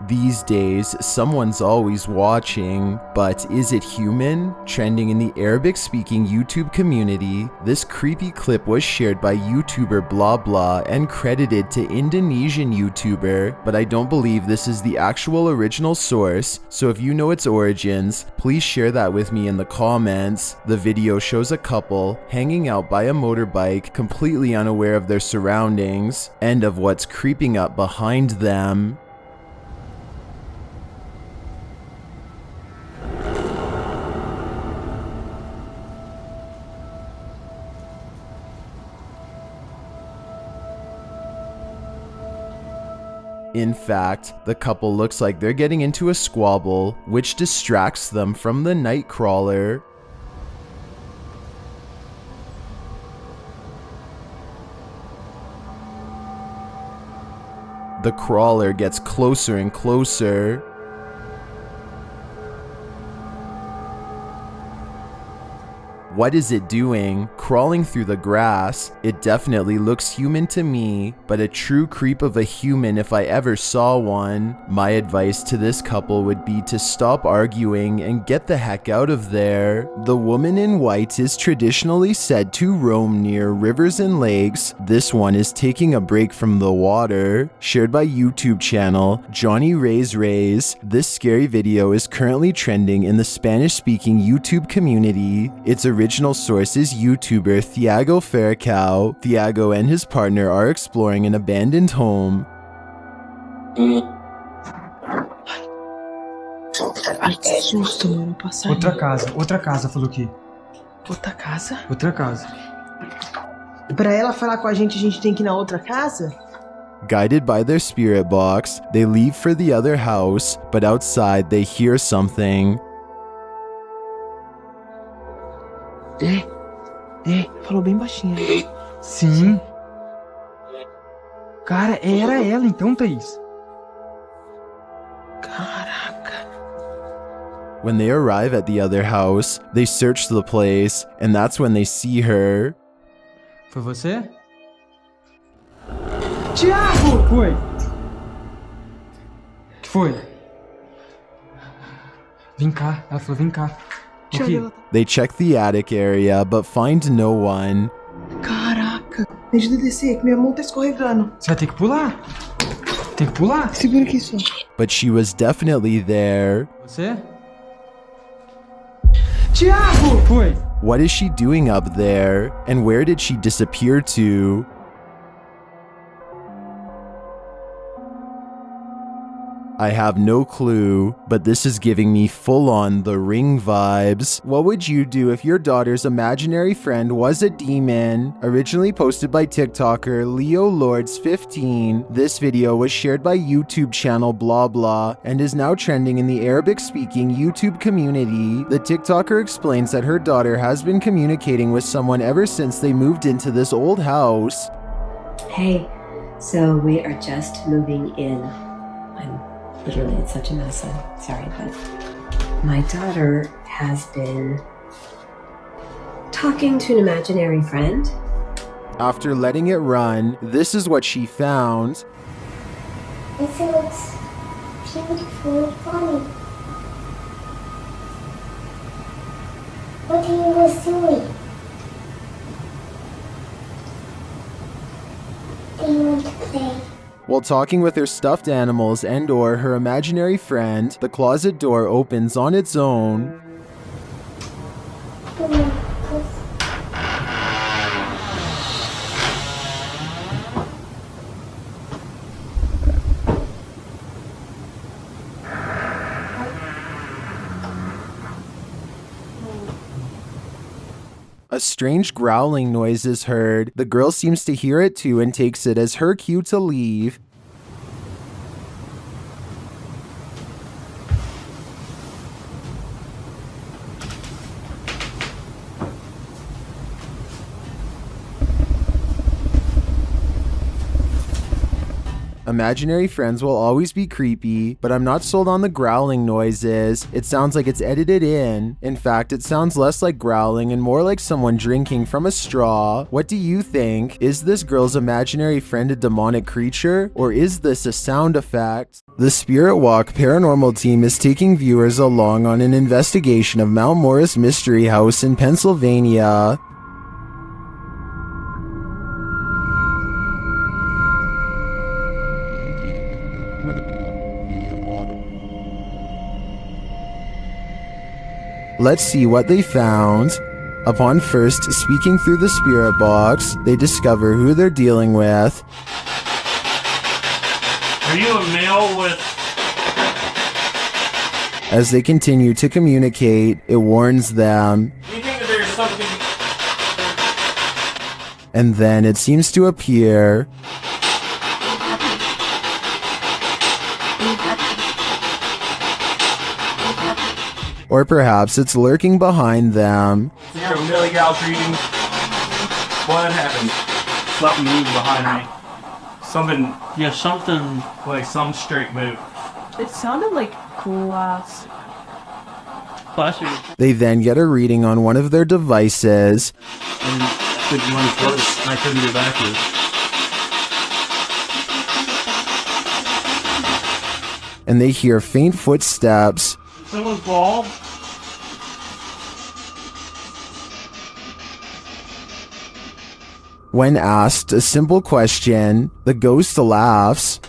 These days, someone's always watching, but is it human? Trending in the Arabic-speaking YouTube community, this creepy clip was shared by YouTuber blah blah and credited to Indonesian YouTuber, but I don't believe this is the actual original source, so if you know its origins, please share that with me in the comments. The video shows a couple hanging out by a motorbike, completely unaware of their surroundings and of what's creeping up behind them. In fact, the couple looks like they're getting into a squabble, which distracts them from the night crawler. The crawler gets closer and closer. What is it doing? Crawling through the grass? It definitely looks human to me, but a true creep of a human if I ever saw one. My advice to this couple would be to stop arguing and get the heck out of there. The woman in white is traditionally said to roam near rivers and lakes. This one is taking a break from the water. Shared by YouTube channel Johnny Rays. This scary video is currently trending in the Spanish-speaking YouTube community. Its original source is YouTuber Thiago Ferracao. Thiago and his partner are exploring an abandoned home. Ai, que susto, mano. Passar Outra casa, falou aqui. Outra casa? Outra casa. Pra ela falar com a gente tem que ir na outra casa? Guided by their spirit box, they leave for the other house, but outside they hear something. Falou bem baixinho. Sim. Cara, era ela então, Thaís. Caraca. When they arrive at the other house, they search the place, and that's when they see her. Foi você? Thiago! Foi. O que foi? Vem cá. Ela falou, vem cá. O quê? They check the attic area, but find no one. Caraca. Me ajuda a descer, que minha mão tá escorregando. Você vai ter que pular. Tem que pular. Segura aqui só. But she was definitely there. Você? Thiago! Foi. What is she doing up there? And where did she disappear to? I have no clue, but this is giving me full-on The Ring vibes. What would you do if your daughter's imaginary friend was a demon? Originally posted by TikToker Leo Lords 15. This video was shared by YouTube channel blah blah and is now trending in the Arabic-speaking YouTube community. The TikToker explains that her daughter has been communicating with someone ever since they moved into this old house. Hey, so we are just moving in. Literally, it's such a mess. I'm sorry, but my daughter has been talking to an imaginary friend. After letting it run, this is what she found. It looks beautiful and funny. What are you guys doing? Do you want to play? While talking with her stuffed animals and or her imaginary friend, the closet door opens on its own. Come on, A strange growling noise is heard. The girl seems to hear it too and takes it as her cue to leave. Imaginary friends will always be creepy, but I'm not sold on the growling noises. It sounds like it's edited in. In fact, it sounds less like growling and more like someone drinking from a straw. What do you think? Is this girl's imaginary friend a demonic creature, or is this a sound effect? The Spirit Walk paranormal team is taking viewers along on an investigation of Mount Morris Mystery House in Pennsylvania. Let's see what they found. Upon first speaking through the spirit box, they discover who they're dealing with. Are you a male with... As they continue to communicate, it warns them. Do you think that there's something... And then it seems to appear. Or perhaps it's lurking behind them. You're a Millie Gal's reading. What happened? Something moved behind me. Something... Yeah, something... Like some straight move. It sounded like glass. They then get a reading on one of their devices. And could you run first? I couldn't get back here. And they hear faint footsteps. Someone's ball? When asked a simple question, the ghost laughs.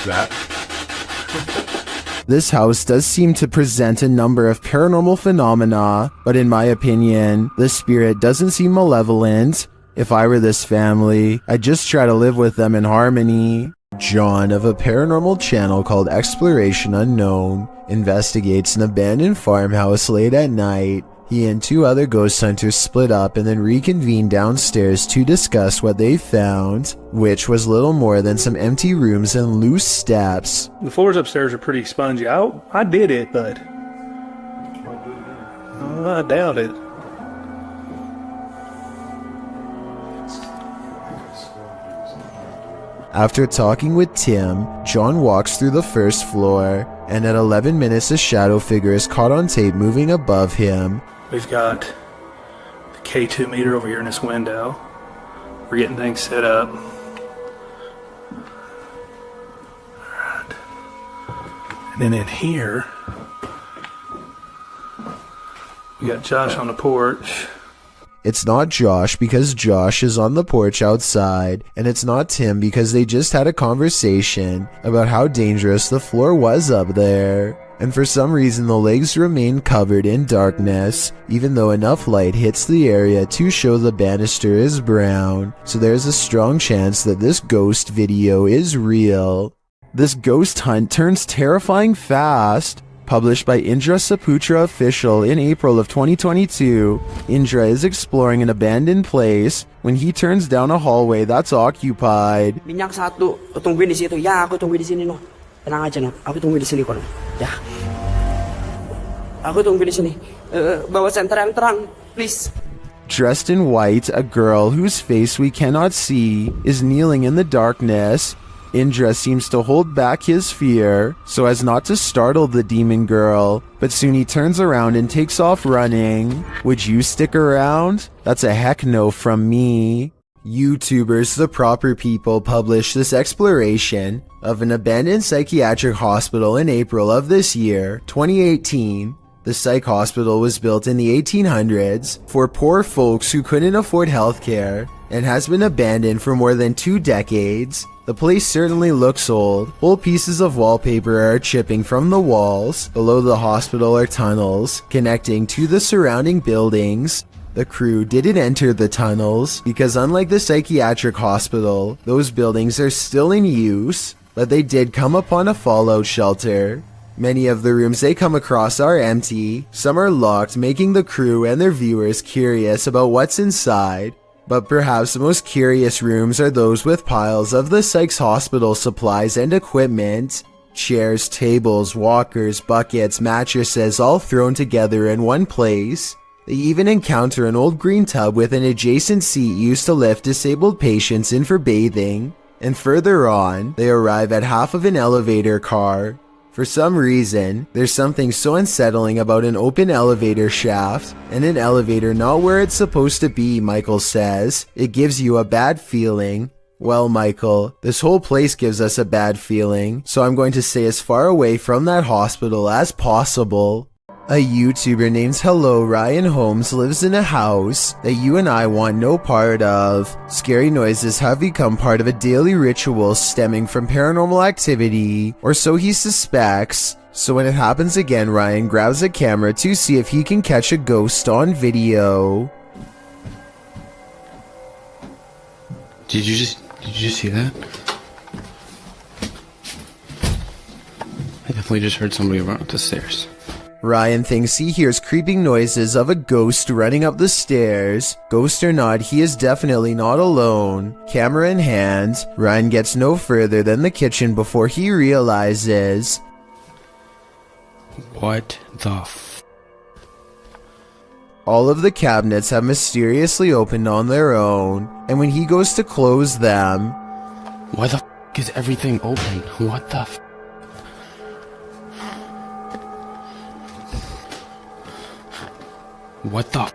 That? This house does seem to present a number of paranormal phenomena, but in my opinion, the spirit doesn't seem malevolent. If I were this family, I'd just try to live with them in harmony. John of a paranormal channel called Exploration Unknown investigates an abandoned farmhouse late at night. He and two other ghost hunters split up and then reconvened downstairs to discuss what they found, which was little more than some empty rooms and loose steps. The floors upstairs are pretty spongy. I did it, but I doubt it. After talking with Tim, John walks through the first floor, and at 11 minutes a shadow figure is caught on tape moving above him. We've got the K2 meter over here in this window. We're getting things set up. Alright. And then in here, we got Josh on the porch. It's not Josh because Josh is on the porch outside, and it's not Tim because they just had a conversation about how dangerous the floor was up there. And for some reason the legs remain covered in darkness, even though enough light hits the area to show the banister is brown, so there's a strong chance that this ghost video is real. This ghost hunt turns terrifying fast. Published by Indra Saputra Official in April of 2022, Indra is exploring an abandoned place when he turns down a hallway that's occupied. Minyak satu, tungguin di situ. Ya, aku tunggu di sini, no. Tenang aja, no. Aku tunggu di sini, kok. Ya. Aku tunggu di sini. Bawa senter yang terang, please. Dressed in white, a girl whose face we cannot see is kneeling in the darkness. Indra seems to hold back his fear so as not to startle the demon girl, but soon he turns around and takes off running. Would you stick around? That's a heck no from me. YouTubers The Proper People published this exploration of an abandoned psychiatric hospital in April of this year, 2018. The psych hospital was built in the 1800s for poor folks who couldn't afford healthcare and has been abandoned for more than 2 decades. The place certainly looks old. Whole pieces of wallpaper are chipping from the walls. Below the hospital are tunnels connecting to the surrounding buildings. The crew didn't enter the tunnels because unlike the psychiatric hospital, those buildings are still in use, but they did come upon a fallout shelter. Many of the rooms they come across are empty. Some are locked, making the crew and their viewers curious about what's inside. But perhaps the most curious rooms are those with piles of the psych's hospital supplies and equipment. Chairs, tables, walkers, buckets, mattresses all thrown together in one place. They even encounter an old green tub with an adjacent seat used to lift disabled patients in for bathing. And further on, they arrive at half of an elevator car. For some reason, there's something so unsettling about an open elevator shaft and an elevator not where it's supposed to be, Michael says. It gives you a bad feeling. Well, Michael, this whole place gives us a bad feeling, so I'm going to stay as far away from that hospital as possible. A YouTuber named Hello Ryan Holmes lives in a house that you and I want no part of. Scary noises have become part of a daily ritual stemming from paranormal activity, or so he suspects. So when it happens again, Ryan grabs a camera to see if he can catch a ghost on video. Did you just hear that? I definitely just heard somebody run up the stairs. Ryan thinks he hears creeping noises of a ghost running up the stairs. Ghost or not, he is definitely not alone. Camera in hand, Ryan gets no further than the kitchen before he realizes... What the All of the cabinets have mysteriously opened on their own, and when he goes to close them... Why the is everything open? What the What the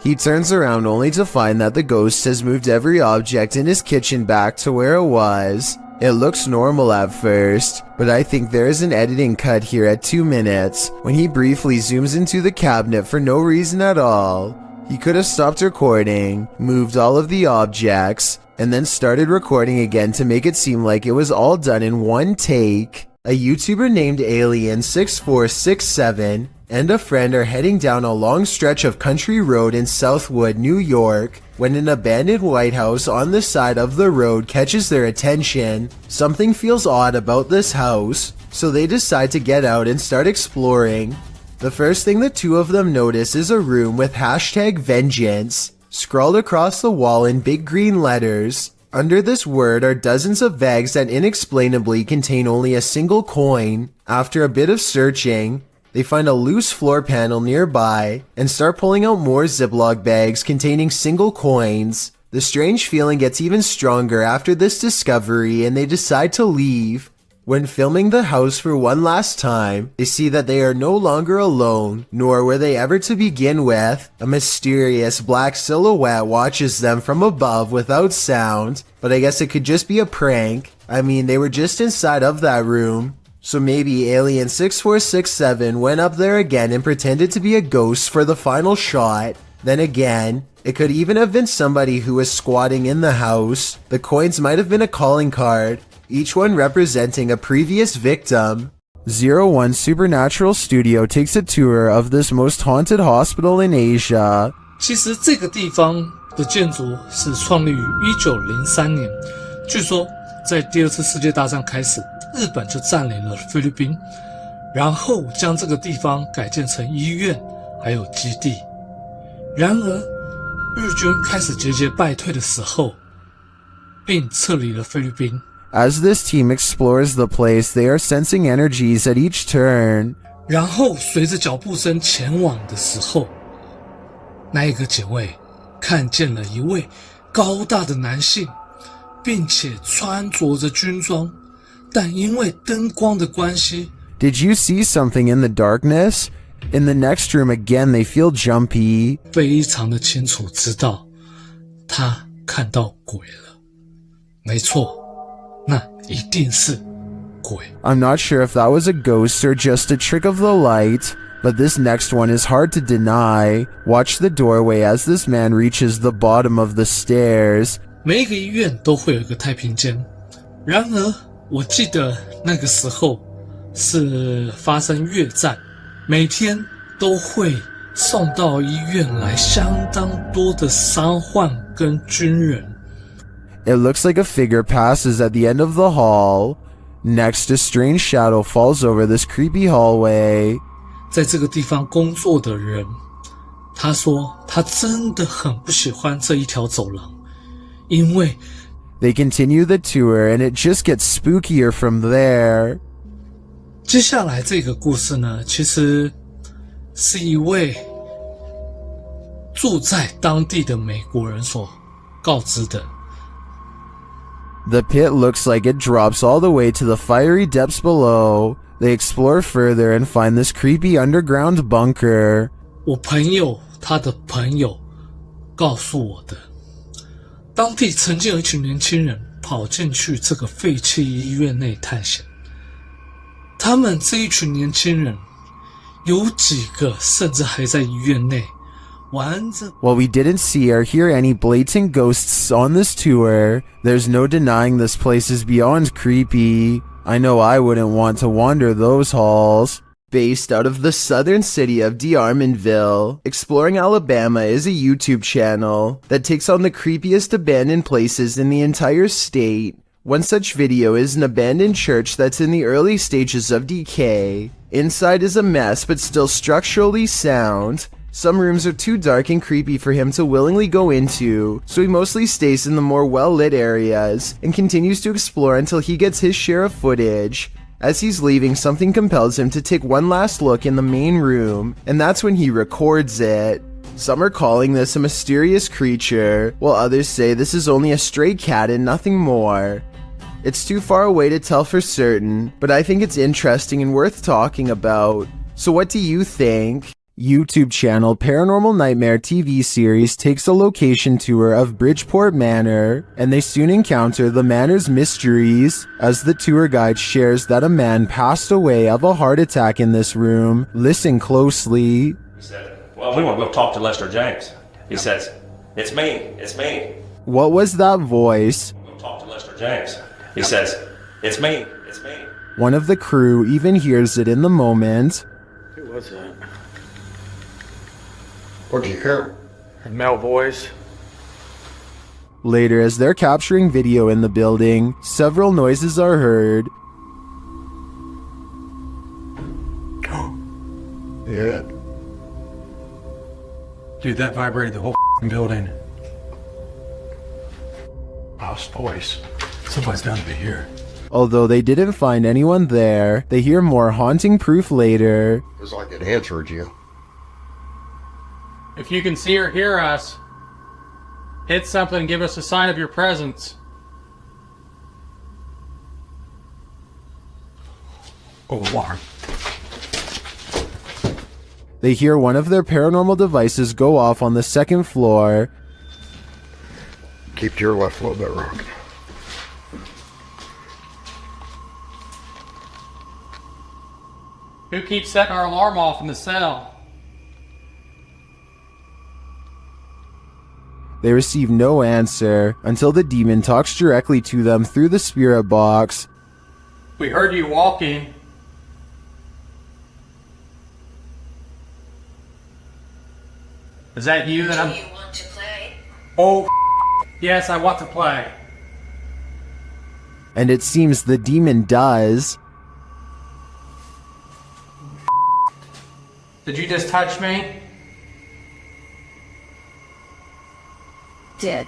He turns around only to find that the ghost has moved every object in his kitchen back to where it was. It looks normal at first, but I think there is an editing cut here at 2 minutes when he briefly zooms into the cabinet for no reason at all. He could have stopped recording, moved all of the objects, and then started recording again to make it seem like it was all done in one take. A YouTuber named Alien6467 and a friend are heading down a long stretch of country road in Southwood, New York, when an abandoned White House on the side of the road catches their attention. Something feels odd about this house, so they decide to get out and start exploring. The first thing the two of them notice is a room with #vengeance scrawled across the wall in big green letters. Under this word are dozens of bags that inexplicably contain only a single coin. After a bit of searching, they find a loose floor panel nearby and start pulling out more Ziploc bags containing single coins. The strange feeling gets even stronger after this discovery and they decide to leave. When filming the house for one last time, they see that they are no longer alone, nor were they ever to begin with. A mysterious black silhouette watches them from above without sound, but I guess it could just be a prank. I mean, they were just inside of that room. So maybe Alien6467 went up there again and pretended to be a ghost for the final shot. Then again, it could even have been somebody who was squatting in the house. The coins might have been a calling card, each one representing a previous victim. 01 Supernatural Studio takes a tour of this most haunted hospital in Asia. 其实这个地方的建筑是创立于1903年，据说在第二次世界大战开始，日本就占领了菲律宾，然后将这个地方改建成医院还有基地。然而日军开始节节败退的时候，并撤离了菲律宾。As this team explores the place, they are sensing energies at each turn. 然后随着脚步声前往的时候，那一个警卫看见了一位高大的男性，并且穿着着军装，但因为灯光的关系 Did you see something in the darkness? In the next room again, they feel jumpy. 非常的清楚知道他看到鬼了。没错，那一定是鬼。 I'm not sure if that was a ghost or just a trick of the light, but this next one is hard to deny. Watch the doorway as this man reaches the bottom of the stairs. 每一个医院都会有一个太平间，然而我记得那个时候是发生越战，每天都会送到医院来相当多的伤患跟军人。 It looks like a figure passes at the end of the hall. Next, a strange shadow falls over this creepy hallway. 在这个地方工作的人，他说他真的很不喜欢这一条走廊，因为 They continue the tour and it just gets spookier from there. 接下来这个故事呢，其实是一位住在当地的美国人所告知的。The pit looks like it drops all the way to the fiery depths below. They explore further and find this creepy underground bunker. 我朋友他的朋友告诉我的，当地曾经有一群年轻人跑进去这个废弃医院内探险。他们这一群年轻人有几个甚至还在医院内玩着。 While we didn't see or hear any blatant ghosts on this tour, there's no denying this place is beyond creepy. I know I wouldn't want to wander those halls. Based out of the southern city of D'Armanville, Exploring Alabama is a YouTube channel that takes on the creepiest abandoned places in the entire state. One such video is an abandoned church that's in the early stages of decay. Inside is a mess but still structurally sound. Some rooms are too dark and creepy for him to willingly go into, so he mostly stays in the more well-lit areas and continues to explore until he gets his share of footage. As he's leaving, something compels him to take one last look in the main room, and that's when he records it. Some are calling this a mysterious creature, while others say this is only a stray cat and nothing more. It's too far away to tell for certain, but I think it's interesting and worth talking about. So what do you think? YouTube channel Paranormal Nightmare TV series takes a location tour of Bridgeport Manor, and they soon encounter the manor's mysteries as the tour guide shares that a man passed away of a heart attack in this room. Listen closely. He said, well, we want to go talk to Lester James. He says, it's me. What was that voice? We'll talk to Lester James. He says, it's me. One of the crew even hears it in the moment. Who was that? What did you hear? A male voice. Later, as they're capturing video in the building, several noises are heard. Yeah. Dude, that vibrated the whole building. House voice. Somebody's bound to be here. Although they didn't find anyone there, they hear more haunting proof later. It was like it answered you. If you can see or hear us, hit something and give us a sign of your presence. Oh, alarm. They hear one of their paranormal devices go off on the second floor. Keep to your left a little bit, Rock. Who keeps setting our alarm off in the cell? They receive no answer until the demon talks directly to them through the spirit box. We heard you walking. Is that you that I'm... Do you want to play? Oh, yes, I want to play. And it seems the demon does. Did you just touch me? Did.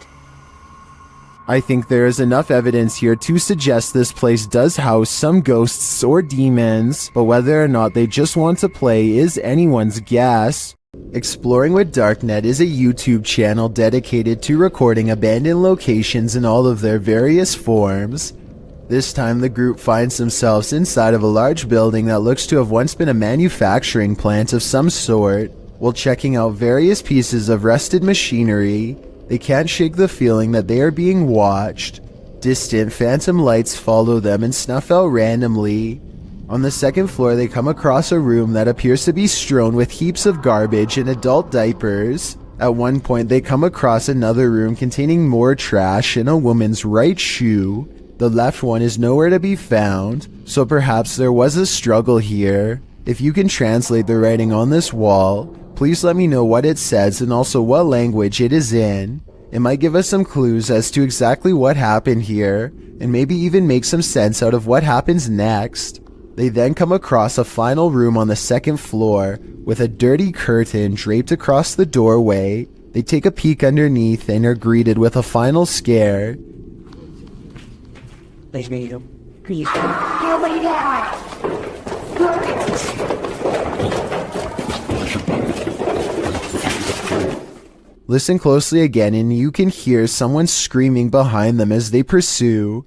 I think there is enough evidence here to suggest this place does house some ghosts or demons, but whether or not they just want to play is anyone's guess. Exploring with Darknet is a YouTube channel dedicated to recording abandoned locations in all of their various forms. This time the group finds themselves inside of a large building that looks to have once been a manufacturing plant of some sort. While checking out various pieces of rusted machinery, they can't shake the feeling that they are being watched. Distant phantom lights follow them and snuff out randomly. On the second floor, they come across a room that appears to be strewn with heaps of garbage and adult diapers. At one point, they come across another room containing more trash and a woman's right shoe. The left one is nowhere to be found, so perhaps there was a struggle here. If you can translate the writing on this wall, please let me know what it says and also what language it is in. It might give us some clues as to exactly what happened here, and maybe even make some sense out of what happens next. They then come across a final room on the second floor, with a dirty curtain draped across the doorway. They take a peek underneath and are greeted with a final scare. Please me, you. Please. Nobody there. Listen closely again and you can hear someone screaming behind them as they pursue.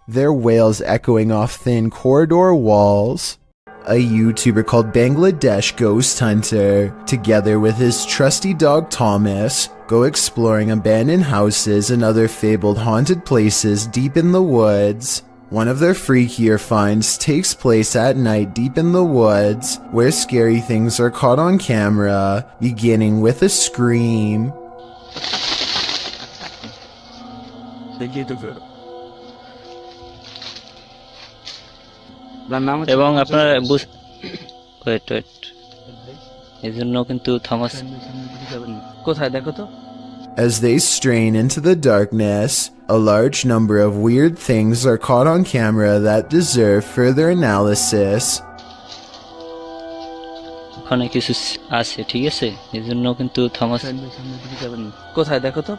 Their wails echoing off thin corridor walls. A YouTuber called Bangladesh Ghost Hunter, together with his trusty dog Thomas, go exploring abandoned houses and other fabled haunted places deep in the woods. One of their freakier finds takes place at night deep in the woods, where scary things are caught on camera, beginning with a scream. এবং আপনারা wait এই জন্য কিন্তু Thomas কোথায় দেখো তো। As they strain into the darkness, a large number of weird things are caught on camera that deserve further analysis. ওখানে কিছু আছে, ঠিক আছে, এই জন্য কিন্তু থমাস কোথায় দেখো তো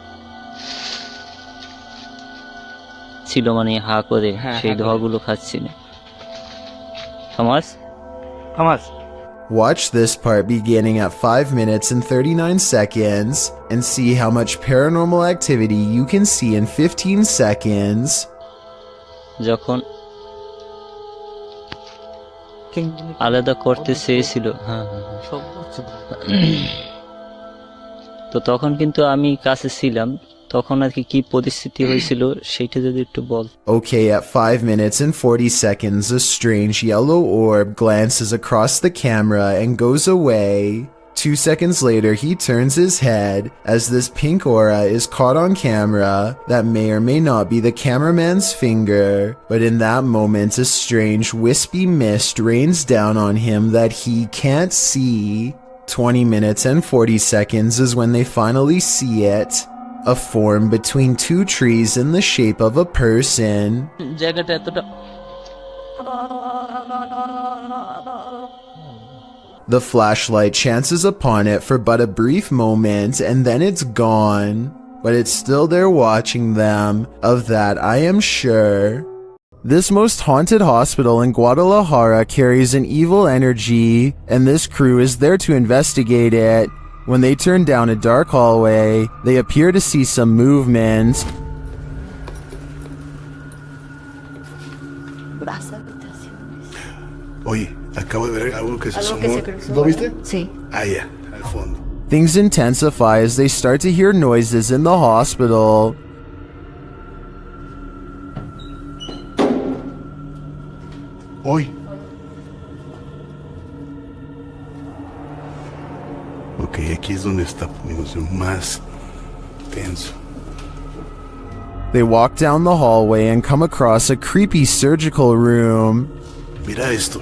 ছিল, মানে হা করে সেই ধোয়াগুলো খাচ্ছি না। Thomas. Watch this part beginning at 5 minutes and 39 seconds and see how much paranormal activity you can see in 15 seconds. যখন আলাদা করতে চেয়েছিল, তো তখন কিন্তু আমি কাছে ছিলাম, তখন আর কি পরিস্থিতি হয়েছিল সেটা যদি একটু বল। Okay, at 5 minutes and 40 seconds, a strange yellow orb glances across the camera and goes away. 2 seconds later, he turns his head as this pink aura is caught on camera that may or may not be the cameraman's finger, but in that moment, a strange wispy mist rains down on him that he can't see. 20 minutes and 40 seconds is when they finally see it. A form between two trees in the shape of a person. The flashlight chances upon it for but a brief moment and then it's gone. But it's still there watching them, of that I am sure. This most haunted hospital in Guadalajara carries an evil energy, and this crew is there to investigate it. When they turn down a dark hallway, they appear to see some movement. Oye, acabo de ver algo que se asomó. ¿Lo viste? Sí. Ah, ya, al fondo. Things intensify as they start to hear noises in the hospital. Hoy. Ok, aquí es donde está poniéndose más tenso. They walk down the hallway and come across a creepy surgical room. Mira esto.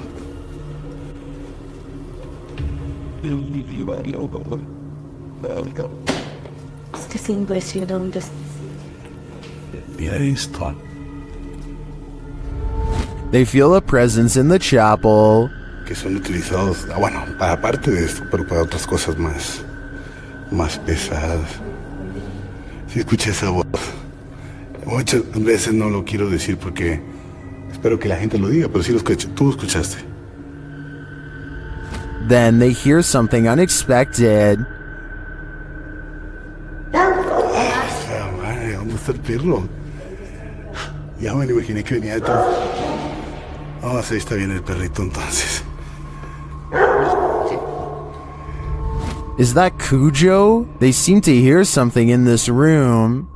Mira esto. They feel a presence in the chapel. Que son utilizados, bueno, para parte de esto, pero para otras cosas más pesadas. Si escuché esa voz, muchas veces no lo quiero decir porque espero que la gente lo diga, pero sí lo escuché. Tú lo escuchaste. Then they hear something unexpected. Madre, ¿dónde está el perro? Ya me lo imaginé que venía detrás. Ah, sí, está bien el perrito entonces. Is that Cujo? They seem to hear something in this room.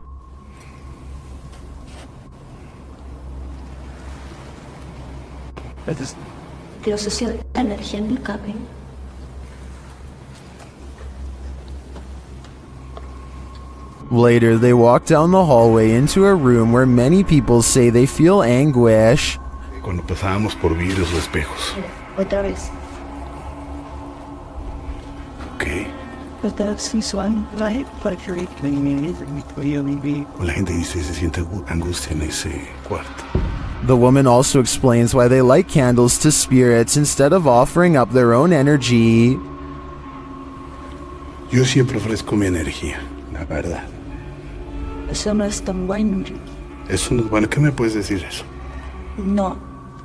Later, they walk down the hallway into a room where many people say they feel anguish. Cuando pasábamos por vidrios o espejos. Otra vez. Ok. La gente dice que se siente angustia en ese cuarto. The woman also explains why they light candles to spirits instead of offering up their own energy. Yo siempre ofrezco mi energía, la verdad. Eso no es tan bueno. Eso no es bueno. ¿Qué me puedes decir eso? No.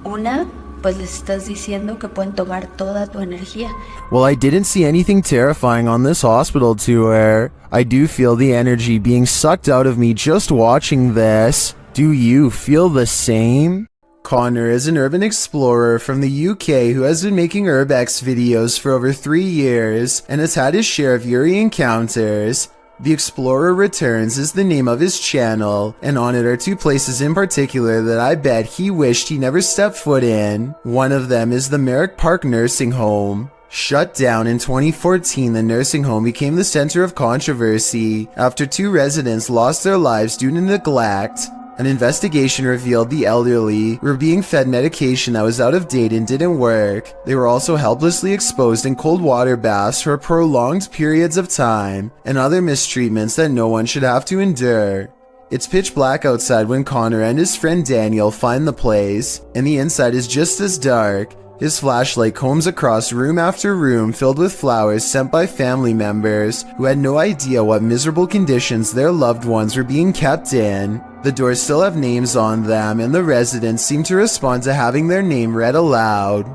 Una, pues les estás diciendo que pueden tomar toda tu energía. Well, I didn't see anything terrifying on this hospital tour. I do feel the energy being sucked out of me just watching this. Do you feel the same? Connor is an urban explorer from the UK who has been making urbex videos for over 3 years and has had his share of eerie encounters. The Explorer Returns is the name of his channel, and on it are 2 places in particular that I bet he wished he never stepped foot in. One of them is the Merrick Park Nursing Home. Shut down in 2014, the nursing home became the center of controversy after 2 residents lost their lives due to neglect. An investigation revealed the elderly were being fed medication that was out of date and didn't work. They were also helplessly exposed in cold water baths for prolonged periods of time, and other mistreatments that no one should have to endure. It's pitch black outside when Connor and his friend Daniel find the place, and the inside is just as dark. His flashlight combs across room after room filled with flowers sent by family members who had no idea what miserable conditions their loved ones were being kept in. The doors still have names on them, and the residents seem to respond to having their name read aloud.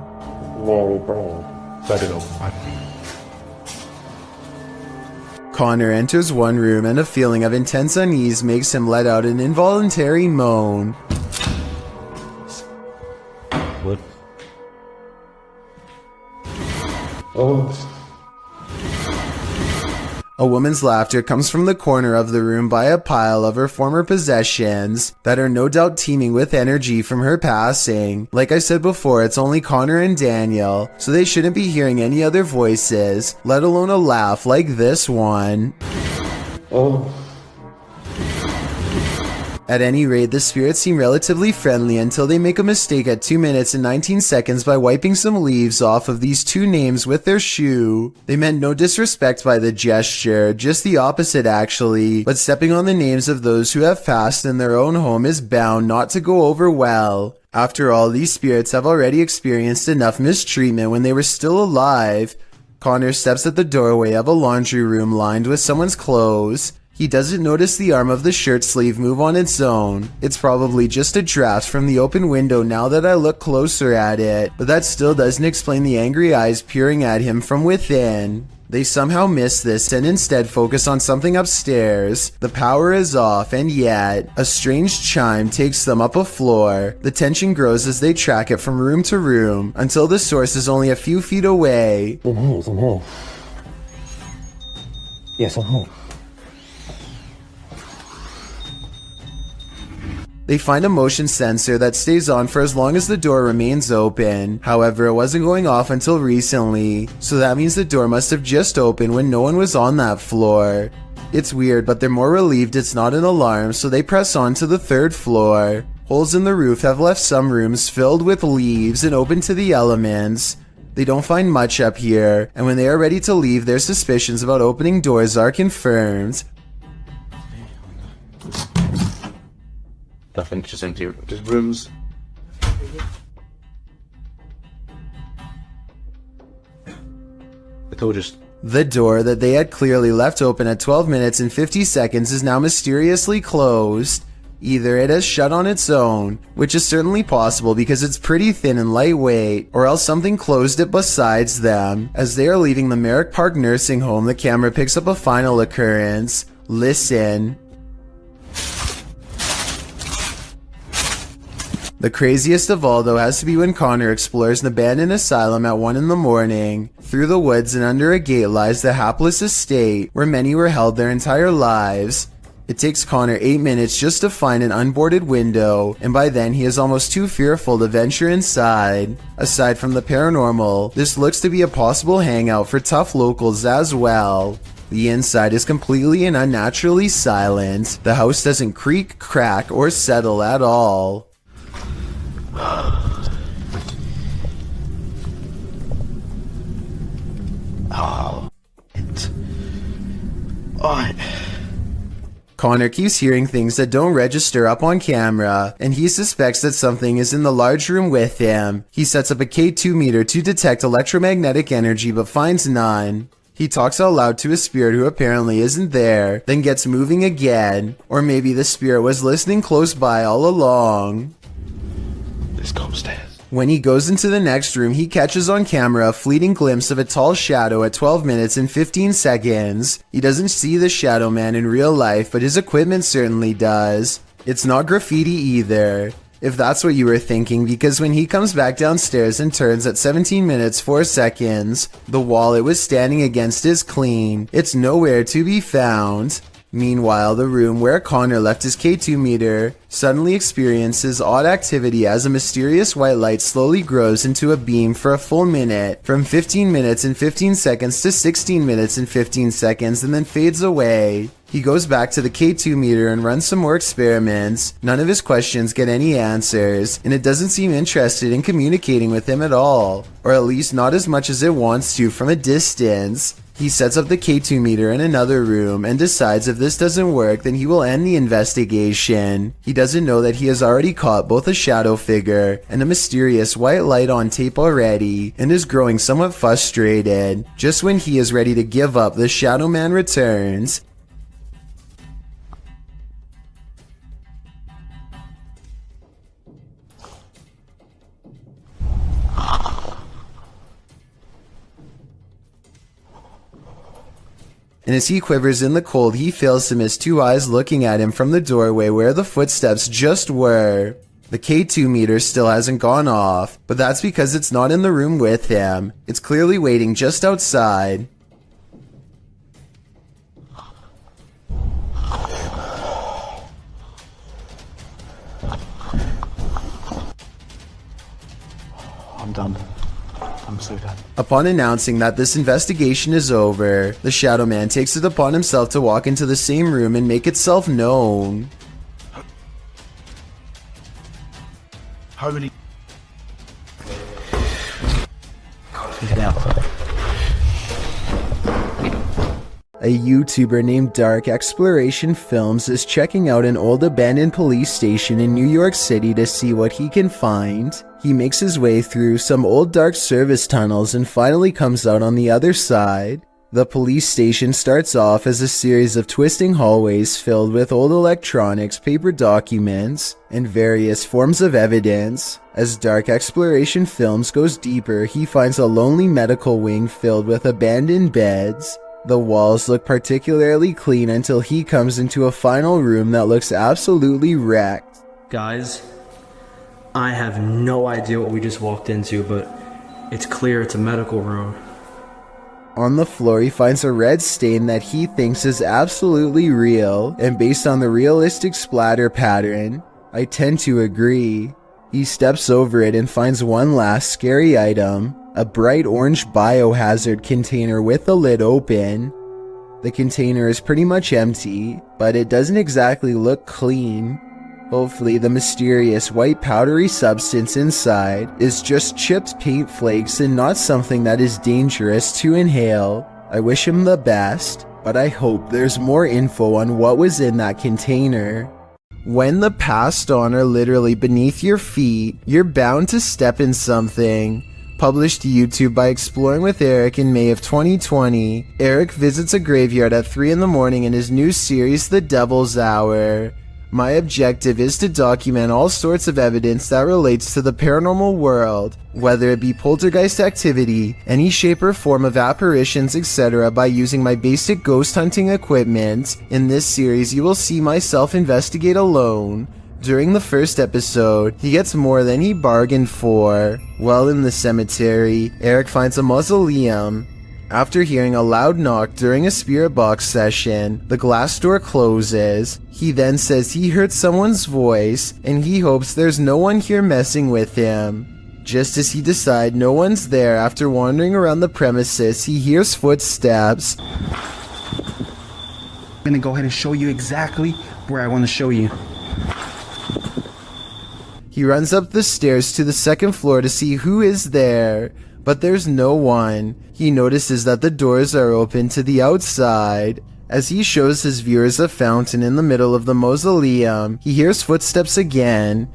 Connor enters one room and a feeling of intense unease makes him let out an involuntary moan. What? A woman's laughter comes from the corner of the room by a pile of her former possessions that are no doubt teeming with energy from her passing. Like I said before, it's only Connor and Daniel, so they shouldn't be hearing any other voices, let alone a laugh like this one. At any rate, the spirits seem relatively friendly until they make a mistake at 2 minutes and 19 seconds by wiping some leaves off of these 2 names with their shoe. They meant no disrespect by the gesture, just the opposite actually, but stepping on the names of those who have passed in their own home is bound not to go over well. After all, these spirits have already experienced enough mistreatment when they were still alive. Connor steps at the doorway of a laundry room lined with someone's clothes. He doesn't notice the arm of the shirt sleeve move on its own. It's probably just a draft from the open window now that I look closer at it, but that still doesn't explain the angry eyes peering at him from within. They somehow miss this and instead focus on something upstairs. The power is off, and yet a strange chime takes them up a floor. The tension grows as they track it from room to room until the source is only a few feet away. I'm home. Yes, I'm home. They find a motion sensor that stays on for as long as the door remains open. However, it wasn't going off until recently, so that means the door must have just opened when no one was on that floor. It's weird, but they're more relieved it's not an alarm, so they press on to the 3rd floor. Holes in the roof have left some rooms filled with leaves and open to the elements. They don't find much up here, and when they are ready to leave, their suspicions about opening doors are confirmed. Nothing, just empty. Just rooms. I told you. The door that they had clearly left open at 12 minutes and 50 seconds is now mysteriously closed. Either it has shut on its own, which is certainly possible because it's pretty thin and lightweight, or else something closed it besides them. As they are leaving the Merrick Park Nursing Home, the camera picks up a final occurrence. Listen. The craziest of all, though, has to be when Connor explores an abandoned asylum at 1 in the morning. Through the woods and under a gate lies the hapless estate, where many were held their entire lives. It takes Connor 8 minutes just to find an unboarded window, and by then he is almost too fearful to venture inside. Aside from the paranormal, this looks to be a possible hangout for tough locals as well. The inside is completely and unnaturally silent. The house doesn't creak, crack, or settle at all. Connor keeps hearing things that don't register up on camera, and he suspects that something is in the large room with him. He sets up a K2 meter to detect electromagnetic energy but finds none. He talks out loud to a spirit who apparently isn't there, then gets moving again. Or maybe the spirit was listening close by all along. Let's go upstairs. When he goes into the next room, he catches on camera a fleeting glimpse of a tall shadow at 12 minutes and 15 seconds. He doesn't see the shadow man in real life, but his equipment certainly does. It's not graffiti either, if that's what you were thinking, because when he comes back downstairs and turns at 17 minutes 4 seconds, the wall it was standing against is clean. It's nowhere to be found. Meanwhile, the room where Connor left his K2 meter suddenly experiences odd activity as a mysterious white light slowly grows into a beam for a full minute, from 15 minutes and 15 seconds to 16 minutes and 15 seconds, and then fades away. He goes back to the K2 meter and runs some more experiments. None of his questions get any answers, and it doesn't seem interested in communicating with him at all, or at least not as much as it wants to from a distance. He sets up the K2 meter in another room and decides if this doesn't work, then he will end the investigation. He doesn't know that he has already caught both a shadow figure and a mysterious white light on tape already, and is growing somewhat frustrated. Just when he is ready to give up, the shadow man returns. And as he quivers in the cold, he fails to miss two eyes looking at him from the doorway where the footsteps just were. The K2 meter still hasn't gone off, but that's because it's not in the room with him. It's clearly waiting just outside. I'm done. I'm so done. Upon announcing that this investigation is over, the Shadow Man takes it upon himself to walk into the same room and make itself known. How many? Get out. A YouTuber named Dark Exploration Films is checking out an old abandoned police station in New York City to see what he can find. He makes his way through some old dark service tunnels and finally comes out on the other side. The police station starts off as a series of twisting hallways filled with old electronics, paper documents, and various forms of evidence. As Dark Exploration Films goes deeper, he finds a lonely medical wing filled with abandoned beds. The walls look particularly clean until he comes into a final room that looks absolutely wrecked. Guys, I have no idea what we just walked into, but it's clear it's a medical room. On the floor, he finds a red stain that he thinks is absolutely real, and based on the realistic splatter pattern, I tend to agree. He steps over it and finds one last scary item, a bright orange biohazard container with the lid open. The container is pretty much empty, but it doesn't exactly look clean. Hopefully the mysterious white powdery substance inside is just chipped paint flakes and not something that is dangerous to inhale. I wish him the best, but I hope there's more info on what was in that container. When the passed on are literally beneath your feet, you're bound to step in something. Published to YouTube by Exploring with Eric in May of 2020, Eric visits a graveyard at 3 in the morning in his new series, The Devil's Hour. My objective is to document all sorts of evidence that relates to the paranormal world, whether it be poltergeist activity, any shape or form of apparitions, etc., by using my basic ghost hunting equipment. In this series, you will see myself investigate alone. During the first episode, he gets more than he bargained for. While in the cemetery, Eric finds a mausoleum. After hearing a loud knock during a spirit box session, the glass door closes. He then says he heard someone's voice, and he hopes there's no one here messing with him. Just as he decides no one's there, after wandering around the premises, he hears footsteps. I'm gonna go ahead and show you exactly where I want to show you. He runs up the stairs to the second floor to see who is there, but there's no one. He notices that the doors are open to the outside. As he shows his viewers a fountain in the middle of the mausoleum, he hears footsteps again.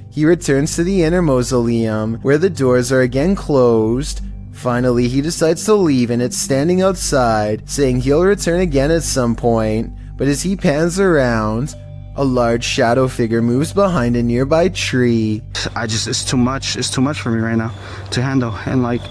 He returns to the inner mausoleum, where the doors are again closed. Finally, he decides to leave, and it's standing outside, saying he'll return again at some point. But as he pans around, A large shadow figure moves behind a nearby tree. It's too much. It's too much for me right now to handle. And like,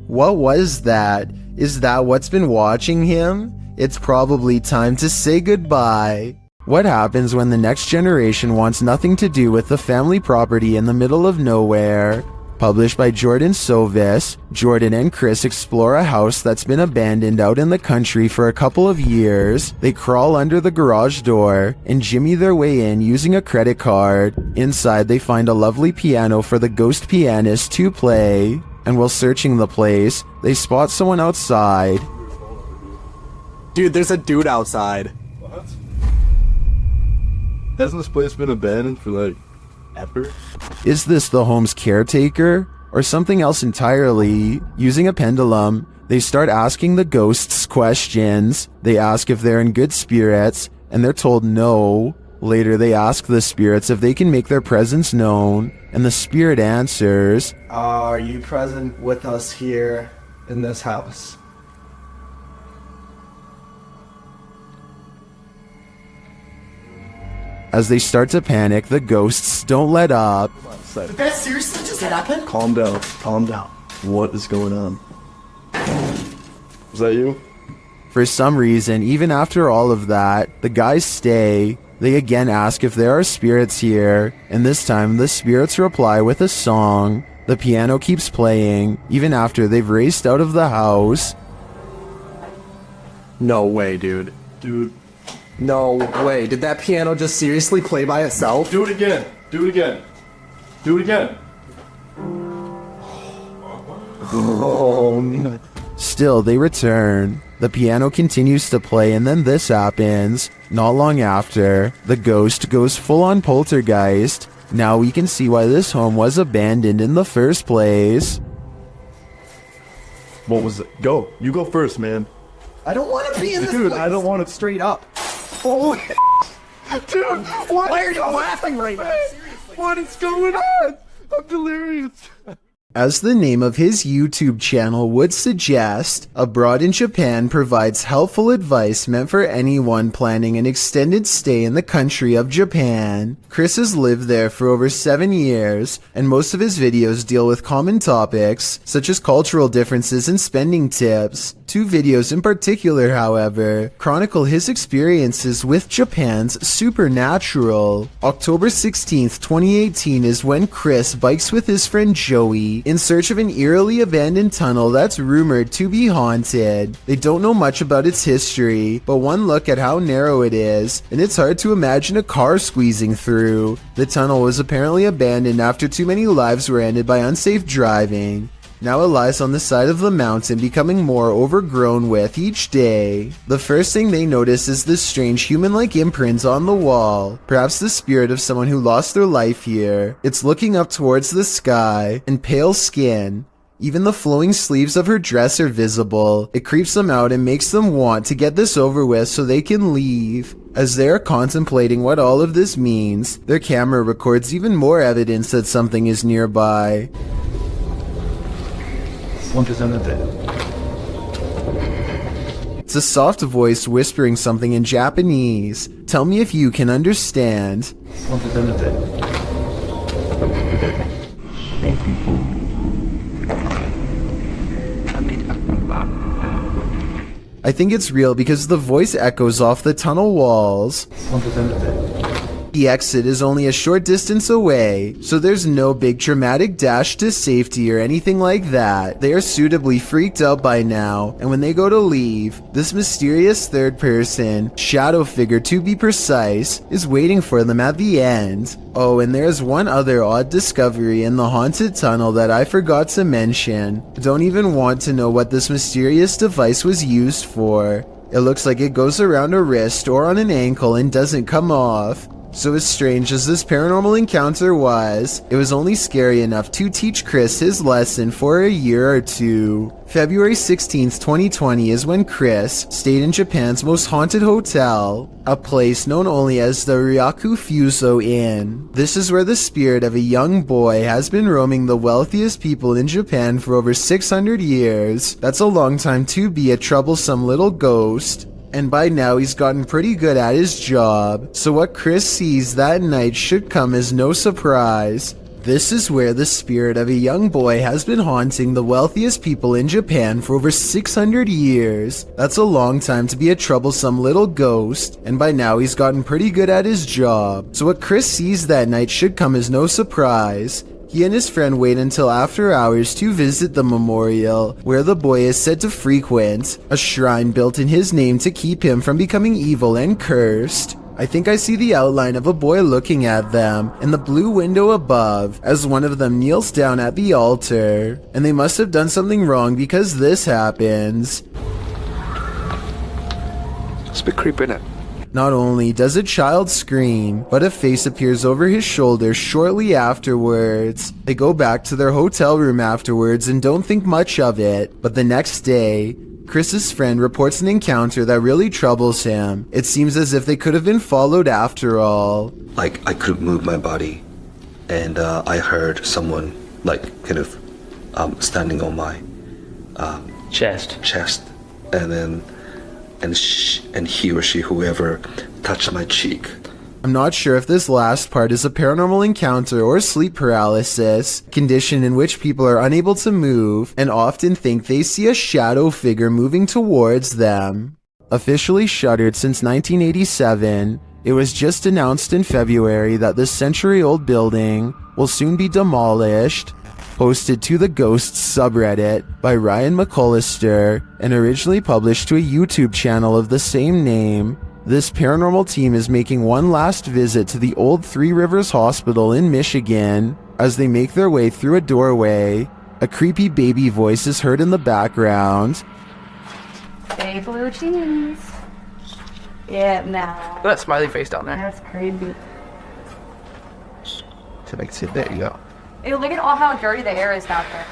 what was that? Is that what's been watching him? It's probably time to say goodbye. What happens when the next generation wants nothing to do with the family property in the middle of nowhere? Published by Jordan Sovis, Jordan and Chris explore a house that's been abandoned out in the country for a couple of years. They crawl under the garage door and jimmy their way in using a credit card. Inside, they find a lovely piano for the ghost pianist to play. And while searching the place, they spot someone outside. Dude, there's a dude outside. What? Hasn't this place been abandoned for like ever? Is this the home's caretaker or something else entirely? Using a pendulum, they start asking the ghosts questions. They ask if they're in good spirits, and they're told no. Later, they ask the spirits if they can make their presence known, and the spirit answers, Are you present with us here in this house? As they start to panic, the ghosts don't let up. Did that seriously just happen? Calm down. Calm down. What is going on? Was that you? For some reason, even after all of that, the guys stay. They again ask if there are spirits here, and this time the spirits reply with a song. The piano keeps playing, even after they've raced out of the house. No way, dude. Dude. No way. Did that piano just seriously play by itself? Do it again. Do it again. Do it again. Oh, no. Still, they return. The piano continues to play, and then this happens. Not long after, the ghost goes full-on poltergeist. Now we can see why this home was abandoned in the first place. What was it? Go. You go first, man. I don't want to be in this Dude, place. I don't want to. Straight up. Oh, dude, why are you laughing right now? What is going on? I'm delirious. As the name of his YouTube channel would suggest, Abroad in Japan provides helpful advice meant for anyone planning an extended stay in the country of Japan. Chris has lived there for over 7 years, and most of his videos deal with common topics, such as cultural differences and spending tips. 2 videos in particular, however, chronicle his experiences with Japan's supernatural. October 16th, 2018 is when Chris bikes with his friend Joey in search of an eerily abandoned tunnel that's rumored to be haunted. They don't know much about its history, but one look at how narrow it is, and it's hard to imagine a car squeezing through. The tunnel was apparently abandoned after too many lives were ended by unsafe driving. Now it lies on the side of the mountain, becoming more overgrown with each day. The first thing they notice is this strange human-like imprint on the wall, perhaps the spirit of someone who lost their life here. It's looking up towards the sky, and pale skin. Even the flowing sleeves of her dress are visible. It creeps them out and makes them want to get this over with so they can leave. As they are contemplating what all of this means, their camera records even more evidence that something is nearby. It's a soft voice whispering something in Japanese. Tell me if you can understand. I think it's real because the voice echoes off the tunnel walls. The exit is only a short distance away, so there's no big dramatic dash to safety or anything like that. They are suitably freaked out by now, and when they go to leave, this mysterious third person, shadow figure to be precise, is waiting for them at the end. Oh, and there's one other odd discovery in the haunted tunnel that I forgot to mention. I don't even want to know what this mysterious device was used for. It looks like it goes around a wrist or on an ankle and doesn't come off. So as strange as this paranormal encounter was, it was only scary enough to teach Chris his lesson for a year or two. February 16th, 2020 is when Chris stayed in Japan's most haunted hotel, a place known only as the Ryaku Fuso Inn. This is where the spirit of a young boy has been roaming the wealthiest people in Japan for over 600 years. That's a long time to be a troublesome little ghost. And by now he's gotten pretty good at his job, so what Chris sees that night should come as no surprise. This is where the spirit of a young boy has been haunting the wealthiest people in Japan for over 600 years. That's a long time to be a troublesome little ghost, and by now he's gotten pretty good at his job. So what Chris sees that night should come as no surprise. He and his friend wait until after hours to visit the memorial, where the boy is said to frequent, a shrine built in his name to keep him from becoming evil and cursed. I think I see the outline of a boy looking at them in the blue window above as one of them kneels down at the altar. And they must have done something wrong because this happens. It's a bit creepy, isn't it? Not only does a child scream, but a face appears over his shoulder shortly afterwards. They go back to their hotel room afterwards and don't think much of it, but the next day, Chris's friend reports an encounter that really troubles him. It seems as if they could have been followed after all. Like, I couldn't move my body, and I heard someone, like, kind of standing on my chest, and then, and he or she, whoever, touched my cheek. I'm not sure if this last part is a paranormal encounter or sleep paralysis, condition in which people are unable to move and often think they see a shadow figure moving towards them. Officially shuttered since 1987, it was just announced in February that this century-old building will soon be demolished. Posted to the Ghosts subreddit by Ryan McCullister and originally published to a YouTube channel of the same name, this paranormal team is making one last visit to the old Three Rivers Hospital in Michigan. As they make their way through a doorway, a creepy baby voice is heard in the background. Hey, blue jeans. Yeah, nah. That smiley face down there. That's creepy. To make it sit there, you go. Ew, look at all how dirty the air is out there.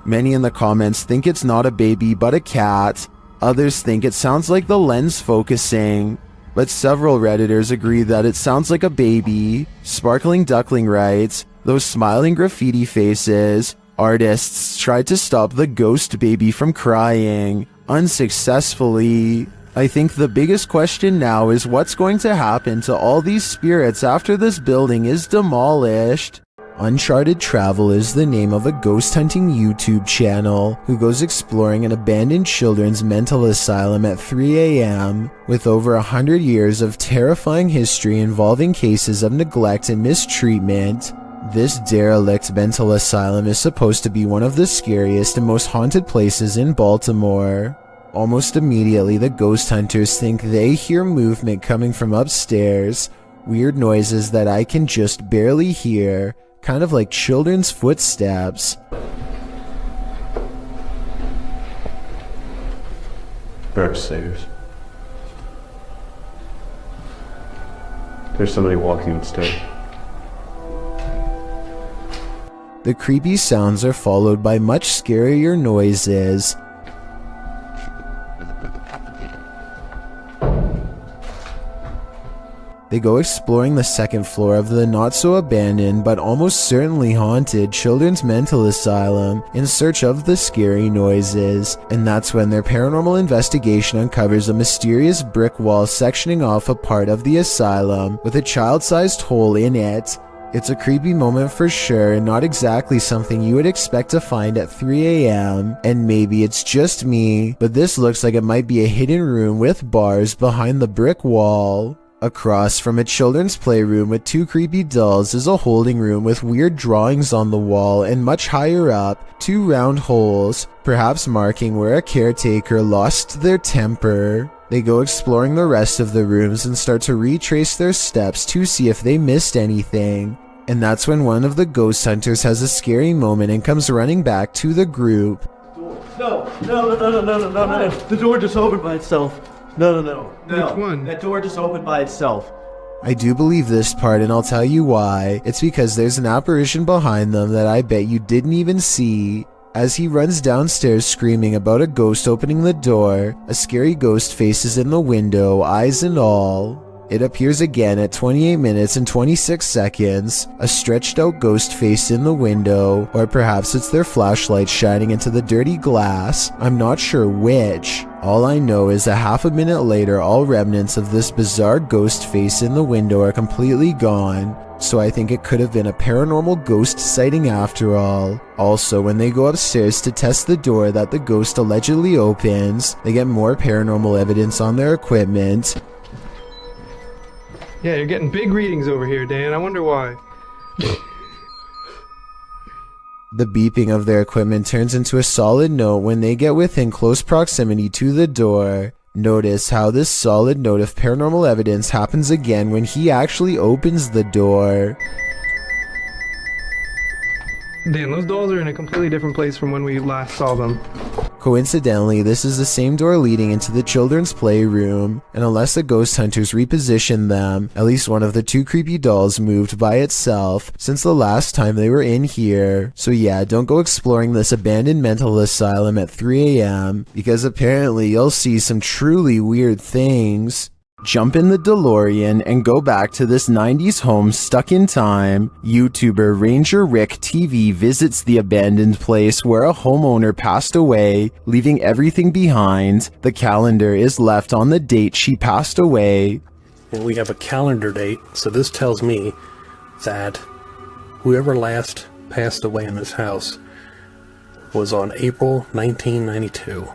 Many in the comments think it's not a baby but a cat. Others think it sounds like the lens focusing. But several Redditors agree that it sounds like a baby. Sparkling Duckling writes, those smiling graffiti faces. Artists tried to stop the ghost baby from crying. Unsuccessfully. I think the biggest question now is what's going to happen to all these spirits after this building is demolished. Uncharted Travel is the name of a ghost hunting YouTube channel who goes exploring an abandoned children's mental asylum at 3 a.m. with over 100 years of terrifying history involving cases of neglect and mistreatment. This derelict mental asylum is supposed to be one of the scariest and most haunted places in Baltimore. Almost immediately, the ghost hunters think they hear movement coming from upstairs, weird noises that I can just barely hear, kind of like children's footsteps. They're upstairs. There's somebody walking upstairs. The creepy sounds are followed by much scarier noises. They go exploring the second floor of the not-so-abandoned but almost certainly haunted children's mental asylum in search of the scary noises, and that's when their paranormal investigation uncovers a mysterious brick wall sectioning off a part of the asylum with a child-sized hole in it. It's a creepy moment for sure, and not exactly something you would expect to find at 3 a.m. And maybe it's just me, but this looks like it might be a hidden room with bars behind the brick wall. Across from a children's playroom with two creepy dolls is a holding room with weird drawings on the wall, and much higher up, two round holes, perhaps marking where a caretaker lost their temper. They go exploring the rest of the rooms and start to retrace their steps to see if they missed anything. And that's when one of the ghost hunters has a scary moment and comes running back to the group. No. The door just opened by itself. No. Which one? That door just opened by itself. I do believe this part, and I'll tell you why. It's because there's an apparition behind them that I bet you didn't even see. As he runs downstairs screaming about a ghost opening the door, a scary ghost face is in the window, eyes and all. It appears again at 28 minutes and 26 seconds, a stretched out ghost face in the window, or perhaps it's their flashlight shining into the dirty glass, I'm not sure which. All I know is that half a minute later, all remnants of this bizarre ghost face in the window are completely gone. So I think it could have been a paranormal ghost sighting after all. Also, when they go upstairs to test the door that the ghost allegedly opens, they get more paranormal evidence on their equipment. Yeah, you're getting big readings over here, Dan. I wonder why. The beeping of their equipment turns into a solid note when they get within close proximity to the door. Notice how this solid note of paranormal evidence happens again when he actually opens the door. Dan, those dolls are in a completely different place from when we last saw them. Coincidentally, this is the same door leading into the children's playroom, and unless the ghost hunters repositioned them, at least one of the two creepy dolls moved by itself since the last time they were in here. So yeah, don't go exploring this abandoned mental asylum at 3 a.m. because apparently you'll see some truly weird things. Jump in the DeLorean and go back to this 90s home stuck in time. YouTuber Ranger Rick TV visits the abandoned place where a homeowner passed away, leaving everything behind. The calendar is left on the date she passed away. And we have a calendar date, so this tells me that whoever last passed away in this house was on April 1992.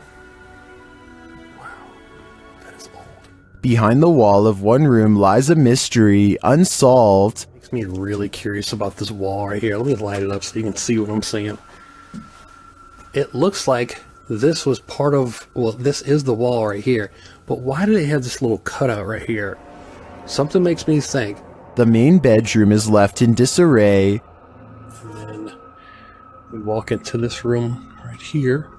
Behind the wall of one room lies a mystery, unsolved. Makes me really curious about this wall right here. Let me light it up so you can see what I'm seeing. It looks like this was part of, well, this is the wall right here, but why do they have this little cutout right here? Something makes me think. The main bedroom is left in disarray. And then we walk into this room right here.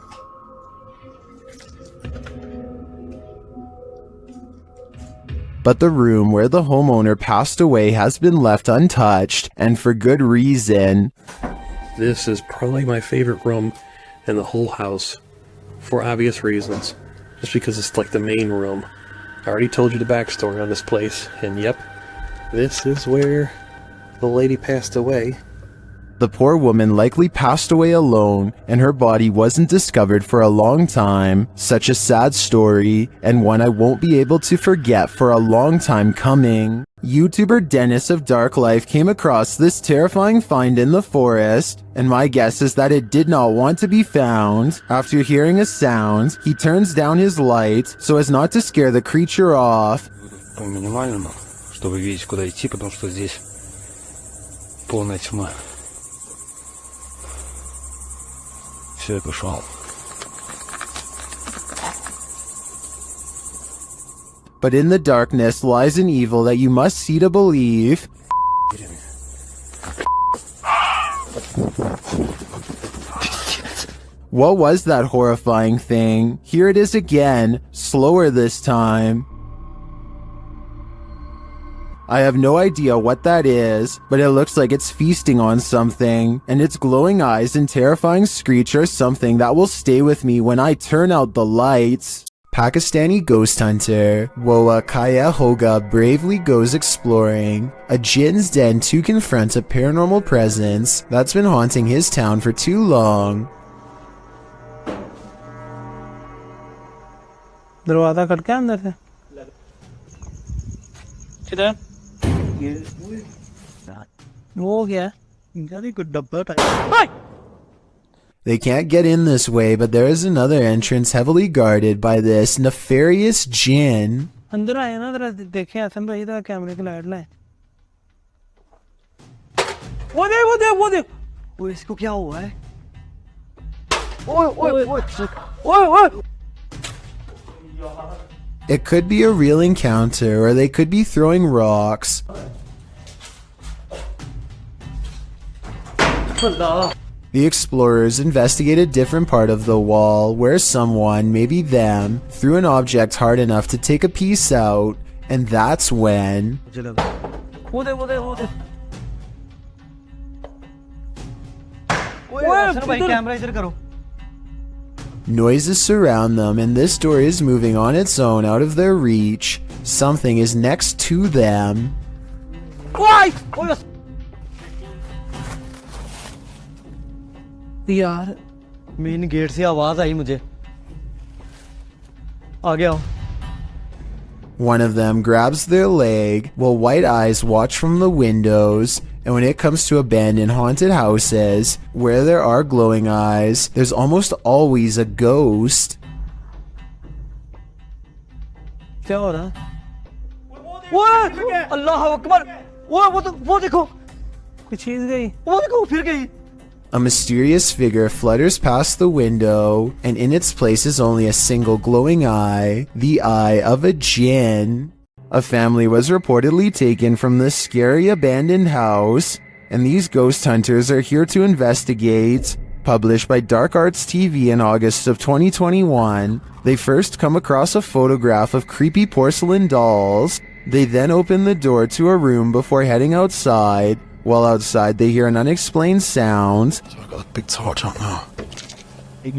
But the room where the homeowner passed away has been left untouched, and for good reason. This is probably my favorite room in the whole house, for obvious reasons. Just because it's like the main room. I already told you the backstory on this place, and yep, this is where the lady passed away. The poor woman likely passed away alone, and her body wasn't discovered for a long time. Such a sad story, and one I won't be able to forget for a long time coming. YouTuber Dennis of Dark Life came across this terrifying find in the forest, and my guess is that it did not want to be found. After hearing a sound, he turns down his light so as not to scare the creature off. По минимальному, чтобы видеть, куда идти, потому что здесь полная тьма. Все, я пошел. But in the darkness lies an evil that you must see to believe. What was that horrifying thing? Here it is again, slower this time. I have no idea what that is, but it looks like it's feasting on something, and its glowing eyes and terrifying screech are something that will stay with me when I turn out the lights. Pakistani ghost hunter Woa Kaya Hoga bravely goes exploring a jinn's den to confront a paranormal presence that's been haunting his town for too long. दरवाजा खटका अंदर से किधर वो क्या कुछ डब्बा type They can't get in this way, but there is another entrance heavily guarded by this nefarious jinn. अंदर आया ना जरा देखे हसन भाई इधर कैमरे की लाइट लाए वो देख वो इसको क्या हुआ है ओए It could be a real encounter, or they could be throwing rocks. The explorers investigate a different part of the wall where someone, maybe them, threw an object hard enough to take a piece out, and that's when... Noises surround them, and this door is moving on its own out of their reach. Something is next to them. यार main gate से आवाज आई मुझे आ गया हूँ. One of them grabs their leg while white eyes watch from the windows. And when it comes to abandoned haunted houses, where there are glowing eyes, there's almost always a ghost. क्या हो रहा है? वो अल्लाह अकबर! वो देखो! कोई चीज गई. वो देखो फिर गई. A mysterious figure flutters past the window, and in its place is only a single glowing eye, the eye of a jinn. A family was reportedly taken from this scary abandoned house, and these ghost hunters are here to investigate. Published by Dark Arts TV in August of 2021, they first come across a photograph of creepy porcelain dolls. They then open the door to a room before heading outside. While outside, they hear an unexplained sound. So I've got a big torch on now. Yo,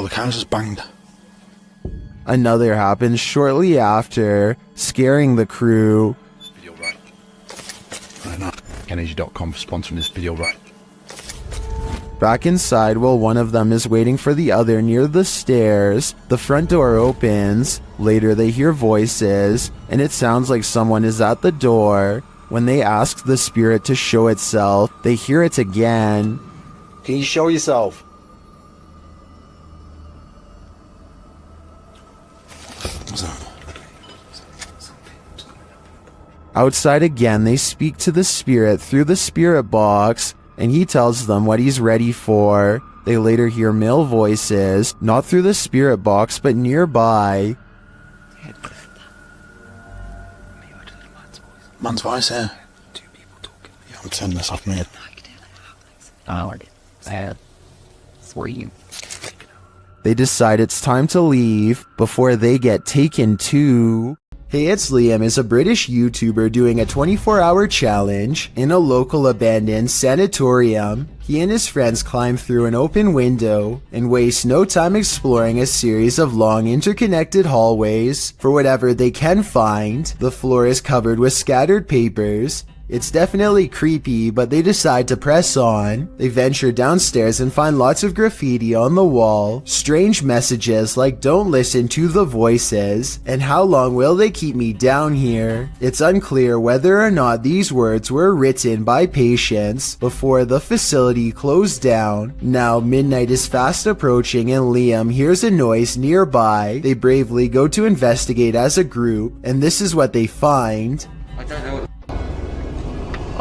the camera's just banged. Another happens shortly after, scaring the crew. Video right. I know. Energy.com for sponsoring this video right. Back inside, while one of them is waiting for the other near the stairs, the front door opens. Later, they hear voices, and it sounds like someone is at the door. When they ask the spirit to show itself, they hear it again. Can you show yourself? Outside again, they speak to the spirit through the spirit box, and he tells them what he's ready for. They later hear male voices, not through the spirit box, but nearby. Man's voice here. Two people talking. Yeah, I'm turning this off, mate. They decide it's time to leave before they get taken too. Hey, it's Liam is a British YouTuber doing a 24-hour challenge in a local abandoned sanatorium. He and his friends climb through an open window and waste no time exploring a series of long interconnected hallways for whatever they can find. The floor is covered with scattered papers. It's definitely creepy, but they decide to press on. They venture downstairs and find lots of graffiti on the wall. Strange messages like "Don't listen to the voices" and "How long will they keep me down here?" It's unclear whether or not these words were written by patients before the facility closed down. Now midnight is fast approaching and Liam hears a noise nearby. They bravely go to investigate as a group, and this is what they find.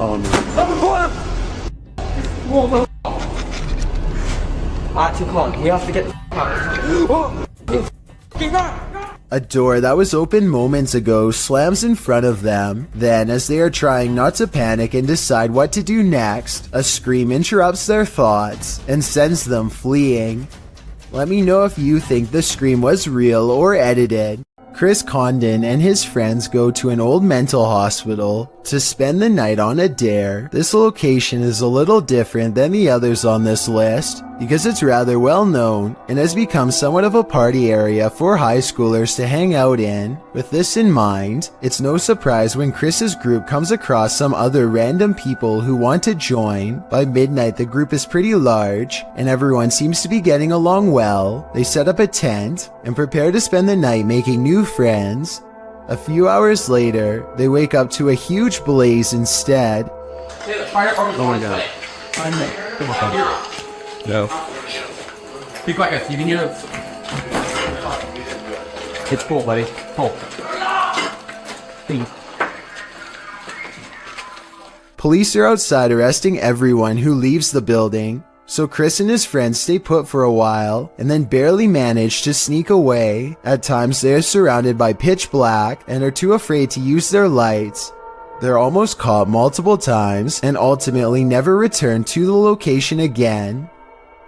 Oh no. Too cold. We have to get A door that was open moments ago slams in front of them. Then, as they are trying not to panic and decide what to do next, a scream interrupts their thoughts and sends them fleeing. Let me know if you think the scream was real or edited. Chris Condon and his friends go to an old mental hospital to spend the night on a dare. This location is a little different than the others on this list because it's rather well known and has become somewhat of a party area for high schoolers to hang out in. With this in mind, it's no surprise when Chris's group comes across some other random people who want to join. By midnight, the group is pretty large and everyone seems to be getting along well. They set up a tent and prepare to spend the night making new friends. A few hours later, they wake up to a huge blaze instead. Oh my god. No. Be quiet, you can hear it. It's full, buddy. Full. Police are outside arresting everyone who leaves the building. So Chris and his friends stay put for a while and then barely manage to sneak away. At times they are surrounded by pitch black and are too afraid to use their lights. They're almost caught multiple times and ultimately never return to the location again.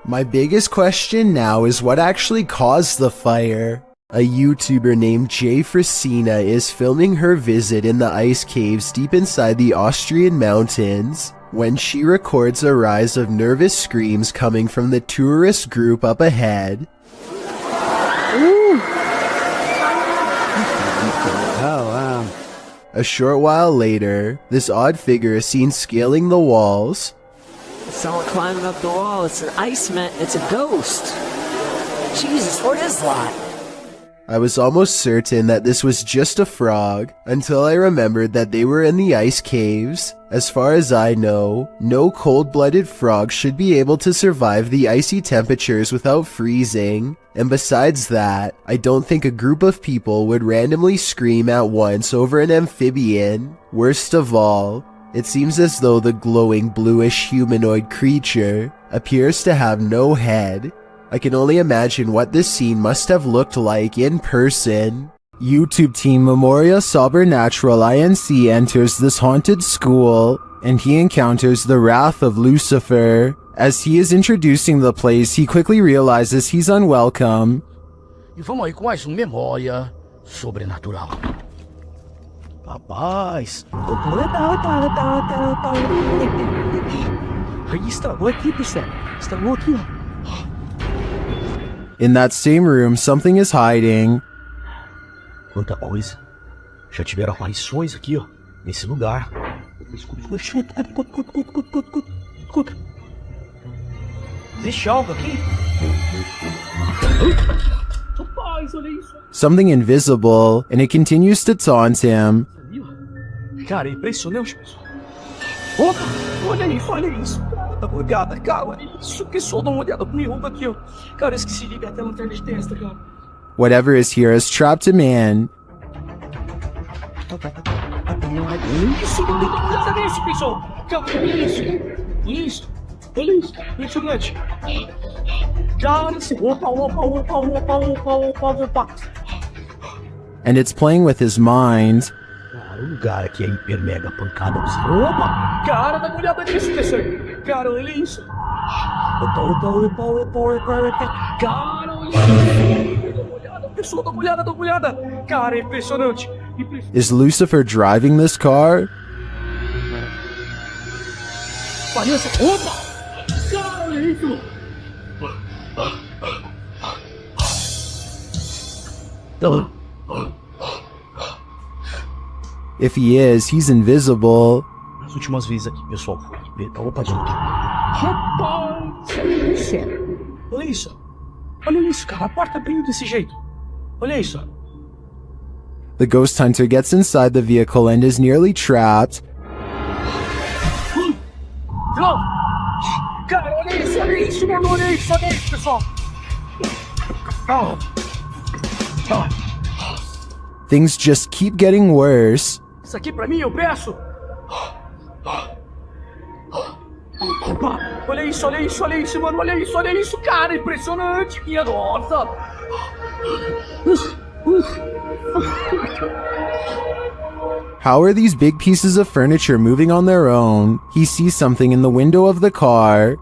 My biggest question now is what actually caused the fire? A YouTuber named Jay Frasina is filming her visit in the ice caves deep inside the Austrian mountains when she records a rise of nervous screams coming from the tourist group up ahead. Oh, wow. A short while later, this odd figure is seen scaling the walls. Someone climbing up the wall. It's an iceman. It's a ghost. Jesus, what is that? I was almost certain that this was just a frog until I remembered that they were in the ice caves. As far as I know, no cold-blooded frog should be able to survive the icy temperatures without freezing. And besides that, I don't think a group of people would randomly scream at once over an amphibian. Worst of all, it seems as though the glowing bluish humanoid creature appears to have no head. I can only imagine what this scene must have looked like in person. YouTube team Memoria Sobernatural INC enters this haunted school, and he encounters the wrath of Lucifer. As he is introducing the place, he quickly realizes he's unwelcome. E vamos aí com mais um Memória Sobrenatural. Rapaz, aí estragou aqui, pessoal. Estragou aqui, ó. In that same room, something is hiding. Quanta coisa. Já tiveram aparições aqui, ó. Nesse lugar. Escuta. Existe algo aqui? Rapaz, olha isso. Something invisible, and it continues to taunt him. Cara, é impressionante, pessoal. Opa, olha isso. Dá uma olhada, cara, olha isso. Pessoal, dá uma olhada pro meu aqui, ó. Cara, eu esqueci de ligar até a lanterna de testa, cara. Whatever is here has trapped a man. Isso, olha isso, pessoal. Cara, olha isso. Olha isso, impressionante. Cara, opa. And it's playing with his mind. Cara, o lugar aqui é hiper mega pancada. Opa! Cara, dá uma olhada nisso, pessoal. Cara, olha isso. Opa. Cara, olha isso. Dá uma olhada, pessoal, dá uma olhada. Cara, é impressionante. Is Lucifer driving this car? Parece. Opa! Cara, olha isso. If he is, he's invisible. As últimas vezes aqui, pessoal, foi ver. Opa, de novo. Rapaz, olha isso. Olha isso, cara. A porta abrindo desse jeito. Olha isso. The ghost hunter gets inside the vehicle and is nearly trapped. Cara, olha isso, mano. Olha isso, pessoal. Things just keep getting worse. Isso aqui pra mim, eu peço. Opa, olha isso, mano. Olha isso, cara. Impressionante, minha nossa. How are these big pieces of furniture moving on their own? He sees something in the window of the car.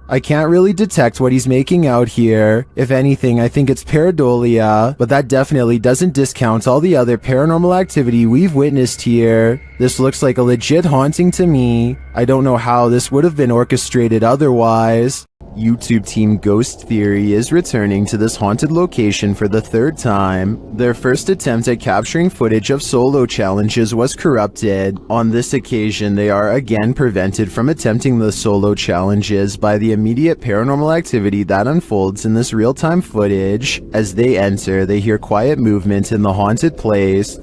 I can't really detect what he's making out here. If anything, I think it's pareidolia, but that definitely doesn't discount all the other paranormal activity we've witnessed here. This looks like a legit haunting to me. I don't know how this would have been orchestrated otherwise. YouTube team Ghost Theory is returning to this haunted location for the third time. Their first attempt at capturing footage of solo challenges was corrupted. On this occasion, they are again prevented from attempting the solo challenges by the immediate paranormal activity that unfolds in this real-time footage. As they enter, they hear quiet movement in the haunted place.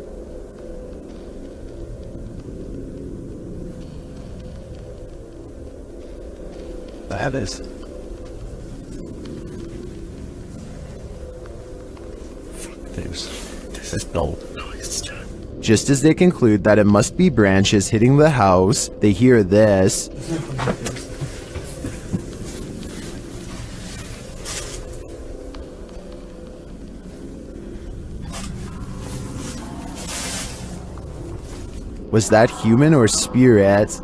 That is. This is no noise. Just as they conclude that it must be branches hitting the house, they hear this. Was that human or spirit?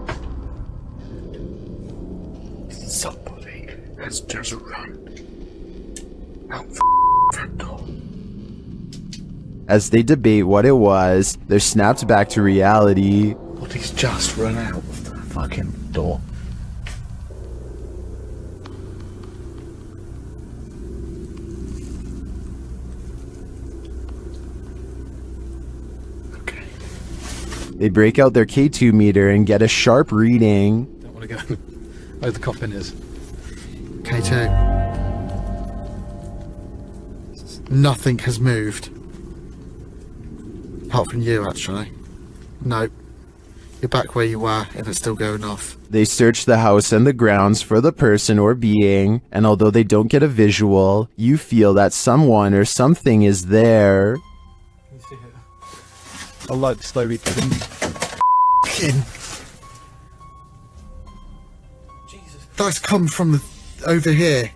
Somebody has just run out front door. As they debate what it was, they're snapped back to reality. But he's just run out of the fucking door. They break out their K2 meter and get a sharp reading. Don't want to go where the coffin is. K2. Nothing has moved. Apart from you, actually. No. You're back where you were, and it's still going off. They search the house and the grounds for the person or being, and although they don't get a visual, you feel that someone or something is there. I like slowly in. Jesus. That's come from over here.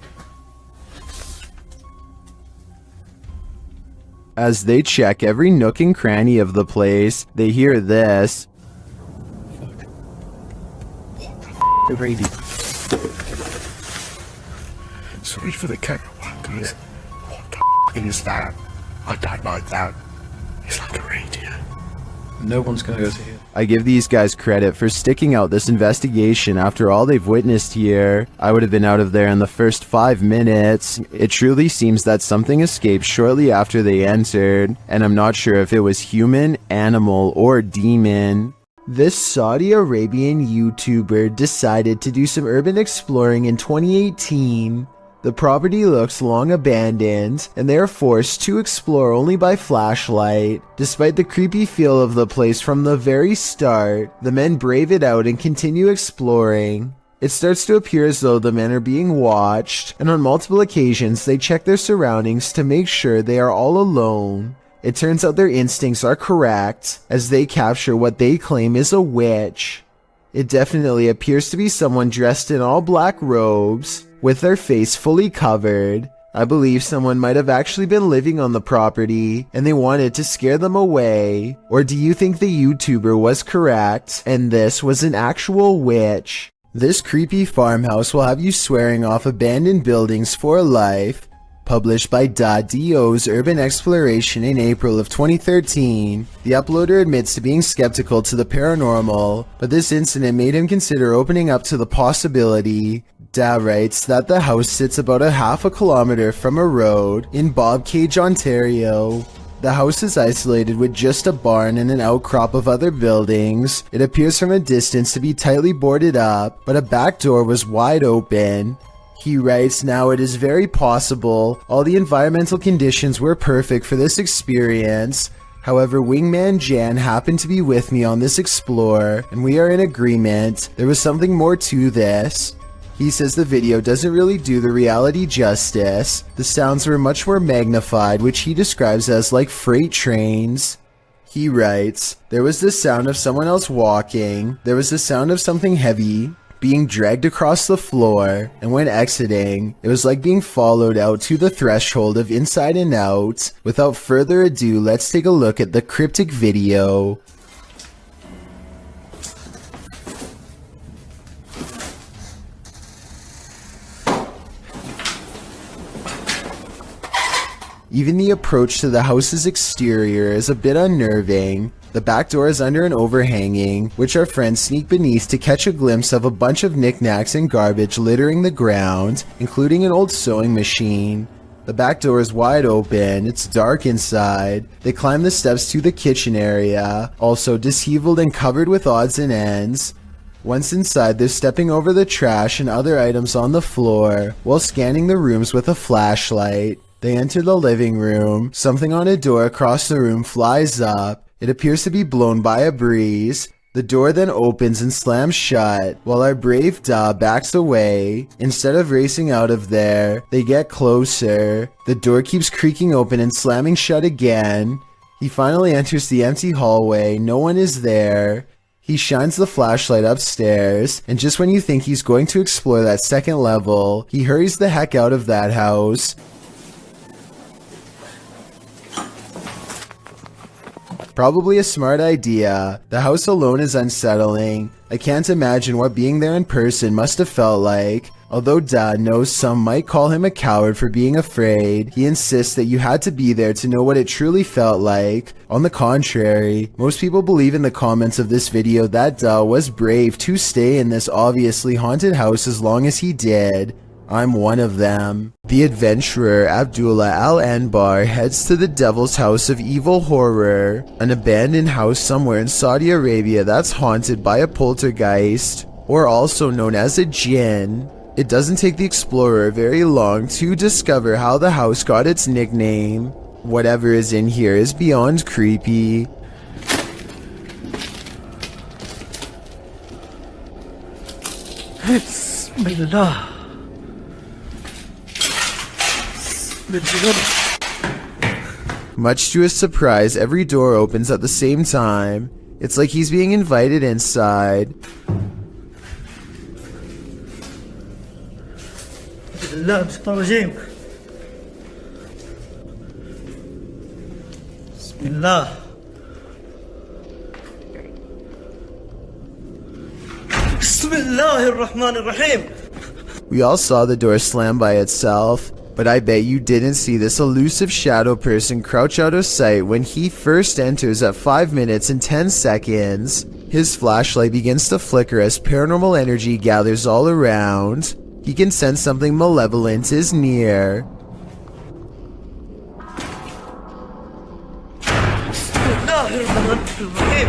As they check every nook and cranny of the place, they hear this. Already. Sorry for the camera one, guys. What the is that? I don't like that. It's like a radio. No one's gonna go to here. I give these guys credit for sticking out this investigation after all they've witnessed here. I would have been out of there in the first 5 minutes. It truly seems that something escaped shortly after they entered, and I'm not sure if it was human, animal, or demon. This Saudi Arabian YouTuber decided to do some urban exploring in 2018. The property looks long abandoned, and they are forced to explore only by flashlight. Despite the creepy feel of the place from the very start, the men brave it out and continue exploring. It starts to appear as though the men are being watched, and on multiple occasions they check their surroundings to make sure they are all alone. It turns out their instincts are correct, as they capture what they claim is a witch. It definitely appears to be someone dressed in all black robes, with their face fully covered. I believe someone might have actually been living on the property, and they wanted to scare them away. Or do you think the YouTuber was correct, and this was an actual witch? This creepy farmhouse will have you swearing off abandoned buildings for life. Published by .do's Urban Exploration in April of 2013, the uploader admits to being skeptical to the paranormal, but this incident made him consider opening up to the possibility. Da writes that the house sits about a half a kilometer from erode in Bobcage, Ontario. The house is isolated with just a barn and an outcrop of other buildings. It appears from a distance to be tightly boarded up, but a back door was wide open. He writes, now it is very possible all the environmental conditions were perfect for this experience. However, Wingman Jan happened to be with me on this explore, and we are in agreement. There was something more to this. He says the video doesn't really do the reality justice. The sounds were much more magnified, which he describes as like freight trains. He writes, there was the sound of someone else walking. There was the sound of something heavy being dragged across the floor, and when exiting, it was like being followed out to the threshold of Inside and Out. Without further ado, let's take a look at the cryptic video. Even the approach to the house's exterior is a bit unnerving. The back door is under an overhanging, which our friends sneak beneath to catch a glimpse of a bunch of knickknacks and garbage littering the ground, including an old sewing machine. The back door is wide open, it's dark inside. They climb the steps to the kitchen area, also disheveled and covered with odds and ends. Once inside, they're stepping over the trash and other items on the floor, while scanning the rooms with a flashlight. They enter the living room. Something on a door across the room flies up. It appears to be blown by a breeze. The door then opens and slams shut, while our brave Da backs away. Instead of racing out of there, they get closer. The door keeps creaking open and slamming shut again. He finally enters the empty hallway. No one is there. He shines the flashlight upstairs, and just when you think he's going to explore that second level, he hurries the heck out of that house. Probably a smart idea. The house alone is unsettling. I can't imagine what being there in person must have felt like. Although Dad knows some might call him a coward for being afraid, he insists that you had to be there to know what it truly felt like. On the contrary, most people believe in the comments of this video that Da was brave to stay in this obviously haunted house as long as he did. I'm one of them. The adventurer Abdullah Al-Anbar heads to the Devil's House of Evil Horror, an abandoned house somewhere in Saudi Arabia that's haunted by a poltergeist, or also known as a jinn. It doesn't take the explorer very long to discover how the house got its nickname. Whatever is in here is beyond creepy. Bismillah. Much to his surprise, every door opens at the same time. It's like he's being invited inside. Bismillah, Bismillah. Bismillah. Bismillahirrahmanirrahim. We all saw the door slam by itself, but I bet you didn't see this elusive shadow person crouch out of sight when he first enters at 5 minutes and 10 seconds. His flashlight begins to flicker as paranormal energy gathers all around. He can sense something malevolent is near. Bismillahirrahmanirrahim.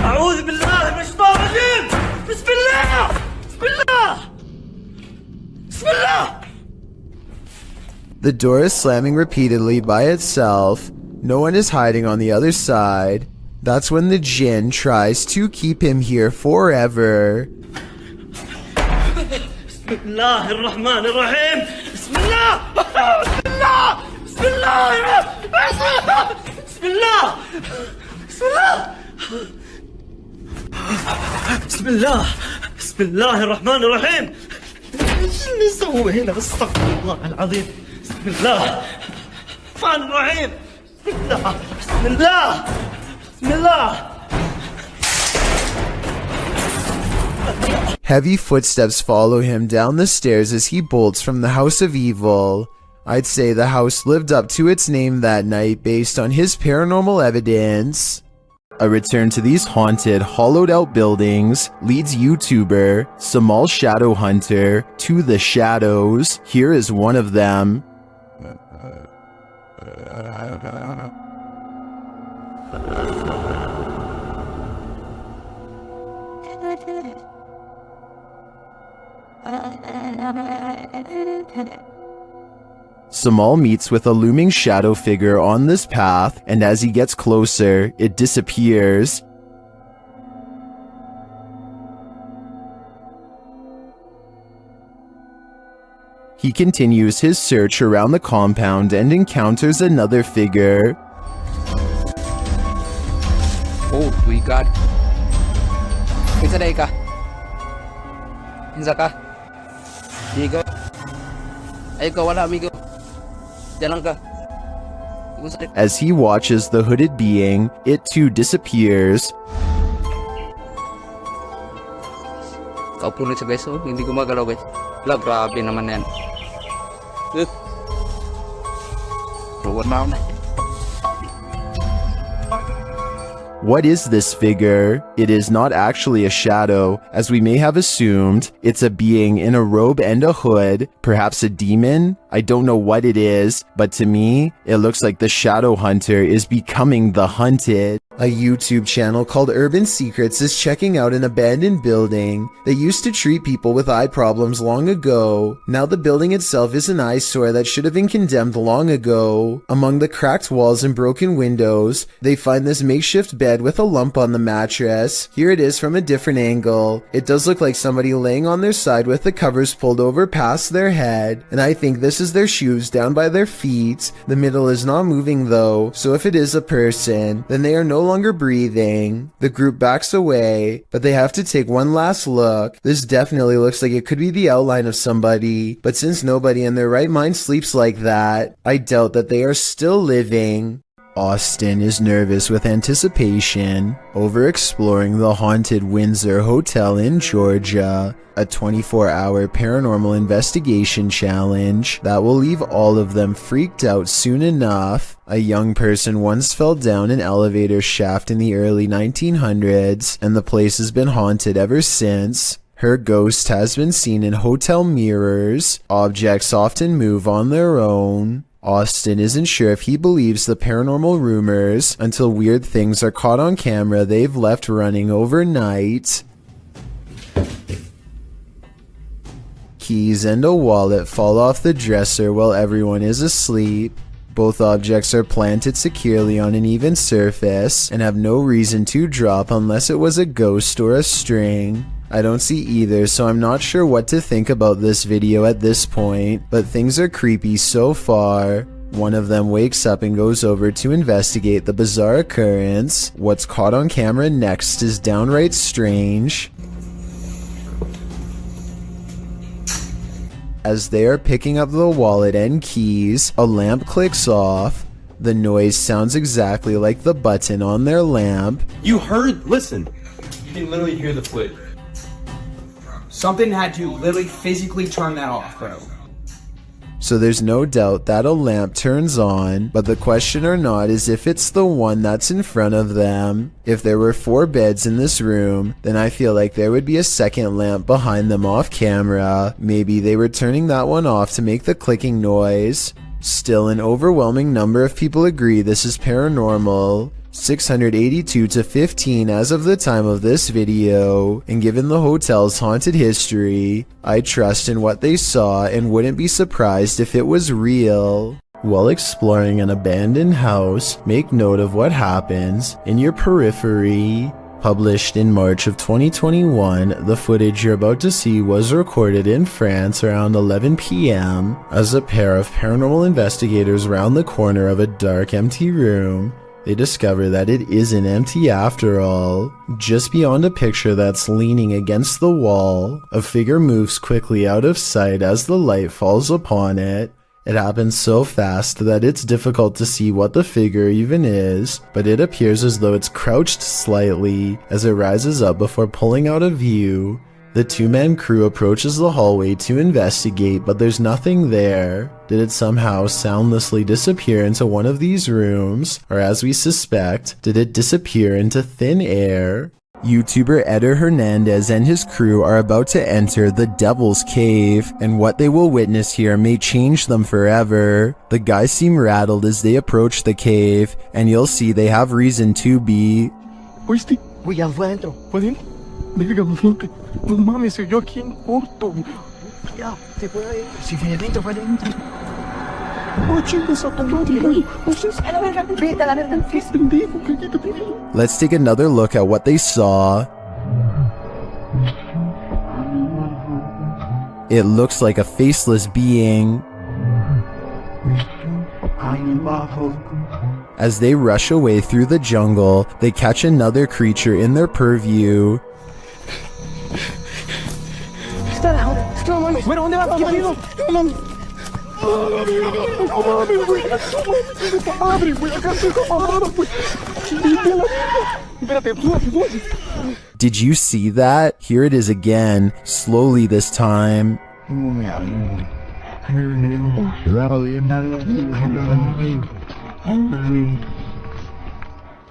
A'udhu billahi minash shaitanir rajim. Bismillah. Bismillah. Bismillah. The door is slamming repeatedly by itself. No one is hiding on the other side. That's when the jinn tries to keep him here forever. Bismillahirrahmanirrahim. Bismillah. Bismillah. Bismillah. Bismillah. Bismillah. Bismillah. Bismillahirrahmanirrahim. شو اللي سوى هنا؟ استغفر الله العظيم. بسم الله الرحمن الرحيم. بسم الله. بسم الله. بسم الله. Heavy footsteps follow him down the stairs as he bolts from the House of Evil. I'd say the house lived up to its name that night based on his paranormal evidence. A return to these haunted, hollowed-out buildings leads YouTuber Samal Shadow Hunter to the shadows. Here is one of them. Samal meets with a looming shadow figure on this path, and as he gets closer, it disappears. He continues his search around the compound and encounters another figure. Oh, we got. It's a Deka. Inzaka. Digo. Ayoko, wala, amigo. Diyan lang ka. As he watches the hooded being, it too disappears. Kaupo na sa guys, oh. Hindi gumagalaw guys. Wala, grabe naman yan. Ruwan na ako na. What is this figure? It is not actually a shadow, as we may have assumed. It's a being in a robe and a hood, perhaps a demon? I don't know what it is, but to me, it looks like the shadow hunter is becoming the hunted. A YouTube channel called Urban Secrets is checking out an abandoned building. They used to treat people with eye problems long ago. Now the building itself is an eyesore that should have been condemned long ago. Among the cracked walls and broken windows, they find this makeshift bed with a lump on the mattress. Here it is from a different angle. It does look like somebody laying on their side with the covers pulled over past their head, and I think this is their shoes down by their feet. The middle is not moving though, so if it is a person, then they are no longer breathing. The group backs away, but they have to take one last look. This definitely looks like it could be the outline of somebody, but since nobody in their right mind sleeps like that, I doubt that they are still living. Austin is nervous with anticipation over exploring the haunted Windsor Hotel in Georgia, a 24-hour paranormal investigation challenge that will leave all of them freaked out soon enough. A young person once fell down an elevator shaft in the early 1900s, and the place has been haunted ever since. Her ghost has been seen in hotel mirrors. Objects often move on their own. Austin isn't sure if he believes the paranormal rumors until weird things are caught on camera they've left running overnight. Keys and a wallet fall off the dresser while everyone is asleep. Both objects are planted securely on an even surface and have no reason to drop unless it was a ghost or a string. I don't see either, so I'm not sure what to think about this video at this point, but things are creepy so far. One of them wakes up and goes over to investigate the bizarre occurrence. What's caught on camera next is downright strange. As they are picking up the wallet and keys, a lamp clicks off. The noise sounds exactly like the button on their lamp. You heard, listen. You can literally hear the footage. Something had to literally physically turn that off, bro. So there's no doubt that a lamp turns on, but the question or not is if it's the one that's in front of them. If there were 4 beds in this room, then I feel like there would be a second lamp behind them off camera. Maybe they were turning that one off to make the clicking noise. Still, an overwhelming number of people agree this is paranormal. 682 to 15 as of the time of this video, and given the hotel's haunted history, I trust in what they saw and wouldn't be surprised if it was real. While exploring an abandoned house, make note of what happens in your periphery. Published in March of 2021, the footage you're about to see was recorded in France around 11 p.m. as a pair of paranormal investigators round the corner of a dark, empty room. They discover that it isn't empty after all. Just beyond a picture that's leaning against the wall, a figure moves quickly out of sight as the light falls upon it. It happens so fast that it's difficult to see what the figure even is, but it appears as though it's crouched slightly as it rises up before pulling out of view. The 2-man crew approaches the hallway to investigate, but there's nothing there. Did it somehow soundlessly disappear into one of these rooms? Or as we suspect, did it disappear into thin air? YouTuber Eder Hernandez and his crew are about to enter the Devil's Cave, and what they will witness here may change them forever. The guys seem rattled as they approach the cave, and you'll see they have reason to be. ¿Oíste? Voy adentro. ¿Pueden? Verga, gente. No mames, yo aquí en corto. Ya, se fue adentro. Si fue adentro, fue adentro. Oh, chicos, Let's take another look at what they saw. It looks like a faceless being. As they rush away through the jungle, they catch another creature in their purview. Did you see that? Here it is again, slowly this time.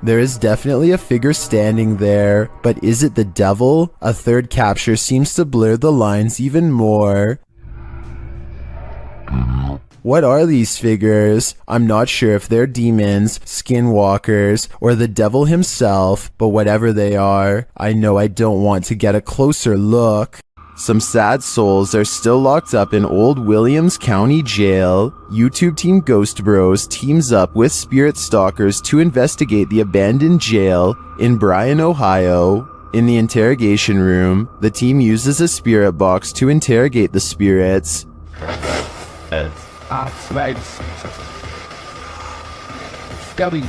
There is definitely a figure standing there, but is it the devil? A third capture seems to blur the lines even more. What are these figures? I'm not sure if they're demons, skinwalkers, or the devil himself, but whatever they are, I know I don't want to get a closer look. Some sad souls are still locked up in Old Williams County Jail. YouTube team Ghost Bros teams up with spirit stalkers to investigate the abandoned jail in Bryan, Ohio. In the interrogation room, the team uses a spirit box to interrogate the spirits. Slaves. Skelly.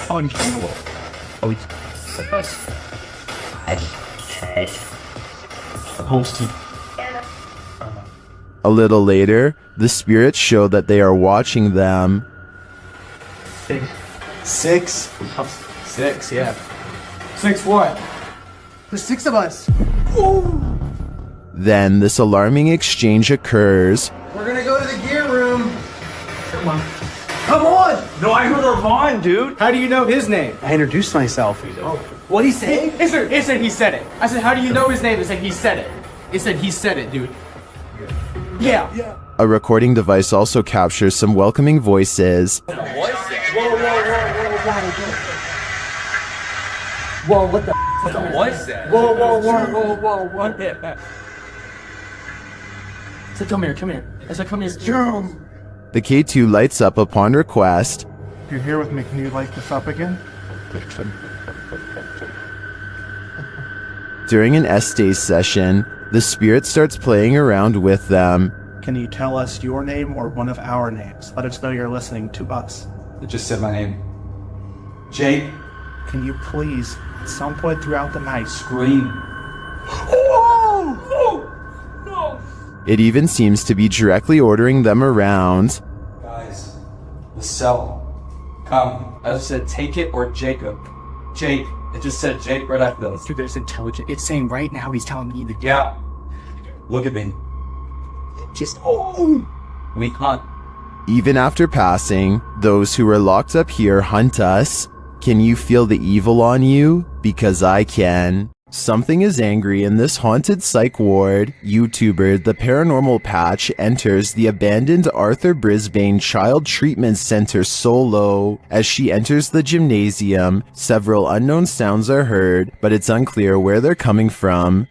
Unkillable. Oh, A little later, the spirits show that they are watching them. Six, yeah. 6 what? There's 6 of us. Ooh. Then this alarming exchange occurs. We're gonna go to the gear room. Come on. Come on! No, I heard Ravon, dude. How do you know his name? I introduced myself. What'd he say? It said he said it. I said, how do you know his name? It said he said it. It said he said it, dude. Yeah. A recording device also captures some welcoming voices. Whoa, what the was that? Whoa, what that? I said, come here. I said, come here. The K2 lights up upon request. You're here with me. Can you light this up again? During an Estes session, the spirit starts playing around with them. Can you tell us your name or one of our names? Let us know you're listening to us. It just said my name. Jake. Can you please, at some point throughout the night, scream? It even seems to be directly ordering them around. Guys, the cell. Come. I just said take it or Jacob. Jake. It just said Jake right after those. Dude, there's intelligent. It's saying right now he's telling me that. Yeah. Look at me. We hunt. Even after passing, those who are locked up here hunt us. Can you feel the evil on you? Because I can. Something is angry in this haunted psych ward. YouTuber The Paranormal Patch enters the abandoned Arthur Brisbane Child Treatment Center solo. As she enters the gymnasium, several unknown sounds are heard, but it's unclear where they're coming from.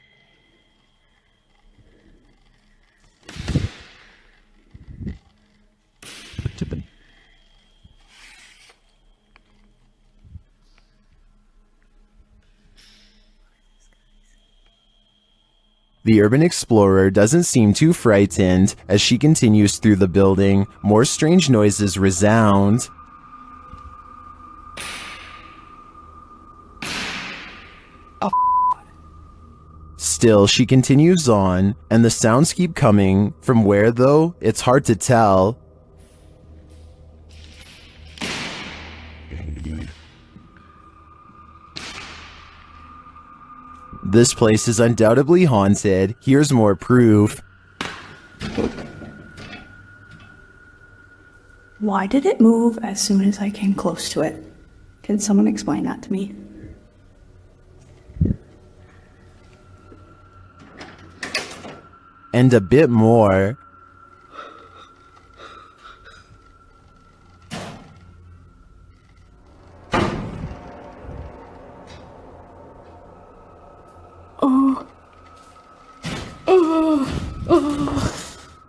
The urban explorer doesn't seem too frightened as she continues through the building. More strange noises resound. Still, she continues on, and the sounds keep coming. From where, though, it's hard to tell. This place is undoubtedly haunted. Here's more proof. Why did it move as soon as I came close to it? Can someone explain that to me? And a bit more.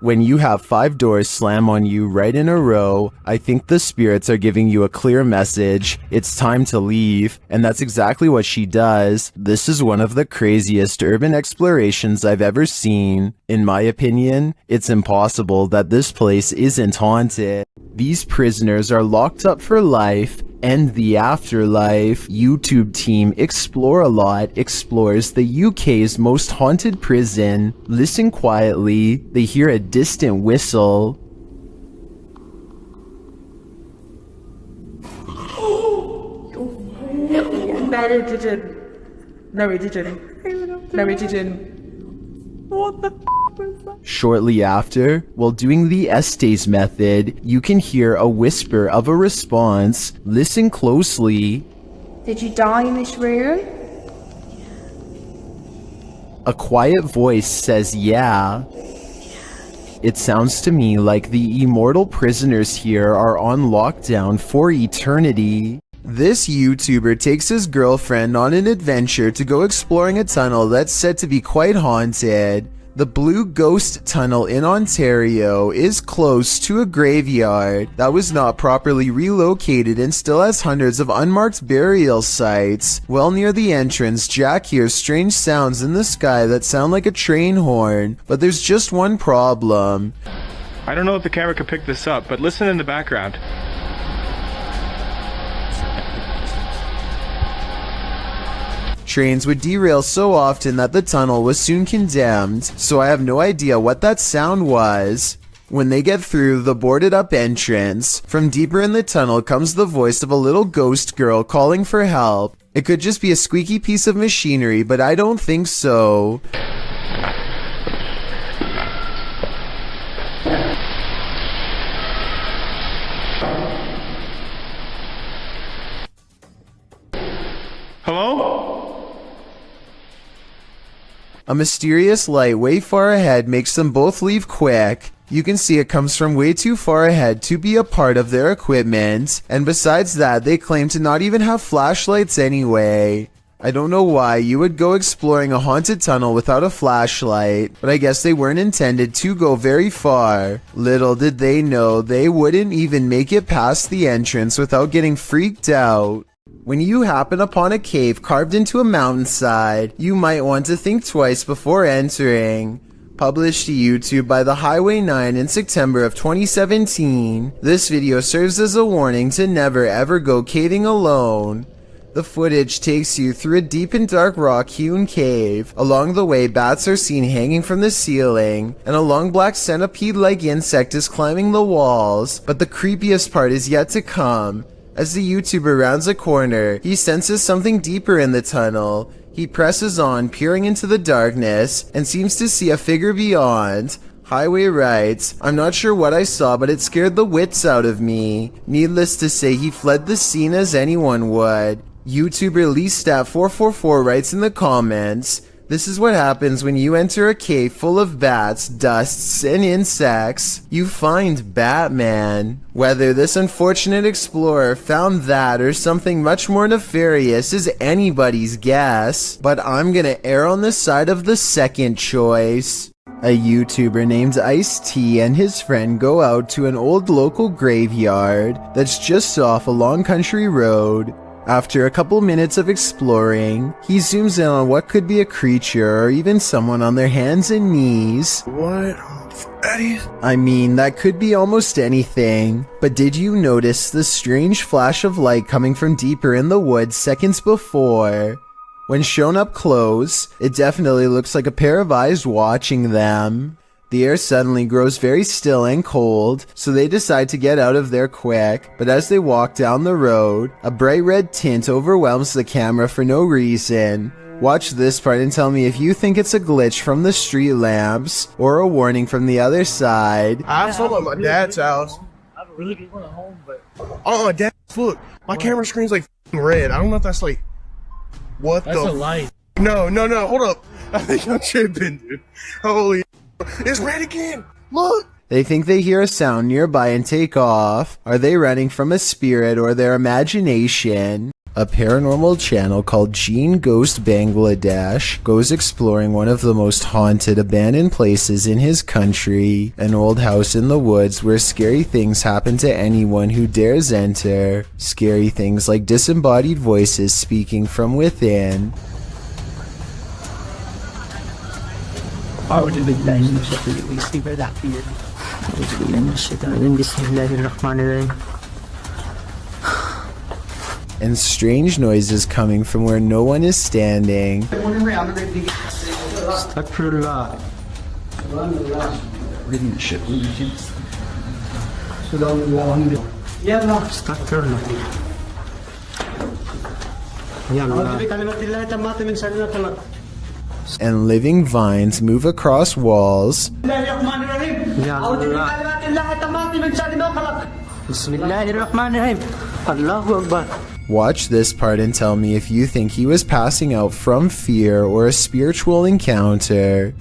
When you have 5 doors slam on you right in a row, I think the spirits are giving you a clear message. It's time to leave, and that's exactly what she does. This is one of the craziest urban explorations I've ever seen. In my opinion, it's impossible that this place isn't haunted. These prisoners are locked up for life and the afterlife. YouTube team Explore a Lot explores the UK's most haunted prison. Listen quietly, they hear a distant whistle. What the Shortly after, while doing the Estes method, you can hear a whisper of a response. Listen closely. Did you die in this room? A quiet voice says yeah. It sounds to me like the immortal prisoners here are on lockdown for eternity. This YouTuber takes his girlfriend on an adventure to go exploring a tunnel that's said to be quite haunted. The Blue Ghost Tunnel in Ontario is close to a graveyard that was not properly relocated and still has hundreds of unmarked burial sites. Well near the entrance, Jack hears strange sounds in the sky that sound like a train horn, but there's just one problem. I don't know if the camera could pick this up, but listen in the background. Trains would derail so often that the tunnel was soon condemned, so I have no idea what that sound was. When they get through the boarded up entrance, from deeper in the tunnel comes the voice of a little ghost girl calling for help. It could just be a squeaky piece of machinery, but I don't think so. Hello? A mysterious light way far ahead makes them both leave quick. You can see it comes from way too far ahead to be a part of their equipment, and besides that, they claim to not even have flashlights anyway. I don't know why you would go exploring a haunted tunnel without a flashlight, but I guess they weren't intended to go very far. Little did they know they wouldn't even make it past the entrance without getting freaked out. When you happen upon a cave carved into a mountainside, you might want to think twice before entering. Published to YouTube by the Highway 9 in September of 2017, this video serves as a warning to never ever go caving alone. The footage takes you through a deep and dark rock-hewn cave. Along the way, bats are seen hanging from the ceiling, and a long black centipede-like insect is climbing the walls. But the creepiest part is yet to come. As the YouTuber rounds a corner, he senses something deeper in the tunnel. He presses on, peering into the darkness, and seems to see a figure beyond. Highway writes, "I'm not sure what I saw, but it scared the wits out of me." Needless to say, he fled the scene as anyone would. YouTuber LeeStat444 writes in the comments, "This is what happens when you enter a cave full of bats, dusts, and insects. You find Batman." Whether this unfortunate explorer found that or something much more nefarious is anybody's guess, but I'm gonna err on the side of the second choice. A YouTuber named Ice-T and his friend go out to an old local graveyard that's just off a long country road. After a couple minutes of exploring, he zooms in on what could be a creature or even someone on their hands and knees. What? I mean, that could be almost anything. But did you notice the strange flash of light coming from deeper in the woods seconds before? When shown up close, it definitely looks like a pair of eyes watching them. The air suddenly grows very still and cold, so they decide to get out of there quick, but as they walk down the road, a bright red tint overwhelms the camera for no reason. Watch this part and tell me if you think it's a glitch from the street lamps, or a warning from the other side. I saw at my dad's house. I really good one at home, but Oh, my dad's, look, my camera screen's like red. I don't know if that's like, what that's the a light. No, hold up. I think I'm tripping, dude. Holy, it's red again. Look. They think they hear a sound nearby and take off. Are they running from a spirit or their imagination? A paranormal channel called Gene Ghost Bangladesh goes exploring one of the most haunted abandoned places in his country, an old house in the woods where scary things happen to anyone who dares enter. Scary things like disembodied voices speaking from within. أعوذ بالله من الشيطان الرجيم أعوذ بالله من الشيطان الرجيم بسم الله الرحمن الرحيم. And strange noises coming from where no one is standing. Astaghfirullah. Reading shit. Astaghfirullah. And living vines move across walls. Watch this part and tell me if you think he was passing out from fear or a spiritual encounter.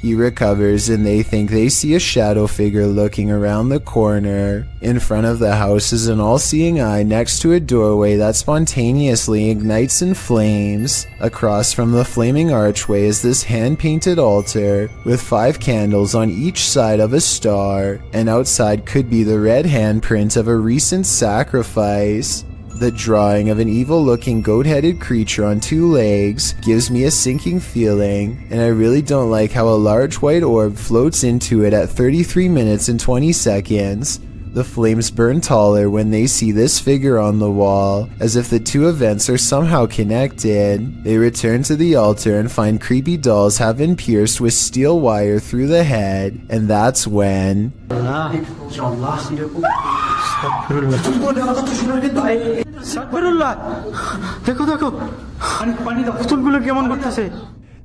He recovers and they think they see a shadow figure looking around the corner. In front of the house is an all-seeing eye next to a doorway that spontaneously ignites in flames. Across from the flaming archway is this hand-painted altar with 5 candles on each side of a star, and outside could be the red handprint of a recent sacrifice. The drawing of an evil-looking goat-headed creature on 2 legs gives me a sinking feeling, and I really don't like how a large white orb floats into it at 33 minutes and 20 seconds. The flames burn taller when they see this figure on the wall, as if the 2 events are somehow connected. They return to the altar and find creepy dolls have been pierced with steel wire through the head, and that's when...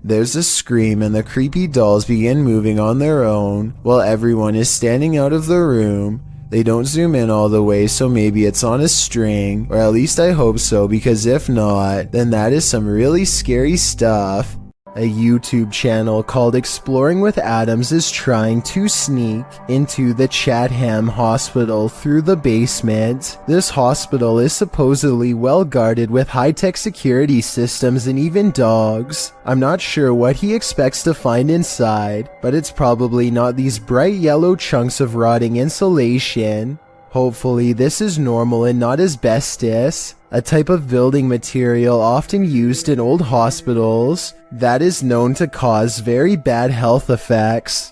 There's a scream and the creepy dolls begin moving on their own while everyone is standing out of the room. They don't zoom in all the way, so maybe it's on a string, or at least I hope so, because if not, then that is some really scary stuff. A YouTube channel called Exploring with Adams is trying to sneak into the Chatham Hospital through the basement. This hospital is supposedly well guarded with high-tech security systems and even dogs. I'm not sure what he expects to find inside, but it's probably not these bright yellow chunks of rotting insulation. Hopefully this is normal and not asbestos, a type of building material often used in old hospitals that is known to cause very bad health effects.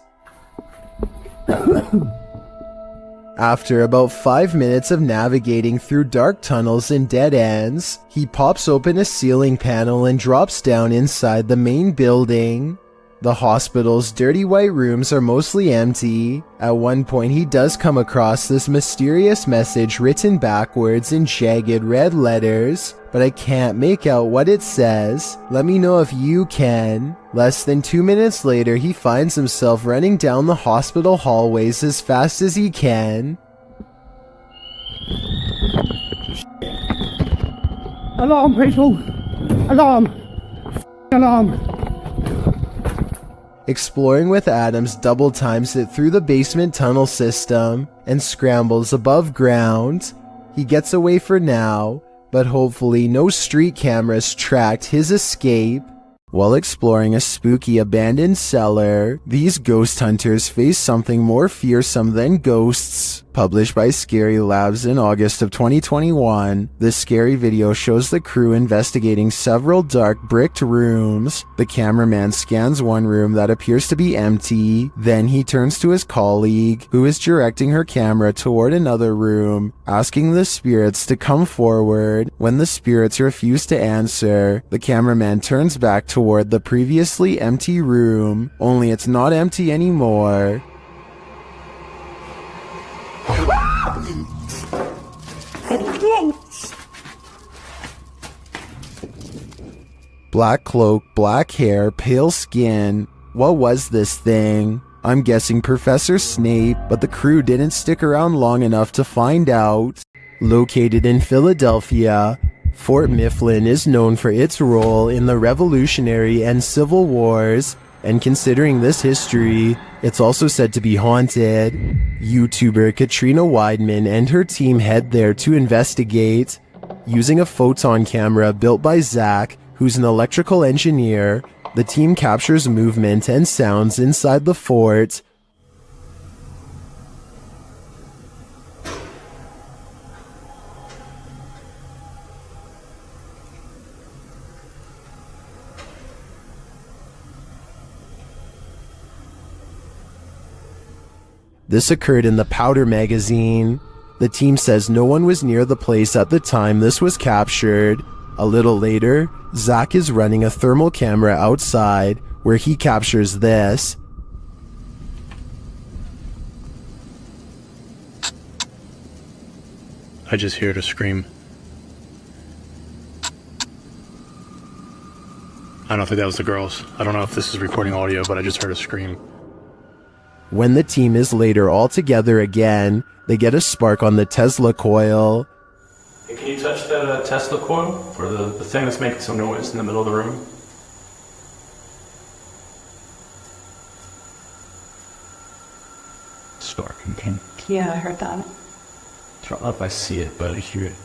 After about 5 minutes of navigating through dark tunnels and dead ends, he pops open a ceiling panel and drops down inside the main building. The hospital's dirty white rooms are mostly empty. At one point he does come across this mysterious message written backwards in jagged red letters, but I can't make out what it says. Let me know if you can. Less than 2 minutes later, he finds himself running down the hospital hallways as fast as he can. Alarm, people! Alarm! Alarm! Exploring with Adams double times it through the basement tunnel system and scrambles above ground. He gets away for now, but hopefully no street cameras tracked his escape. While exploring a spooky abandoned cellar, these ghost hunters face something more fearsome than ghosts. Published by Scary Labs in August of 2021, this scary video shows the crew investigating several dark bricked rooms. The cameraman scans one room that appears to be empty, then he turns to his colleague, who is directing her camera toward another room, asking the spirits to come forward. When the spirits refuse to answer, the cameraman turns back toward the previously empty room, only it's not empty anymore. Black cloak, black hair, pale skin. What was this thing? I'm guessing Professor Snape, but the crew didn't stick around long enough to find out. Located in Philadelphia, Fort Mifflin is known for its role in the Revolutionary and Civil Wars, and considering this history, it's also said to be haunted. YouTuber Katrina Weidman and her team head there to investigate. Using a photon camera built by Zach, who's an electrical engineer, the team captures movement and sounds inside the fort. This occurred in the Powder magazine. The team says no one was near the place at the time this was captured. A little later, Zach is running a thermal camera outside where he captures this. I just heard a scream. I don't think that was the girls. I don't know if this is recording audio, but I just heard a scream. When the team is later all together again, they get a spark on the Tesla coil. Hey, can you touch that Tesla coil for the thing that's making some noise in the middle of the room? Spark again. Yeah, I heard that. I don't know if I see it, but I hear it.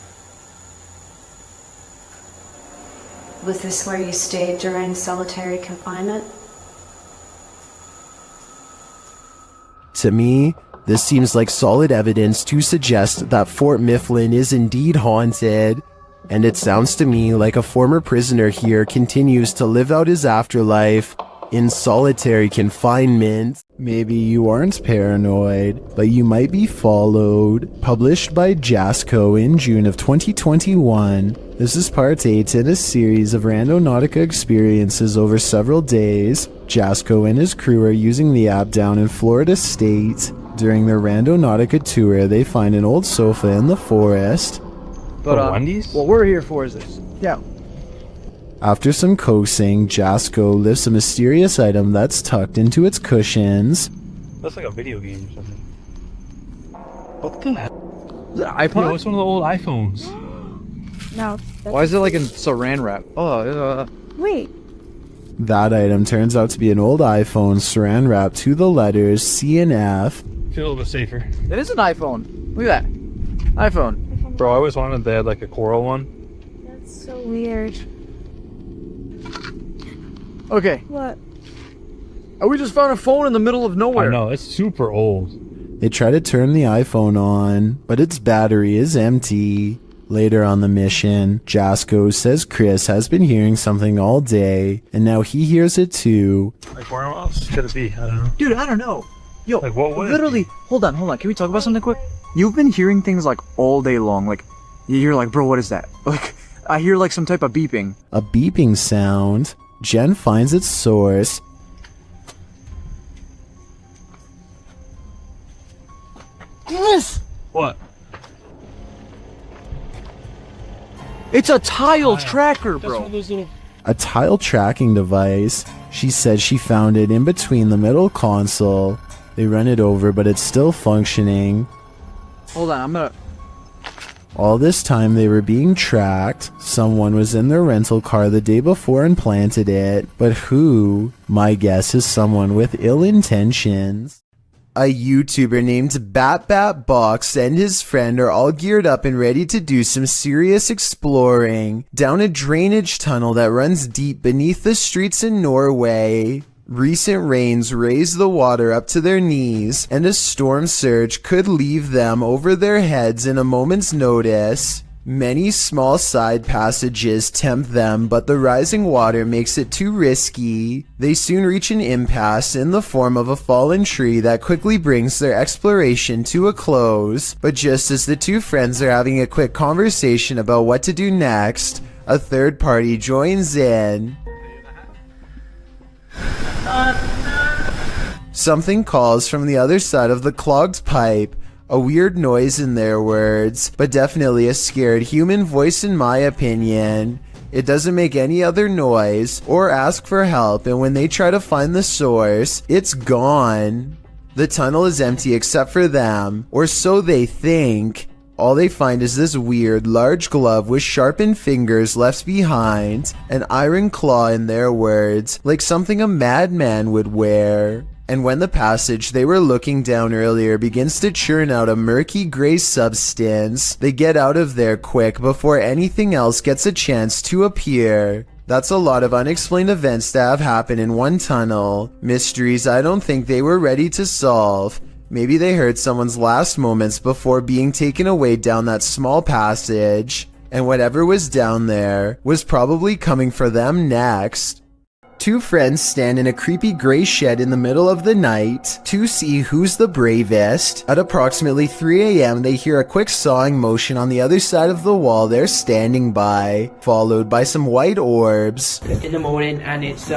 Was this where you stayed during solitary confinement? To me, this seems like solid evidence to suggest that Fort Mifflin is indeed haunted, and it sounds to me like a former prisoner here continues to live out his afterlife in solitary confinement. Maybe you aren't paranoid, but you might be followed. Published by Jasco in June of 2021. This is part 8 in a series of Randonautica experiences over several days. Jasco and his crew are using the app down in Florida State. During their Randonautica tour, they find an old sofa in the forest. But what we're here for is this. Yeah. After some coaxing, Jasko lifts a mysterious item that's tucked into its cushions. That's like a video game or something. What the hell? Is it an iPod? No, it's one of the old iPhones. No. Why is it like in saran wrap? Oh, Wait. That item turns out to be an old iPhone saran wrapped to the letters C and F. Feel a little bit safer. it is an iPhone. Look at that. iPhone. Bro, I always wanted they had like a coral one. That's so weird. Okay. What? Oh, we just found a phone in the middle of nowhere. I know, it's super old. They try to turn the iPhone on, but its battery is empty. Later on the mission, Jasko says Chris has been hearing something all day, and now he hears it too. Like, where else could it be? I don't know. Dude, I don't know. Yo, like, what would literally, it be? hold on. Can we talk about something quick? You've been hearing things like all day long. Like, you're like, bro, what is that? Like, I hear like some type of beeping. A beeping sound. Jen finds its source. Yes! What? It's a tile tracker, bro. A tile tracking device. She said she found it in between the middle console. They run it over, but it's still functioning. Hold on, I'm gonna... All this time they were being tracked. Someone was in their rental car the day before and planted it. But who? My guess is someone with ill intentions. A YouTuber named BatBatBox and his friend are all geared up and ready to do some serious exploring down a drainage tunnel that runs deep beneath the streets in Norway. Recent rains raised the water up to their knees, and a storm surge could leave them over their heads in a moment's notice. Many small side passages tempt them, but the rising water makes it too risky. They soon reach an impasse in the form of a fallen tree that quickly brings their exploration to a close. But just as the two friends are having a quick conversation about what to do next, a third party joins in. Something calls from the other side of the clogged pipe. A weird noise in their words, but definitely a scared human voice in my opinion. It doesn't make any other noise or ask for help, and when they try to find the source, it's gone. The tunnel is empty except for them, or so they think. All they find is this weird, large glove with sharpened fingers left behind, an iron claw in their words, like something a madman would wear. And when the passage they were looking down earlier begins to churn out a murky gray substance, they get out of there quick before anything else gets a chance to appear. That's a lot of unexplained events that have happened in one tunnel. Mysteries I don't think they were ready to solve. Maybe they heard someone's last moments before being taken away down that small passage, and whatever was down there was probably coming for them next. Two friends stand in a creepy gray shed in the middle of the night to see who's the bravest. At approximately 3 a.m. they hear a quick sawing motion on the other side of the wall they're standing by, followed by some white orbs. In the morning, and it's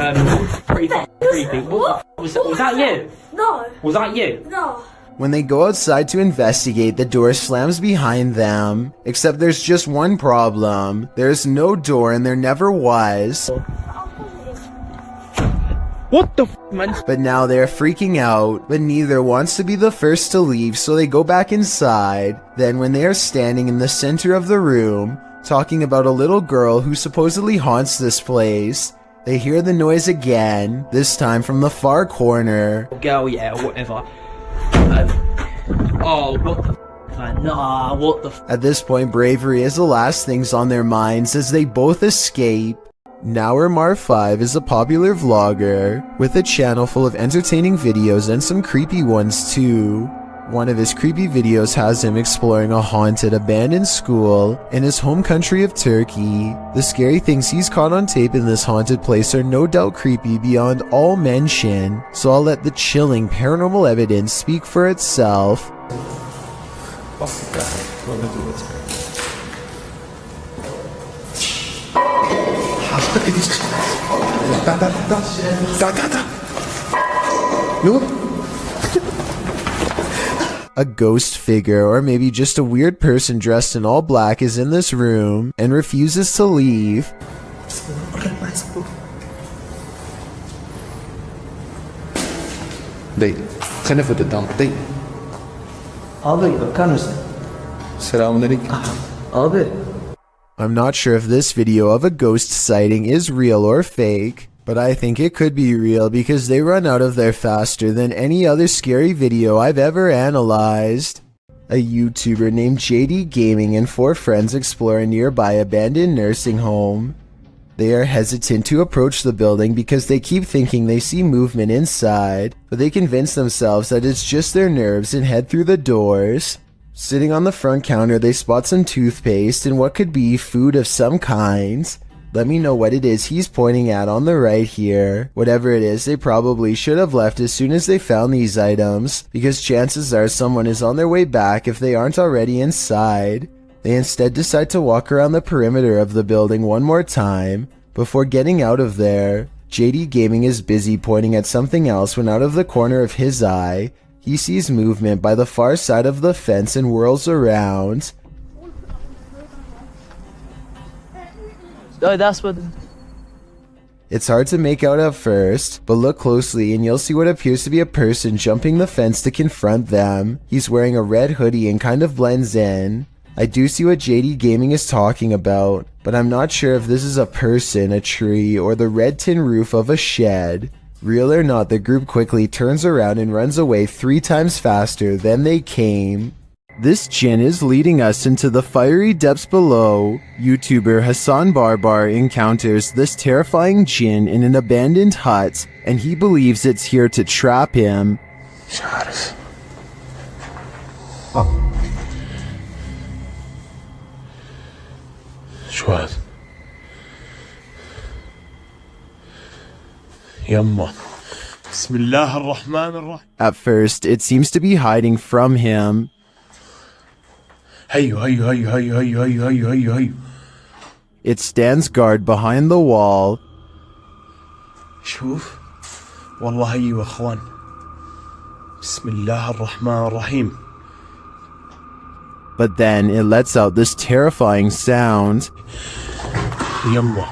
pretty creepy. What? Was that you? No. Was that you? No. When they go outside to investigate, the door slams behind them. Except there's just one problem. There's no door and there never was. What the f, man? But now they're freaking out, but neither wants to be the first to leave, so they go back inside. Then when they are standing in the center of the room, talking about a little girl who supposedly haunts this place, they hear the noise again, this time from the far corner. Girl, yeah, or whatever. Oh, what the f, man? Nah, what the f. At this point, bravery is the last things on their minds as they both escape. NowRMar5 is a popular vlogger with a channel full of entertaining videos and some creepy ones too. One of his creepy videos has him exploring a haunted, abandoned school in his home country of Turkey. The scary things he's caught on tape in this haunted place are no doubt creepy beyond all mention, so I'll let the chilling paranormal evidence speak for itself. Oh God, what do this? A ghost figure, or maybe just a weird person dressed in all black, is in this room and refuses to leave. دقيق خلينا في قدام دقيق abi bakar mısın? Selamünaleyküm. Abi. I'm not sure if this video of a ghost sighting is real or fake, but I think it could be real because they run out of there faster than any other scary video I've ever analyzed. A YouTuber named JD Gaming and 4 friends explore a nearby abandoned nursing home. They are hesitant to approach the building because they keep thinking they see movement inside, but they convince themselves that it's just their nerves and head through the doors. Sitting on the front counter, they spot some toothpaste and what could be food of some kind. Let me know what it is he's pointing at on the right here. Whatever it is, they probably should have left as soon as they found these items, because chances are someone is on their way back if they aren't already inside. They instead decide to walk around the perimeter of the building one more time. Before getting out of there, JD Gaming is busy pointing at something else when out of the corner of his eye, he sees movement by the far side of the fence and whirls around. Oh, that's what... It's hard to make out at first, but look closely and you'll see what appears to be a person jumping the fence to confront them. He's wearing a red hoodie and kind of blends in. I do see what JD Gaming is talking about, but I'm not sure if this is a person, a tree, or the red tin roof of a shed. Real or not, the group quickly turns around and runs away 3 times faster than they came. This jinn is leading us into the fiery depths below. YouTuber Hassan Barbar encounters this terrifying jinn in an abandoned hut, and he believes it's here to trap him. شو يما بسم الله الرحمن الرحيم. At first, it seems to be hiding from him. هيو هيو هيو هيو هيو هيو هيو هيو هيو. It stands guard behind the wall. شوف والله هيو اخوان بسم الله الرحمن الرحيم. But then it lets out this terrifying sound. يما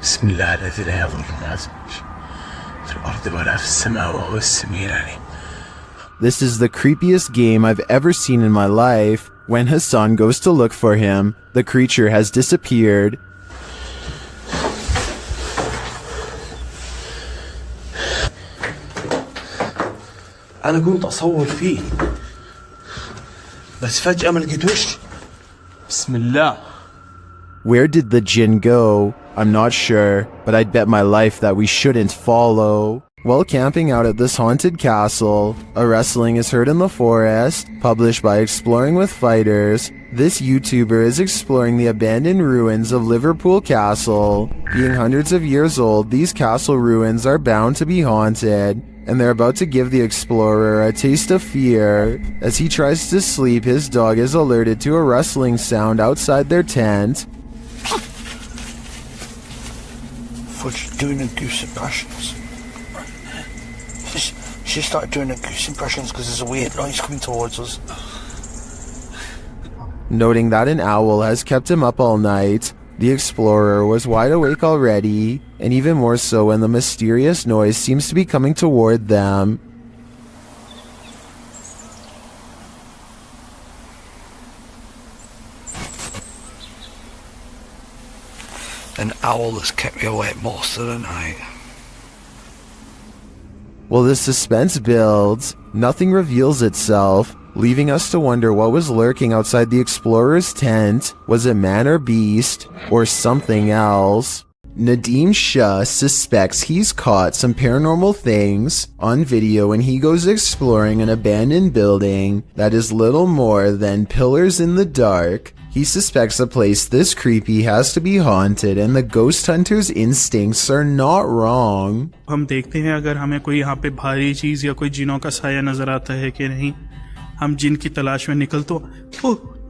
بسم الله الذي لا يضر مع اسمه في الأرض ولا في السماء وهو السميع العليم. This is the creepiest game I've ever seen in my life. When Hassan goes to look for him, the creature has disappeared. أنا كنت أصور فيه بس فجأة ما لقيتوش. بسم الله. Where did the jinn go? I'm not sure, but I'd bet my life that we shouldn't follow. While camping out at this haunted castle, a rustling is heard in the forest. Published by Exploring with Fighters, this YouTuber is exploring the abandoned ruins of Liverpool Castle. Being hundreds of years old, these castle ruins are bound to be haunted, and they're about to give the explorer a taste of fear. As he tries to sleep, his dog is alerted to a rustling sound outside their tent. Fudge doing the goose impressions. She started doing the goose impressions because there's a weird noise coming towards us. Noting that an owl has kept him up all night, the explorer was wide awake already, and even more so when the mysterious noise seems to be coming toward them. An owl that's kept me awake most of the night. While the suspense builds, nothing reveals itself, leaving us to wonder what was lurking outside the explorer's tent. Was it man or beast, or something else? Nadeem Shah suspects he's caught some paranormal things on video when he goes exploring an abandoned building that is little more than pillars in the dark. He suspects a place this creepy has to be haunted, and the ghost hunter's instincts are not wrong. हम देखते हैं अगर हमें कोई यहाँ पे भारी चीज या कोई जिनों का साया नजर आता है कि नहीं. हम जिन की तलाश में निकल तो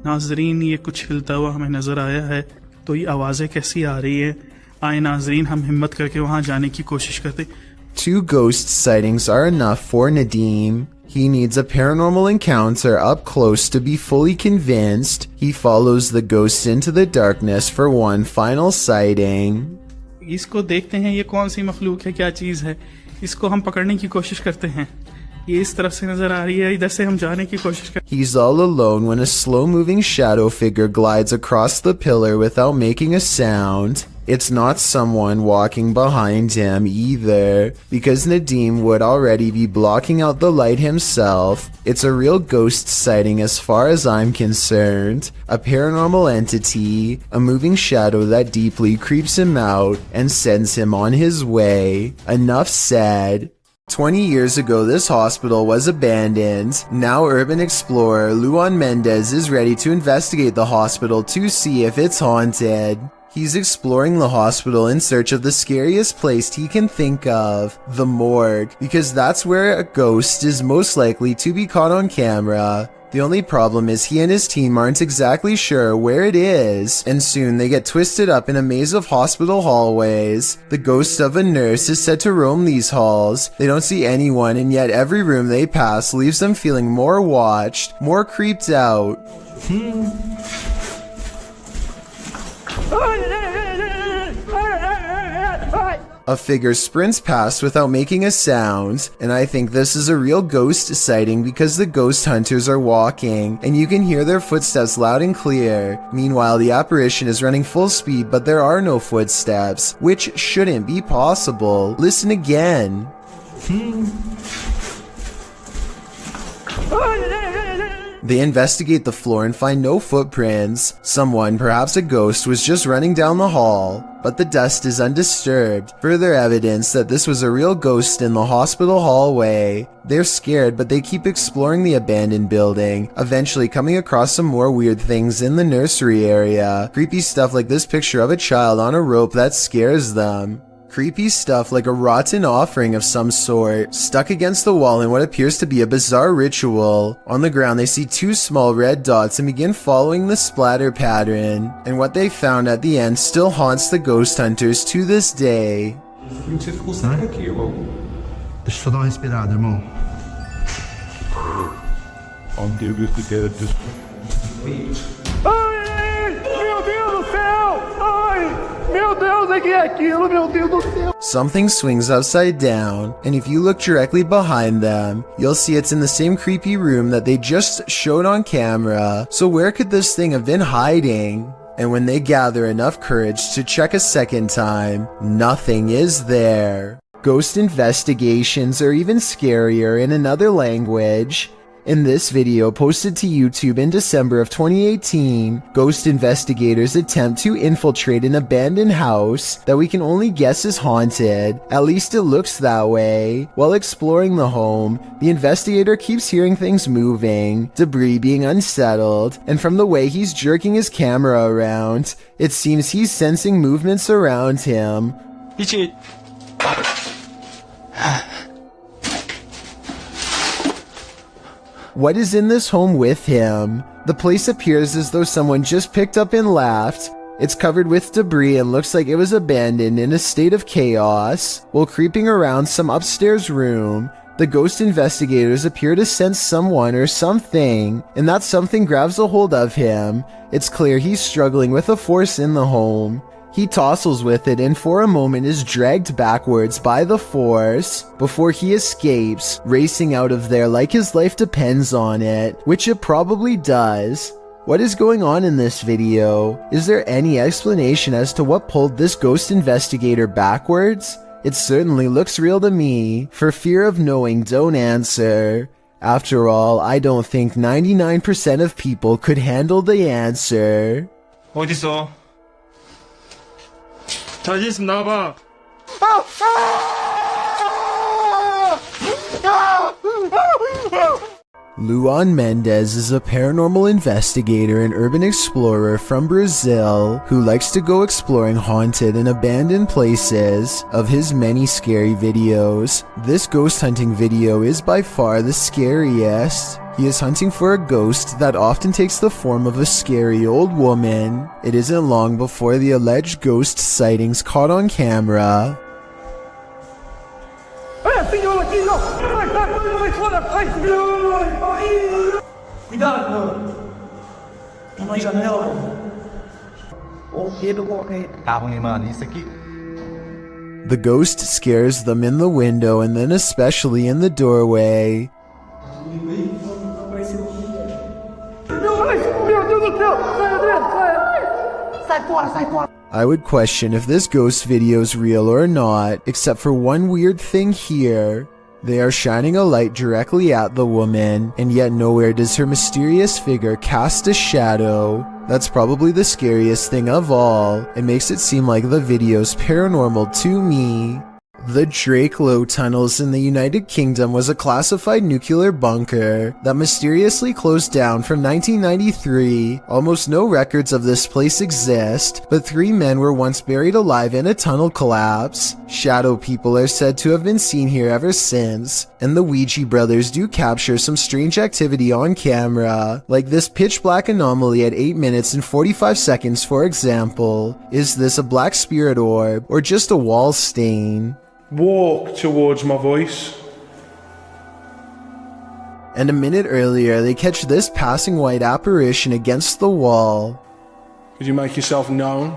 नाजरीन ये कुछ हिलता हुआ हमें नजर आया है. तो ये आवाजें कैसी आ रही है? आए नाजरीन हम हिम्मत करके वहां जाने की कोशिश करते. 2 ghost sightings are enough for Nadeem. He needs a paranormal encounter up close to be fully convinced. He follows the ghost into the darkness for one final sighting. इसको देखते हैं ये कौन सी मखलूक है, क्या चीज़ है, इसको हम पकड़ने की कोशिश करते हैं। ये इस तरफ से नजर आ रही है, इधर से हम जाने की कोशिश करते हैं। He's all alone when a slow-moving shadow figure glides across the pillar without making a sound. It's not someone walking behind him either, because Nadim would already be blocking out the light himself. It's a real ghost sighting as far as I'm concerned. A paranormal entity, a moving shadow that deeply creeps him out and sends him on his way. Enough said. 20 years ago, this hospital was abandoned. Now urban explorer Luan Mendez is ready to investigate the hospital to see if it's haunted. He's exploring the hospital in search of the scariest place he can think of, the morgue, because that's where a ghost is most likely to be caught on camera. The only problem is he and his team aren't exactly sure where it is, and soon they get twisted up in a maze of hospital hallways. The ghost of a nurse is said to roam these halls. They don't see anyone, and yet every room they pass leaves them feeling more watched, more creeped out. A figure sprints past without making a sound, and I think this is a real ghost sighting because the ghost hunters are walking, and you can hear their footsteps loud and clear. Meanwhile, the apparition is running full speed, but there are no footsteps, which shouldn't be possible. Listen again. They investigate the floor and find no footprints. Someone, perhaps a ghost, was just running down the hall, but the dust is undisturbed. Further evidence that this was a real ghost in the hospital hallway. They're scared, but they keep exploring the abandoned building, eventually coming across some more weird things in the nursery area. Creepy stuff like this picture of a child on a rope that scares them. Creepy stuff like a rotten offering of some sort, stuck against the wall in what appears to be a bizarre ritual. On the ground they see two small red dots and begin following the splatter pattern, and what they found at the end still haunts the ghost hunters to this day. Deixa eu só dar uma respirada, irmão. On Deus que quer Something swings upside down, and if you look directly behind them, you'll see it's in the same creepy room that they just showed on camera. So where could this thing have been hiding? And when they gather enough courage to check a second time, nothing is there. Ghost investigations are even scarier in another language. In this video posted to YouTube in December of 2018, ghost investigators attempt to infiltrate an abandoned house that we can only guess is haunted. At least it looks that way. While exploring the home, the investigator keeps hearing things moving, debris being unsettled, and from the way he's jerking his camera around, it seems he's sensing movements around him. What is in this home with him? The place appears as though someone just picked up and left. It's covered with debris and looks like it was abandoned in a state of chaos. While creeping around some upstairs room, the ghost investigators appear to sense someone or something, and that something grabs a hold of him. It's clear he's struggling with a force in the home. He tussles with it and for a moment is dragged backwards by the force before he escapes, racing out of there like his life depends on it, which it probably does. What is going on in this video? Is there any explanation as to what pulled this ghost investigator backwards? It certainly looks real to me. For fear of knowing, don't answer. After all, I don't think 99% of people could handle the answer. 어딨어? 자기 있으면 나와봐. Luan Mendez is a paranormal investigator and urban explorer from Brazil who likes to go exploring haunted and abandoned places. Of his many scary videos, this ghost hunting video is by far the scariest. He is hunting for a ghost that often takes the form of a scary old woman. It isn't long before the alleged ghost sightings caught on camera. Hey, Cuidado! Tem uma janela. O dedo corre. Calma, mano, isso aqui. The ghost scares them in the window and then especially in the doorway. I would question if this ghost video is real or not, except for one weird thing here. They are shining a light directly at the woman, and yet nowhere does her mysterious figure cast a shadow. That's probably the scariest thing of all. It makes it seem like the video's paranormal to me. The Drakelow tunnels in the United Kingdom was a classified nuclear bunker that mysteriously closed down from 1993. Almost no records of this place exist, but 3 men were once buried alive in a tunnel collapse. Shadow people are said to have been seen here ever since, and the Ouija brothers do capture some strange activity on camera, like this pitch black anomaly at 8 minutes and 45 seconds for example. Is this a black spirit orb, or just a wall stain? Walk towards my voice. And a minute earlier, they catch this passing white apparition against the wall. Could you make yourself known?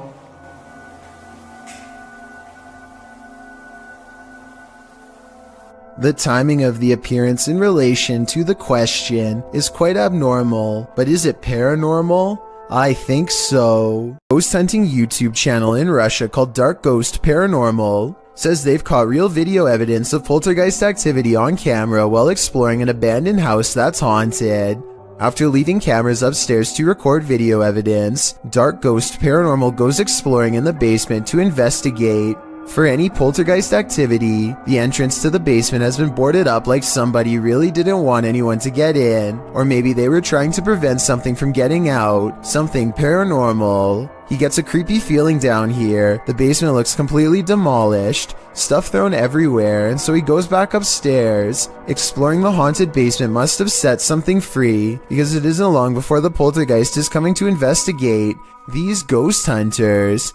The timing of the appearance in relation to the question is quite abnormal, but is it paranormal? I think so. Ghost hunting YouTube channel in Russia called Dark Ghost Paranormal says they've caught real video evidence of poltergeist activity on camera while exploring an abandoned house that's haunted. After leaving cameras upstairs to record video evidence, Dark Ghost Paranormal goes exploring in the basement to investigate. For any poltergeist activity, the entrance to the basement has been boarded up like somebody really didn't want anyone to get in, or maybe they were trying to prevent something from getting out, something paranormal. He gets a creepy feeling down here. The basement looks completely demolished, stuff thrown everywhere, and so he goes back upstairs. Exploring the haunted basement must have set something free, because it isn't long before the poltergeist is coming to investigate these ghost hunters.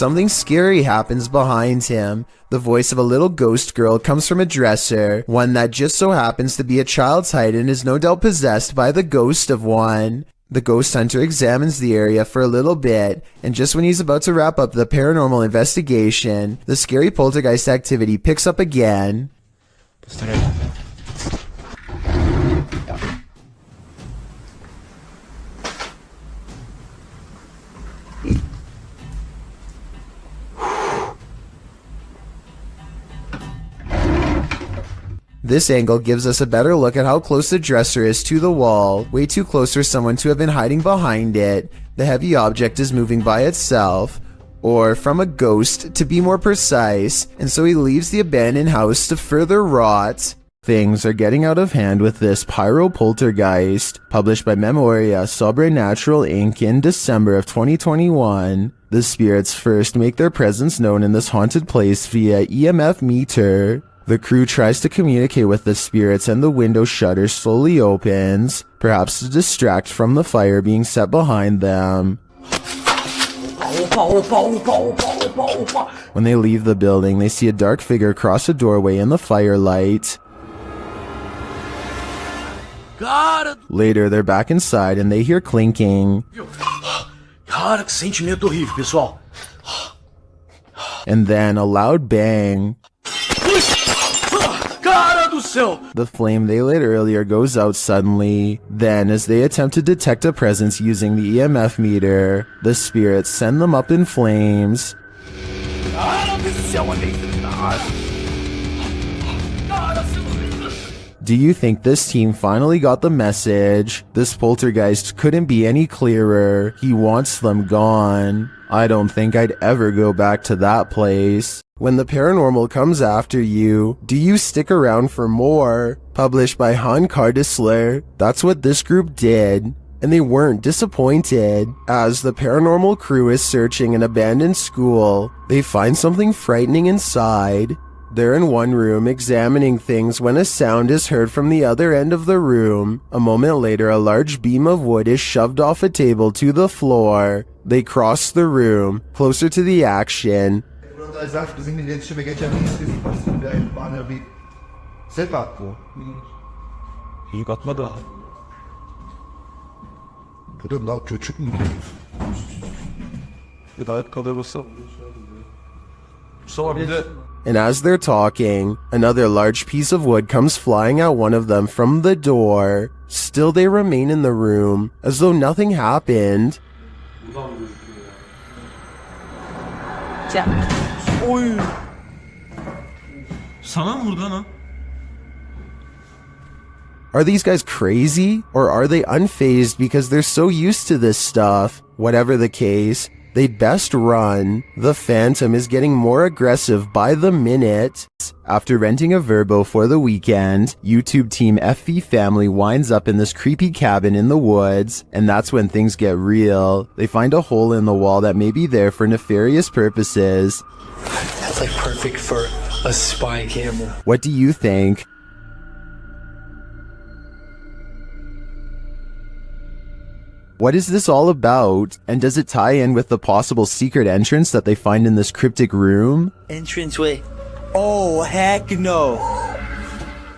Something scary happens behind him. The voice of a little ghost girl comes from a dresser, one that just so happens to be a child's height and is no doubt possessed by the ghost of one. The ghost hunter examines the area for a little bit, and just when he's about to wrap up the paranormal investigation, the scary poltergeist activity picks up again. This angle gives us a better look at how close the dresser is to the wall, way too close for someone to have been hiding behind it. The heavy object is moving by itself, or from a ghost to be more precise, and so he leaves the abandoned house to further rot. Things are getting out of hand with this pyro poltergeist, published by Memoria Sobrenatural Inc. in December of 2021. The spirits first make their presence known in this haunted place via EMF meter. The crew tries to communicate with the spirits and the window shutter slowly opens, perhaps to distract from the fire being set behind them. When they leave the building, they see a dark figure cross a doorway in the firelight. Later, they're back inside and they hear clinking. Cara, que sentimento horrível, pessoal. And then a loud bang. Cara do céu! The flame they lit earlier goes out suddenly. Then, as they attempt to detect a presence using the EMF meter, the spirits send them up in flames. Cara do céu, Do you think this team finally got the message? This poltergeist couldn't be any clearer. He wants them gone. I don't think I'd ever go back to that place. When the paranormal comes after you, do you stick around for more? Published by Han Kardisler. That's what this group did. and they weren't disappointed. As the paranormal crew is searching an abandoned school, they find something frightening inside. They're in one room examining things when a sound is heard from the other end of the room. A moment later, a large beam of wood is shoved off a table to the floor. They cross the room, closer to the action. And as they're talking, another large piece of wood comes flying at one of them from the door. Still, they remain in the room, as though nothing happened. Are these guys crazy? Or are they unfazed because they're so used to this stuff? Whatever the case, they'd best run. The phantom is getting more aggressive by the minute. After renting a Verbo for the weekend, YouTube team FV Family winds up in this creepy cabin in the woods, and that's when things get real. They find a hole in the wall that may be there for nefarious purposes. That's like perfect for a spy camera. What do you think? What is this all about? And does it tie in with the possible secret entrance that they find in this cryptic room? Entranceway. Oh, heck no.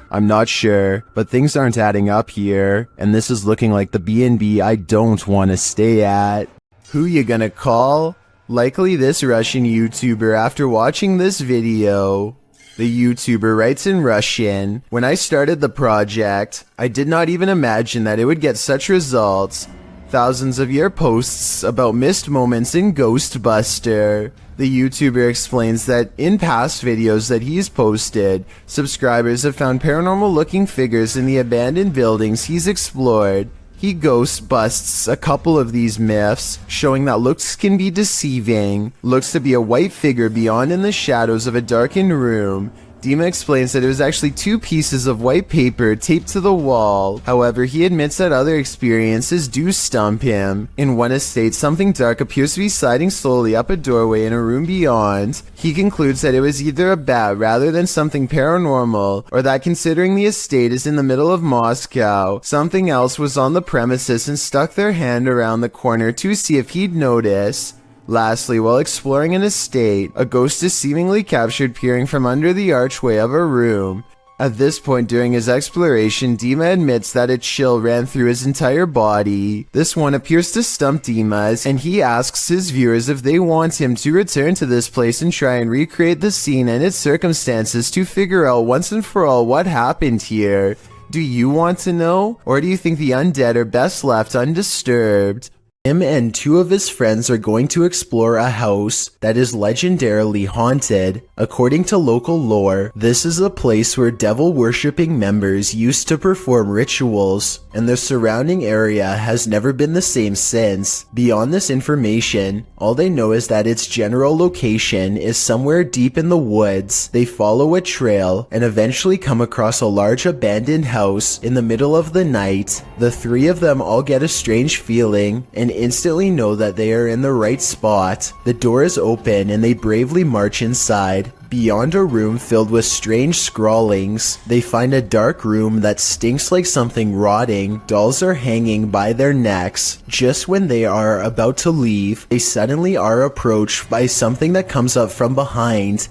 I'm not sure, but things aren't adding up here, and this is looking like the B&B I don't want to stay at. Who you gonna call? Likely this Russian YouTuber after watching this video. The YouTuber writes in Russian, "When I started the project, I did not even imagine that it would get such results. Thousands of your posts about missed moments in Ghostbuster." The YouTuber explains that in past videos that he's posted, subscribers have found paranormal looking figures in the abandoned buildings he's explored. He ghost busts a couple of these myths, showing that looks can be deceiving. Looks to be a white figure beyond in the shadows of a darkened room. Dima explains that it was actually 2 pieces of white paper taped to the wall. However, he admits that other experiences do stump him. In one estate, something dark appears to be sliding slowly up a doorway in a room beyond. He concludes that it was either a bat rather than something paranormal, or that considering the estate is in the middle of Moscow, something else was on the premises and stuck their hand around the corner to see if he'd notice. Lastly, while exploring an estate, a ghost is seemingly captured peering from under the archway of a room. At this point during his exploration, Dima admits that a chill ran through his entire body. This one appears to stump Dima's, and he asks his viewers if they want him to return to this place and try and recreate the scene and its circumstances to figure out once and for all what happened here. Do you want to know? Or do you think the undead are best left undisturbed? Him and 2 of his friends are going to explore a house that is legendarily haunted. According to local lore, this is a place where devil-worshipping members used to perform rituals, and the surrounding area has never been the same since. Beyond this information, all they know is that its general location is somewhere deep in the woods. They follow a trail and eventually come across a large abandoned house in the middle of the night. The 3 of them all get a strange feeling and instantly know that they are in the right spot. The door is open and they bravely march inside. Beyond a room filled with strange scrawlings, they find a dark room that stinks like something rotting. Dolls are hanging by their necks. Just when they are about to leave, they suddenly are approached by something that comes up from behind.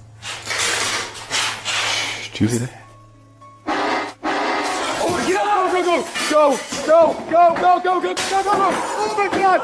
Did you hear that? Go! Oh my god!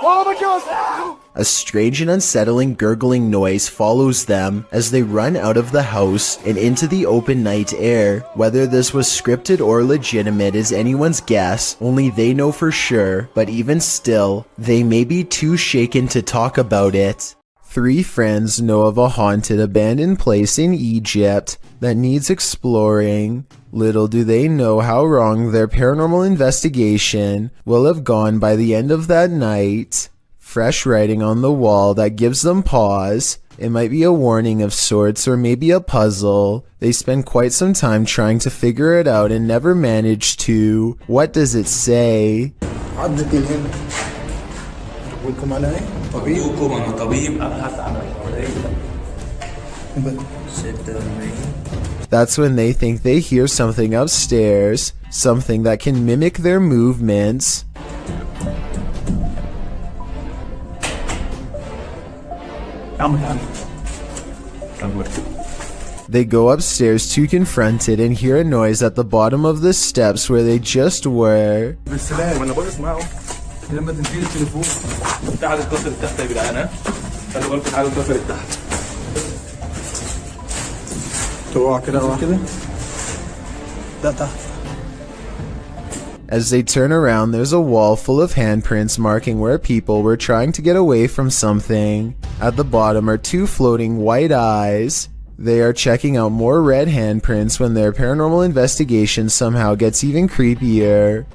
Oh my god! A strange and unsettling gurgling noise follows them as they run out of the house and into the open night air. Whether this was scripted or legitimate is anyone's guess, only they know for sure, but even still, they may be too shaken to talk about it. 3 friends know of a haunted abandoned place in Egypt that needs exploring. Little do they know how wrong their paranormal investigation will have gone by the end of that night. Fresh writing on the wall that gives them pause. It might be a warning of sorts or maybe a puzzle. They spend quite some time trying to figure it out and never manage to. What does it say? عضة الهم. أقولكم أنا إيه؟ طبيب. أبوكم أنا طبيب أبحث عن That's when they think they hear something upstairs, something that can mimic their movements. They go upstairs to confront it and hear a noise at the bottom of the steps where they just were. بالسلام أنا بسمعه لما تنزل التليفون. تعال الكسر تحت يا جدعان ها. خلي بالكم تعالوا الكسر تحت. تقع كده كده. ده تحت. As they turn around, there's a wall full of handprints marking where people were trying to get away from something. At the bottom are two floating white eyes. They are checking out more red handprints when their paranormal investigation somehow gets even creepier.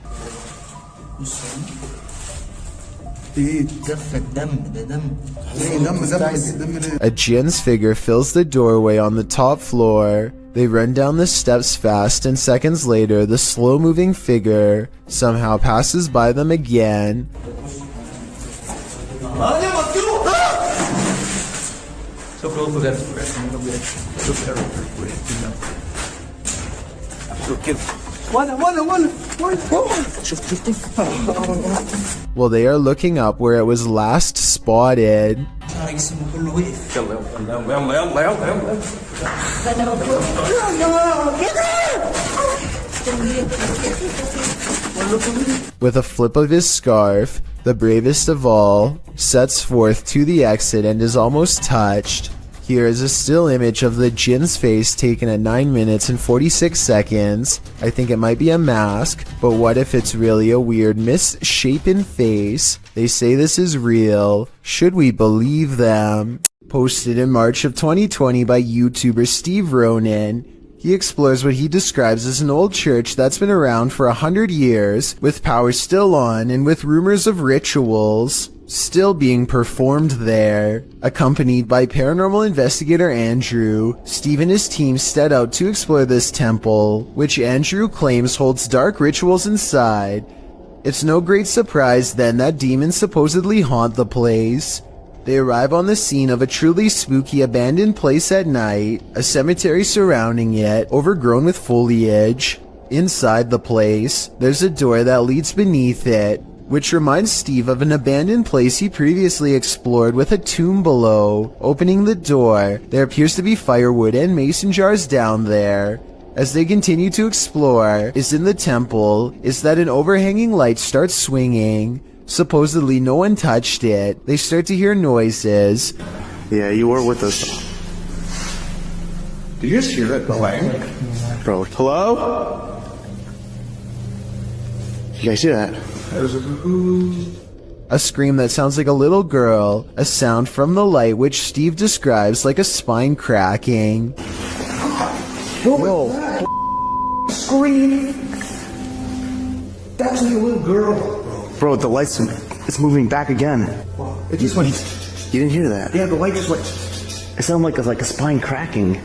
A jinn's figure fills the doorway on the top floor. They run down the steps fast, and seconds later, the slow-moving figure somehow passes by them again. Well, they are looking up where it was last spotted. With a flip of his scarf, the bravest of all sets forth to the exit and is almost touched. Here is a still image of the jinn's face taken at 9 minutes and 46 seconds. I think it might be a mask, but what if it's really a weird misshapen face? They say this is real. Should we believe them? Posted in March of 2020 by YouTuber Steve Ronan. He explores what he describes as an old church that's been around for 100 years, with power still on and with rumors of rituals still being performed there. Accompanied by paranormal investigator Andrew, Steve and his team set out to explore this temple, which Andrew claims holds dark rituals inside. It's no great surprise then that demons supposedly haunt the place. They arrive on the scene of a truly spooky abandoned place at night, a cemetery surrounding it, overgrown with foliage. Inside the place, there's a door that leads beneath it, which reminds Steve of an abandoned place he previously explored with a tomb below. Opening the door, there appears to be firewood and mason jars down there. As they continue to explore, in the temple, is that an overhanging light starts swinging. Supposedly no one touched it. They start to hear noises. Yeah, you were with us. Did you just hear that bang? Bro, hello? You guys hear that? A scream that sounds like a little girl, a sound from the light which Steve describes like a spine cracking. Whoa! Scream! That's like a little girl. Bro, the light's it's moving back again. It just went. You didn't hear that? Yeah, the light just went. It sounded like a spine cracking.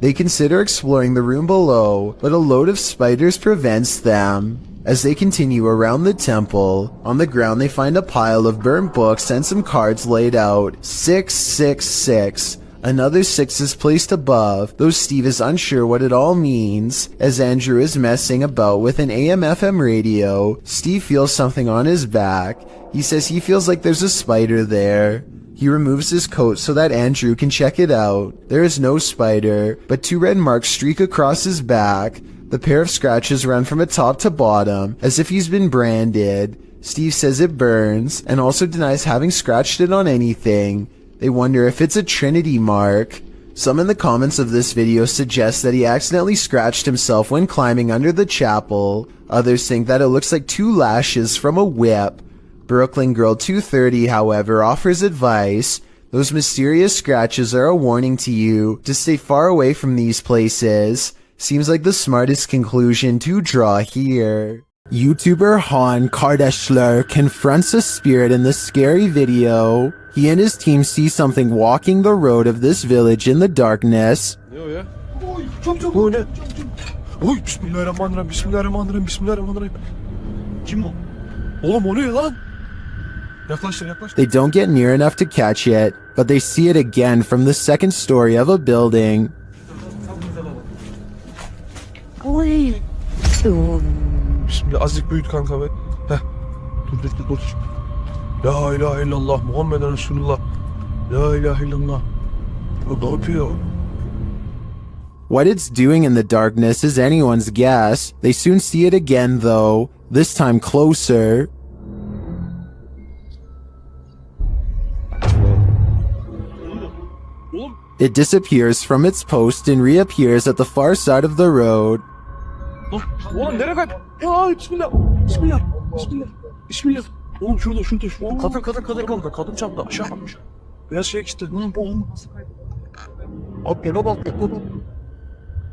They consider exploring the room below, but a load of spiders prevents them. As they continue around the temple, on the ground they find a pile of burnt books and some cards laid out. 666. Another 6 is placed above, though Steve is unsure what it all means. As Andrew is messing about with an AM/FM radio, Steve feels something on his back. He says he feels like there's a spider there. He removes his coat so that Andrew can check it out. There is no spider, but 2 red marks streak across his back. The pair of scratches run from top to bottom, as if he's been branded. Steve says it burns, and also denies having scratched it on anything. They wonder if it's a Trinity mark. Some in the comments of this video suggest that he accidentally scratched himself when climbing under the chapel. Others think that it looks like 2 lashes from a whip. Brooklyn Girl 230, however, offers advice. Those mysterious scratches are a warning to you to stay far away from these places. Seems like the smartest conclusion to draw here. YouTuber Han Kardashler confronts a spirit in the scary video. He and his team see something walking the road of this village in the darkness. Bismillahirrahmanirrahim, bismillahirrahmanirrahim, bismillahirrahmanirrahim. Kim bu? Oğlum o ne lan? Yaklaştır yaklaştır. They don't get near enough to catch it, but they see it again from the second story of a building. Bismillah azıcık büyüt kanka be. Heh. Dur. La ilahe illallah Muhammeden Resulullah. La ilahe illallah. O ne yapıyor? What it's doing in the darkness is anyone's guess. They soon see it again though, this time closer. It disappears from its post and reappears at the far side of the road. Oğlum nereye kayıp? Ya bismillah. Bismillah. Bismillah. Bismillah. Oğlum şurada. Kadın çarptı aşağı bakmış. Beyaz şey işte. Abi gene bak.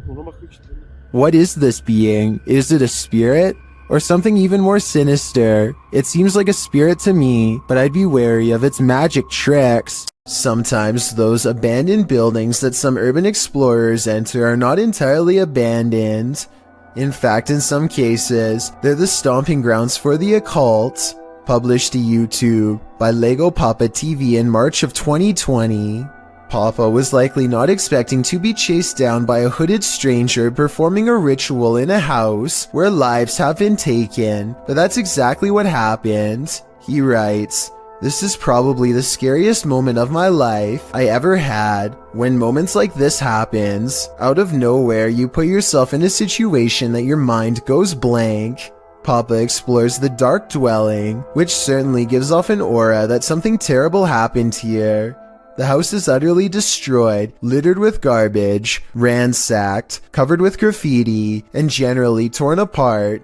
Ona bakıyor işte. What is this being? Is it a spirit? Or something even more sinister? It seems like a spirit to me, but I'd be wary of its magic tricks. Sometimes those abandoned buildings that some urban explorers enter are not entirely abandoned. In fact, in some cases, they're the stomping grounds for the occult. Published to YouTube by Lego Papa TV in March of 2020. Papa was likely not expecting to be chased down by a hooded stranger performing a ritual in a house where lives have been taken, but that's exactly what happened. He writes, "This is probably the scariest moment of my life I ever had. When moments like this happens, out of nowhere you put yourself in a situation that your mind goes blank." Papa explores the dark dwelling, which certainly gives off an aura that something terrible happened here. The house is utterly destroyed, littered with garbage, ransacked, covered with graffiti, and generally torn apart.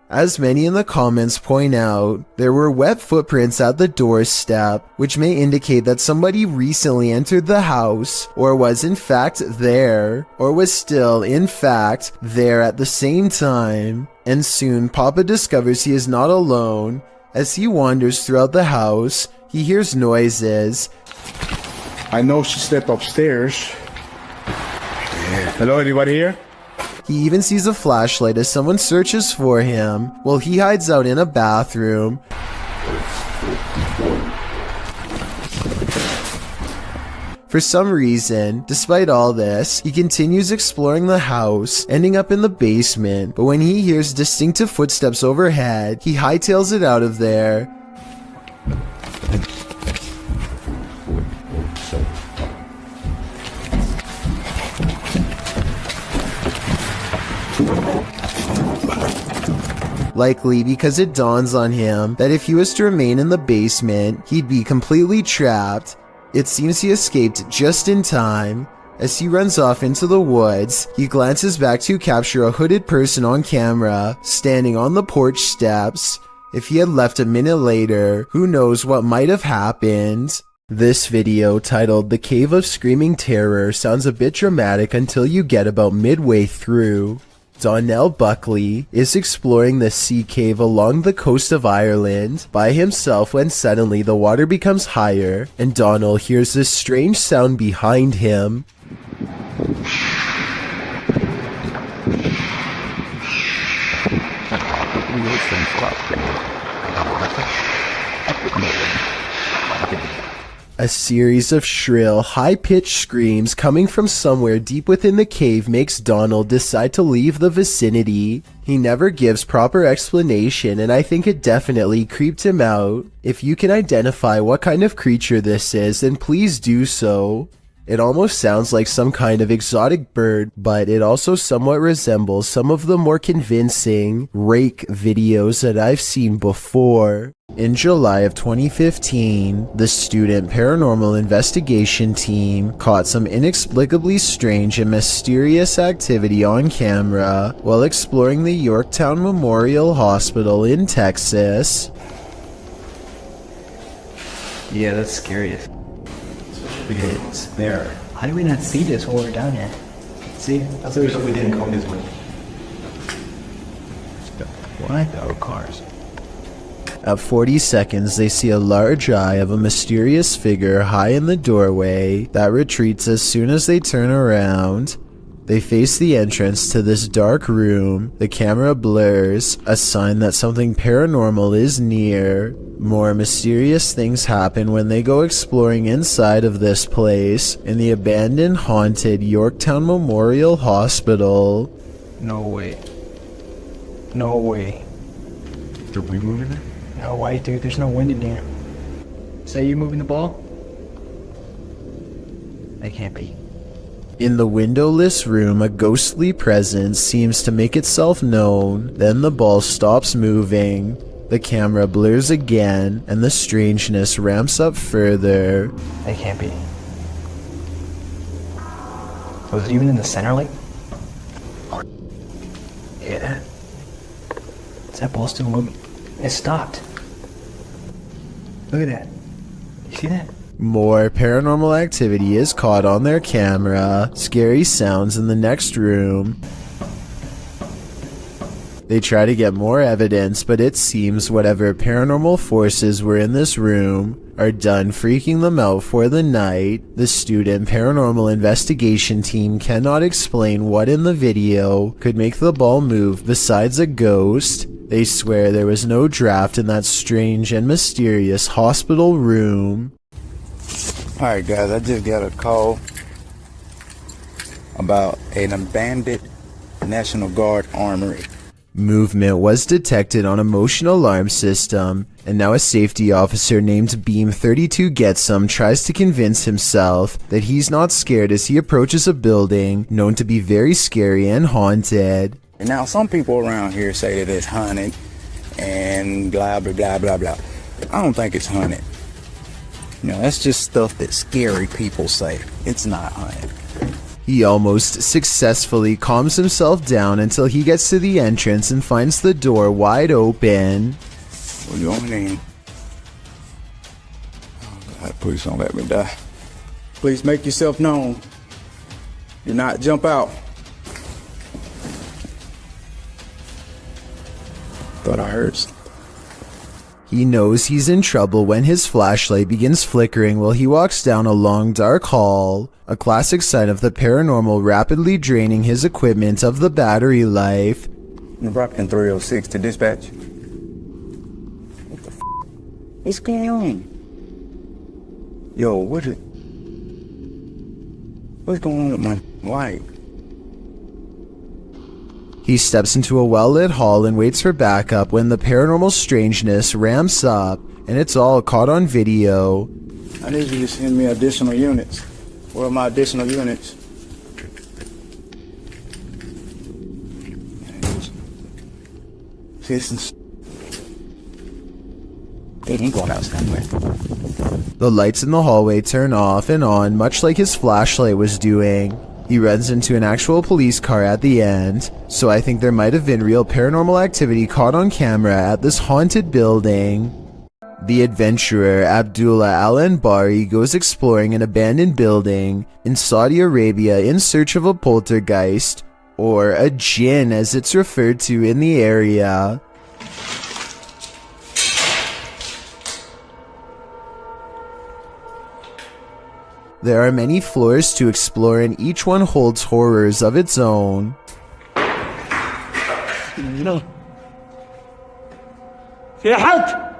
As many in the comments point out, there were wet footprints at the doorstep, which may indicate that somebody recently entered the house, or was in fact there, or was still in fact there at the same time. And soon Papa discovers he is not alone. As he wanders throughout the house, he hears noises. I know she stepped upstairs. Hello, anybody here? He even sees a flashlight as someone searches for him, while he hides out in a bathroom. For some reason, despite all this, he continues exploring the house, ending up in the basement, but when he hears distinctive footsteps overhead, he hightails it out of there. Likely because it dawns on him that if he was to remain in the basement, he'd be completely trapped. It seems he escaped just in time. As he runs off into the woods, he glances back to capture a hooded person on camera, standing on the porch steps. If he had left a minute later, who knows what might have happened. This video, titled The Cave of Screaming Terror, sounds a bit dramatic until you get about midway through. Donnell Buckley is exploring the sea cave along the coast of Ireland by himself when suddenly the water becomes higher and Donnell hears this strange sound behind him. A series of shrill, high-pitched screams coming from somewhere deep within the cave makes Donald decide to leave the vicinity. He never gives proper explanation, and I think it definitely creeped him out. If you can identify what kind of creature this is, then please do so. It almost sounds like some kind of exotic bird, but it also somewhat resembles some of the more convincing rake videos that I've seen before. In July of 2015, the student paranormal investigation team caught some inexplicably strange and mysterious activity on camera while exploring the Yorktown Memorial Hospital in Texas. Yeah, that's scary. It's there. How do we not see this while we're down here? See? That's the reason we didn't come this way. What? Our cars. At 40 seconds, they see a large eye of a mysterious figure high in the doorway that retreats as soon as they turn around. They face the entrance to this dark room. The camera blurs, a sign that something paranormal is near. More mysterious things happen when they go exploring inside of this place, in the abandoned, haunted Yorktown Memorial Hospital. No way. No way. Are we moving there? No way, dude. There's no wind in here. Say you moving the ball? They can't be. In the windowless room, a ghostly presence seems to make itself known. Then the ball stops moving. The camera blurs again, and the strangeness ramps up further. They can't be. Was it even in the center, like? Hear that? Is that ball still moving? It stopped. Look at that. You see that? More paranormal activity is caught on their camera. Scary sounds in the next room. They try to get more evidence, but it seems whatever paranormal forces were in this room are done freaking them out for the night. The student paranormal investigation team cannot explain what in the video could make the ball move besides a ghost. They swear there was no draft in that strange and mysterious hospital room. Alright guys, I just got a call about an abandoned National Guard armory. Movement was detected on a motion alarm system, and now a safety officer named Beam 32 Getsum tries to convince himself that he's not scared as he approaches a building known to be very scary and haunted. Now some people around here say that it's haunted and blah blah blah blah blah. I don't think it's haunted. You know, that's just stuff that scary people say. It's not haunted. He almost successfully calms himself down until he gets to the entrance and finds the door wide open. We're going in. Oh God, please don't let me die. Please make yourself known. Do not jump out. Thought I heard something. He knows he's in trouble when his flashlight begins flickering while he walks down a long dark hall, a classic sign of the paranormal rapidly draining his equipment of the battery life. Nebraska 306 to dispatch. What the f*** is going on? Yo, what's going on with my light? He steps into a well-lit hall and waits for backup when the paranormal strangeness ramps up, and it's all caught on video. I need you to send me additional units. Where are my additional units? Citizens. They ain't going out somewhere. The lights in the hallway turn off and on, much like his flashlight was doing. He runs into an actual police car at the end, so I think there might have been real paranormal activity caught on camera at this haunted building. The adventurer Abdullah Al-Anbari goes exploring an abandoned building in Saudi Arabia in search of a poltergeist, or a jinn as it's referred to in the area. There are many floors to explore and each one holds horrors of its own. No. في حد.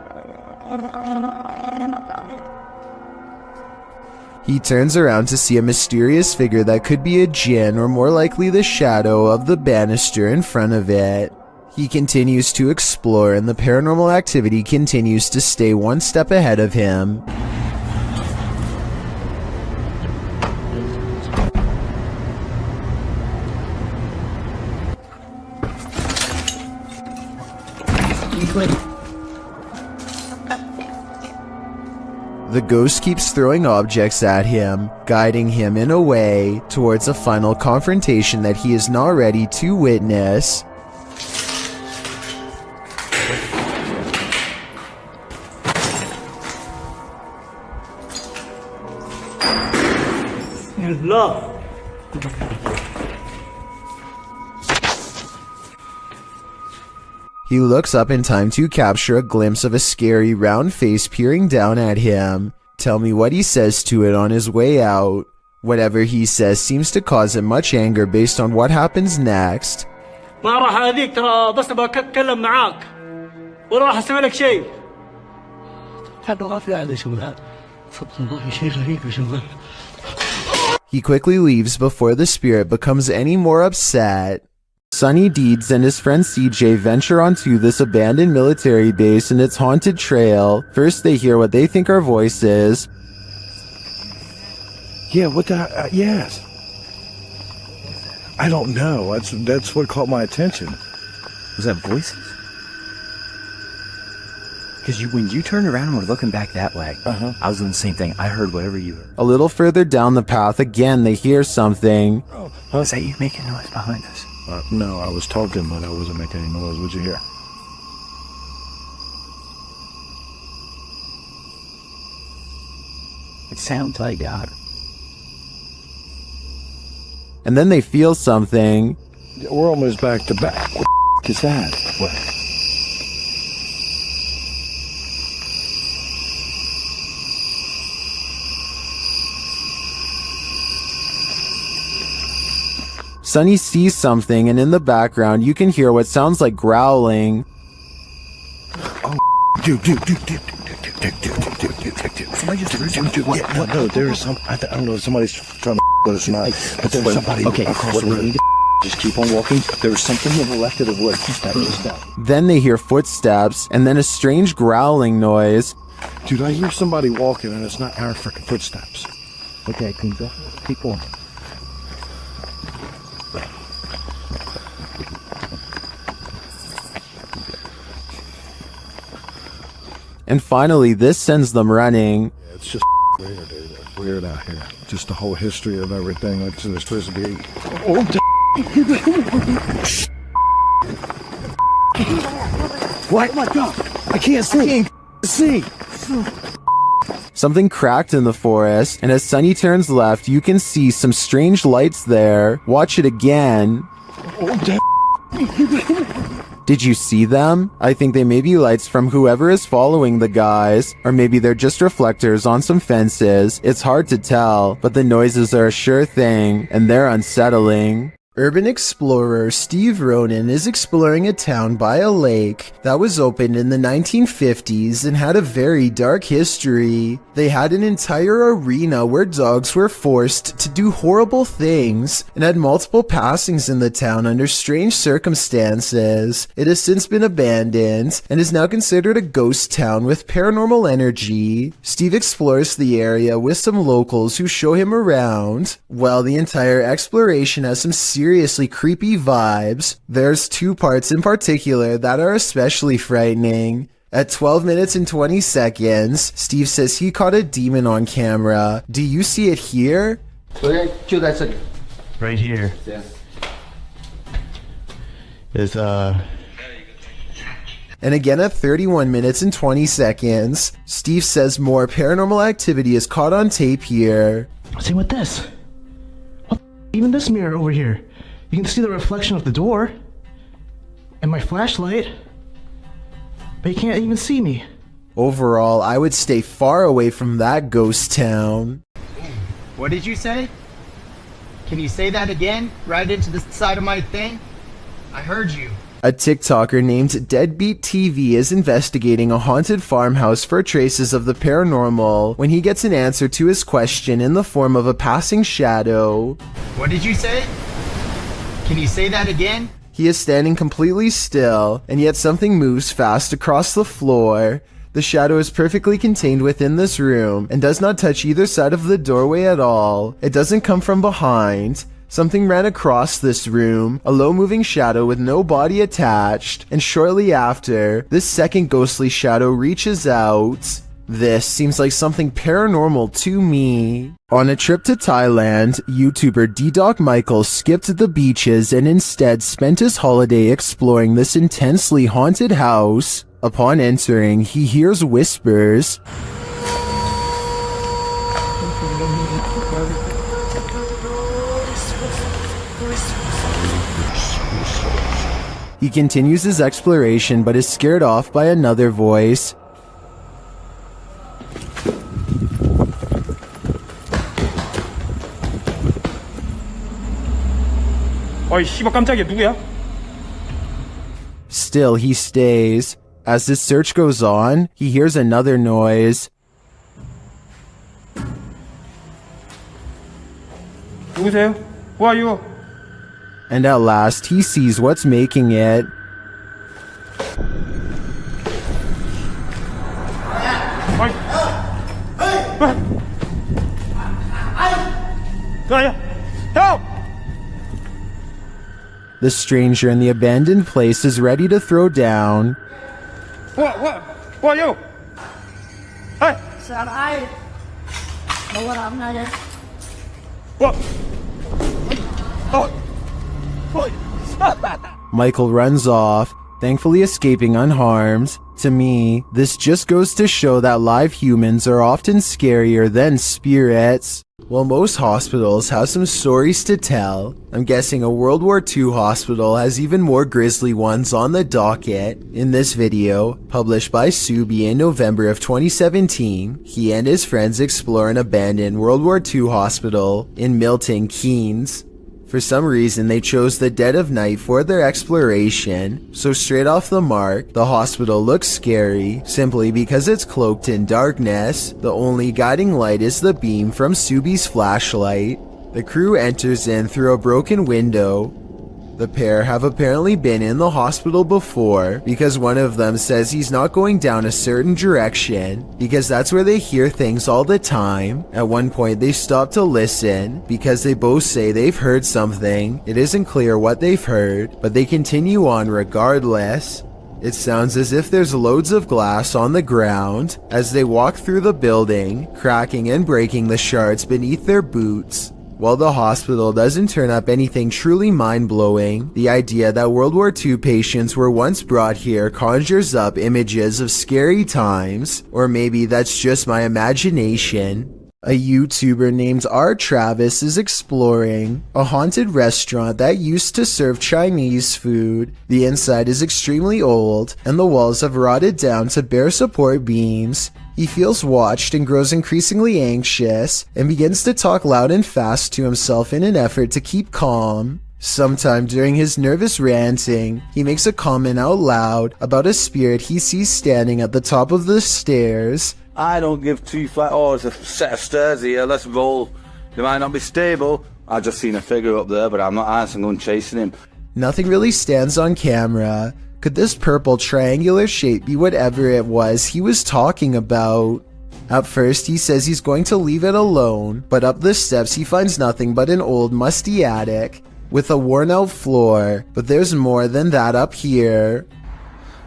He turns around to see a mysterious figure that could be a jinn or more likely the shadow of the banister in front of it. He continues to explore and the paranormal activity continues to stay one step ahead of him. The ghost keeps throwing objects at him, guiding him in a way towards a final confrontation that he is not ready to witness. Love. He looks up in time to capture a glimpse of a scary round face peering down at him. Tell me what he says to it on his way out. Whatever he says seems to cause him much anger based on what happens next. ما راح اذيك ترى بس بتكلم معاك ولا راح اسوي لك شيء. هذا ما في هذا شغل والله شيء غريب يا شغل. He quickly leaves before the spirit becomes any more upset. Sonny Deeds and his friend CJ venture onto this abandoned military base and its haunted trail. First they hear what they think are voices. Yeah, what the... yes. I don't know. That's what caught my attention. Was that voices? Because when you turned around and were looking back that way, I was doing the same thing. I heard whatever you heard. A little further down the path, again they hear something. Oh, is that you making noise behind us? No, I was talking, but I wasn't making any noise. What'd you hear? It sounds like God. And then they feel something. We're almost back to back. What the is that? What? Sonny sees something, and in the background you can hear what sounds like growling. Oh, dude. Somebody just what? No, there is some. I don't know if somebody's trying to, but it's not. But there's somebody across the road. Just keep on walking. There's something to the left of the wood. Then they hear footsteps, and then a strange growling noise. Dude, I hear somebody walking, and it's not our freaking footsteps. Okay, keep on. And finally, this sends them running. Yeah, it's just weird, dude. It's weird out here. Just the whole history of everything. Like, there's supposed to be. Oh, what? Oh my God! I can't see. Something cracked in the forest, and as Sonny turns left, you can see some strange lights there. Watch it again. Oh, Did you see them? I think they may be lights from whoever is following the guys, or maybe they're just reflectors on some fences. It's hard to tell, but the noises are a sure thing, and they're unsettling. Urban explorer Steve Ronan is exploring a town by a lake that was opened in the 1950s and had a very dark history. They had an entire arena where dogs were forced to do horrible things and had multiple passings in the town under strange circumstances. It has since been abandoned and is now considered a ghost town with paranormal energy. Steve explores the area with some locals who show him around. Well, the entire exploration has some seriously creepy vibes. There's two parts in particular that are especially frightening. At 12 minutes and 20 seconds, Steve says he caught a demon on camera. Do you see it here? Okay, cue that second. Right here. Yeah. Is And again at 31 minutes and 20 seconds, Steve says more paranormal activity is caught on tape here. See with this? Even this mirror over here. You can see the reflection of the door. And my flashlight. But you can't even see me. Overall, I would stay far away from that ghost town. What did you say? Can you say that again? Right into the side of my thing? I heard you. A TikToker named Deadbeat TV is investigating a haunted farmhouse for traces of the paranormal when he gets an answer to his question in the form of a passing shadow. What did you say? Can you say that again? He is standing completely still, and yet something moves fast across the floor. The shadow is perfectly contained within this room and does not touch either side of the doorway at all. It doesn't come from behind. Something ran across this room, a low-moving shadow with no body attached, and shortly after, this second ghostly shadow reaches out. This seems like something paranormal to me. On a trip to Thailand, YouTuber D-Doc Michael skipped the beaches and instead spent his holiday exploring this intensely haunted house. Upon entering, he hears whispers. He continues his exploration but is scared off by another voice. 어이 씨발 깜짝이야 누구야? Still, he stays. As his search goes on, he hears another noise. 누구세요? Who are you? And at last, he sees what's making it. Help! The stranger in the abandoned place is ready to throw down. Who are you? Hey! Sao đây? Đâu có làm này vậy? What? Michael runs off, thankfully escaping unharmed. To me, this just goes to show that live humans are often scarier than spirits. While most hospitals have some stories to tell, I'm guessing a World War II hospital has even more grisly ones on the docket. In this video, published by Subi in November of 2017, he and his friends explore an abandoned World War II hospital in Milton Keynes. For some reason, they chose the dead of night for their exploration, so straight off the mark, the hospital looks scary simply because it's cloaked in darkness. The only guiding light is the beam from Subi's flashlight. The crew enters in through a broken window. The pair have apparently been in the hospital before because one of them says he's not going down a certain direction because that's where they hear things all the time. At one point they stop to listen because they both say they've heard something. It isn't clear what they've heard, but they continue on regardless. It sounds as if there's loads of glass on the ground as they walk through the building, cracking and breaking the shards beneath their boots. While the hospital doesn't turn up anything truly mind-blowing, the idea that World War II patients were once brought here conjures up images of scary times, or maybe that's just my imagination. A YouTuber named R. Travis is exploring a haunted restaurant that used to serve Chinese food. The inside is extremely old, and the walls have rotted down to bare support beams. He feels watched and grows increasingly anxious, and begins to talk loud and fast to himself in an effort to keep calm. Sometime during his nervous ranting, he makes a comment out loud about a spirit he sees standing at the top of the stairs. I don't give two flat. Oh, it's a set of stairs here. Let's roll. They might not be stable. I just seen a figure up there, but I'm not answering on chasing him. Nothing really stands on camera. Could this purple triangular shape be whatever it was he was talking about? At first, he says he's going to leave it alone, but up the steps he finds nothing but an old musty attic with a worn-out floor. But there's more than that up here.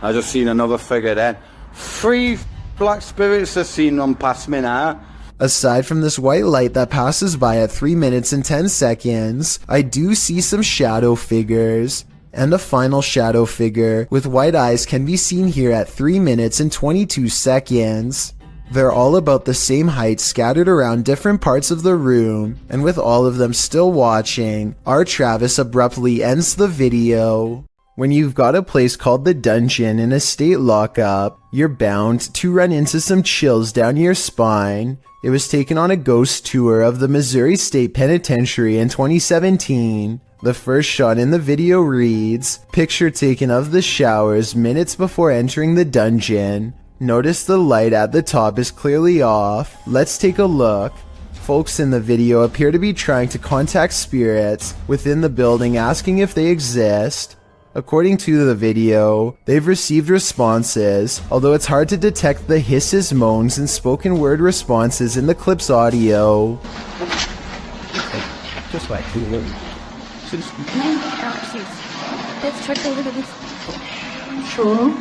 I just seen another figure then. 3 black spirits have seen them past me now. Aside from this white light that passes by at 3 minutes and 10 seconds, I do see some shadow figures. And a final shadow figure with white eyes can be seen here at 3 minutes and 22 seconds. They're all about the same height, scattered around different parts of the room, and with all of them still watching, R. Travis abruptly ends the video. When you've got a place called the Dungeon in a state lockup, you're bound to run into some chills down your spine. It was taken on a ghost tour of the Missouri State Penitentiary in 2017. The first shot in the video reads, "Picture taken of the showers minutes before entering the dungeon. Notice the light at the top is clearly off. Let's take a look." Folks in the video appear to be trying to contact spirits within the building, asking if they exist. According to the video, they've received responses, although it's hard to detect the hisses, moans, and spoken word responses in the clip's audio. Just like Let's check over this. Sure.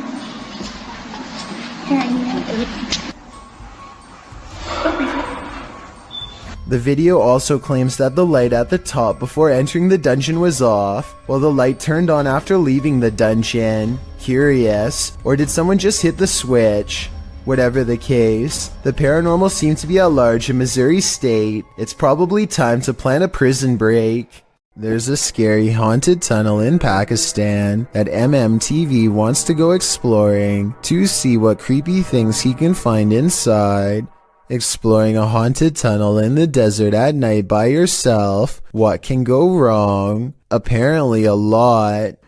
The video also claims that the light at the top before entering the dungeon was off, while the light turned on after leaving the dungeon. Curious, or did someone just hit the switch? Whatever the case, the paranormal seem to be at large in Missouri State. It's probably time to plan a prison break. There's a scary haunted tunnel in Pakistan that MMTV wants to go exploring to see what creepy things he can find inside. Exploring a haunted tunnel in the desert at night by yourself, what can go wrong? Apparently a lot.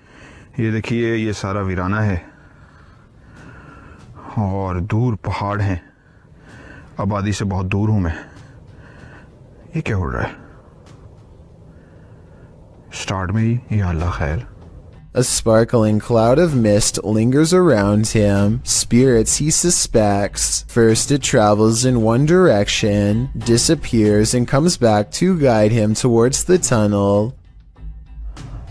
ये देखिए ये सारा वीराना है और दूर पहाड़ हैं आबादी से बहुत दूर हूं मैं ये क्या हो रहा है स्टार्ट में ही या अल्लाह खैर A sparkling cloud of mist lingers around him, spirits he suspects. First it travels in one direction, disappears and comes back to guide him towards the tunnel.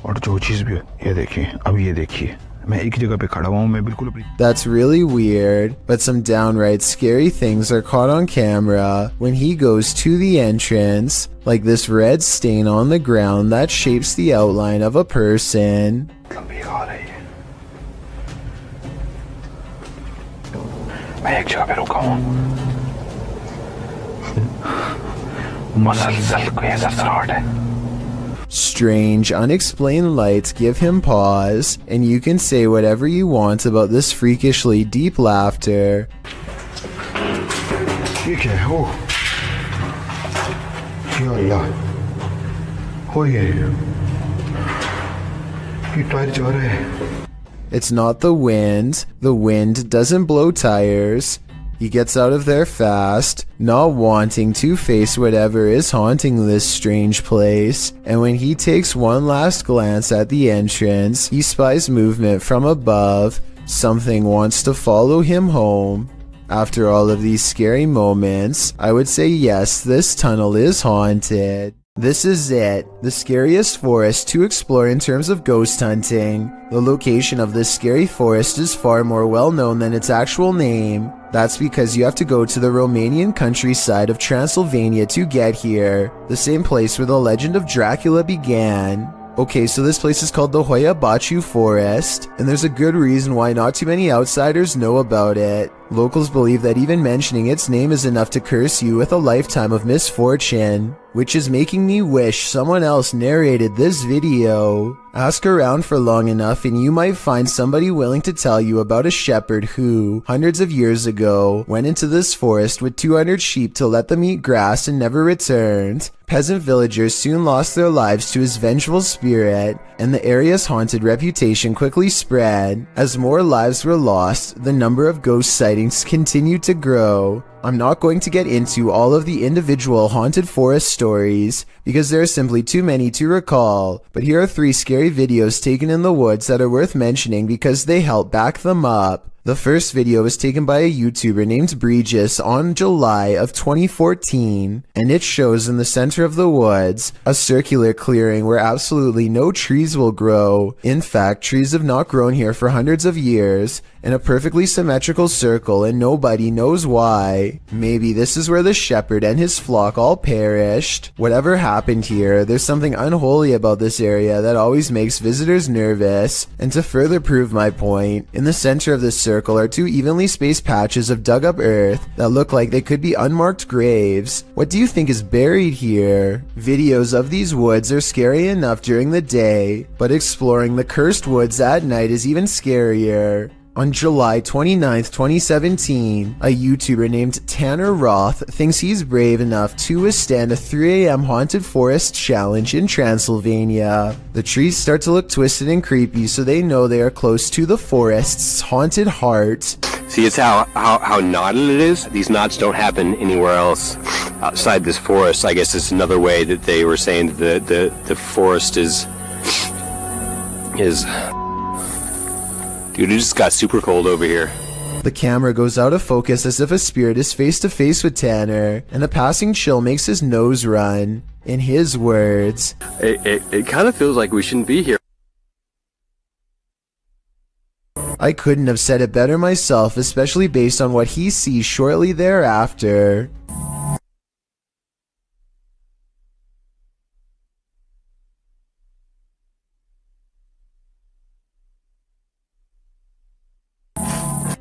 और जो चीज भी ये देखिए अब ये देखिए मैं एक जगह पे खड़ा हुआ हूं मैं बिल्कुल अपनी That's really weird, but some downright scary things are caught on camera when he goes to the entrance, like this red stain on the ground that shapes the outline of a person. मैं एक जगह पे रुका हूं मसलसल कोई सरसराहट है Strange, unexplained lights give him pause, and you can say whatever you want about this freakishly deep laughter. ये क्या है ओ या अल्लाह हो ये टायर जा रहा है It's not the wind doesn't blow tires. He gets out of there fast, not wanting to face whatever is haunting this strange place, and when he takes one last glance at the entrance, he spies movement from above. Something wants to follow him home. After all of these scary moments, I would say yes, this tunnel is haunted. This is it, the scariest forest to explore in terms of ghost hunting. The location of this scary forest is far more well known than its actual name. That's because you have to go to the Romanian countryside of Transylvania to get here, the same place where the legend of Dracula began. Okay, so this place is called the Hoia Baciu Forest, and there's a good reason why not too many outsiders know about it. Locals believe that even mentioning its name is enough to curse you with a lifetime of misfortune, which is making me wish someone else narrated this video. Ask around for long enough and you might find somebody willing to tell you about a shepherd who, hundreds of years ago, went into this forest with 200 sheep to let them eat grass and never returned. Peasant villagers soon lost their lives to his vengeful spirit, and the area's haunted reputation quickly spread. As more lives were lost, the number of ghost sightings continued to grow. I'm not going to get into all of the individual haunted forest stories because there are simply too many to recall, but here are 3 scary videos taken in the woods that are worth mentioning because they help back them up. The first video was taken by a YouTuber named Breathless on July of 2014, and it shows in the center of the woods a circular clearing where absolutely no trees will grow. In fact, trees have not grown here for hundreds of years, in a perfectly symmetrical circle, and nobody knows why. Maybe this is where the shepherd and his flock all perished. Whatever happened here, there's something unholy about this area that always makes visitors nervous. And to further prove my point, in the center of this circle are 2 evenly spaced patches of dug up earth that look like they could be unmarked graves. What do you think is buried here? Videos of these woods are scary enough during the day, but exploring the cursed woods at night is even scarier. On July 29, 2017, a YouTuber named Tanner Roth thinks he's brave enough to withstand a 3 a.m. haunted forest challenge in Transylvania. The trees start to look twisted and creepy, so they know they are close to the forest's haunted heart. See, it's how knotted it is. These knots don't happen anywhere else outside this forest. I guess it's another way that they were saying that the forest is Dude, it just got super cold over here. The camera goes out of focus as if a spirit is face to face with Tanner, and a passing chill makes his nose run. In his words, It kind of feels like we shouldn't be here. I couldn't have said it better myself, especially based on what he sees shortly thereafter.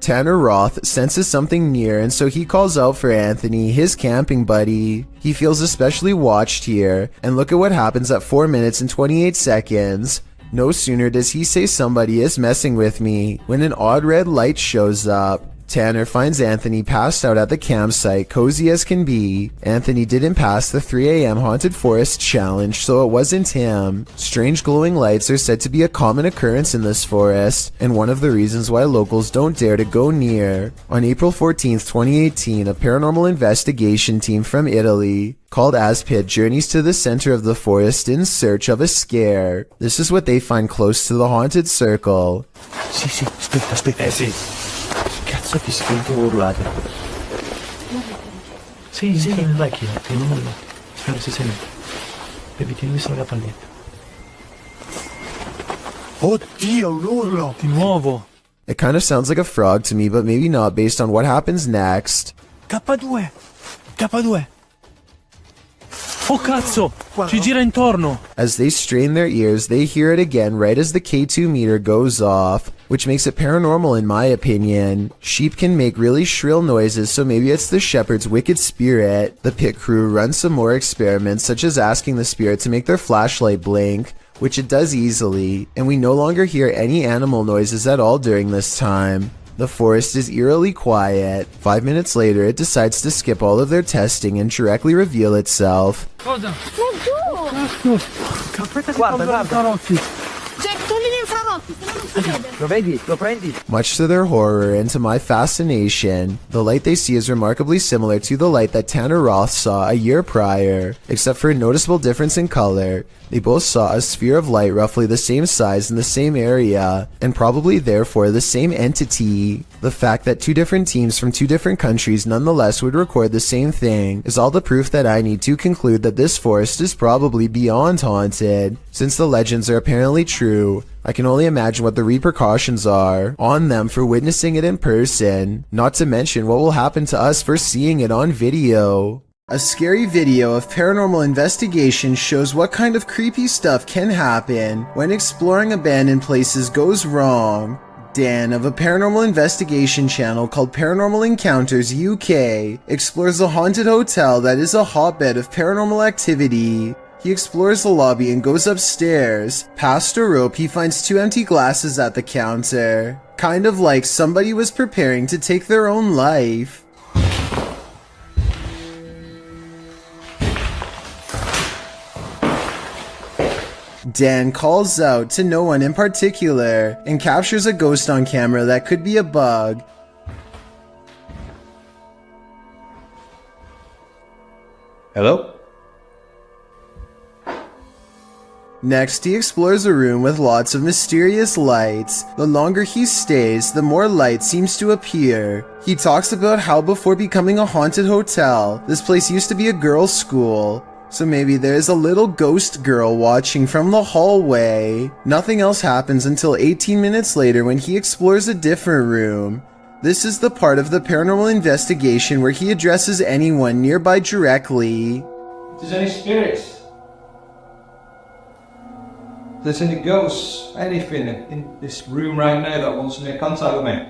Tanner Roth senses something near, and so he calls out for Anthony, his camping buddy. He feels especially watched here, and look at what happens at 4 minutes and 28 seconds. No sooner does he say somebody is messing with me when an odd red light shows up. Tanner finds Anthony passed out at the campsite, cozy as can be. Anthony didn't pass the 3 a.m. haunted forest challenge, so it wasn't him. Strange glowing lights are said to be a common occurrence in this forest, and one of the reasons why locals don't dare to go near. On April 14th, 2018, a paranormal investigation team from Italy called Aspit journeys to the center of the forest in search of a scare. This is what they find close to the haunted circle. Sì, aspetta. Sì. Cazzo che schifo urlate. Sì, nel vecchio, che non nulla. Spero si sente. Baby, tieni solo la palletta. Oddio, un urlo! Di nuovo! It kind of sounds like a frog to me, but maybe not based on what happens next. K2! Oh cazzo! Ci gira intorno! As they strain their ears, they hear it again right as the K2 meter goes off, which makes it paranormal in my opinion. Sheep can make really shrill noises, so maybe it's the shepherd's wicked spirit. The pit crew runs some more experiments, such as asking the spirit to make their flashlight blink, which it does easily, and we no longer hear any animal noises at all during this time. The forest is eerily quiet. 5 minutes later, it decides to skip all of their testing and directly reveal itself. Cosa? Guarda. Jack, togli gli infrarotti, se no non si vede. Lo vedi? Lo prendi? Much to their horror and to my fascination, the light they see is remarkably similar to the light that Tanner Roth saw a year prior, except for a noticeable difference in color. They both saw a sphere of light roughly the same size in the same area, and probably therefore the same entity. The fact that two different teams from two different countries nonetheless would record the same thing is all the proof that I need to conclude that this forest is probably beyond haunted. Since the legends are apparently true, I can only imagine what the repercussions are on them for witnessing it in person, not to mention what will happen to us for seeing it on video. A scary video of paranormal investigation shows what kind of creepy stuff can happen when exploring abandoned places goes wrong. Dan of a paranormal investigation channel called Paranormal Encounters UK explores a haunted hotel that is a hotbed of paranormal activity. He explores the lobby and goes upstairs. Past a rope, he finds 2 empty glasses at the counter. Kind of like somebody was preparing to take their own life. Dan calls out to no one in particular and captures a ghost on camera that could be a bug. Hello? Next, he explores a room with lots of mysterious lights. The longer he stays, the more light seems to appear. He talks about how before becoming a haunted hotel, this place used to be a girls' school. So maybe there's a little ghost girl watching from the hallway. Nothing else happens until 18 minutes later when he explores a different room. This is the part of the paranormal investigation where he addresses anyone nearby directly. If there's any spirits, if there's any ghosts, anything in this room right now that wants to make contact with me.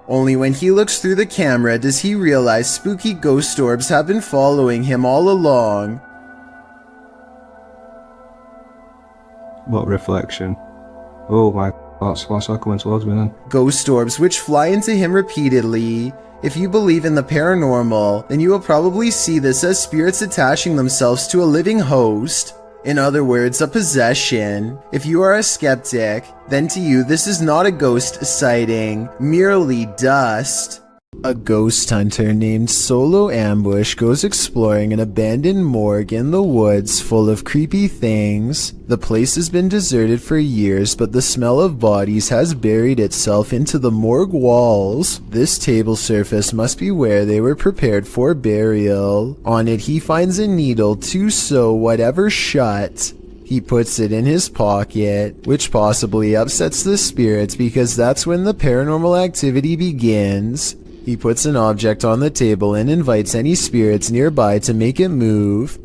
Only when he looks through the camera does he realize spooky ghost orbs have been following him all along. What reflection? Oh my, what's all coming towards me then? Ghost orbs which fly into him repeatedly. If you believe in the paranormal, then you will probably see this as spirits attaching themselves to a living host. In other words, a possession. If you are a skeptic, then to you this is not a ghost sighting, merely dust. A ghost hunter named Solo Ambush goes exploring an abandoned morgue in the woods full of creepy things. The place has been deserted for years, but the smell of bodies has buried itself into the morgue walls. This table surface must be where they were prepared for burial. On it he finds a needle to sew whatever shut. He puts it in his pocket, which possibly upsets the spirits because that's when the paranormal activity begins. He puts an object on the table and invites any spirits nearby to make it move.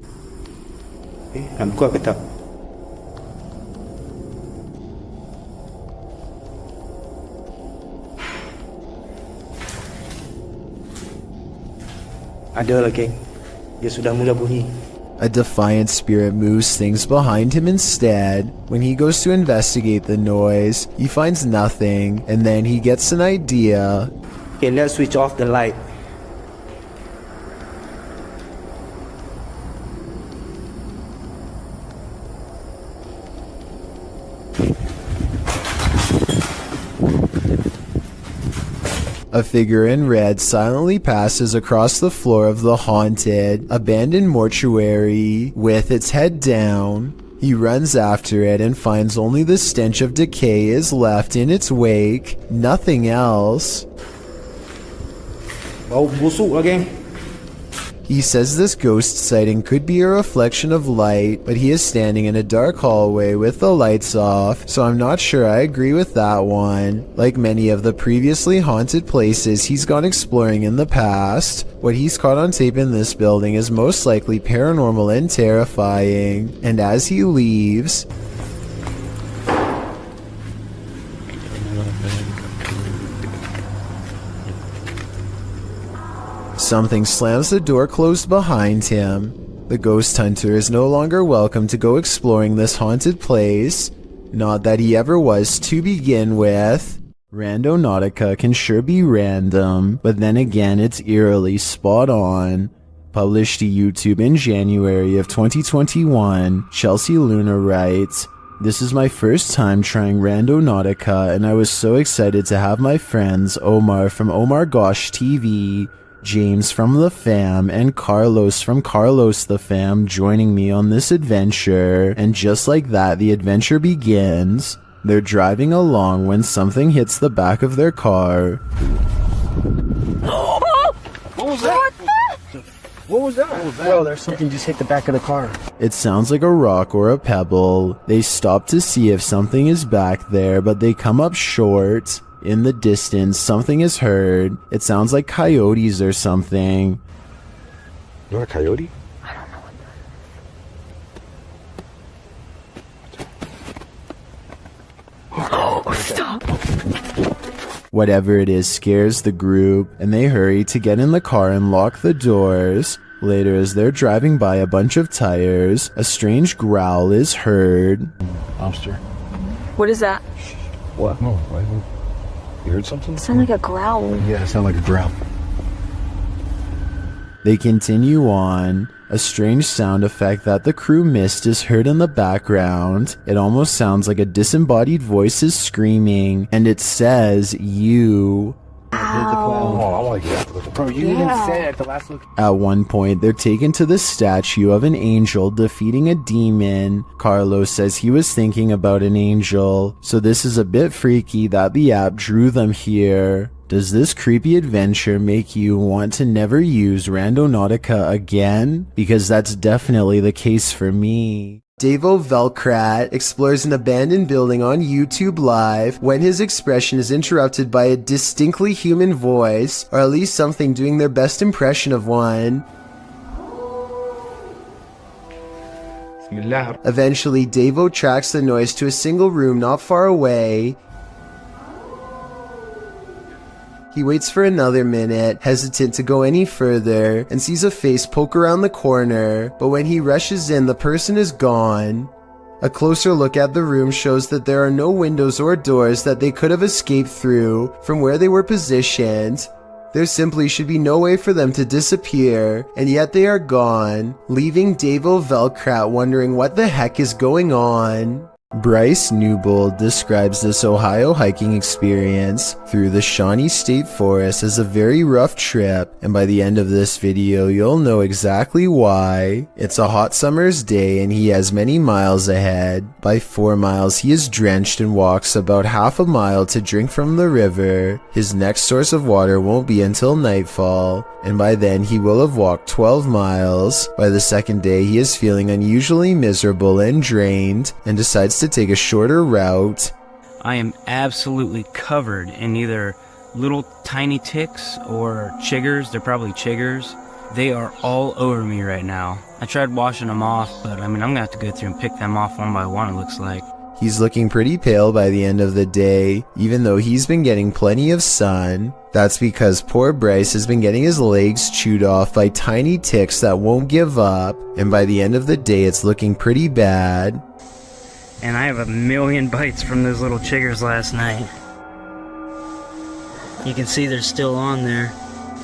Ada lagi. Dia sudah mula bunyi. A defiant spirit moves things behind him instead. When he goes to investigate the noise, he finds nothing, and then he gets an idea. Okay, let's switch off the light. A figure in red silently passes across the floor of the haunted, abandoned mortuary with its head down. He runs after it and finds only the stench of decay is left in its wake, nothing else. Bau busuk lagi. He says this ghost sighting could be a reflection of light, but he is standing in a dark hallway with the lights off, so I'm not sure I agree with that one. Like many of the previously haunted places he's gone exploring in the past, what he's caught on tape in this building is most likely paranormal and terrifying. And as he leaves, something slams the door closed behind him. The ghost hunter is no longer welcome to go exploring this haunted place. Not that he ever was to begin with. Randonautica can sure be random, but then again it's eerily spot on. Published to YouTube in January of 2021, Chelsea Luna writes, "This is my first time trying Randonautica, and I was so excited to have my friends Omar from Omar Gosh TV, James from The Fam, and Carlos from Carlos The Fam joining me on this adventure, and just like that the adventure begins. They're driving along when something hits the back of their car." What was that? What was that? Bro, there's something just hit the back of the car. It sounds like a rock or a pebble. They stop to see if something is back there, but they come up short. In the distance, something is heard. It sounds like coyotes or something. ¿No a coyote? Oh, stop. Whatever it is scares the group, and they hurry to get in the car and lock the doors. Later, as they're driving by a bunch of tires, a strange growl is heard. Lobster. What is that? What? No, you heard something? It sounded like a growl. Yeah, it sounded like a growl. They continue on. A strange sound effect that the crew missed is heard in the background. It almost sounds like a disembodied voice is screaming, and it says, "You." Oh, I like that. Bro, you even said at the last look. At one point, they're taken to the statue of an angel defeating a demon. Carlos says he was thinking about an angel, so this is a bit freaky that the app drew them here. Does this creepy adventure make you want to never use Randonautica again? Because that's definitely the case for me. Davo Velkrat explores an abandoned building on YouTube Live when his expression is interrupted by a distinctly human voice, or at least something doing their best impression of one. Eventually, Davo tracks the noise to a single room not far away. He waits for another minute, hesitant to go any further, and sees a face poke around the corner, but when he rushes in, the person is gone. A closer look at the room shows that there are no windows or doors that they could have escaped through from where they were positioned. There simply should be no way for them to disappear, and yet they are gone, leaving Davo Velkrat wondering what the heck is going on. Bryce Newbold describes this Ohio hiking experience through the Shawnee State Forest as a very rough trip, and by the end of this video you'll know exactly why. It's a hot summer's day and he has many miles ahead. By 4 miles he is drenched and walks about half a mile to drink from the river. His next source of water won't be until nightfall, and by then he will have walked 12 miles. By the second day he is feeling unusually miserable and drained, and decides to take a shorter route. I am absolutely covered in either little tiny ticks or chiggers. They're probably chiggers. They are all over me right now. I tried washing them off, but I mean, I'm gonna have to go through and pick them off one by one, it looks like. He's looking pretty pale by the end of the day, even though he's been getting plenty of sun. That's because poor Bryce has been getting his legs chewed off by tiny ticks that won't give up, and by the end of the day it's looking pretty bad. And I have a million bites from those little chiggers last night. You can see they're still on there.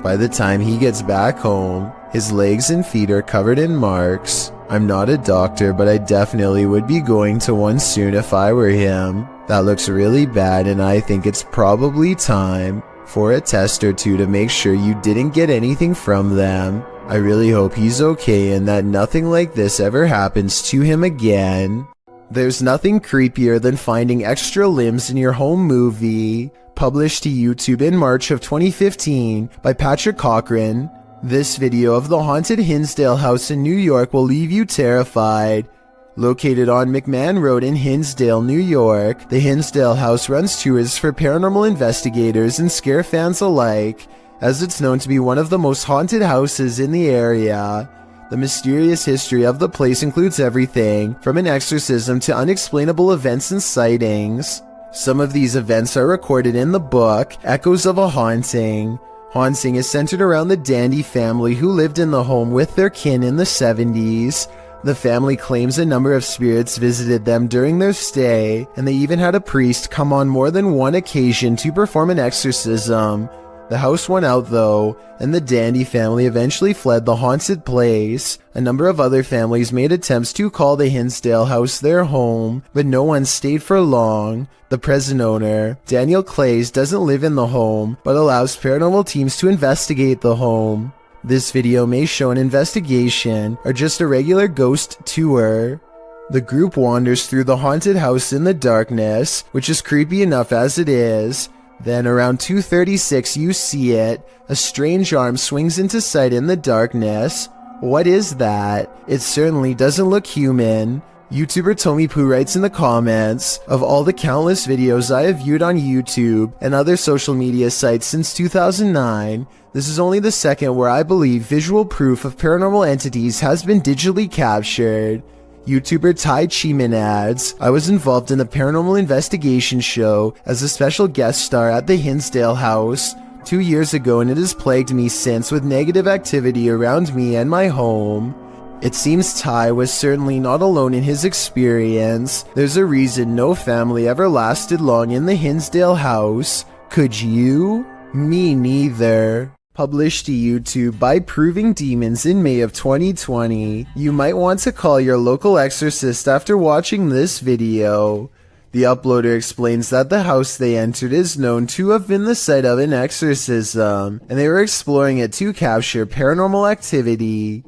By the time he gets back home, his legs and feet are covered in marks. I'm not a doctor, but I definitely would be going to one soon if I were him. That looks really bad, and I think it's probably time for a test or two to make sure you didn't get anything from them. I really hope he's okay and that nothing like this ever happens to him again. There's nothing creepier than finding extra limbs in your home movie. Published to YouTube in March of 2015 by Patrick Cochran. This video of the haunted Hinsdale house in New York will leave you terrified. Located on McMahon Road in Hinsdale, New York, the Hinsdale house runs tours for paranormal investigators and scare fans alike, as it's known to be one of the most haunted houses in the area. The mysterious history of the place includes everything from an exorcism to unexplainable events and sightings. Some of these events are recorded in the book, Echoes of a Haunting. Haunting is centered around the Dandy family who lived in the home with their kin in the 70s. The family claims a number of spirits visited them during their stay, and they even had a priest come on more than one occasion to perform an exorcism. The house won out though, and the Dandy family eventually fled the haunted place. A number of other families made attempts to call the Hinsdale house their home, but no one stayed for long. The present owner, Daniel Clays, doesn't live in the home, but allows paranormal teams to investigate the home. This video may show an investigation, or just a regular ghost tour. The group wanders through the haunted house in the darkness, which is creepy enough as it is. Then around 2:36 you see it. A strange arm swings into sight in the darkness. What is that? It certainly doesn't look human. YouTuber Tommy Poo writes in the comments, of all the countless videos I have viewed on YouTube and other social media sites since 2009, this is only the second where I believe visual proof of paranormal entities has been digitally captured. YouTuber Ty Cheeman adds, I was involved in the paranormal investigation show as a special guest star at the Hinsdale house 2 years ago, and it has plagued me since with negative activity around me and my home. It seems Ty was certainly not alone in his experience. There's a reason no family ever lasted long in the Hinsdale house. Could you? Me neither. Published to YouTube by Proving Demons in May of 2020. You might want to call your local exorcist after watching this video. The uploader explains that the house they entered is known to have been the site of an exorcism, and they were exploring it to capture paranormal activity.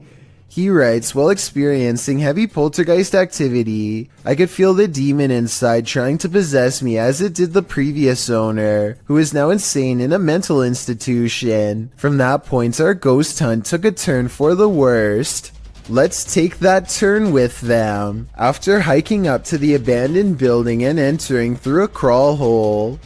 He writes, while experiencing heavy poltergeist activity, I could feel the demon inside trying to possess me as it did the previous owner, who is now insane in a mental institution. From that point, our ghost hunt took a turn for the worst. Let's take that turn with them. After hiking up to the abandoned building and entering through a crawl hole,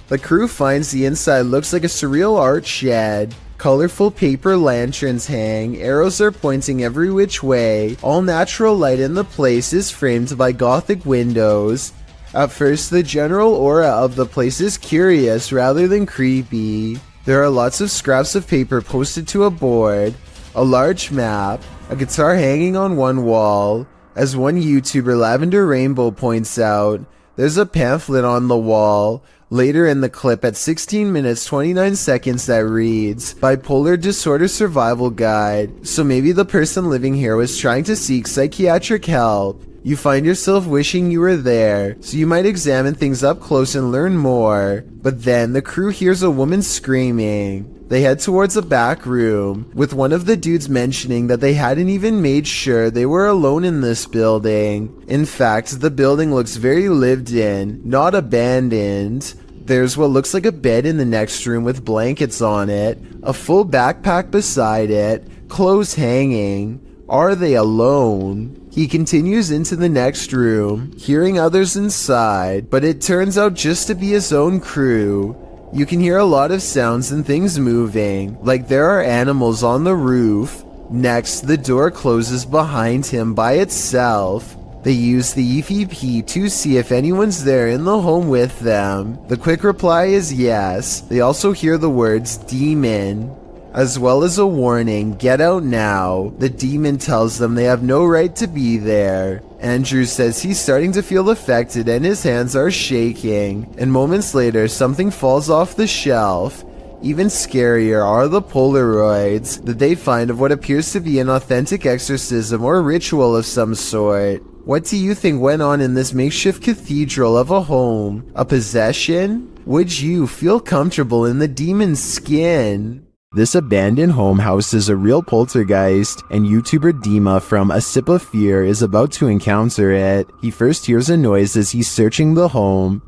the crew finds the inside looks like a surreal art shed. Colorful paper lanterns hang, arrows are pointing every which way, all natural light in the place is framed by gothic windows. At first, the general aura of the place is curious rather than creepy. There are lots of scraps of paper posted to a board, a large map, a guitar hanging on one wall. As one YouTuber, Lavender Rainbow, points out, there's a pamphlet on the wall. Later in the clip at 16 minutes 29 seconds that reads, Bipolar Disorder Survival Guide. So maybe the person living here was trying to seek psychiatric help. You find yourself wishing you were there, so you might examine things up close and learn more. But then the crew hears a woman screaming. They head towards a back room, with one of the dudes mentioning that they hadn't even made sure they were alone in this building. In fact, the building looks very lived in, not abandoned. There's what looks like a bed in the next room with blankets on it, a full backpack beside it, clothes hanging. Are they alone? He continues into the next room, hearing others inside, but it turns out just to be his own crew. You can hear a lot of sounds and things moving, like there are animals on the roof. Next, the door closes behind him by itself. They use the EVP to see if anyone's there in the home with them. The quick reply is yes. They also hear the words demon, as well as a warning, get out now. The demon tells them they have no right to be there. Andrew says he's starting to feel affected and his hands are shaking. And moments later, something falls off the shelf. Even scarier are the Polaroids that they find of what appears to be an authentic exorcism or ritual of some sort. What do you think went on in this makeshift cathedral of a home? A possession? Would you feel comfortable in the demon's skin? This abandoned home houses a real poltergeist, and YouTuber Dima from A Sip of Fear is about to encounter it. He first hears a noise as he's searching the home.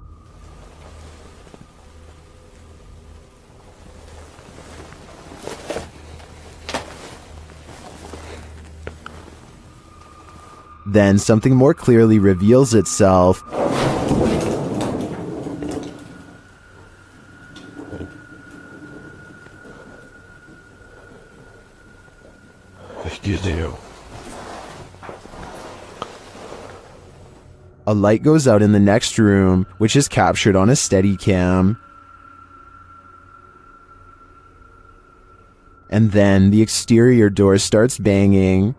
Then something more clearly reveals itself. Excuse you. A light goes out in the next room, which is captured on a Steadicam. And then the exterior door starts banging.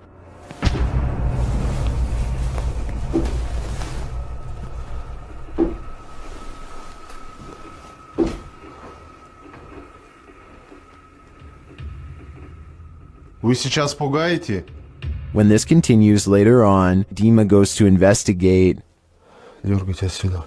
Вы сейчас пугаете? When this continues later on, Dima goes to investigate. Дергайте отсюда.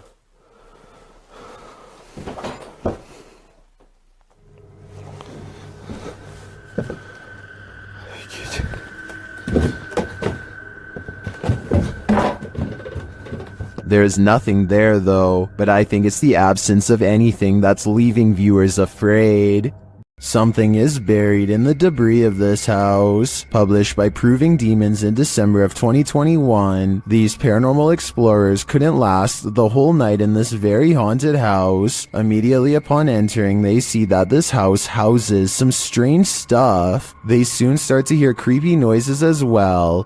There is nothing there though, but I think it's the absence of anything that's leaving viewers afraid. Something is buried in the debris of this house. Published by Proving Demons in December of 2021, these paranormal explorers couldn't last the whole night in this very haunted house. Immediately upon entering, they see that this house houses some strange stuff. They soon start to hear creepy noises as well.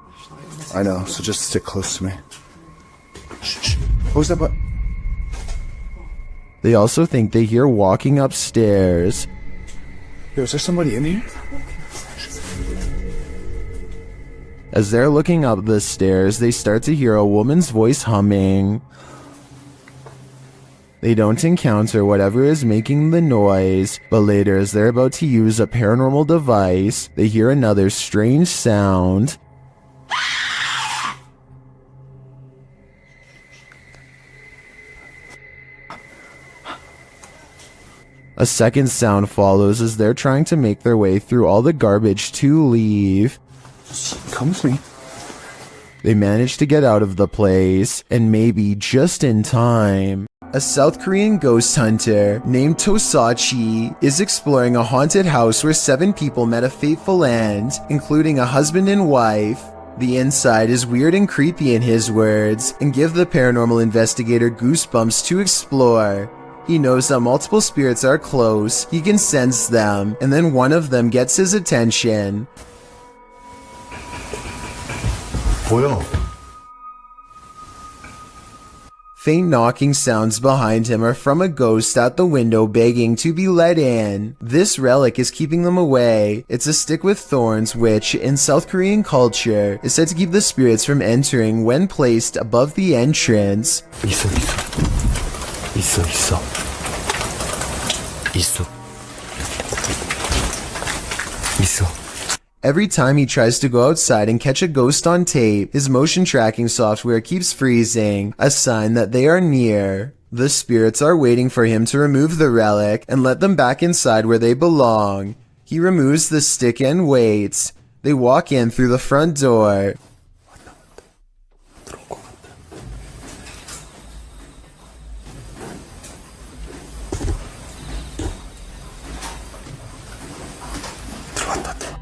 I know, so just stick close to me. Shh. What was that button? They also think they hear walking upstairs. Yo, is there somebody in here? As they're looking up the stairs, they start to hear a woman's voice humming. They don't encounter whatever is making the noise, but later as they're about to use a paranormal device, they hear another strange sound. A second sound follows as they're trying to make their way through all the garbage to leave. Come with me. They manage to get out of the place, and maybe just in time. A South Korean ghost hunter named Tosachi is exploring a haunted house where 7 people met a fateful end, including a husband and wife. The inside is weird and creepy in his words, and give the paranormal investigator goosebumps to explore. He knows that multiple spirits are close, he can sense them, and then one of them gets his attention. Coil. Faint knocking sounds behind him are from a ghost at the window begging to be let in. This relic is keeping them away. It's a stick with thorns which, in South Korean culture, is said to keep the spirits from entering when placed above the entrance. 있어. Every time he tries to go outside and catch a ghost on tape, his motion tracking software keeps freezing, a sign that they are near. The spirits are waiting for him to remove the relic and let them back inside where they belong. He removes the stick and waits. They walk in through the front door.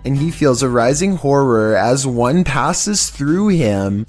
And he feels a rising horror as one passes through him.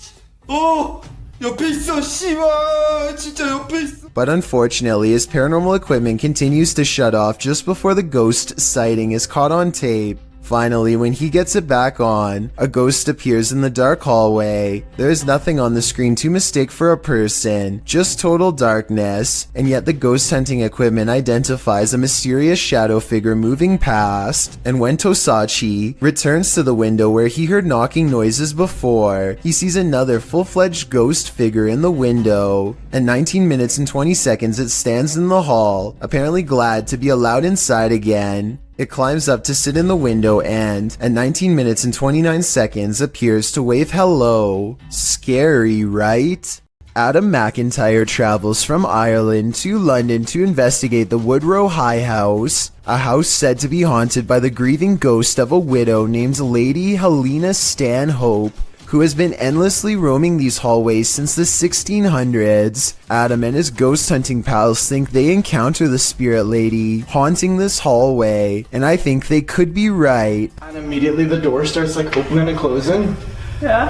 옆에 있어, 씨발. 진짜 옆에 있어. But unfortunately, his paranormal equipment continues to shut off just before the ghost sighting is caught on tape. Finally, when he gets it back on, a ghost appears in the dark hallway. There is nothing on the screen to mistake for a person, just total darkness, and yet the ghost hunting equipment identifies a mysterious shadow figure moving past, and when Tosachi returns to the window where he heard knocking noises before, he sees another full-fledged ghost figure in the window. At 19 minutes and 20 seconds, it stands in the hall, apparently glad to be allowed inside again. It climbs up to sit in the window and, at 19 minutes and 29 seconds, appears to wave hello. Scary, right? Adam McIntyre travels from Ireland to London to investigate the Woodrow High House, a house said to be haunted by the grieving ghost of a widow named Lady Helena Stanhope, who has been endlessly roaming these hallways since the 1600s. Adam and his ghost hunting pals think they encounter the spirit lady haunting this hallway, and I think they could be right. And immediately the door starts like opening and closing. Yeah.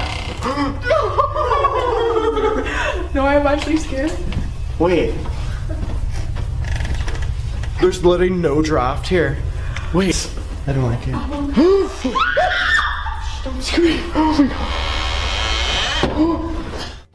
No, I'm actually scared. Wait. There's literally no draft here. Wait. I don't like it. Don't scream. Oh my god.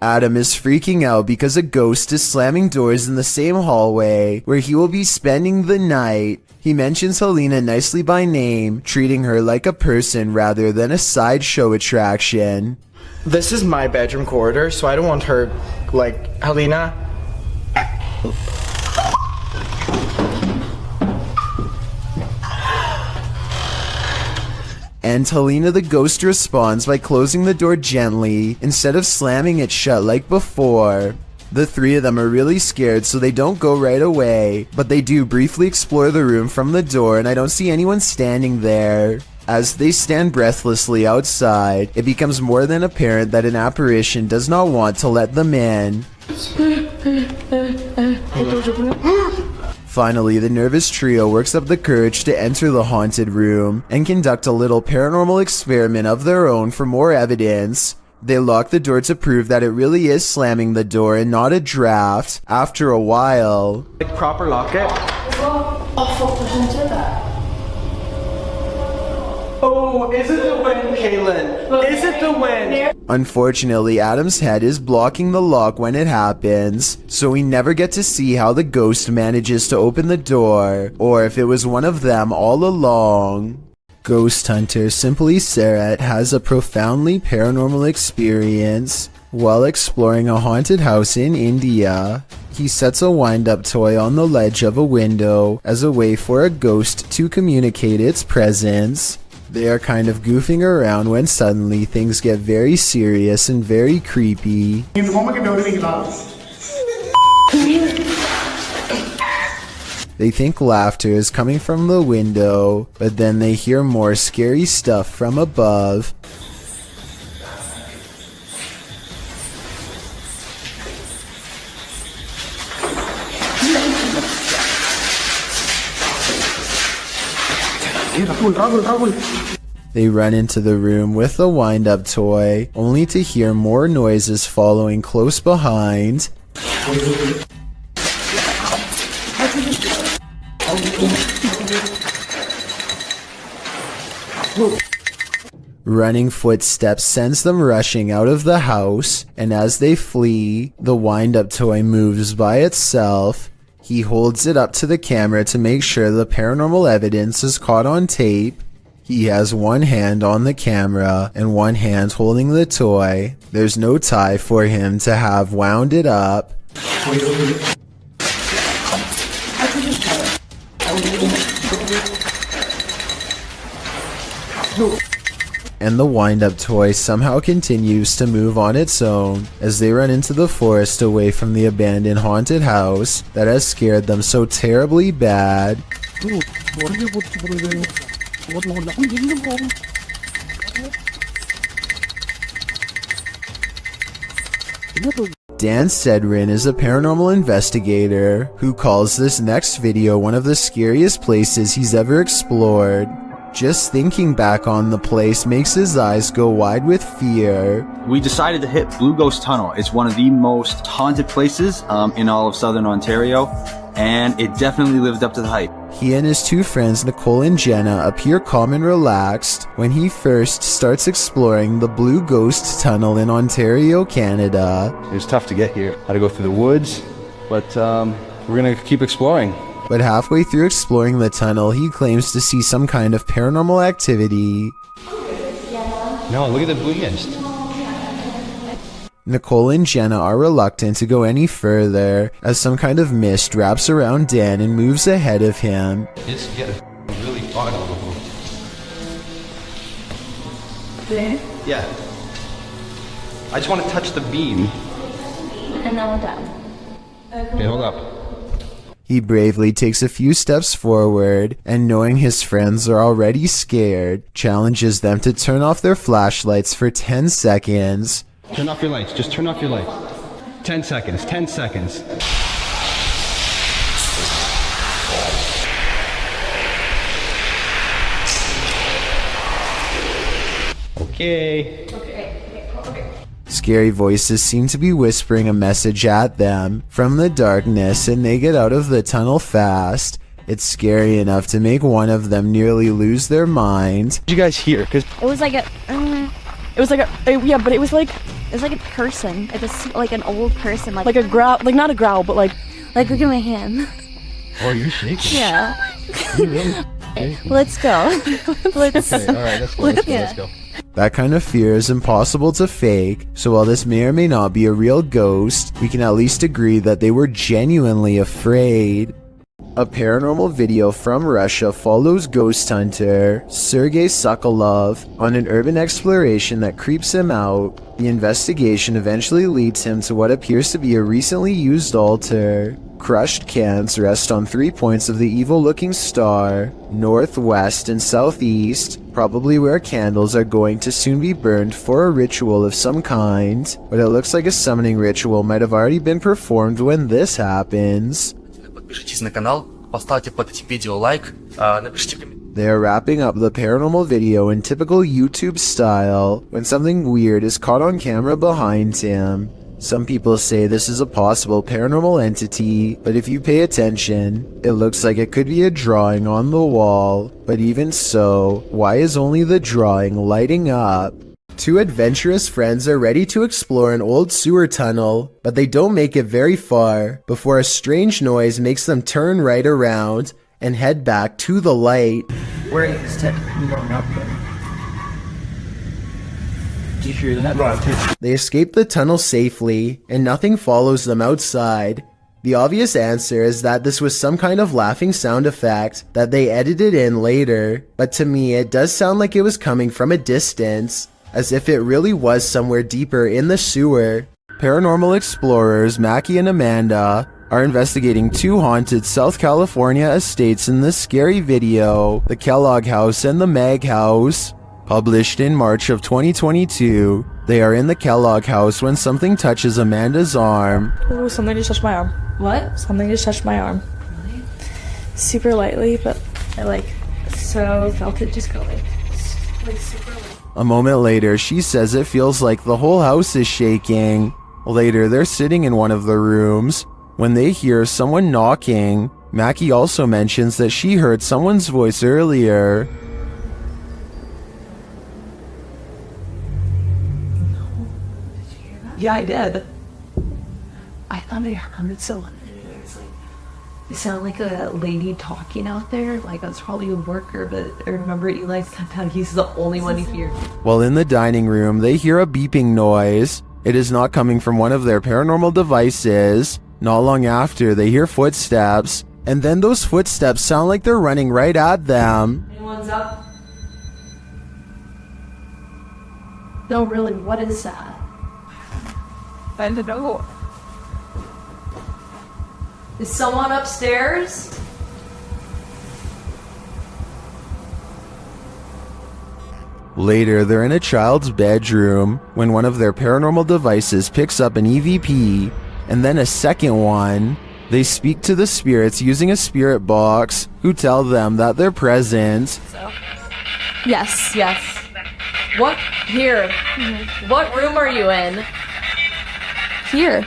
Adam is freaking out because a ghost is slamming doors in the same hallway where he will be spending the night. He mentions Helena nicely by name, treating her like a person rather than a sideshow attraction. This is my bedroom corridor, so I don't want her, like, Helena. And Helena the ghost responds by closing the door gently instead of slamming it shut like before. The three of them are really scared, so they don't go right away, but they do briefly explore the room from the door, and I don't see anyone standing there. As they stand breathlessly outside, it becomes more than apparent that an apparition does not want to let them in. Finally, the nervous trio works up the courage to enter the haunted room and conduct a little paranormal experiment of their own for more evidence. They lock the door to prove that it really is slamming the door and not a draft. After a while, Like proper lock it. Oh, is it the wind, Kaylin? Is it the wind? unfortunately, Adam's head is blocking the lock when it happens, so we never get to see how the ghost manages to open the door, or if it was one of them all along. Ghost hunter Simply Sarat has a profoundly paranormal experience while exploring a haunted house in India. He sets a wind-up toy on the ledge of a window as a way for a ghost to communicate its presence. They are kind of goofing around when suddenly things get very serious and very creepy. They think laughter is coming from the window, but then they hear more scary stuff from above. They run into the room with the wind-up toy, only to hear more noises following close behind. Running footsteps sends them rushing out of the house, and as they flee, the wind-up toy moves by itself. He holds it up to the camera to make sure the paranormal evidence is caught on tape. He has one hand on the camera and one hand holding the toy. There's no tie for him to have wound it up. And the wind-up toy somehow continues to move on its own as they run into the forest away from the abandoned haunted house that has scared them so terribly bad. Dan Sedrin is a paranormal investigator who calls this next video one of the scariest places he's ever explored. Just thinking back on the place makes his eyes go wide with fear. We decided to hit Blue Ghost Tunnel. It's one of the most haunted places in all of southern Ontario. and it definitely lived up to the hype. He and his two friends, Nicole and Jenna, appear calm and relaxed when he first starts exploring the Blue Ghost Tunnel in Ontario, Canada. It was tough to get here. Had to go through the woods, but we're gonna keep exploring. But halfway through exploring the tunnel, he claims to see some kind of paranormal activity. No, look at the blue mist. Nicole and Jenna are reluctant to go any further as some kind of mist wraps around Dan and moves ahead of him. It's getting really far now. There? Yeah. I just want to touch the beam. And then we're done. Okay, hold up. He bravely takes a few steps forward and, knowing his friends are already scared, challenges them to turn off their flashlights for 10 seconds. Turn off your lights. Just turn off your lights. 10 seconds. 10 seconds. Okay. Scary voices seem to be whispering a message at them from the darkness, and they get out of the tunnel fast. It's scary enough to make one of them nearly lose their mind. What did you guys hear? Because it was like a person. It was like an old person, like a growl, like not a growl, but like look at my hand. Oh, you're shaking. Yeah. You really? Okay. Let's go. Let's. Okay, all right, let's go. Let's go. That kind of fear is impossible to fake, so while this may or may not be a real ghost, we can at least agree that they were genuinely afraid. A paranormal video from Russia follows ghost hunter Sergei Sokolov on an urban exploration that creeps him out. The investigation eventually leads him to what appears to be a recently used altar. Crushed cans rest on 3 points of the evil-looking star, northwest and southeast, probably where candles are going to soon be burned for a ritual of some kind. But it looks like a summoning ritual might have already been performed when this happens. Подпишитесь на канал, поставьте под этим видео лайк, напишите комментарий. They are wrapping up the paranormal video in typical YouTube style when something weird is caught on camera behind him. Some people say this is a possible paranormal entity, but if you pay attention, it looks like it could be a drawing on the wall. But even so, why is only the drawing lighting up? Two adventurous friends are ready to explore an old sewer tunnel, but they don't make it very far before a strange noise makes them turn right around and head back to the light. Where is Ted? Going up there. Do you hear that? They escape the tunnel safely, and nothing follows them outside. The obvious answer is that this was some kind of laughing sound effect that they edited in later, but to me it does sound like it was coming from a distance, as if it really was somewhere deeper in the sewer. Paranormal explorers Mackie and Amanda are investigating two haunted South California estates in this scary video, the Kellogg House and the Mag House. Published in March of 2022, they are in the Kellogg House when something touches Amanda's arm. Ooh, something just touched my arm. What? Something just touched my arm. Really? Super lightly, but I felt it just go like super light. A moment later, she says it feels like the whole house is shaking. Later, they're sitting in one of the rooms when they hear someone knocking. Mackie also mentions that she heard someone's voice earlier. Yeah, I did. I thought I heard someone. It sounded like a lady talking out there. Like I was probably a worker, but I remember Eli said he's the only one who hears. While in the dining room, they hear a beeping noise. It is not coming from one of their paranormal devices. Not long after, they hear footsteps, and then those footsteps sound like they're running right at them. Anyone's up? No, really, what is that? I don't know. Is someone upstairs? Later, they're in a child's bedroom when one of their paranormal devices picks up an EVP, and then a second one. They speak to the spirits using a spirit box, who tell them that they're present. Yes. What? Here. What room are you in? Here.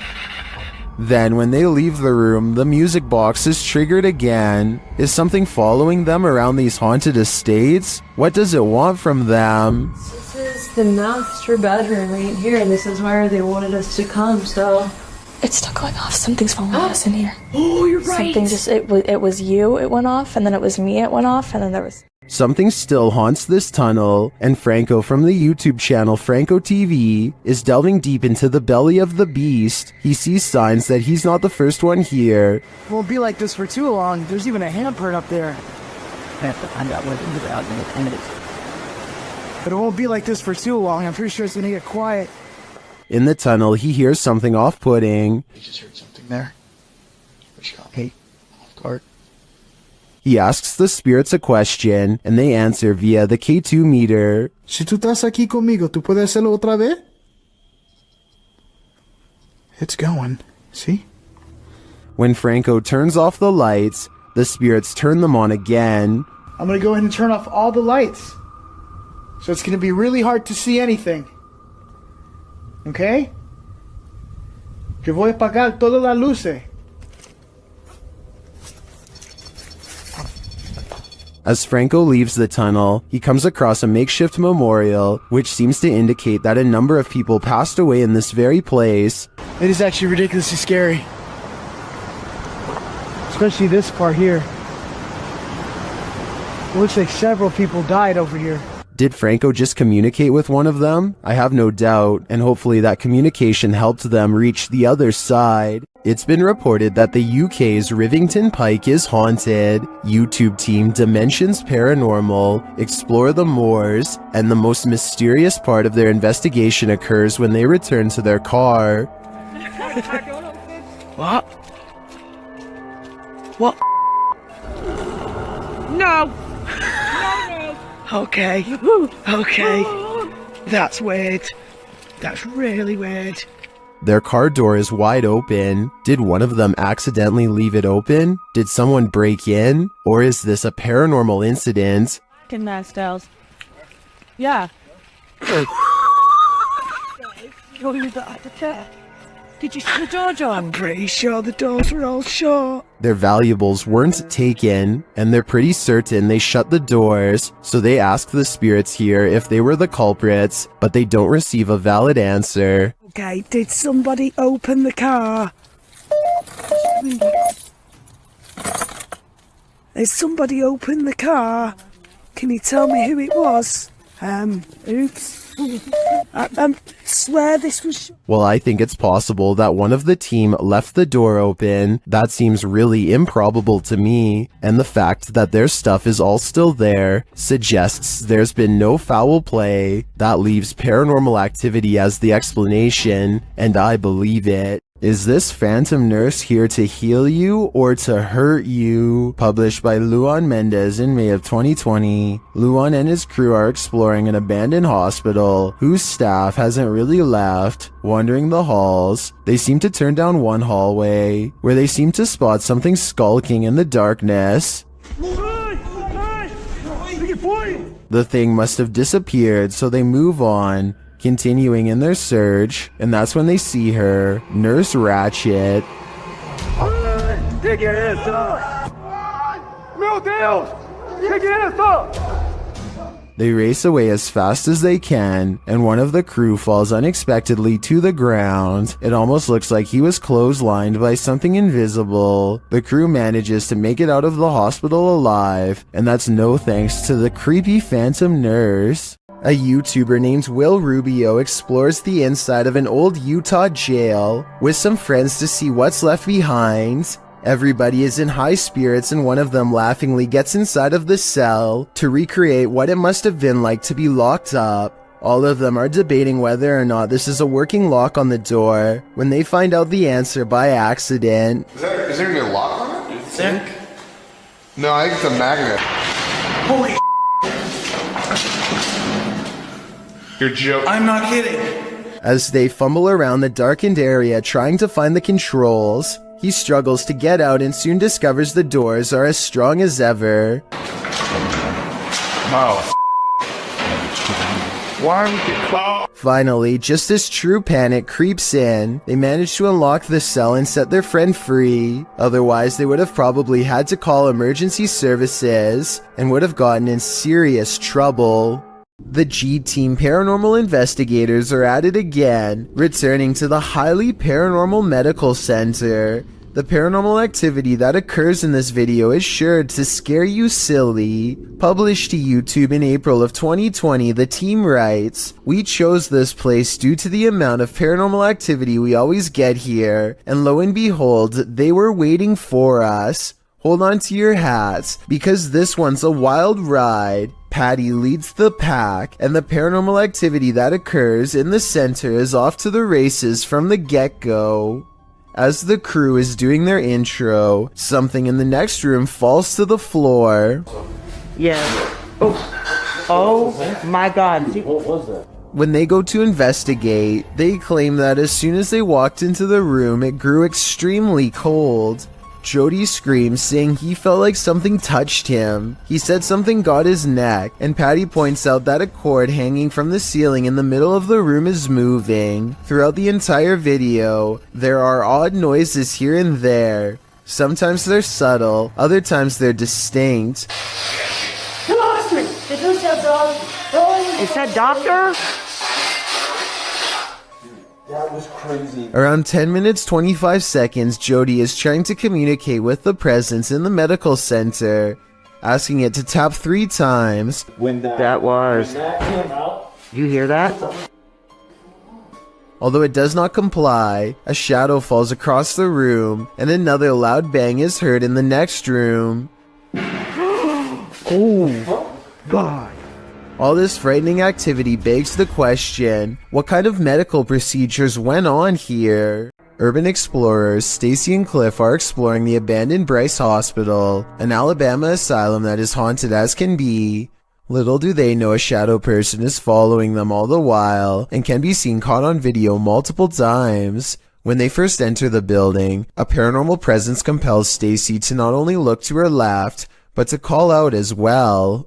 Then when they leave the room, the music box is triggered again. Is something following them around these haunted estates? What does it want from them? This is the master bedroom right here. This is where they wanted us to come, so... It's still going off. Something's following us in here. Oh, you're right. Something just, it was you, it went off, and then it was me, it went off, and then there was... Something still haunts this tunnel, and Franco from the YouTube channel Franco TV is delving deep into the belly of the beast. He sees signs that he's not the first one here. It won't be like this for too long. There's even a hamper up there. I have to find out what it's about in 10 minutes. But it won't be like this for too long. I'm pretty sure it's gonna get quiet. In the tunnel, he hears something off-putting. You just heard something there. Which got me off guard. He asks the spirits a question, and they answer via the K2 meter. Si tú estás aquí conmigo, ¿tú puedes hacerlo otra vez? It's going. See? When Franco turns off the lights, the spirits turn them on again. I'm gonna go ahead and turn off all the lights. So it's gonna be really hard to see anything. Okay? Yo voy a apagar todas las luces. As Franco leaves the tunnel, he comes across a makeshift memorial, which seems to indicate that a number of people passed away in this very place. It is actually ridiculously scary. Especially this part here. It looks like several people died over here. Did Franco just communicate with one of them? I have no doubt, and hopefully that communication helped them reach the other side. It's been reported that the UK's Rivington Pike is haunted. YouTube team Dimensions Paranormal explore the moors, and the most mysterious part of their investigation occurs when they return to their car. What? What? No! Okay. Okay. That's weird. That's really weird. Their car door is wide open. Did one of them accidentally leave it open? Did someone break in? Or is this a paranormal incident? Fucking nice dolls. Yeah. Did you see the door, John? I'm pretty sure the doors were all shut. Their valuables weren't taken, and they're pretty certain they shut the doors, so they ask the spirits here if they were the culprits, but they don't receive a valid answer. Okay, did somebody open the car? Did somebody open the car? Can you tell me who it was? Oops. I swear this was... Well, I think it's possible that one of the team left the door open. That seems really improbable to me, and the fact that their stuff is all still there suggests there's been no foul play. That leaves paranormal activity as the explanation, and I believe it. Is this phantom nurse here to heal you or to hurt you? Published by Luan Mendez in May of 2020. Luan and his crew are exploring an abandoned hospital whose staff hasn't really left. Wandering the halls, they seem to turn down one hallway where they seem to spot something skulking in the darkness. The thing must have disappeared, so they move on, continuing in their search, and that's when they see her, Nurse Ratchet. They race away as fast as they can, and one of the crew falls unexpectedly to the ground. It almost looks like he was clotheslined by something invisible. The crew manages to make it out of the hospital alive, and that's no thanks to the creepy phantom nurse. A YouTuber named Will Rubio explores the inside of an old Utah jail with some friends to see what's left behind. Everybody is in high spirits, and one of them laughingly gets inside of the cell to recreate what it must have been like to be locked up. All of them are debating whether or not this is a working lock on the door when they find out the answer by accident. Is there gonna be a lock on it? You think? No, I think it's a magnet. Holy You're joking. I'm not kidding. As they fumble around the darkened area trying to find the controls, he struggles to get out and soon discovers the doors are as strong as ever. Oh. Why are we getting... Finally, just as true panic creeps in, they manage to unlock the cell and set their friend free. Otherwise, they would have probably had to call emergency services and would have gotten in serious trouble. The G-Team paranormal investigators are at it again, returning to the highly paranormal medical center. The paranormal activity that occurs in this video is sure to scare you silly. Published to YouTube in April of 2020, the team writes, "We chose this place due to the amount of paranormal activity we always get here, and lo and behold, they were waiting for us. Hold on to your hats, because this one's a wild ride." Patty leads the pack, and the paranormal activity that occurs in the center is off to the races from the get-go. As the crew is doing their intro, something in the next room falls to the floor. Yeah. Oh my God. What was that? When they go to investigate, they claim that as soon as they walked into the room, it grew extremely cold. Jody screams, saying he felt like something touched him. He said something got his neck, and Patty points out that a cord hanging from the ceiling in the middle of the room is moving. Throughout the entire video, there are odd noises here and there. Sometimes they're subtle, other times they're distinct. You lost me! Did you say dog? Is that doctor? That was crazy. Around 10 minutes 25 seconds, Jody is trying to communicate with the presence in the medical center, asking it to tap 3 times. When that came out, you hear that? Although it does not comply, a shadow falls across the room, and another loud bang is heard in the next room. Oh, God. All this frightening activity begs the question, what kind of medical procedures went on here? Urban explorers Stacy and Cliff are exploring the abandoned Bryce Hospital, an Alabama asylum that is haunted as can be. Little do they know a shadow person is following them all the while, and can be seen caught on video multiple times. When they first enter the building, a paranormal presence compels Stacy to not only look to her left, but to call out as well.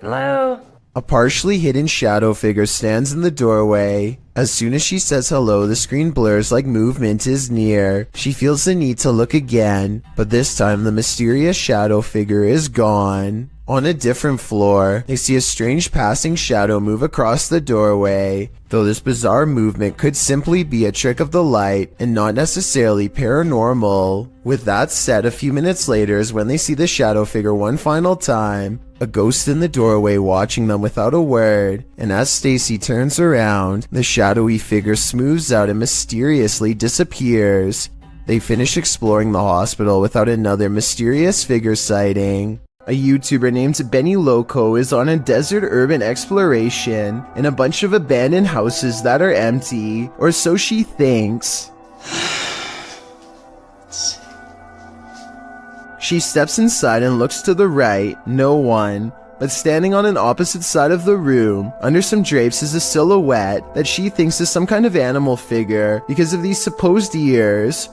Hello? A partially hidden shadow figure stands in the doorway. As soon as she says hello, the screen blurs like movement is near. She feels the need to look again, but this time the mysterious shadow figure is gone. On a different floor, they see a strange passing shadow move across the doorway, though this bizarre movement could simply be a trick of the light and not necessarily paranormal. With that said, a few minutes later is when they see the shadow figure one final time, a ghost in the doorway watching them without a word, and as Stacy turns around, the shadowy figure smooths out and mysteriously disappears. They finish exploring the hospital without another mysterious figure sighting. A YouTuber named Benny Loco is on a desert urban exploration in a bunch of abandoned houses that are empty, or so she thinks. She steps inside and looks to the right, no one. But standing on an opposite side of the room, under some drapes, is a silhouette that she thinks is some kind of animal figure because of these supposed ears.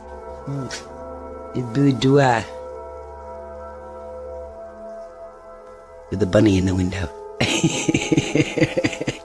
With the bunny in the window.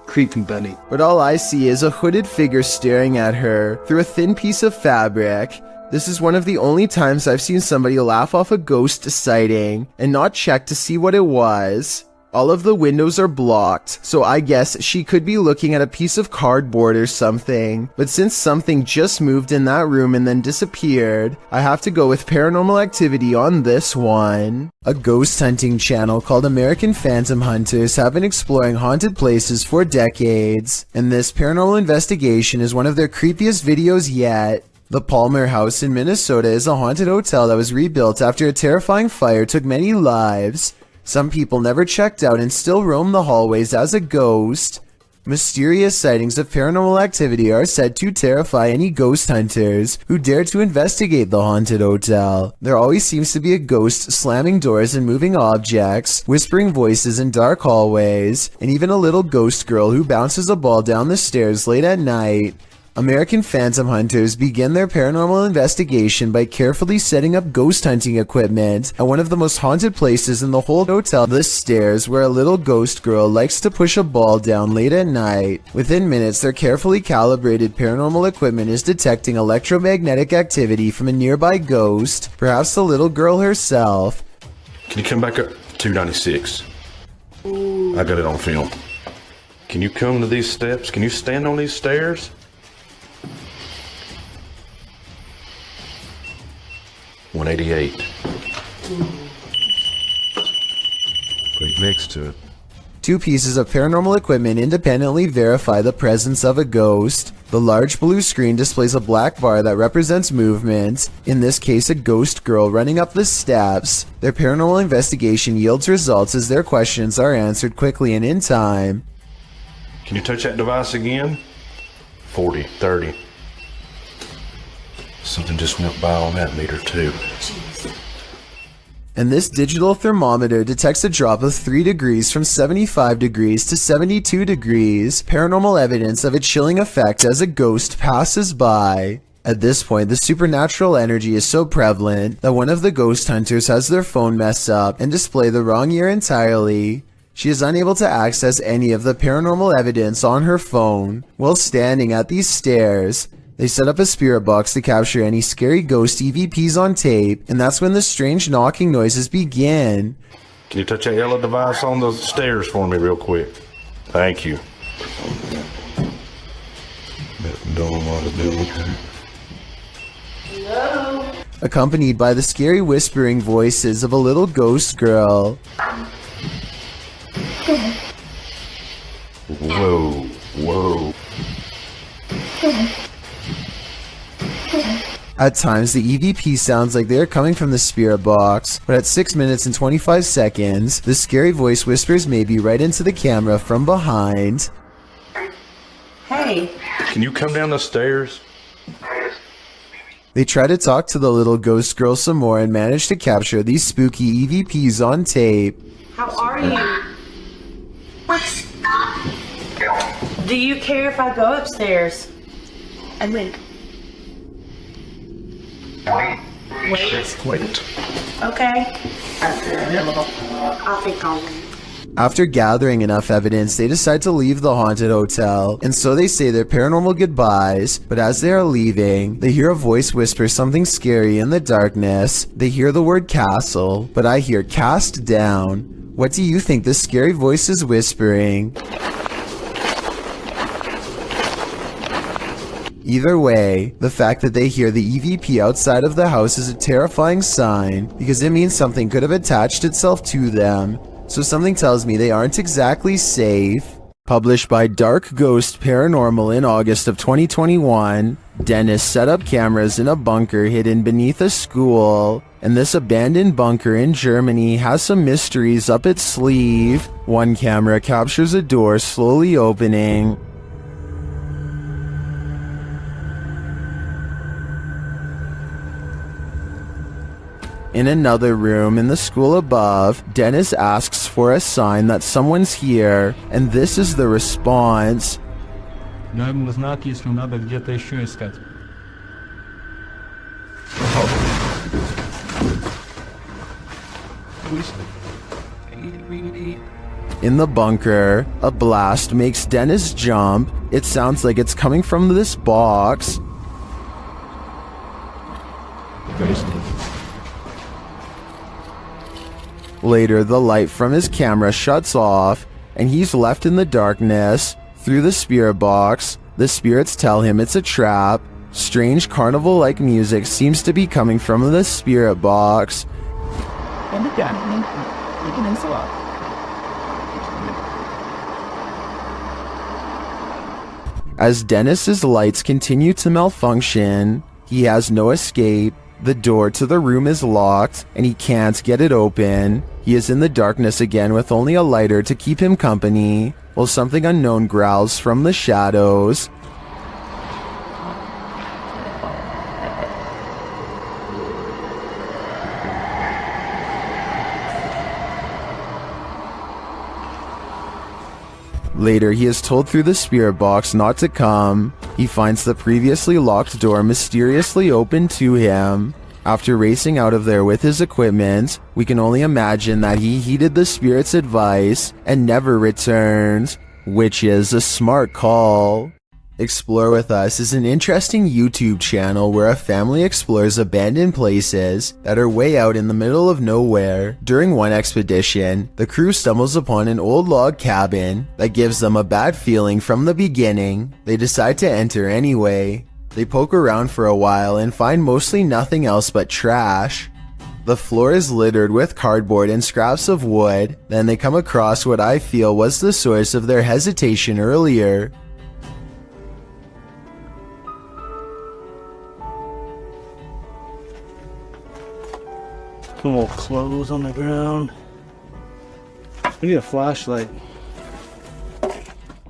Creepy bunny. But all I see is a hooded figure staring at her through a thin piece of fabric. This is one of the only times I've seen somebody laugh off a ghost sighting and not check to see what it was. All of the windows are blocked, so I guess she could be looking at a piece of cardboard or something. But since something just moved in that room and then disappeared, I have to go with paranormal activity on this one. A ghost hunting channel called American Phantom Hunters have been exploring haunted places for decades, and this paranormal investigation is one of their creepiest videos yet. The Palmer House in Minnesota is a haunted hotel that was rebuilt after a terrifying fire took many lives. Some people never checked out and still roam the hallways as a ghost. Mysterious sightings of paranormal activity are said to terrify any ghost hunters who dare to investigate the haunted hotel. There always seems to be a ghost slamming doors and moving objects, whispering voices in dark hallways, and even a little ghost girl who bounces a ball down the stairs late at night. American phantom hunters begin their paranormal investigation by carefully setting up ghost hunting equipment at one of the most haunted places in the whole hotel, the stairs, where a little ghost girl likes to push a ball down late at night. Within minutes, their carefully calibrated paranormal equipment is detecting electromagnetic activity from a nearby ghost, perhaps the little girl herself. Can you come back up? 296. I got it on film. Can you come to these steps? Can you stand on these stairs? 188. Right next to it. Two pieces of paranormal equipment independently verify the presence of a ghost. The large blue screen displays a black bar that represents movement, in this case a ghost girl running up the steps. Their paranormal investigation yields results as their questions are answered quickly and in time. Can you touch that device again? 40, 30. Something just went by on that meter too. And this digital thermometer detects a drop of 3 degrees from 75 degrees to 72 degrees, paranormal evidence of a chilling effect as a ghost passes by. At this point, the supernatural energy is so prevalent that one of the ghost hunters has their phone mess up and display the wrong year entirely. She is unable to access any of the paranormal evidence on her phone. While standing at these stairs, they set up a spirit box to capture any scary ghost EVPs on tape, and that's when the strange knocking noises begin. Can you touch that yellow device on the stairs for me real quick? Thank you. Don't want to do it. Hello? Accompanied by the scary whispering voices of a little ghost girl. Whoa, whoa. At times, the EVP sounds like they are coming from the spirit box, but at 6 minutes and 25 seconds, the scary voice whispers maybe right into the camera from behind. Hey. Can you come down the stairs? They try to talk to the little ghost girl some more and manage to capture these spooky EVPs on tape. How are you? What? Do you care if I go upstairs? And wait. Wait. Okay. I'll think I'll wait. After gathering enough evidence, they decide to leave the haunted hotel, and so they say their paranormal goodbyes, but as they are leaving, they hear a voice whisper something scary in the darkness. They hear the word castle, but I hear cast down. What do you think this scary voice is whispering? Either way, the fact that they hear the EVP outside of the house is a terrifying sign, because it means something could have attached itself to them. So something tells me they aren't exactly safe. Published by Dark Ghost Paranormal in August of 2021, Dennis set up cameras in a bunker hidden beneath a school, and this abandoned bunker in Germany has some mysteries up its sleeve. One camera captures a door slowly opening. In another room in the school above, Dennis asks for a sign that someone's here, and this is the response. Знак, если надо где-то еще искать. In the bunker, a blast makes Dennis jump. It sounds like it's coming from this box. Later, the light from his camera shuts off, and he's left in the darkness. Through the spirit box, the spirits tell him it's a trap. Strange carnival-like music seems to be coming from the spirit box. As Dennis's lights continue to malfunction, he has no escape. The door to the room is locked, and he can't get it open. He is in the darkness again with only a lighter to keep him company, while something unknown growls from the shadows. Later, he is told through the spirit box not to come. He finds the previously locked door mysteriously open to him. After racing out of there with his equipment, we can only imagine that he heeded the spirit's advice and never returned, which is a smart call. Explore With Us is an interesting YouTube channel where a family explores abandoned places that are way out in the middle of nowhere. During one expedition, the crew stumbles upon an old log cabin that gives them a bad feeling from the beginning. They decide to enter anyway. They poke around for a while and find mostly nothing else but trash. The floor is littered with cardboard and scraps of wood. Then they come across what I feel was the source of their hesitation earlier. Some old clothes on the ground. We need a flashlight.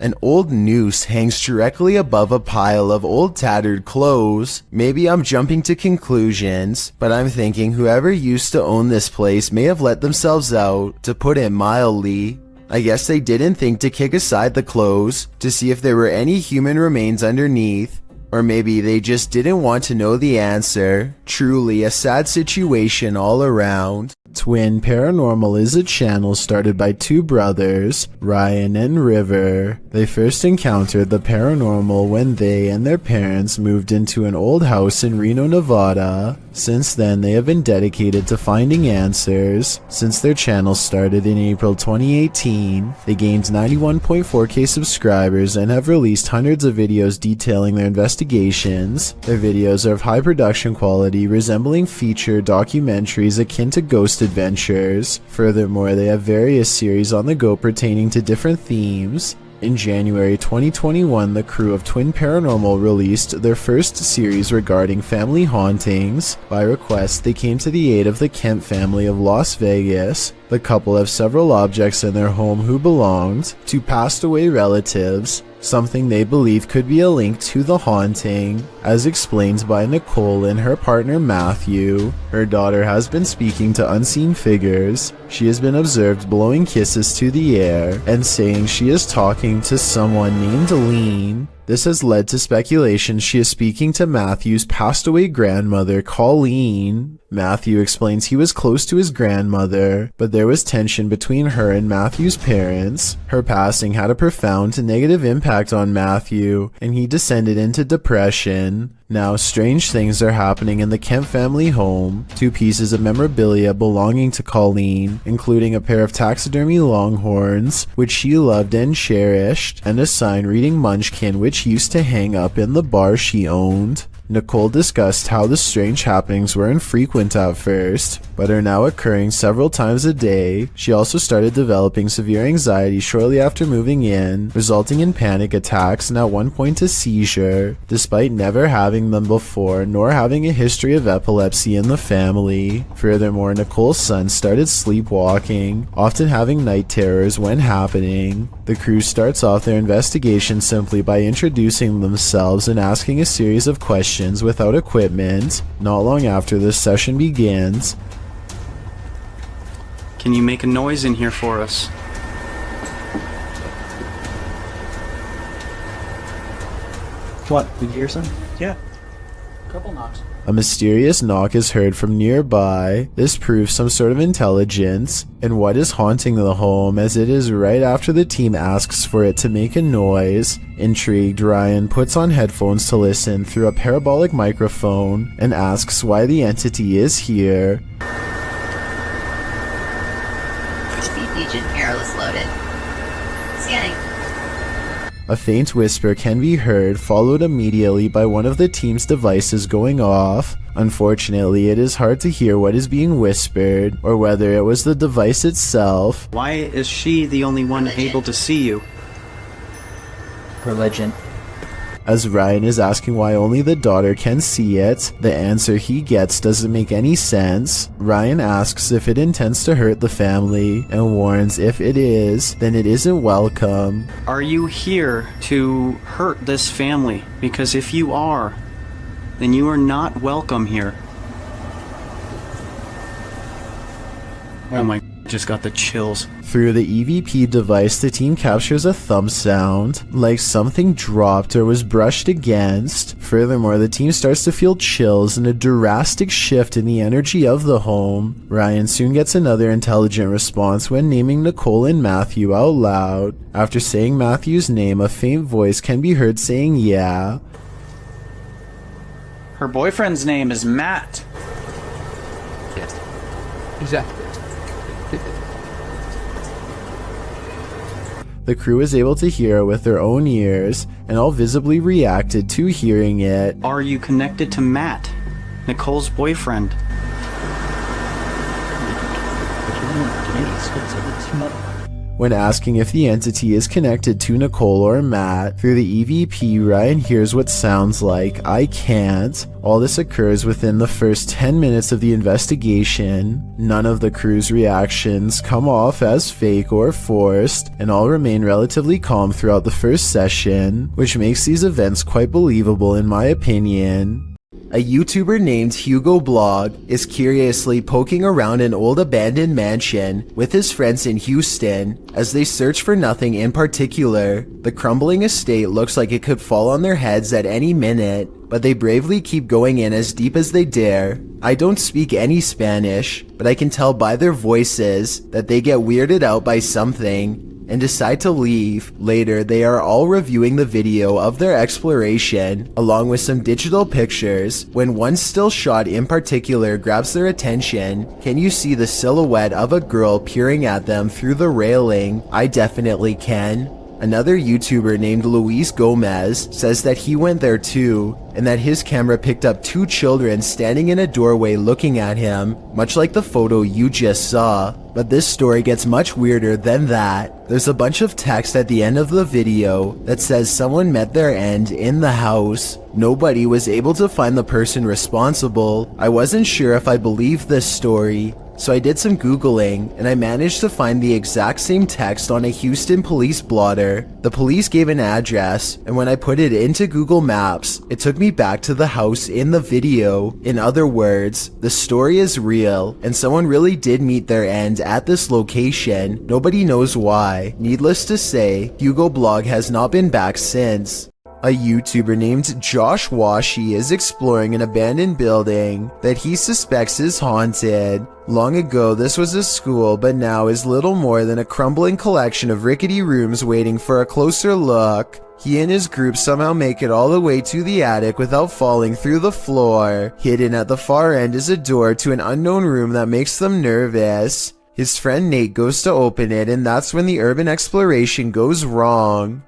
An old noose hangs directly above a pile of old tattered clothes. Maybe I'm jumping to conclusions, but I'm thinking whoever used to own this place may have let themselves out, to put it mildly. I guess they didn't think to kick aside the clothes to see if there were any human remains underneath. Or maybe they just didn't want to know the answer. Truly a sad situation all around. Twin Paranormal is a channel started by two brothers, Ryan and River. They first encountered the paranormal when they and their parents moved into an old house in Reno, Nevada. Since then, they have been dedicated to finding answers. Since their channel started in April 2018, they gained 91.4k subscribers and have released hundreds of videos detailing their investigations. Their videos are of high production quality, resembling feature documentaries akin to ghost adventures. Furthermore, they have various series on the go pertaining to different themes. In January 2021, the crew of Twin Paranormal released their first series regarding family hauntings. By request, they came to the aid of the Kemp family of Las Vegas. The couple have several objects in their home who belonged to passed away relatives, something they believe could be a link to the haunting. As explained by Nicole and her partner Matthew, her daughter has been speaking to unseen figures. She has been observed blowing kisses to the air and saying she is talking to someone named Lean. This has led to speculation she is speaking to Matthew's passed away grandmother, Colleen. Matthew explains he was close to his grandmother, but there was tension between her and Matthew's parents. Her passing had a profound negative impact on Matthew, and he descended into depression. Now, strange things are happening in the Kemp family home. Two pieces of memorabilia belonging to Colleen, including a pair of taxidermy longhorns, which she loved and cherished, and a sign reading Munchkin, which used to hang up in the bar she owned. Nicole discussed how the strange happenings were infrequent at first, but are now occurring several times a day. She also started developing severe anxiety shortly after moving in, resulting in panic attacks and at one point a seizure, despite never having them before nor having a history of epilepsy in the family. Furthermore, Nicole's son started sleepwalking, often having night terrors when happening. The crew starts off their investigation simply by introducing themselves and asking a series of questions without equipment. Not long after this session begins. Can you make a noise in here for us? What? Did you hear something? Yeah. A couple knocks. A mysterious knock is heard from nearby. This proves some sort of intelligence and what is haunting the home, as it is right after the team asks for it to make a noise. Intrigued, Ryan puts on headphones to listen through a parabolic microphone and asks why the entity is here. Speed agent mirrorless loaded. Scanning. A faint whisper can be heard, followed immediately by one of the team's devices going off. Unfortunately, it is hard to hear what is being whispered, or whether it was the device itself. Why is she the only one able to see you? Religion. As Ryan is asking why only the daughter can see it, the answer he gets doesn't make any sense. Ryan asks if it intends to hurt the family, and warns if it is, then it isn't welcome. Are you here to hurt this family? Because if you are, then you are not welcome here. Oh my just got the chills. Through the EVP device, the team captures a thump sound, like something dropped or was brushed against. Furthermore, the team starts to feel chills and a drastic shift in the energy of the home. Ryan soon gets another intelligent response when naming Nicole and Matthew out loud. After saying Matthew's name, a faint voice can be heard saying yeah. Her boyfriend's name is Matt. Yes. Exactly. The crew is able to hear it with their own ears, and all visibly reacted to hearing it. Are you connected to Matt, Nicole's boyfriend? When asking if the entity is connected to Nicole or Matt, through the EVP, Ryan hears what sounds like, "I can't." All this occurs within the first 10 minutes of the investigation. None of the crew's reactions come off as fake or forced, and all remain relatively calm throughout the first session, which makes these events quite believable in my opinion. A YouTuber named Hugo Blog is curiously poking around an old abandoned mansion with his friends in Houston as they search for nothing in particular. The crumbling estate looks like it could fall on their heads at any minute, but they bravely keep going in as deep as they dare. I don't speak any Spanish, but I can tell by their voices that they get weirded out by something and decide to leave. Later, they are all reviewing the video of their exploration, along with some digital pictures, when one still shot in particular grabs their attention. Can you see the silhouette of a girl peering at them through the railing? I definitely can. Another YouTuber named Luis Gomez says that he went there too, and that his camera picked up two children standing in a doorway looking at him, much like the photo you just saw. But this story gets much weirder than that. There's a bunch of text at the end of the video that says someone met their end in the house. Nobody was able to find the person responsible. I wasn't sure if I believed this story, so I did some Googling, and I managed to find the exact same text on a Houston police blotter. The police gave an address, and when I put it into Google Maps, it took me back to the house in the video. In other words, the story is real, and someone really did meet their end at this location. Nobody knows why. Needless to say, Hugo Blog has not been back since. A YouTuber named Josh Washi is exploring an abandoned building that he suspects is haunted. Long ago, this was a school, but now is little more than a crumbling collection of rickety rooms waiting for a closer look. He and his group somehow make it all the way to the attic without falling through the floor. Hidden at the far end is a door to an unknown room that makes them nervous. His friend Nate goes to open it, and that's when the urban exploration goes wrong.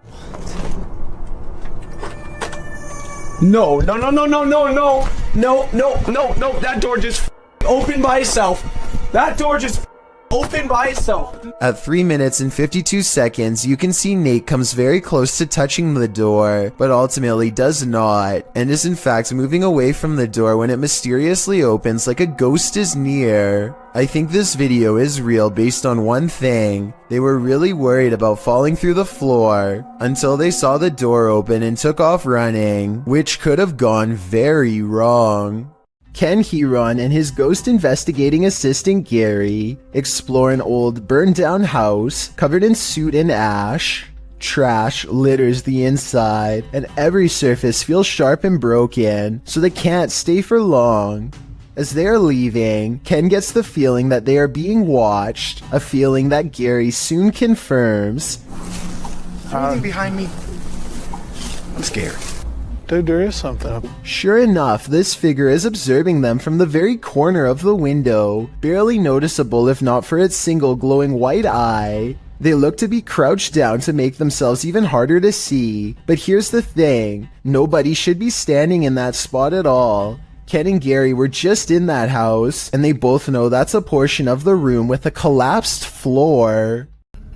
No, that door just opened by itself. That door just opened by itself. At 3 minutes and 52 seconds, you can see Nate comes very close to touching the door, but ultimately does not, and is in fact moving away from the door when it mysteriously opens like a ghost is near. I think this video is real based on one thing. They were really worried about falling through the floor until they saw the door open and took off running, which could have gone very wrong. Ken Heron and his ghost investigating assistant Gary explore an old burned down house covered in soot and ash. Trash litters the inside, and every surface feels sharp and broken, so they can't stay for long. As they are leaving, Ken gets the feeling that they are being watched, a feeling that Gary soon confirms. Anything behind me? I'm scared. Dude, there is something. Sure enough, this figure is observing them from the very corner of the window, barely noticeable if not for its single glowing white eye. They look to be crouched down to make themselves even harder to see, but here's the thing, nobody should be standing in that spot at all. Ken and Gary were just in that house, and they both know that's a portion of the room with a collapsed floor.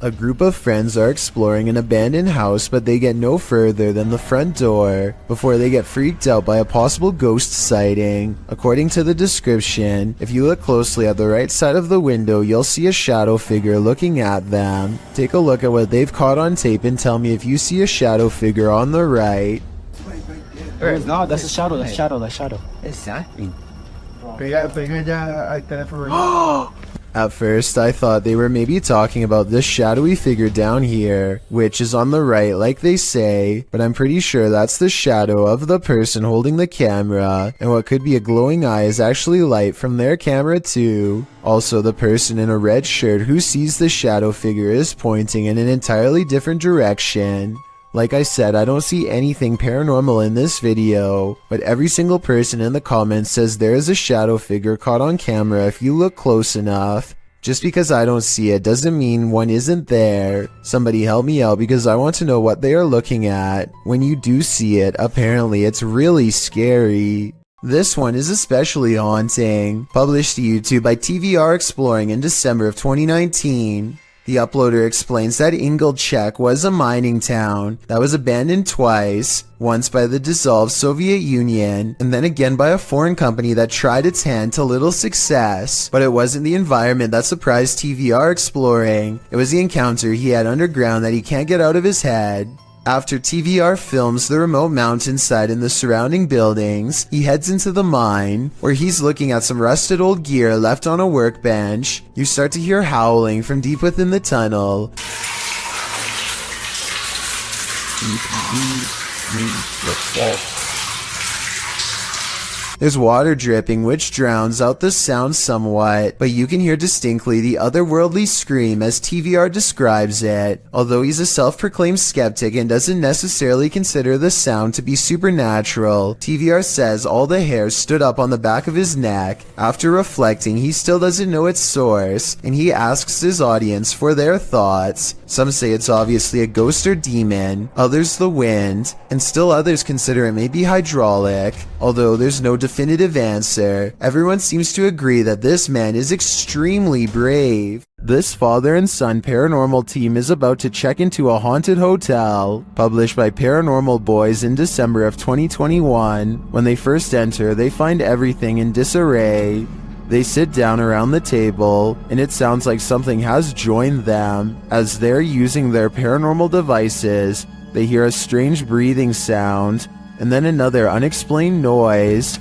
A group of friends are exploring an abandoned house, but they get no further than the front door before they get freaked out by a possible ghost sighting. According to the description, if you look closely at the right side of the window, you'll see a shadow figure looking at them. Take a look at what they've caught on tape and tell me if you see a shadow figure on the right. No, that's a shadow, that's shadow. Exactly. Pega ya al teléfono. At first, I thought they were maybe talking about this shadowy figure down here, which is on the right like they say, but I'm pretty sure that's the shadow of the person holding the camera, and what could be a glowing eye is actually light from their camera too. Also, the person in a red shirt who sees the shadow figure is pointing in an entirely different direction. Like I said, I don't see anything paranormal in this video, but every single person in the comments says there is a shadow figure caught on camera if you look close enough. Just because I don't see it doesn't mean one isn't there. Somebody help me out because I want to know what they are looking at. When you do see it, apparently it's really scary. This one is especially haunting. Published to YouTube by TVR Exploring in December of 2019. The uploader explains that Ingolchek was a mining town that was abandoned twice, once by the dissolved Soviet Union, and then again by a foreign company that tried its hand to little success. But it wasn't the environment that surprised TVR Exploring, it was the encounter he had underground that he can't get out of his head. After TVR films the remote mountainside and the surrounding buildings, he heads into the mine, where he's looking at some rusted old gear left on a workbench. You start to hear howling from deep within the tunnel. There's water dripping, which drowns out the sound somewhat, but you can hear distinctly the otherworldly scream as TVR describes it. Although he's a self-proclaimed skeptic and doesn't necessarily consider the sound to be supernatural, TVR says all the hairs stood up on the back of his neck. After reflecting, he still doesn't know its source, and he asks his audience for their thoughts. Some say it's obviously a ghost or demon, others the wind, and still others consider it may be hydraulic. Although there's no definitive answer, everyone seems to agree that this man is extremely brave. This father and son paranormal team is about to check into a haunted hotel. Published by Paranormal Boys in December of 2021. When they first enter, they find everything in disarray. They sit down around the table, and it sounds like something has joined them. As they're using their paranormal devices, they hear a strange breathing sound, and then another unexplained noise.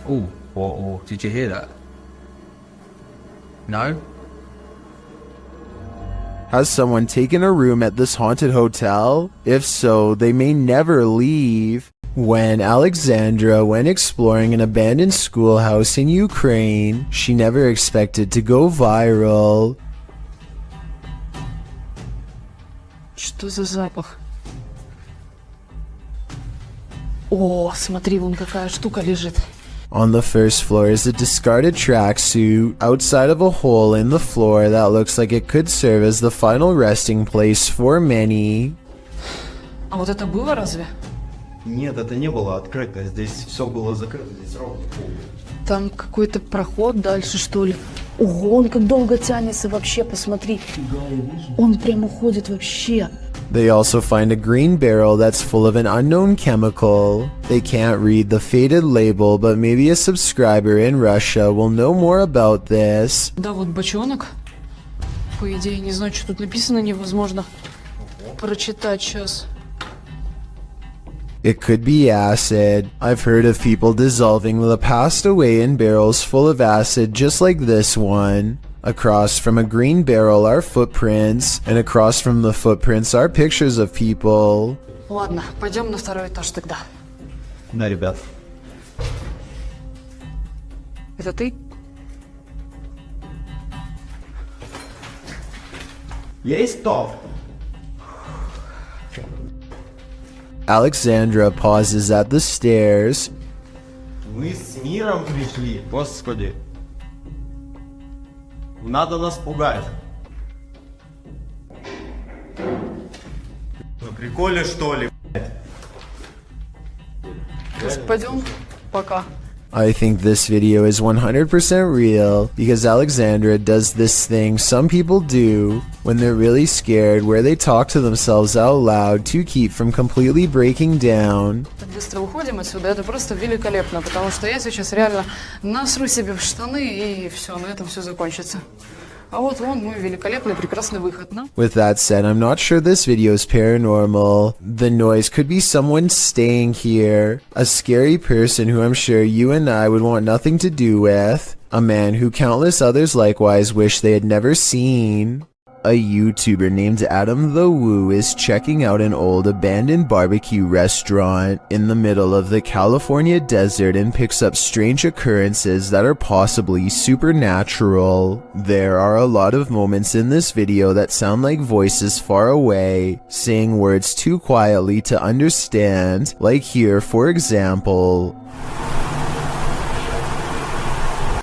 Oh, did you hear that? No? Has someone taken a room at this haunted hotel? If so, they may never leave. When Alexandra went exploring an abandoned schoolhouse in Ukraine, she never expected to go viral. Что за запах? О, смотри, вон какая штука лежит. On the first floor is a discarded tracksuit outside of a hole in the floor that looks like it could serve as the final resting place for many. А вот это было разве? Нет, это не было открыто. Здесь все было закрыто. Здесь ровно пол. Там какой-то проход дальше, что ли? Ого, он как долго тянется вообще, посмотри. Он прям уходит вообще. They also find a green barrel that's full of an unknown chemical. They can't read the faded label, but maybe a subscriber in Russia will know more about this. Да, вот бочонок. По идее, не знаю, что тут написано, невозможно прочитать сейчас. It could be acid. I've heard of people dissolving the past away in barrels full of acid just like this one. Across from a green barrel are footprints, and across from the footprints are pictures of people. Ладно, пойдем на второй этаж тогда. Да, ребят. Это ты? Есть топ. Alexandra pauses at the stairs. Мы с миром пришли, господи. Надо нас пугать. На приколе, что ли, блядь? Пойдем, пока. I think this video is 100% real because Alexandra does this thing some people do when they're really scared, where they talk to themselves out loud to keep from completely breaking down. Так быстро уходим отсюда, это просто великолепно, потому что я сейчас реально насру себе в штаны и все, на этом все закончится. А вот вон мой великолепный, прекрасный выход, no? With that said, I'm not sure this video is paranormal. The noise could be someone staying here, a scary person who I'm sure you and I would want nothing to do with. A man who countless others likewise wish they had never seen. A YouTuber named Adam the Woo is checking out an old abandoned barbecue restaurant in the middle of the California desert and picks up strange occurrences that are possibly supernatural. There are a lot of moments in this video that sound like voices far away, saying words too quietly to understand, like here for example.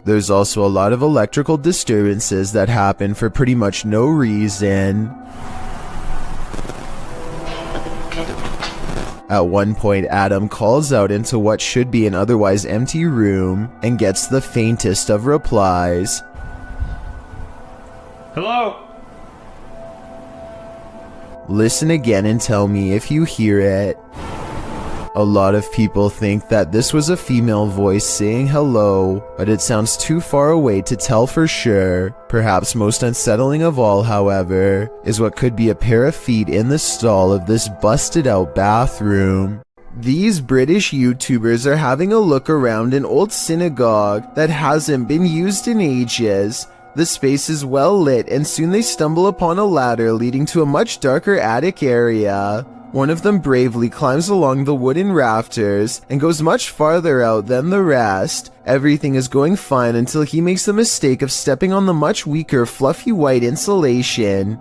There's also a lot of electrical disturbances that happen for pretty much no reason. At one point, Adam calls out into what should be an otherwise empty room and gets the faintest of replies. Hello? Listen again and tell me if you hear it. A lot of people think that this was a female voice saying hello, but it sounds too far away to tell for sure. Perhaps most unsettling of all, however, is what could be a pair of feet in the stall of this busted out bathroom. These British YouTubers are having a look around an old synagogue that hasn't been used in ages. The space is well lit and soon they stumble upon a ladder leading to a much darker attic area. One of them bravely climbs along the wooden rafters and goes much farther out than the rest. Everything is going fine until he makes the mistake of stepping on the much weaker fluffy white insulation.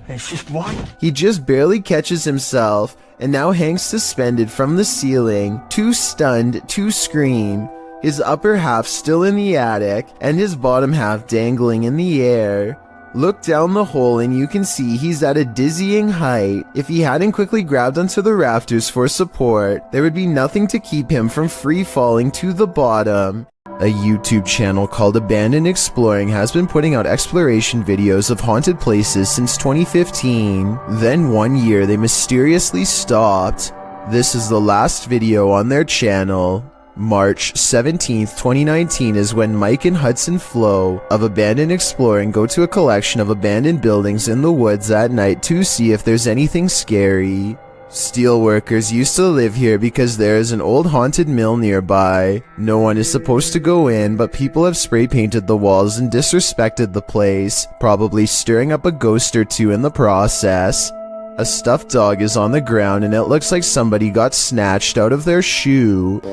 It's just what? He just barely catches himself and now hangs suspended from the ceiling, too stunned to scream. His upper half still in the attic and his bottom half dangling in the air. Look down the hole and you can see he's at a dizzying height. If he hadn't quickly grabbed onto the rafters for support, there would be nothing to keep him from free falling to the bottom. A YouTube channel called Abandoned Exploring has been putting out exploration videos of haunted places since 2015. Then one year they mysteriously stopped. This is the last video on their channel. March 17th, 2019 is when Mike and Hudson Flo of Abandoned Exploring go to a collection of abandoned buildings in the woods at night to see if there's anything scary. Steelworkers used to live here because there is an old haunted mill nearby. No one is supposed to go in, but people have spray painted the walls and disrespected the place, probably stirring up a ghost or two in the process. A stuffed dog is on the ground and it looks like somebody got snatched out of their shoe.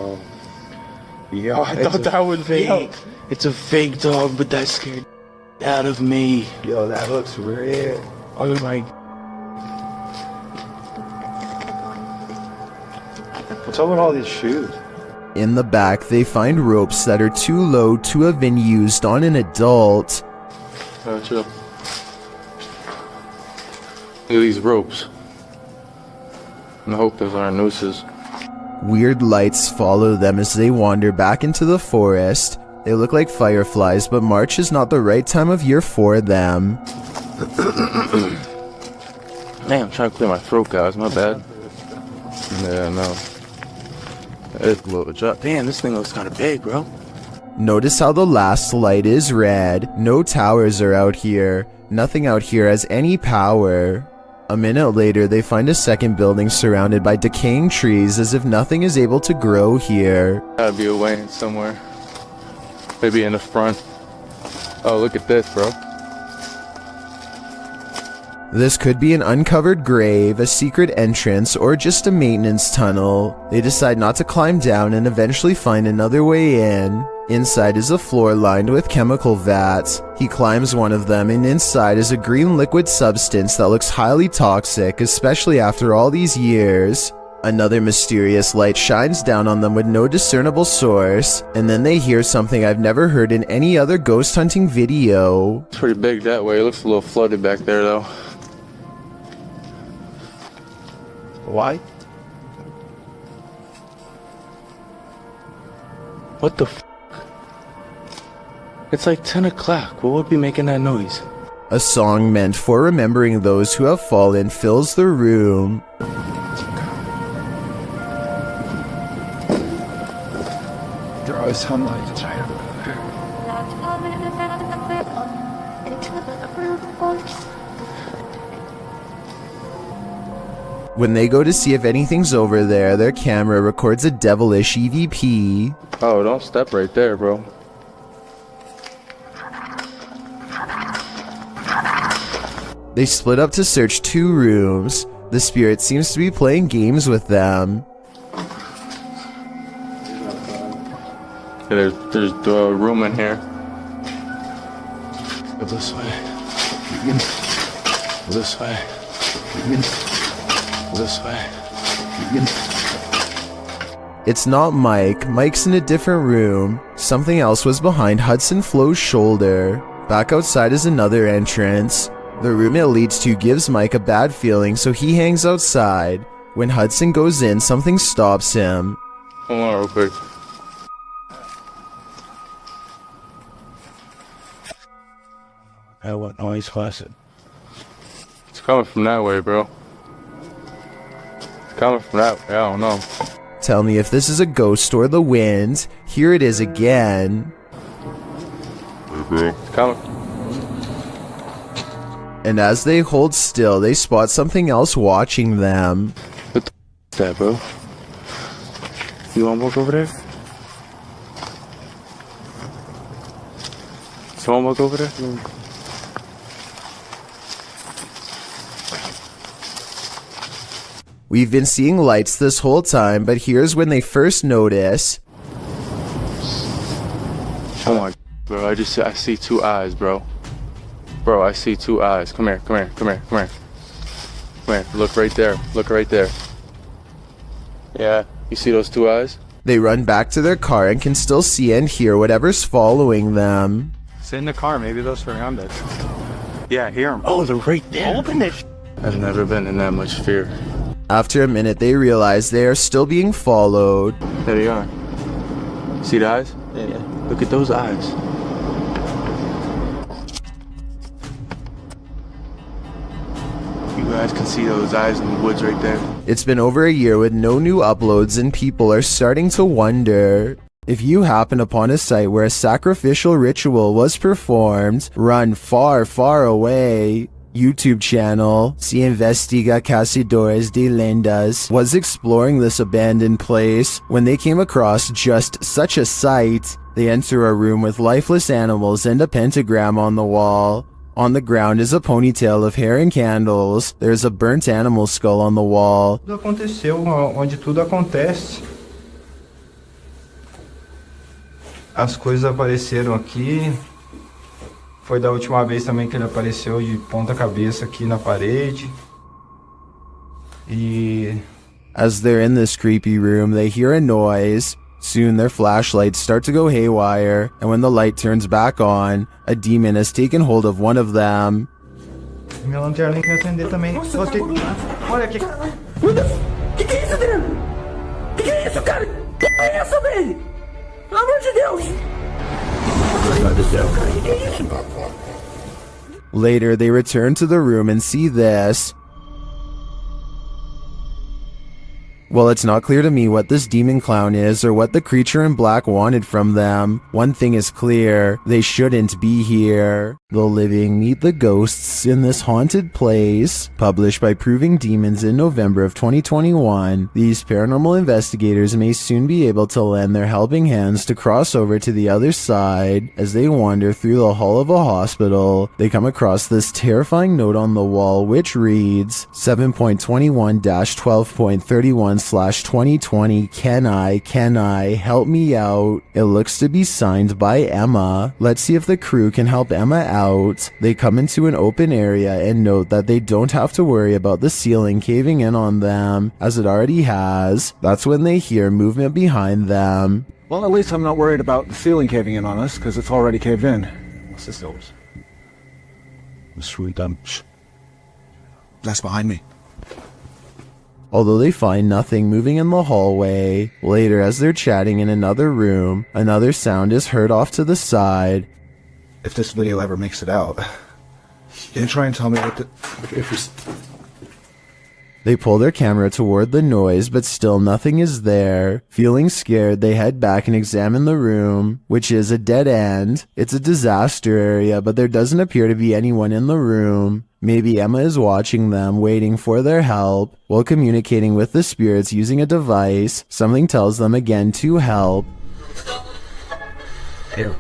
Yo, I thought that was fake. It's a fake dog, but that scared out of me. Yo, that looks weird. Oh my. What's up with all these shoes? In the back, they find ropes that are too low to have been used on an adult. Chill. Look at these ropes. I hope those aren't nooses. Weird lights follow them as they wander back into the forest. They look like fireflies, but March is not the right time of year for them. Man, I'm trying to clear my throat, guys. My bad. Yeah, no. It's a little drop. Damn, this thing looks kind of big, bro. Notice how the last light is red. No towers are out here. Nothing out here has any power. A minute later, they find a second building surrounded by decaying trees as if nothing is able to grow here. Gotta be a way in somewhere. Maybe in the front. Oh, look at this, bro. This could be an uncovered grave, a secret entrance, or just a maintenance tunnel. They decide not to climb down and eventually find another way in. Inside is a floor lined with chemical vats. He climbs one of them and inside is a green liquid substance that looks highly toxic, especially after all these years. Another mysterious light shines down on them with no discernible source, and then they hear something I've never heard in any other ghost hunting video. It's pretty big that way. It looks a little flooded back there though. Why? What the f? It's like 10 o'clock. What would be making that noise? A song meant for remembering those who have fallen fills the room. Draw sunlight. When they go to see if anything's over there, their camera records a devilish EVP. Oh, don't step right there, bro. They split up to search 2 rooms. The spirit seems to be playing games with them. Yeah, there's a room in here. Go this way. Go this way. Go this way. It's not Mike. Mike's in a different room. Something else was behind Hudson Flo's shoulder. Back outside is another entrance. The room it leads to gives Mike a bad feeling, so he hangs outside. When Hudson goes in, something stops him. Hold on real quick. What noise was it? It's coming from that way, bro. It's coming from that way, I don't know. Tell me if this is a ghost or the wind. Here it is again. It's coming. And as they hold still, they spot something else watching them. What the is that, bro? You wanna walk over there? Someone walk over there? We've been seeing lights this whole time, but here's when they first notice. Oh my, bro, I see 2 eyes, bro. Bro, I see 2 eyes. Come here, come here, come here, come here. Come here, look right there, look right there. Yeah, you see those 2 eyes? They run back to their car and can still see and hear whatever's following them. Sit in the car, maybe those surround us. Yeah, hear them. Oh, they're right there. Open it. I've never been in that much fear. After a minute, they realize they are still being followed. There they are. See the eyes? Yeah. Look at those eyes. You guys can see those eyes in the woods right there. It's been over a year with no new uploads, and people are starting to wonder. If you happen upon a site where a sacrificial ritual was performed, run far, far away. YouTube channel, Se Investiga Cazadores de Lendas, was exploring this abandoned place. When they came across just such a sight, they enter a room with lifeless animals and a pentagram on the wall. On the ground is a ponytail of hair and candles. There's a burnt animal skull on the wall. Tudo aconteceu onde tudo acontece. As coisas apareceram aqui. Foi da última vez também que ele apareceu de ponta cabeça aqui na parede. E as they're in this creepy room, they hear a noise. Soon their flashlights start to go haywire, and when the light turns back on, a demon has taken hold of one of them. minha lanterna quer acender também. Nossa, olha aqui. Que é isso, Adriano? Que é isso, cara? Que é essa, velho? Pelo amor de Deus! Later, they return to the room and see this. Well, it's not clear to me what this demon clown is or what the creature in black wanted from them. One thing is clear, they shouldn't be here. The living meet the ghosts in this haunted place. Published by Proving Demons in November of 2021, these paranormal investigators may soon be able to lend their helping hands to cross over to the other side. As they wander through the hall of a hospital, they come across this terrifying note on the wall which reads 7.21-12.31/2020 Can I help me out? It looks to be signed by Emma. Let's see if the crew can help Emma out. They come into an open area and note that they don't have to worry about the ceiling caving in on them, as it already has. That's when they hear movement behind them. Well, at least I'm not worried about the ceiling caving in on us, because it's already caved in. What's this doors? That's behind me. Although they find nothing moving in the hallway, later as they're chatting in another room, another sound is heard off to the side. If this video ever makes it out, you try and tell me what They pull their camera toward the noise, but still nothing is there. Feeling scared, they head back and examine the room, which is a dead end. It's a disaster area, but there doesn't appear to be anyone in the room. Maybe Emma is watching them, waiting for their help, while communicating with the spirits using a device. Something tells them again to help. Help.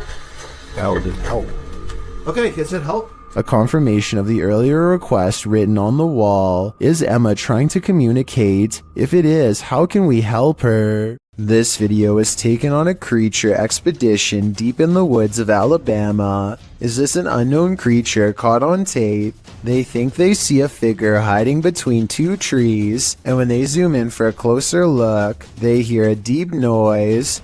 Okay, it said help. A confirmation of the earlier request written on the wall. Is Emma trying to communicate? If it is, how can we help her? This video is taken on a creature expedition deep in the woods of Alabama. Is this an unknown creature caught on tape? They think they see a figure hiding between two trees, and when they zoom in for a closer look, they hear a deep noise.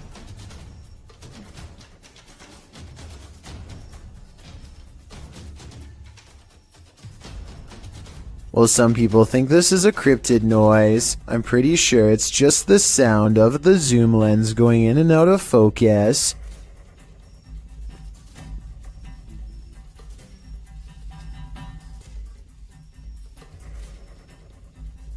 Well, some people think this is a cryptid noise. I'm pretty sure it's just the sound of the zoom lens going in and out of focus.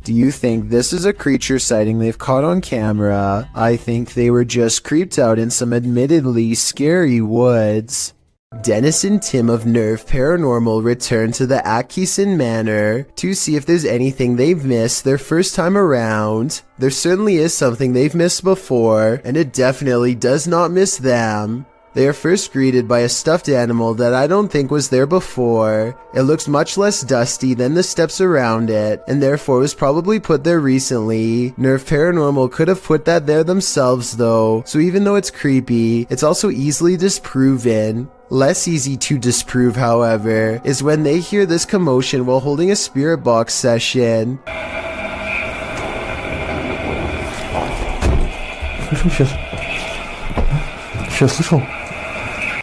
Do you think this is a creature sighting they've caught on camera? I think they were just creeped out in some admittedly scary woods. Dennis and Tim of Nerve Paranormal return to the Atkinson Manor to see if there's anything they've missed their first time around. There certainly is something they've missed before, and it definitely does not miss them. They are first greeted by a stuffed animal that I don't think was there before. It looks much less dusty than the steps around it, and therefore was probably put there recently. Nerve Paranormal could have put that there themselves though, so even though it's creepy, it's also easily disproven. Less easy to disprove, however, is when they hear this commotion while holding a spirit box session.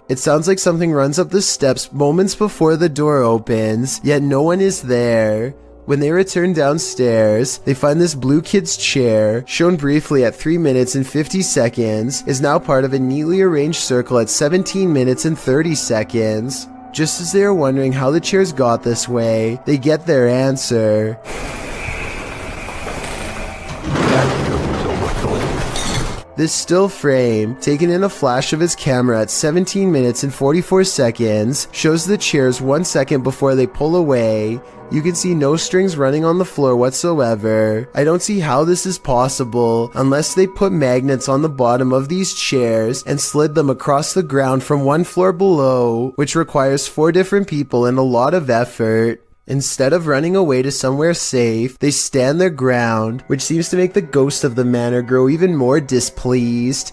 It sounds like something runs up the steps moments before the door opens, yet no one is there. When they return downstairs, they find this blue kid's chair, shown briefly at 3 minutes and 50 seconds, is now part of a neatly arranged circle at 17 minutes and 30 seconds. Just as they are wondering how the chairs got this way, they get their answer. This still frame, taken in a flash of his camera at 17 minutes and 44 seconds, shows the chairs 1 second before they pull away. You can see no strings running on the floor whatsoever. I don't see how this is possible unless they put magnets on the bottom of these chairs and slid them across the ground from one floor below, which requires 4 different people and a lot of effort. Instead of running away to somewhere safe, they stand their ground, which seems to make the ghost of the manor grow even more displeased.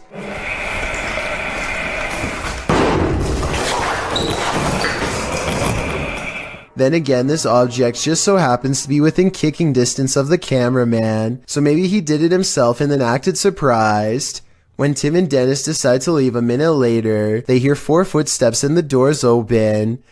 Then again, this object just so happens to be within kicking distance of the cameraman, so maybe he did it himself and then acted surprised. When Tim and Dennis decide to leave a minute later, they hear 4 footsteps and the doors open.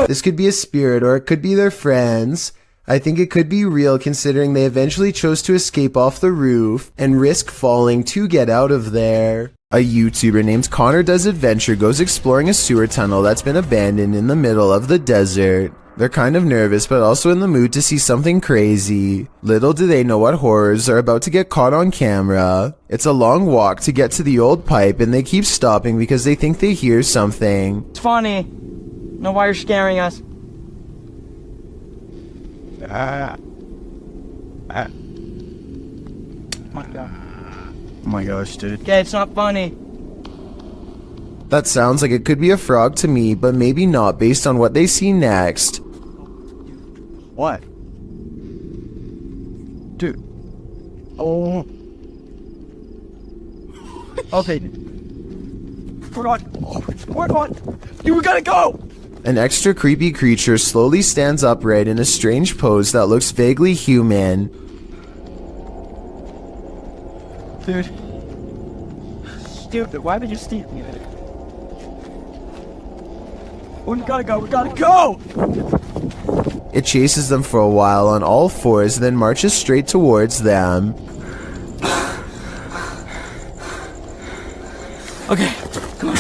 This could be a spirit or it could be their friends. I think it could be real considering they eventually chose to escape off the roof and risk falling to get out of there. A YouTuber named Connor Does Adventure goes exploring a sewer tunnel that's been abandoned in the middle of the desert. They're kind of nervous but also in the mood to see something crazy. Little do they know what horrors are about to get caught on camera. It's a long walk to get to the old pipe and they keep stopping because they think they hear something. It's funny. Know why you're scaring us. My God. Oh my gosh, dude. Okay, it's not funny. That sounds like it could be a frog to me, but maybe not based on what they see next. What? Dude. Oh. Okay. We're on. You gotta go! An extra creepy creature slowly stands upright in a strange pose that looks vaguely human. Dude. Stupid, why did you steal me? We gotta go! It chases them for a while on all fours, then marches straight towards them. Okay, come on.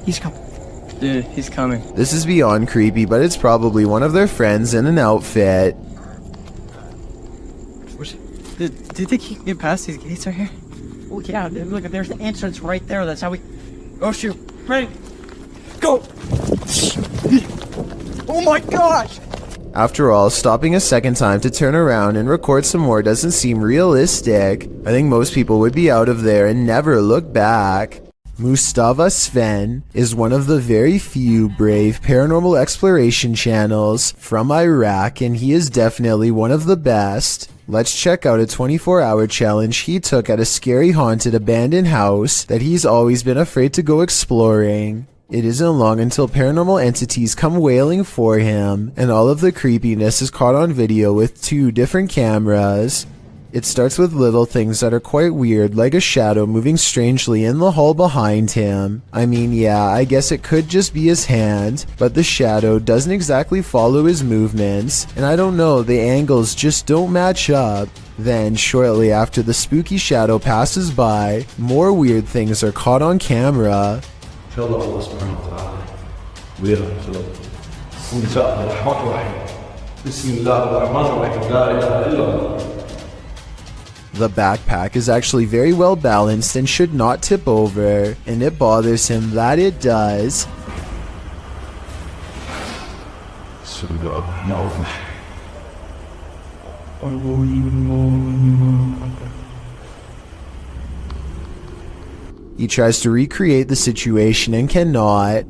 He's coming. Dude, he's coming. This is beyond creepy, but it's probably one of their friends in an outfit. Do you think he can get past these gates right here? Oh yeah, dude, look, there's the entrance right there. That's how we... Oh shoot. Ready? Go! Oh my gosh! After all, stopping a second time to turn around and record some more doesn't seem realistic. I think most people would be out of there and never look back. Mustafa Sven is one of the very few brave paranormal exploration channels from Iraq, and he is definitely one of the best. Let's check out a 24-hour challenge he took at a scary haunted abandoned house that he's always been afraid to go exploring. It isn't long until paranormal entities come wailing for him, and all of the creepiness is caught on video with 2 different cameras. It starts with little things that are quite weird, like a shadow moving strangely in the hall behind him. I mean, yeah, I guess it could just be his hand, but the shadow doesn't exactly follow his movements, and I don't know, the angles just don't match up. Then, shortly after the spooky shadow passes by, more weird things are caught on camera. The backpack is actually very well balanced and should not tip over, and it bothers him that it does. He tries to recreate the situation and cannot.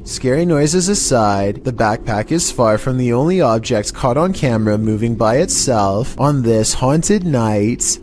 Scary noises aside, the backpack is far from the only object caught on camera moving by itself on this haunted night.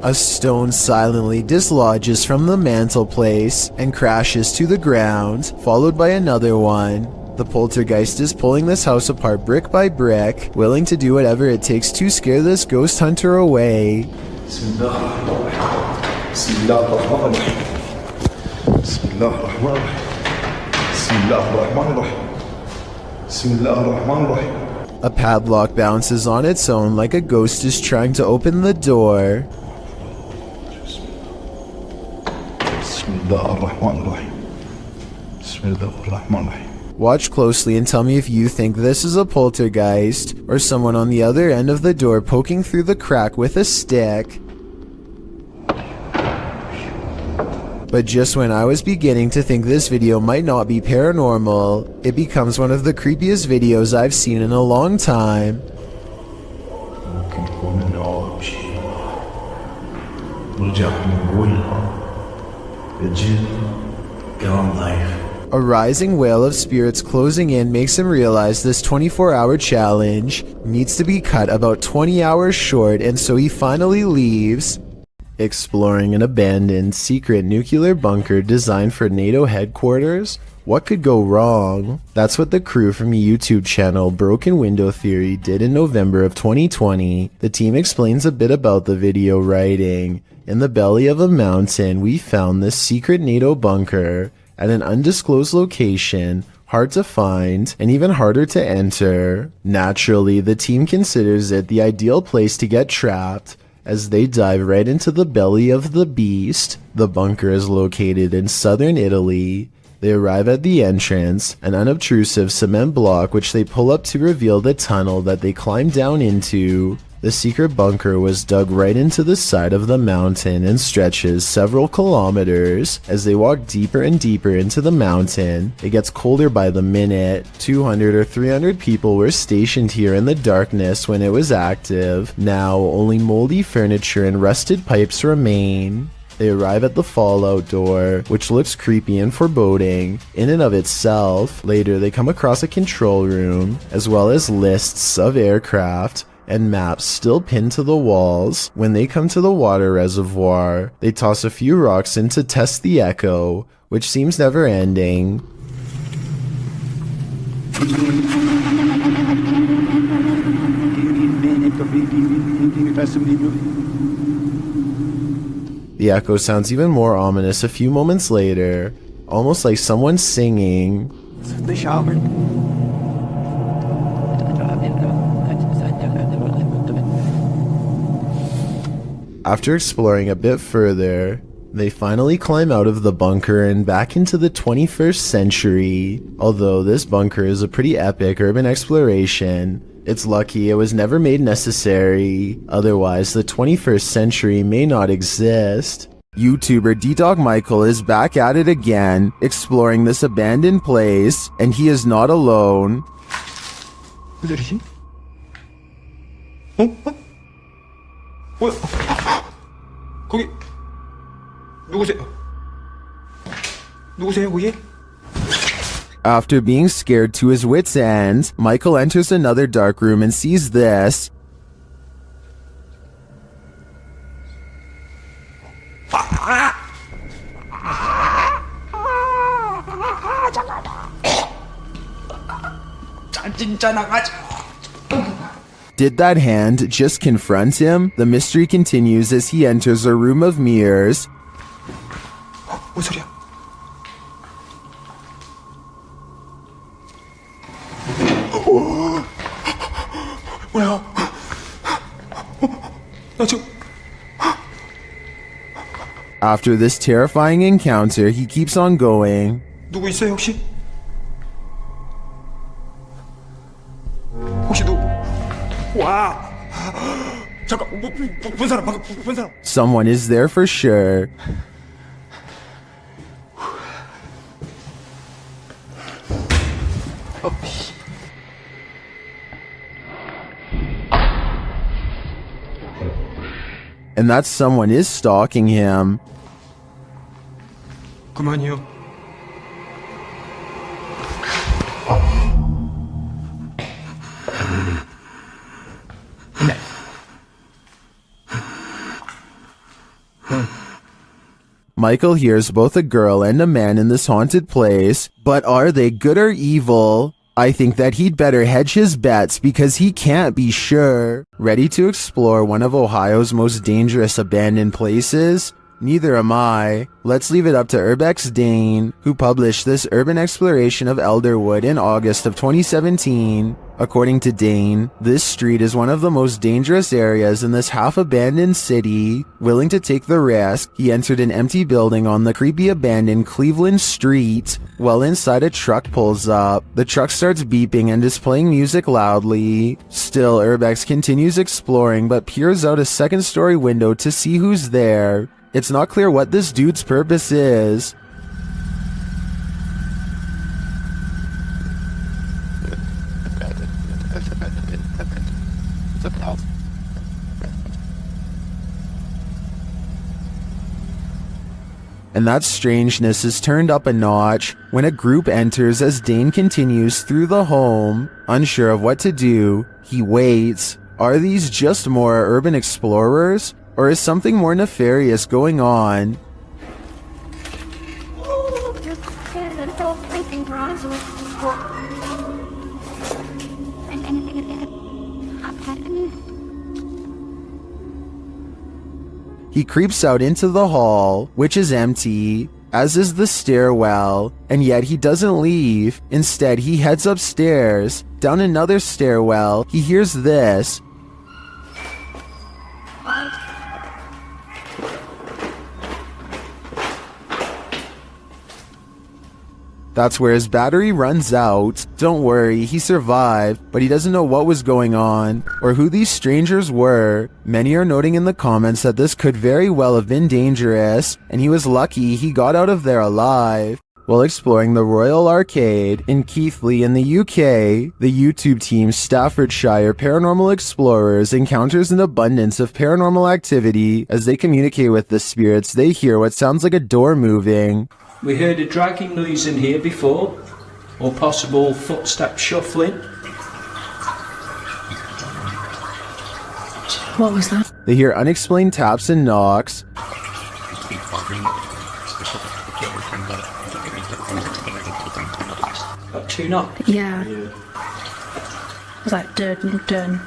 A stone silently dislodges from the mantelpiece and crashes to the ground, followed by another one. The poltergeist is pulling this house apart brick by brick, willing to do whatever it takes to scare this ghost hunter away. A padlock bounces on its own like a ghost is trying to open the door. Watch closely and tell me if you think this is a poltergeist or someone on the other end of the door poking through the crack with a stick. But just when I was beginning to think this video might not be paranormal, it becomes one of the creepiest videos I've seen in a long time. A rising wail of spirits closing in makes him realize this 24-hour challenge needs to be cut about 20 hours short, and so he finally leaves. Exploring an abandoned secret nuclear bunker designed for NATO headquarters? What could go wrong? That's what the crew from YouTube channel Broken Window Theory did in November of 2020. The team explains a bit about the video, writing, "In the belly of a mountain, we found this secret NATO bunker at an undisclosed location, hard to find and even harder to enter. Naturally, the team considers it the ideal place to get trapped, as they dive right into the belly of the beast. The bunker is located in southern Italy. They arrive at the entrance, an unobtrusive cement block which they pull up to reveal the tunnel that they climb down into. The secret bunker was dug right into the side of the mountain and stretches several kilometers. As they walk deeper and deeper into the mountain, it gets colder by the minute. 200 or 300 people were stationed here in the darkness when it was active. Now, only moldy furniture and rusted pipes remain. They arrive at the fallout door, which looks creepy and foreboding in and of itself. Later, they come across a control room, as well as lists of aircraft and maps still pinned to the walls. When they come to the water reservoir, they toss a few rocks in to test the echo, which seems never ending. The echo sounds even more ominous a few moments later, almost like someone singing. The shower. After exploring a bit further, they finally climb out of the bunker and back into the 21st century. Although this bunker is a pretty epic urban exploration, it's lucky it was never made necessary, otherwise the 21st century may not exist. YouTuber D-Dog Michael is back at it again, exploring this abandoned place, and he is not alone. 누구지? 어? 뭐야? 거기 누구세요? 누구세요, 거기? After being scared to his wits' end, Michael enters another dark room and sees this. Did that hand just confront him? The mystery continues as he enters a room of mirrors. 뭔 소리야? 뭐야? 나 지금 After this terrifying encounter, he keeps on going. 누구 있어요, 혹시? 혹시 누구? 와! 잠깐, 본 사람, 방금 본 사람. Someone is there for sure. And that someone is stalking him. 그만이요. Michael hears both a girl and a man in this haunted place, but are they good or evil? I think that he'd better hedge his bets because he can't be sure. Ready to explore one of Ohio's most dangerous abandoned places? Neither am I. Let's leave it up to Urbex Dane, who published this urban exploration of Elderwood in August of 2017. According to Dane, this street is one of the most dangerous areas in this half-abandoned city. Willing to take the risk, he entered an empty building on the creepy abandoned Cleveland Street. While inside, a truck pulls up. The truck starts beeping and is playing music loudly. Still, Urbex continues exploring but peers out a second-story window to see who's there. It's not clear what this dude's purpose is. And that strangeness is turned up a notch when a group enters as Dane continues through the home. Unsure of what to do, he waits. Are these just more urban explorers? Or is something more nefarious going on? He creeps out into the hall, which is empty, as is the stairwell, and yet he doesn't leave. Instead, he heads upstairs. Down another stairwell, he hears this. That's where his battery runs out. Don't worry, he survived, but he doesn't know what was going on, or who these strangers were. Many are noting in the comments that this could very well have been dangerous, and he was lucky he got out of there alive. While exploring the Royal Arcade in Keighley in the UK, the YouTube team Staffordshire Paranormal Explorers encounters an abundance of paranormal activity. As they communicate with the spirits, they hear what sounds like a door moving. We heard a dragging noise in here before, or possible footstep shuffling. What was that? They hear unexplained taps and knocks. Got 2 knocks? Yeah. It was like dun dun.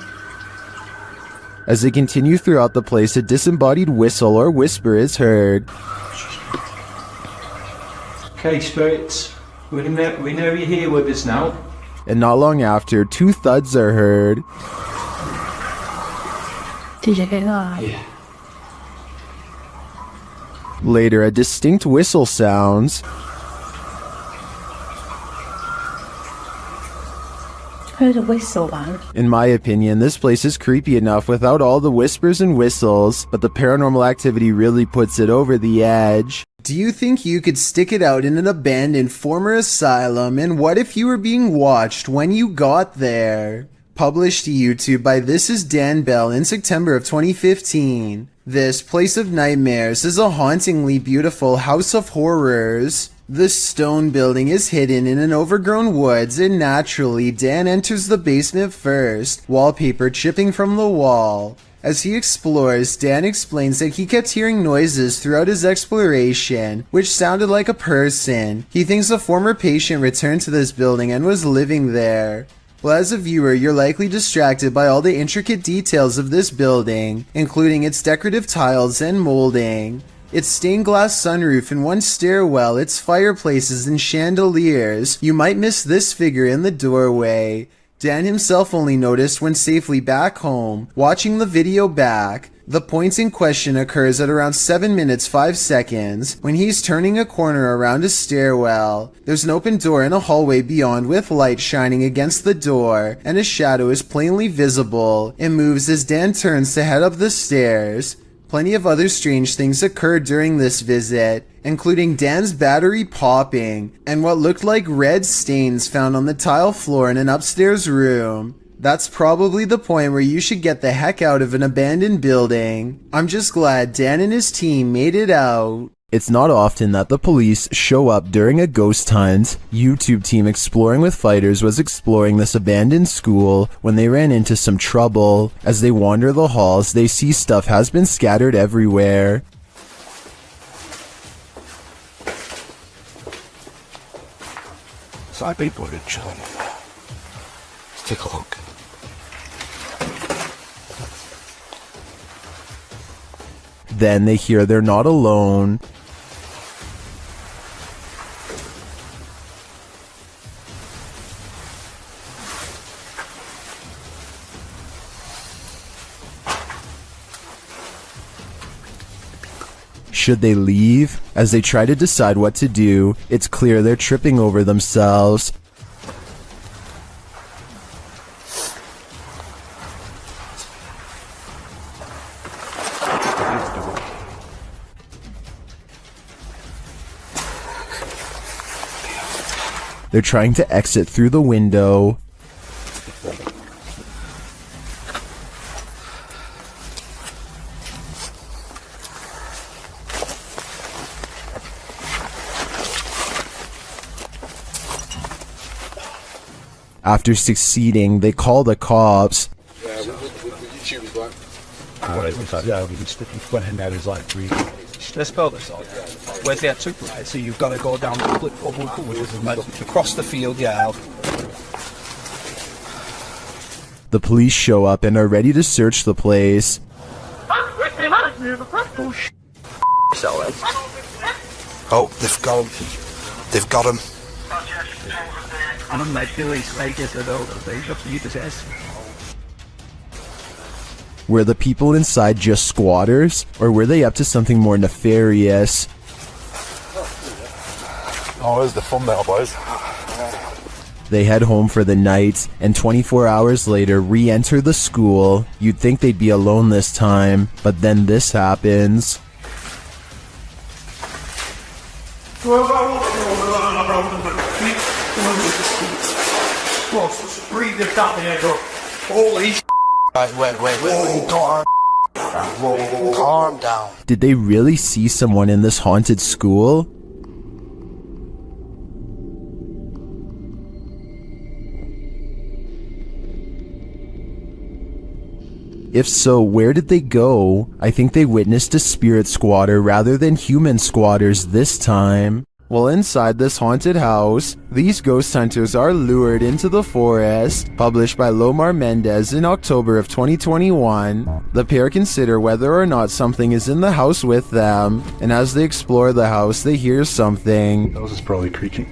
As they continue throughout the place, a disembodied whistle or whisper is heard. Okay, spirits, we know you're here with us now. And not long after, 2 thuds are heard. Did you hear that? Yeah. Later, a distinct whistle sounds. Heard a whistle, man. In my opinion, this place is creepy enough without all the whispers and whistles, but the paranormal activity really puts it over the edge. Do you think you could stick it out in an abandoned former asylum, and what if you were being watched when you got there? Published to YouTube by This Is Dan Bell in September of 2015. This Place of Nightmares is a hauntingly beautiful house of horrors. The stone building is hidden in an overgrown woods, and naturally, Dan enters the basement first, wallpaper chipping from the wall. As he explores, Dan explains that he kept hearing noises throughout his exploration, which sounded like a person. He thinks a former patient returned to this building and was living there. Well, as a viewer, you're likely distracted by all the intricate details of this building, including its decorative tiles and molding. Its stained glass sunroof and one stairwell, its fireplaces and chandeliers. You might miss this figure in the doorway. Dan himself only noticed when safely back home, watching the video back. The point in question occurs at around 7 minutes 5 seconds, when he's turning a corner around a stairwell. There's an open door in a hallway beyond with light shining against the door, and a shadow is plainly visible. It moves as Dan turns to head up the stairs. Plenty of other strange things occurred during this visit, including Dan's battery popping, and what looked like red stains found on the tile floor in an upstairs room. That's probably the point where you should get the heck out of an abandoned building. I'm just glad Dan and his team made it out. It's not often that the police show up during a ghost hunt. YouTube team Exploring with Fighters was exploring this abandoned school when they ran into some trouble. As they wander the halls, they see stuff has been scattered everywhere. Side people are chilling in there. Let's take a look. Then they hear they're not alone. Should they leave? As they try to decide what to do, it's clear they're tripping over themselves. They're trying to exit through the window. After succeeding, they call the cops. Yeah, Let's spell this out. Where's the two? Right, so you've got to go down across the field, yeah. The police show up and are ready to search the place. Oh, they've got him. And I'm like, police, I get it over. They got you to test. Were the people inside just squatters, or were they up to something more nefarious? Oh, there's the thumbnail, boys. They head home for the night, and 24 hours later re-enter the school. You'd think they'd be alone this time, but then this happens. Breathe this out there, bro. Holy sh**. Right, wait. Whoa, calm down. Did they really see someone in this haunted school? If so, where did they go? I think they witnessed a spirit squatter rather than human squatters this time. While inside this haunted house, these ghost hunters are lured into the forest. Published by Lomar Mendez in October of 2021, the pair consider whether or not something is in the house with them, and as they explore the house, they hear something. That was probably creaking.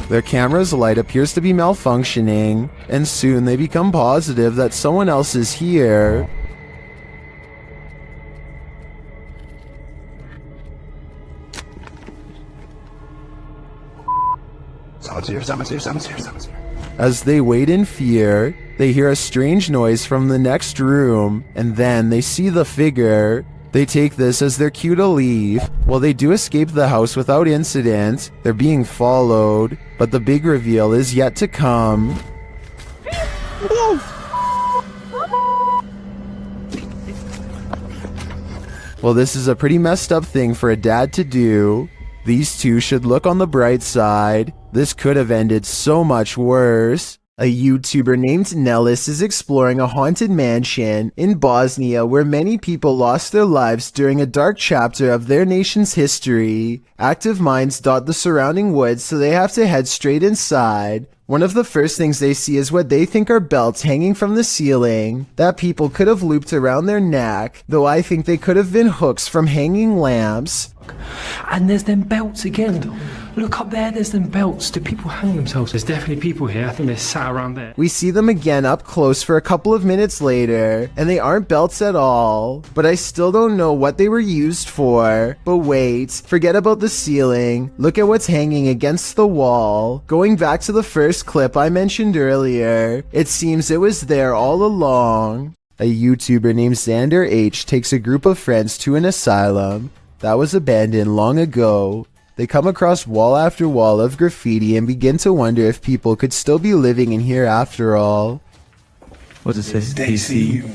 Their camera's light appears to be malfunctioning, and soon they become positive that someone else is here. Someone's here. As they wait in fear, they hear a strange noise from the next room, and then they see the figure. They take this as their cue to leave. While they do escape the house without incident, they're being followed, but the big reveal is yet to come. Well, this is a pretty messed up thing for a dad to do. These two should look on the bright side. This could have ended so much worse. A YouTuber named Nellis is exploring a haunted mansion in Bosnia where many people lost their lives during a dark chapter of their nation's history. Active minds dot the surrounding woods, so they have to head straight inside. One of the first things they see is what they think are belts hanging from the ceiling that people could have looped around their neck, though I think they could have been hooks from hanging lamps. And there's them belts again. Look up there, there's them belts. Do people hang themselves? There's definitely people here. I think they're sat around there. We see them again up close for a couple of minutes later, and they aren't belts at all. But I still don't know what they were used for. But wait, forget about the ceiling. Look at what's hanging against the wall. Going back to the first clip I mentioned earlier, it seems it was there all along. A YouTuber named Xander H takes a group of friends to an asylum that was abandoned long ago. They come across wall after wall of graffiti and begin to wonder if people could still be living in here after all. What does it say? They see you.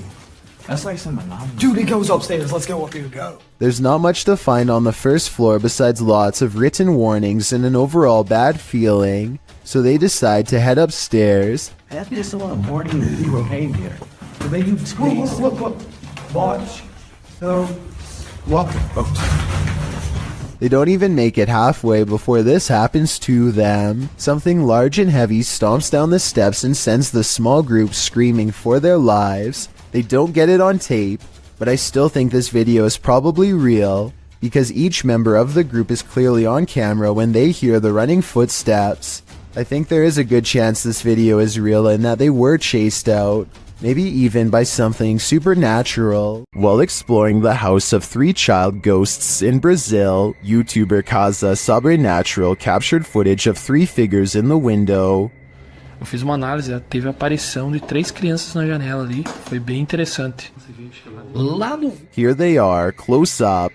That's like some dude, it goes upstairs. Let's go up here. Go. There's not much to find on the first floor besides lots of written warnings and an overall bad feeling, so they decide to head upstairs. That's just a lot of boarding that we were paying here. So they use space. Look. Watch. So, walk. They don't even make it halfway before this happens to them. Something large and heavy stomps down the steps and sends the small group screaming for their lives. They don't get it on tape, but I still think this video is probably real, because each member of the group is clearly on camera when they hear the running footsteps. I think there is a good chance this video is real and that they were chased out. Maybe even by something supernatural. While exploring the house of 3 child ghosts in Brazil, YouTuber Casa Sobrenatural captured footage of 3 figures in the window. Eu fiz uma análise, teve a aparição de 3 crianças na janela ali. Foi bem interessante. Lá no... Here they are, close up.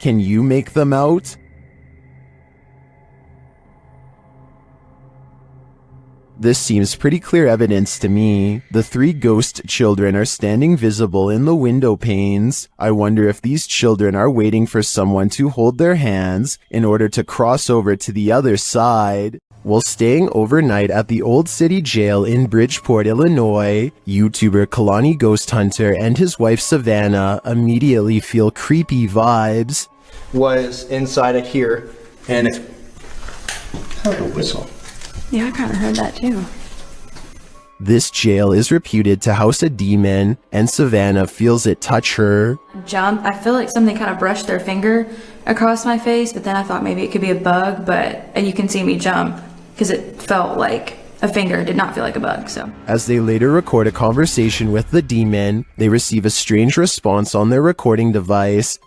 Can you make them out? This seems pretty clear evidence to me. The 3 ghost children are standing visible in the window panes. I wonder if these children are waiting for someone to hold their hands in order to cross over to the other side. While staying overnight at the Old City Jail in Bridgeport, Illinois, YouTuber Kalani Ghost Hunter and his wife Savannah immediately feel creepy vibes. Was inside of here, and it heard a whistle. Yeah, I kind of heard that too. This jail is reputed to house a demon, and Savannah feels it touch her. Jump. I feel like something kind of brushed their finger across my face, but then I thought maybe it could be a bug, and you can see me jump because it felt like a finger. It did not feel like a bug, so. As they later record a conversation with the demon, they receive a strange response on their recording device.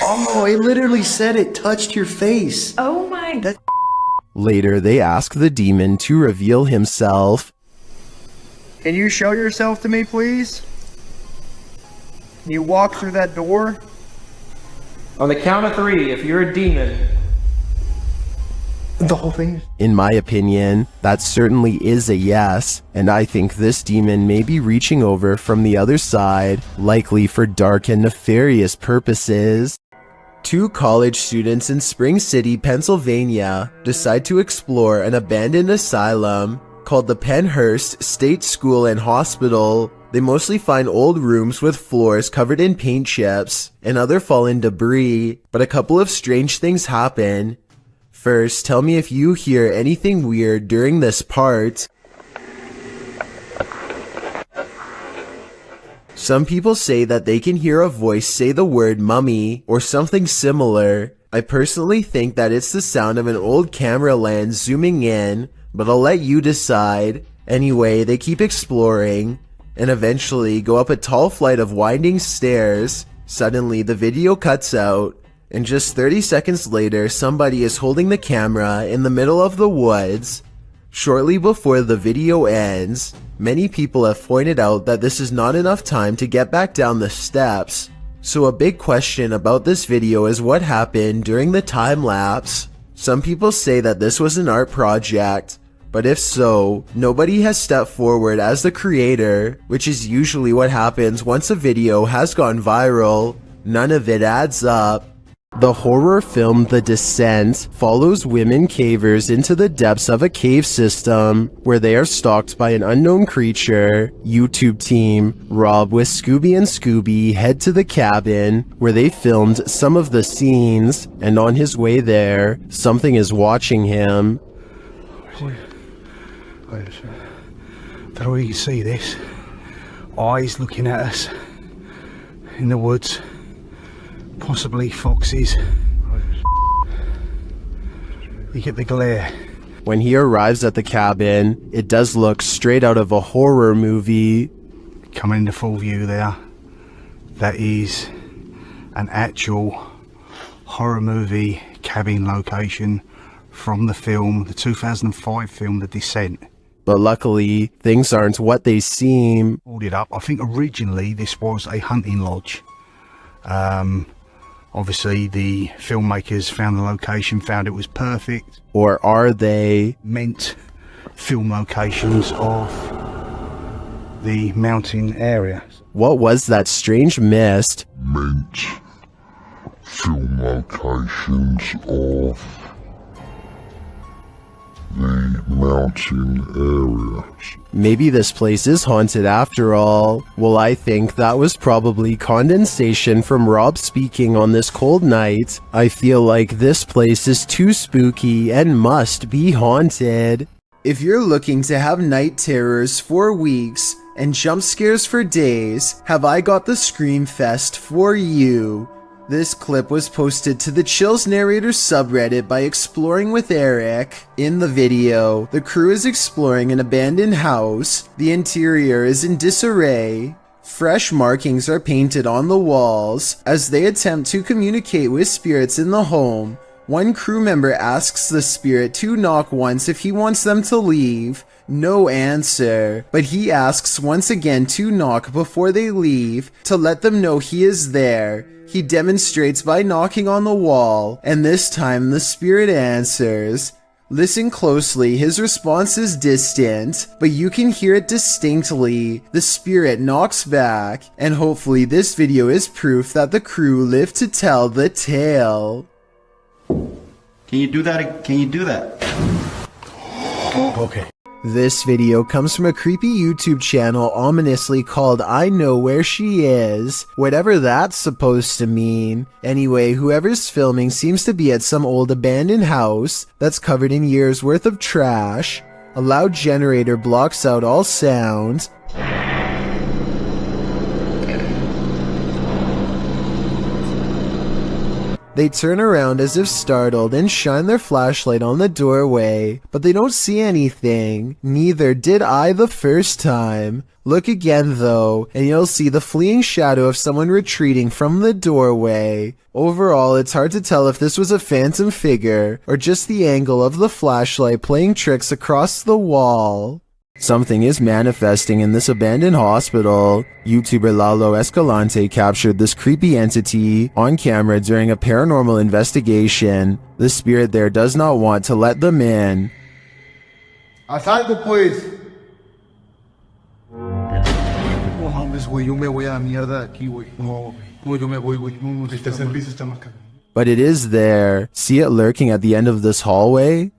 Oh, it literally said it touched your face. Oh my god. Later, they ask the demon to reveal himself. Can you show yourself to me, please? Can you walk through that door? On the count of 3, if you're a demon, The whole thing? In my opinion, that certainly is a yes, and I think this demon may be reaching over from the other side, likely for dark and nefarious purposes. 2 college students in Spring City, Pennsylvania, decide to explore an abandoned asylum called the Pennhurst State School and Hospital. They mostly find old rooms with floors covered in paint chips and other fallen debris, but a couple of strange things happen. First, tell me if you hear anything weird during this part. Some people say that they can hear a voice say the word mummy or something similar. I personally think that it's the sound of an old camera lens zooming in, but I'll let you decide. Anyway, they keep exploring and eventually go up a tall flight of winding stairs. Suddenly, the video cuts out, and just 30 seconds later, somebody is holding the camera in the middle of the woods. Shortly before the video ends, many people have pointed out that this is not enough time to get back down the steps. So a big question about this video is what happened during the time lapse. Some people say that this was an art project, but if so, nobody has stepped forward as the creator, which is usually what happens once a video has gone viral. None of it adds up. The horror film The Descent follows women cavers into the depths of a cave system where they are stalked by an unknown creature. YouTube team Rob with Scooby and Scooby head to the cabin where they filmed some of the scenes, and on his way there, something is watching him. Don't know if you can see this. Eyes looking at us in the woods. Possibly foxes. You get the glare. When he arrives at the cabin, it does look straight out of a horror movie. Coming into full view there. That is an actual horror movie cabin location from the film, the 2005 film, The Descent. But luckily, things aren't what they seem. Pulled it up. I think originally this was a hunting lodge. Obviously, the filmmakers found the location, found it was perfect. Or are they? Meant film locations of the mountain area. What was that strange mist? Meant film locations of the mountain areas. Maybe this place is haunted after all. Well, I think that was probably condensation from Rob speaking on this cold night. I feel like this place is too spooky and must be haunted. If you're looking to have night terrors for weeks and jump scares for days, have I got the Scream Fest for you. This clip was posted to the Chills Narrators subreddit by Exploring with Eric. In the video, the crew is exploring an abandoned house. The interior is in disarray. Fresh markings are painted on the walls as they attempt to communicate with spirits in the home. One crew member asks the spirit to knock once if he wants them to leave. No answer, but he asks once again to knock before they leave to let them know he is there. He demonstrates by knocking on the wall, and this time the spirit answers. Listen closely, his response is distant, but you can hear it distinctly. The spirit knocks back, and hopefully this video is proof that the crew lived to tell the tale. Can you do that? Can you do that? Okay. This video comes from a creepy YouTube channel ominously called I Know Where She Is, whatever that's supposed to mean. Anyway, whoever's filming seems to be at some old abandoned house that's covered in years worth of trash. A loud generator blocks out all sound. They turn around as if startled and shine their flashlight on the doorway, but they don't see anything. Neither did I the first time. Look again though, and you'll see the fleeing shadow of someone retreating from the doorway. Overall, it's hard to tell if this was a phantom figure, or just the angle of the flashlight playing tricks across the wall. Something is manifesting in this abandoned hospital. YouTuber Lalo Escalante captured this creepy entity on camera during a paranormal investigation. The spirit there does not want to let them in. Asalto, pues. No mames, güey, yo me voy a la mierda de aquí, güey. No, yo me voy, güey. No, el tercer piso está más caro. But it is there. See it lurking at the end of this hallway?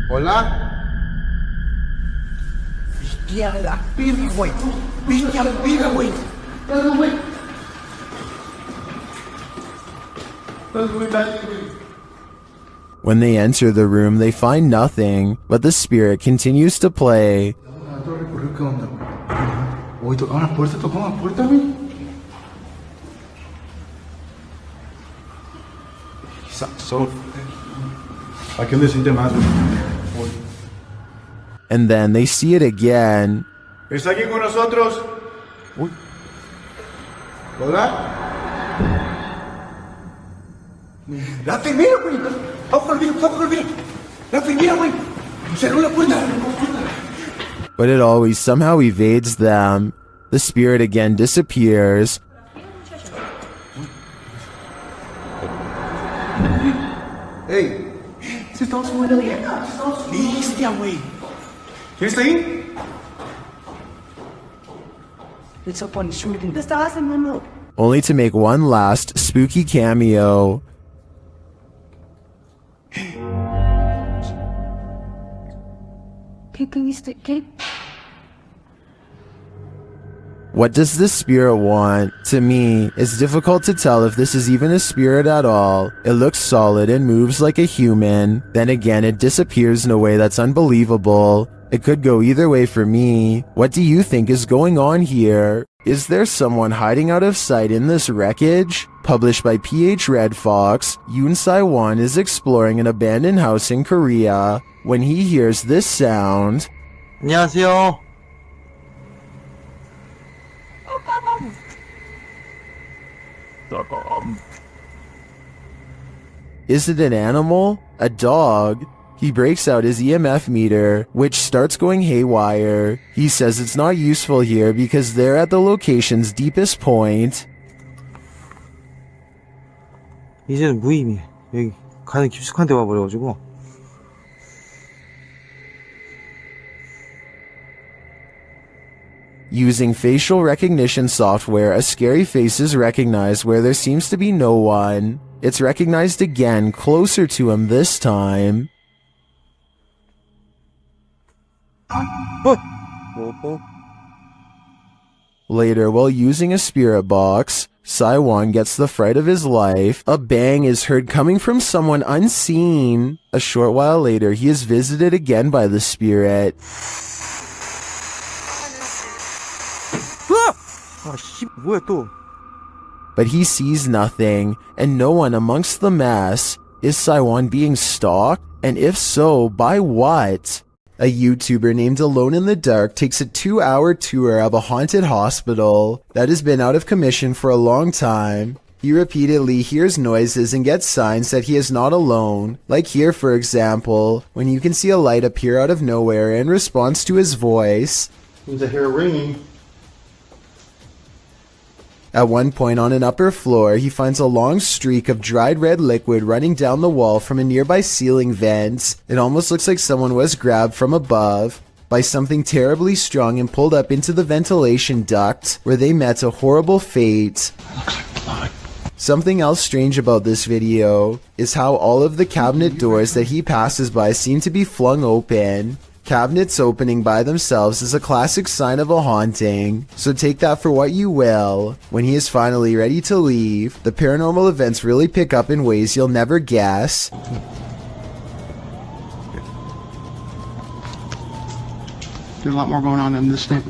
Hola. Bestia la verga, güey. Bestia la verga, güey. Dale, güey. When they enter the room, they find nothing, but the spirit continues to play. Oye, tocaron la puerta, güey. Aquí donde siente más, güey. And then they see it again. ¿Está aquí con nosotros? Uy. ¿Hola? La enfermera, güey. Ojo, olvida. La enfermera, güey. Cerró la puerta. But it always somehow evades them. The spirit again disappears. Hey. Se está subiendo de acá. Bestia, güey. ¿Quién está ahí? It's up on shooting. Te estabas haciendo. Only to make one last spooky cameo. ¿Qué? What does this spirit want? To me, it's difficult to tell if this is even a spirit at all. It looks solid and moves like a human. Then again, it disappears in a way that's unbelievable. It could go either way for me. What do you think is going on here? Is there someone hiding out of sight in this wreckage? Published by PH Red Fox, Yoon Sai-won is exploring an abandoned house in Korea. When he hears this sound... 안녕하세요. Is it an animal? A dog? He breaks out his EMF meter, which starts going haywire. He says it's not useful here because they're at the location's deepest point. 이제는 무의미해. 여기 가는 깊숙한 데 와버려가지고. Using facial recognition software, a scary face is recognized where there seems to be no one. It's recognized again, closer to him this time. Later, while using a spirit box, Sai-won gets the fright of his life. A bang is heard coming from someone unseen. A short while later, he is visited again by the spirit. But he sees nothing, and no one amongst the mess. Is Sai-won being stalked? And if so, by what? A YouTuber named Alone in the Dark takes a 2-hour tour of a haunted hospital that has been out of commission for a long time. He repeatedly hears noises and gets signs that he is not alone, like here for example, when you can see a light appear out of nowhere in response to his voice. Seems I hear a ringing. At one point on an upper floor, he finds a long streak of dried red liquid running down the wall from a nearby ceiling vent. It almost looks like someone was grabbed from above by something terribly strong and pulled up into the ventilation duct, where they met a horrible fate. Looks like blood. Something else strange about this video is how all of the cabinet doors that he passes by seem to be flung open. Cabinets opening by themselves is a classic sign of a haunting, so take that for what you will. When he is finally ready to leave, the paranormal events really pick up in ways you'll never guess. There's a lot more going on in this thing.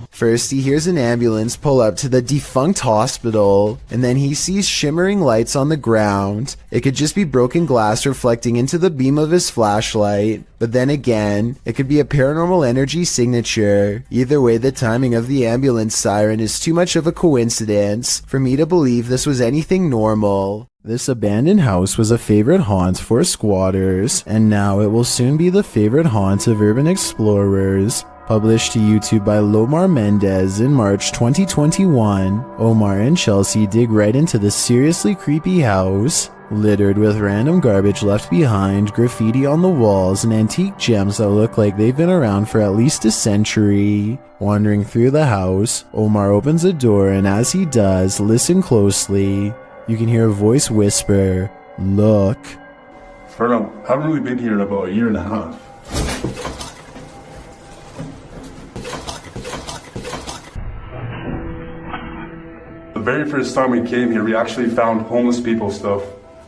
First, he hears an ambulance pull up to the defunct hospital, and then he sees shimmering lights on the ground. It could just be broken glass reflecting into the beam of his flashlight, but then again, it could be a paranormal energy signature. Either way, the timing of the ambulance siren is too much of a coincidence for me to believe this was anything normal. This abandoned house was a favorite haunt for squatters, and now it will soon be the favorite haunt of urban explorers. Published to YouTube by Lomar Mendez in March 2021, Omar and Chelsea dig right into this seriously creepy house, littered with random garbage left behind, graffiti on the walls, and antique gems that look like they've been around for at least a century. Wandering through the house, Omar opens a door, and as he does, listen closely. You can hear a voice whisper, "Look." Fernando, haven't really been here in about a year and a half. The very first time we came here, we actually found homeless people stuff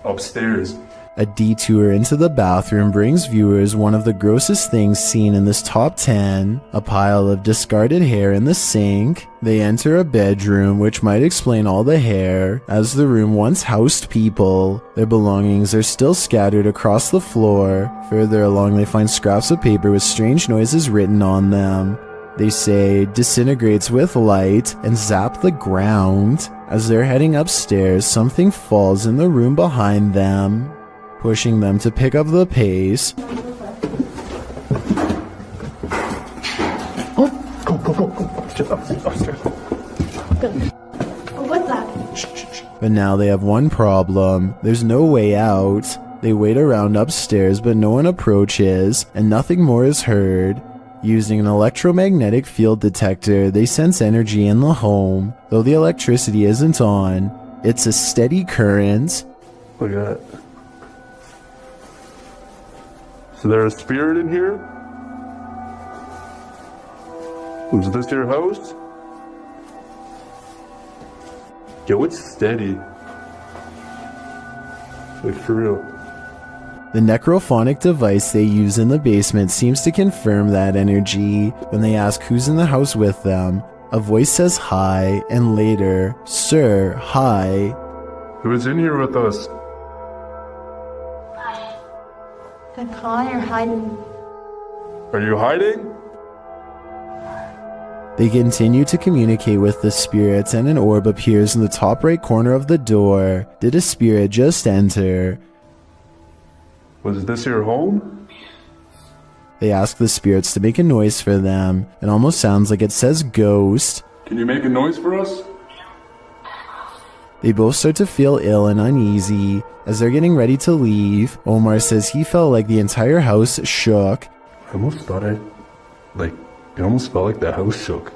upstairs. A detour into the bathroom brings viewers one of the grossest things seen in this top 10, a pile of discarded hair in the sink. They enter a bedroom, which might explain all the hair, as the room once housed people. Their belongings are still scattered across the floor. Further along, they find scraps of paper with strange noises written on them. They say, "disintegrates with light," and zap the ground. As they're heading upstairs, something falls in the room behind them, pushing them to pick up the pace. Oh, go. Just upstairs. What's that? But now they have one problem. There's no way out. They wait around upstairs, but no one approaches, and nothing more is heard. Using an electromagnetic field detector, they sense energy in the home. Though the electricity isn't on, it's a steady current. Look at that. So there's a spirit in here? Was this your house? Yo, it's steady. Like, for real. The necrophonic device they use in the basement seems to confirm that energy. When they ask who's in the house with them, a voice says hi, and later, "Sir, hi." Who's in here with us? The call you're hiding. Are you hiding? They continue to communicate with the spirits, and an orb appears in the top right corner of the door. Did a spirit just enter? Was this your home? They ask the spirits to make a noise for them. It almost sounds like it says ghost. Can you make a noise for us? They both start to feel ill and uneasy. As they're getting ready to leave, Omar says he felt like the entire house shook. I almost thought it almost felt like the house shook.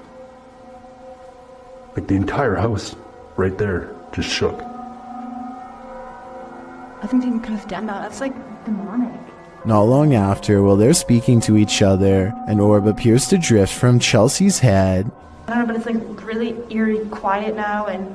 Like the entire house, right there, just shook. I think they could have done that. That's like demonic. Not long after, while they're speaking to each other, an orb appears to drift from Chelsea's head. I don't know, but it's like really eerie quiet now, and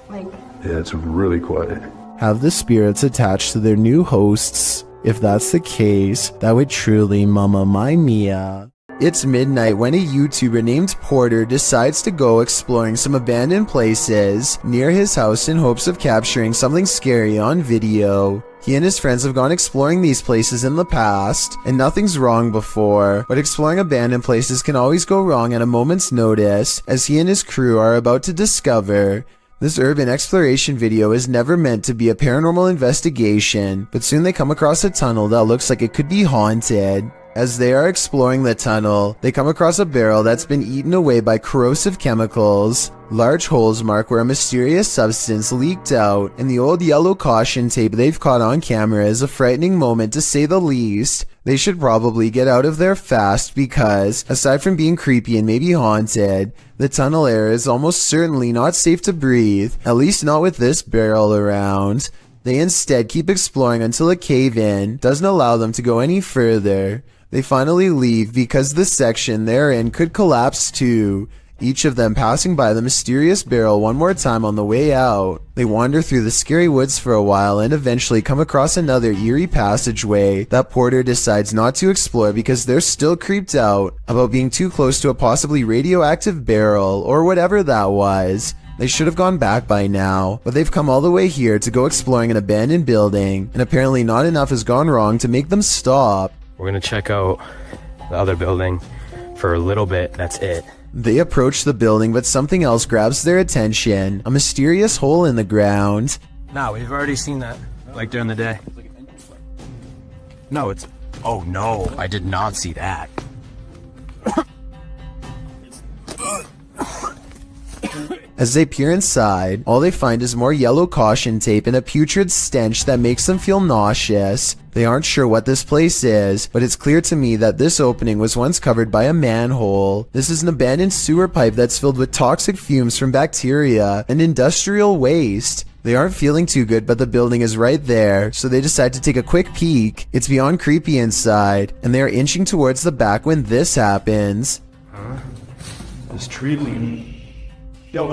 like... Yeah, it's really quiet. Have the spirits attached to their new hosts? If that's the case, that would truly mamma mia. It's midnight when a YouTuber named Porter decides to go exploring some abandoned places near his house in hopes of capturing something scary on video. He and his friends have gone exploring these places in the past, and nothing's wrong before, but exploring abandoned places can always go wrong at a moment's notice, as he and his crew are about to discover. This urban exploration video is never meant to be a paranormal investigation, but soon they come across a tunnel that looks like it could be haunted. As they are exploring the tunnel, they come across a barrel that's been eaten away by corrosive chemicals. Large holes mark where a mysterious substance leaked out, and the old yellow caution tape they've caught on camera is a frightening moment to say the least. They should probably get out of there fast because, aside from being creepy and maybe haunted, the tunnel air is almost certainly not safe to breathe, at least not with this barrel around. They instead keep exploring until a cave-in doesn't allow them to go any further. They finally leave because the section they're in could collapse too, each of them passing by the mysterious barrel one more time on the way out. They wander through the scary woods for a while and eventually come across another eerie passageway that Porter decides not to explore because they're still creeped out about being too close to a possibly radioactive barrel or whatever that was. They should have gone back by now, but they've come all the way here to go exploring an abandoned building, and apparently not enough has gone wrong to make them stop. We're gonna check out the other building for a little bit, that's it. They approach the building, but something else grabs their attention, a mysterious hole in the ground. No, we've already seen that, like during the day. No, it's... Oh no, I did not see that. As they peer inside, all they find is more yellow caution tape and a putrid stench that makes them feel nauseous. They aren't sure what this place is, but it's clear to me that this opening was once covered by a manhole. This is an abandoned sewer pipe that's filled with toxic fumes from bacteria and industrial waste. They aren't feeling too good, but the building is right there, so they decide to take a quick peek. It's beyond creepy inside, and they are inching towards the back when this happens. Huh? This tree leaning. Yo,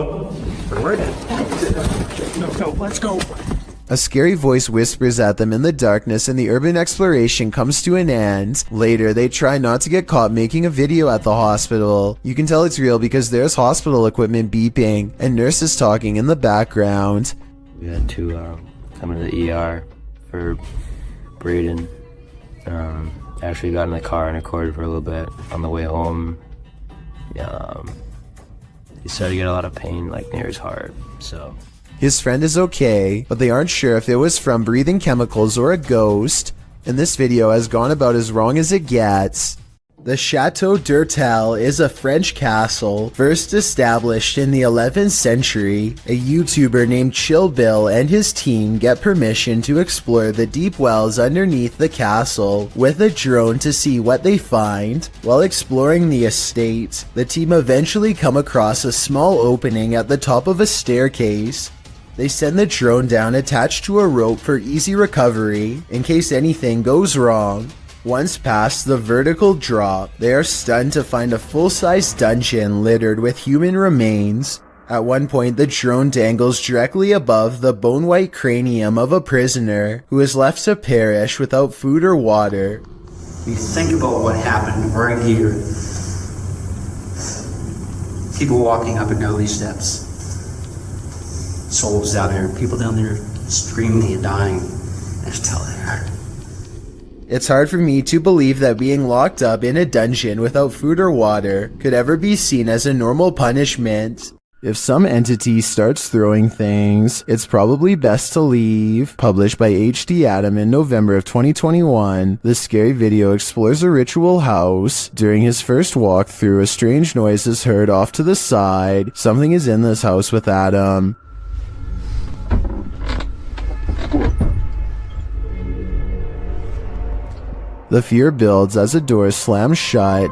where did? No, let's go. A scary voice whispers at them in the darkness, and the urban exploration comes to an end. Later, they try not to get caught making a video at the hospital. You can tell it's real because there's hospital equipment beeping and nurses talking in the background. We had to come to the ER for Braden. Actually got in the car and recorded for a little bit. On the way home, he started to get a lot of pain like near his heart, so... His friend is okay, but they aren't sure if it was from breathing chemicals or a ghost, and this video has gone about as wrong as it gets. The Chateau d'Urtel is a French castle, first established in the 11th century. A YouTuber named Chill Bill and his team get permission to explore the deep wells underneath the castle with a drone to see what they find. While exploring the estate, the team eventually come across a small opening at the top of a staircase. They send the drone down attached to a rope for easy recovery in case anything goes wrong. Once past the vertical drop, they are stunned to find a full-size dungeon littered with human remains. At one point, the drone dangles directly above the bone-white cranium of a prisoner who is left to perish without food or water. You think about what happened right here. People walking up and down these steps. Souls down there, people down there screaming and dying. That's telling her. It's hard for me to believe that being locked up in a dungeon without food or water could ever be seen as a normal punishment. If some entity starts throwing things, it's probably best to leave. Published by HD Adam in November of 2021, this scary video explores a ritual house. During his first walkthrough, a strange noise is heard off to the side. Something is in this house with Adam. The fear builds as a door slams shut.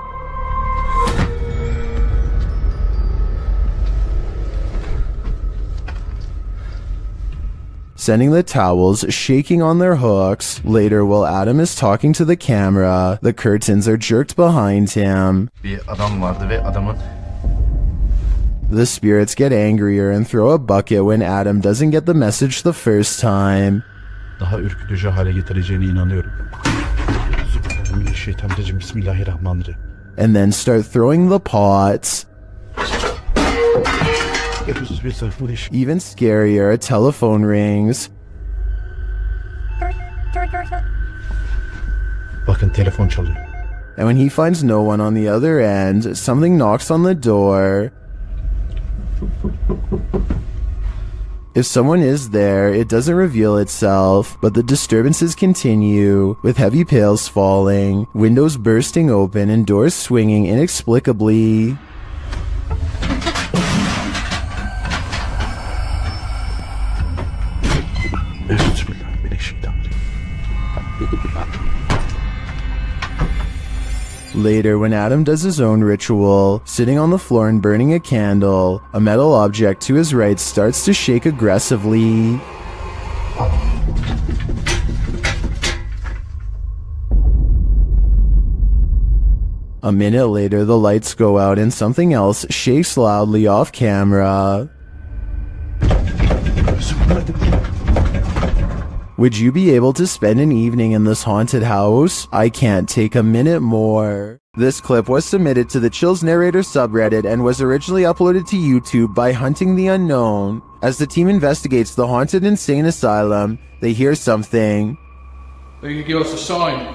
Sending the towels shaking on their hooks. Later, while Adam is talking to the camera, the curtains are jerked behind him. The spirits get angrier and throw a bucket when Adam doesn't get the message the first time. Daha ürkütücü hale getireceğine inanıyorum. And then start throwing the pots. Even scarier, a telephone rings. Bakın telefon çalıyor. And when he finds no one on the other end, something knocks on the door. If someone is there, it doesn't reveal itself, but the disturbances continue, with heavy pails falling, windows bursting open, and doors swinging inexplicably. Later, when Adam does his own ritual, sitting on the floor and burning a candle, a metal object to his right starts to shake aggressively. A minute later, the lights go out and something else shakes loudly off camera. Would you be able to spend an evening in this haunted house? I can't take a minute more. This clip was submitted to the Chills Narrator subreddit and was originally uploaded to YouTube by Hunting the Unknown. As the team investigates the haunted insane asylum, they hear something. They can give us a sign.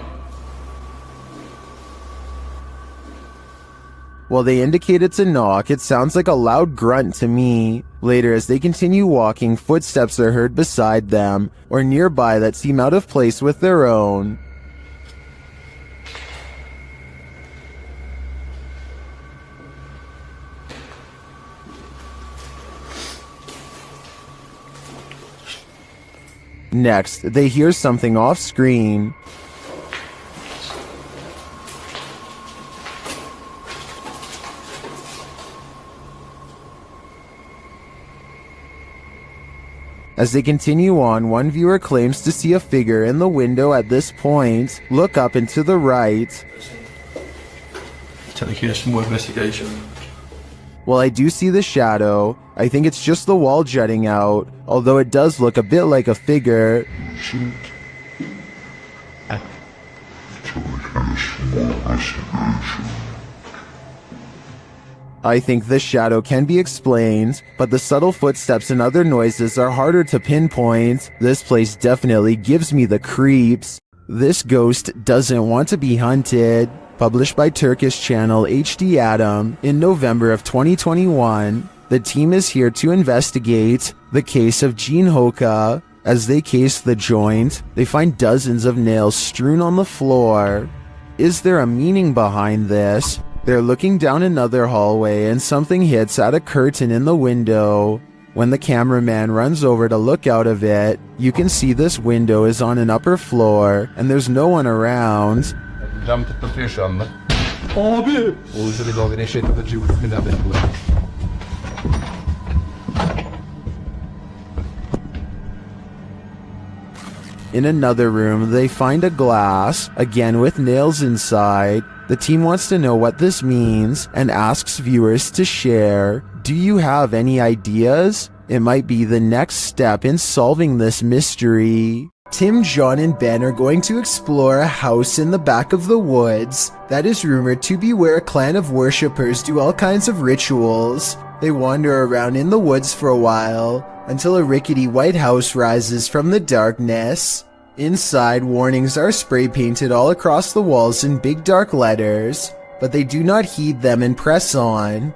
While they indicate it's a knock, it sounds like a loud grunt to me. Later, as they continue walking, footsteps are heard beside them or nearby that seem out of place with their own. Next, they hear something off screen. As they continue on, one viewer claims to see a figure in the window at this point. Look up and to the right. Technically, there's some more investigation. While I do see the shadow, I think it's just the wall jutting out, although it does look a bit like a figure. I think the shadow can be explained, but the subtle footsteps and other noises are harder to pinpoint. This place definitely gives me the creeps. This ghost doesn't want to be hunted. Published by Turkish channel HD Adam in November of 2021, the team is here to investigate the case of Jean Hoka. As they case the joint, they find dozens of nails strewn on the floor. Is there a meaning behind this? They're looking down another hallway and something hits at a curtain in the window. When the cameraman runs over to look out of it, you can see this window is on an upper floor and there's no one around. Cam tıklatıyor şu anda. Abi! Uğuz'u bir dalga neşet atıcı bismillah bekliyor. In another room, they find a glass, again with nails inside. The team wants to know what this means and asks viewers to share. Do you have any ideas? It might be the next step in solving this mystery. Tim, John, and Ben are going to explore a house in the back of the woods that is rumored to be where a clan of worshippers do all kinds of rituals. They wander around in the woods for a while until a rickety white house rises from the darkness. Inside, warnings are spray painted all across the walls in big dark letters, but they do not heed them and press on.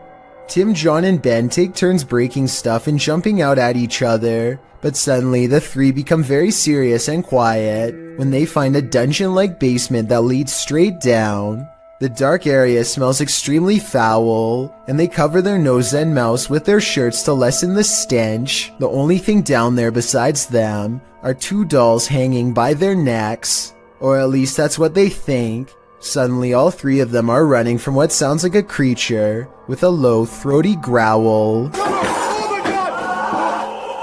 Tim, John, and Ben take turns breaking stuff and jumping out at each other. But suddenly, the three become very serious and quiet when they find a dungeon-like basement that leads straight down. The dark area smells extremely foul, and they cover their nose and mouths with their shirts to lessen the stench. The only thing down there besides them are two dolls hanging by their necks, or at least that's what they think. Suddenly, all three of them are running from what sounds like a creature with a low, throaty growl.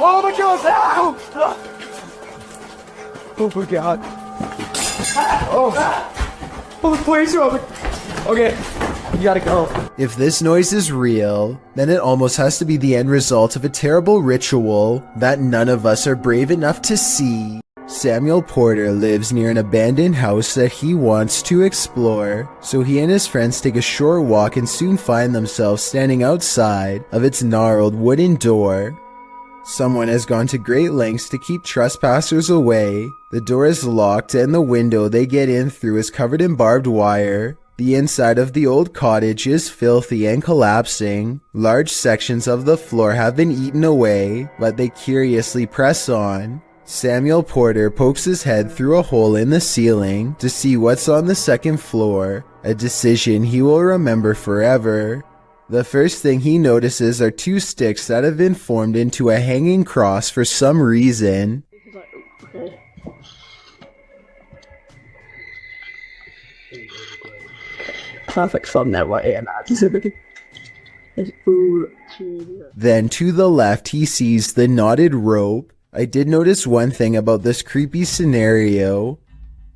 Oh my god! Ow! Oh my god. Oh, please, Robert. Okay, you gotta go. If this noise is real, then it almost has to be the end result of a terrible ritual that none of us are brave enough to see. Samuel Porter lives near an abandoned house that he wants to explore, so he and his friends take a short walk and soon find themselves standing outside of its gnarled wooden door. Someone has gone to great lengths to keep trespassers away. The door is locked and the window they get in through is covered in barbed wire. The inside of the old cottage is filthy and collapsing. Large sections of the floor have been eaten away, but they curiously press on. Samuel Porter pokes his head through a hole in the ceiling to see what's on the second floor, a decision he will remember forever. The first thing he notices are two sticks that have been formed into a hanging cross for some reason. Perfect thumbnail right here, man. Then to the left he sees the knotted rope. I did notice one thing about this creepy scenario.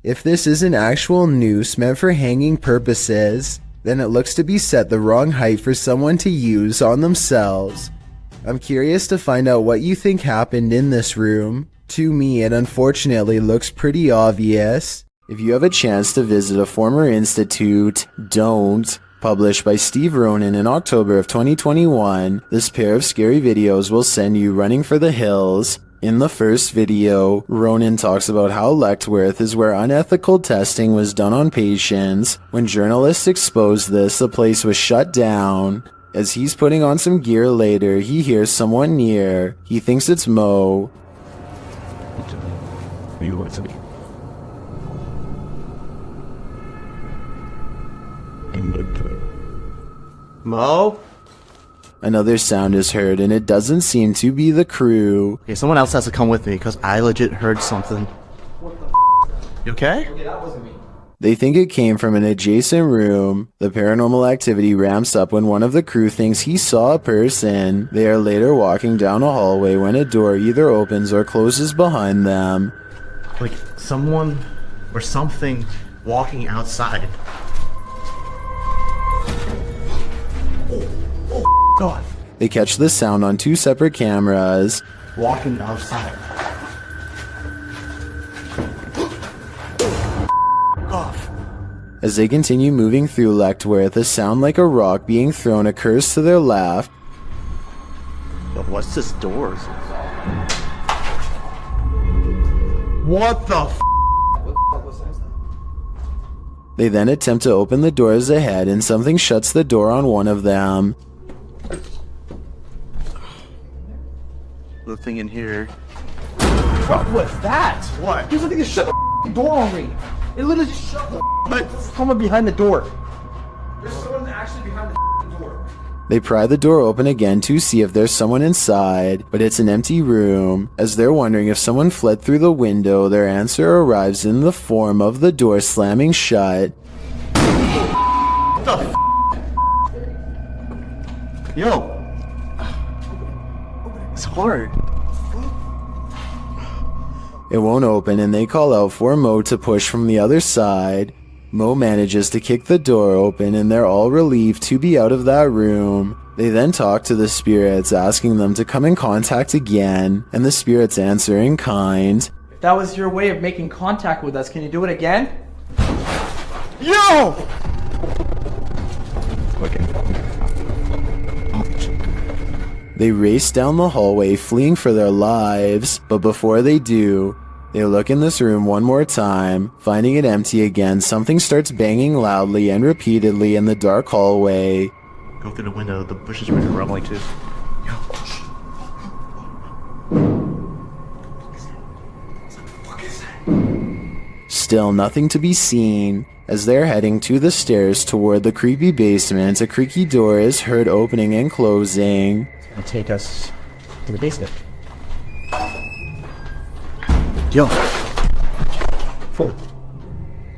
If this is an actual noose meant for hanging purposes, then it looks to be set the wrong height for someone to use on themselves. I'm curious to find out what you think happened in this room. To me, it unfortunately looks pretty obvious. If you have a chance to visit a former institute, don't. Published by Steve Ronan in October of 2021, this pair of scary videos will send you running for the hills. In the first video, Ronan talks about how Lechtworth is where unethical testing was done on patients. When journalists exposed this, the place was shut down. As he's putting on some gear later, he hears someone near. He thinks it's Mo. You want to me? Mo? Another sound is heard, and it doesn't seem to be the crew. Okay, someone else has to come with me because I legit heard something. You okay? Okay, that wasn't me. They think it came from an adjacent room. The paranormal activity ramps up when one of the crew thinks he saw a person. They are later walking down a hallway when a door either opens or closes behind them. Like someone or something walking outside. Oh God. They catch the sound on 2 separate cameras. Walking outside. As they continue moving through Lechtworth, a sound like a rock being thrown occurs to their left. But what's this door? What the f? They then attempt to open the doors ahead, and something shuts the door on one of them. The thing in here. What was that? What? There's something to shut the door on me. It literally just shut the someone behind the door. There's someone actually behind the door. They pry the door open again to see if there's someone inside, but it's an empty room. As they're wondering if someone fled through the window, their answer arrives in the form of the door slamming shut. What the f? Yo. It's hard. It won't open, and they call out for Mo to push from the other side. Mo manages to kick the door open, and they're all relieved to be out of that room. They then talk to the spirits, asking them to come in contact again, and the spirits answer in kind. If that was your way of making contact with us, can you do it again? Yo! They race down the hallway, fleeing for their lives, but before they do, they look in this room one more time. Finding it empty again, something starts banging loudly and repeatedly in the dark hallway. Go through the window, the bushes are rumbling too. Still nothing to be seen. As they're heading to the stairs toward the creepy basement, a creaky door is heard opening and closing. It'll take us to the basement. Yo.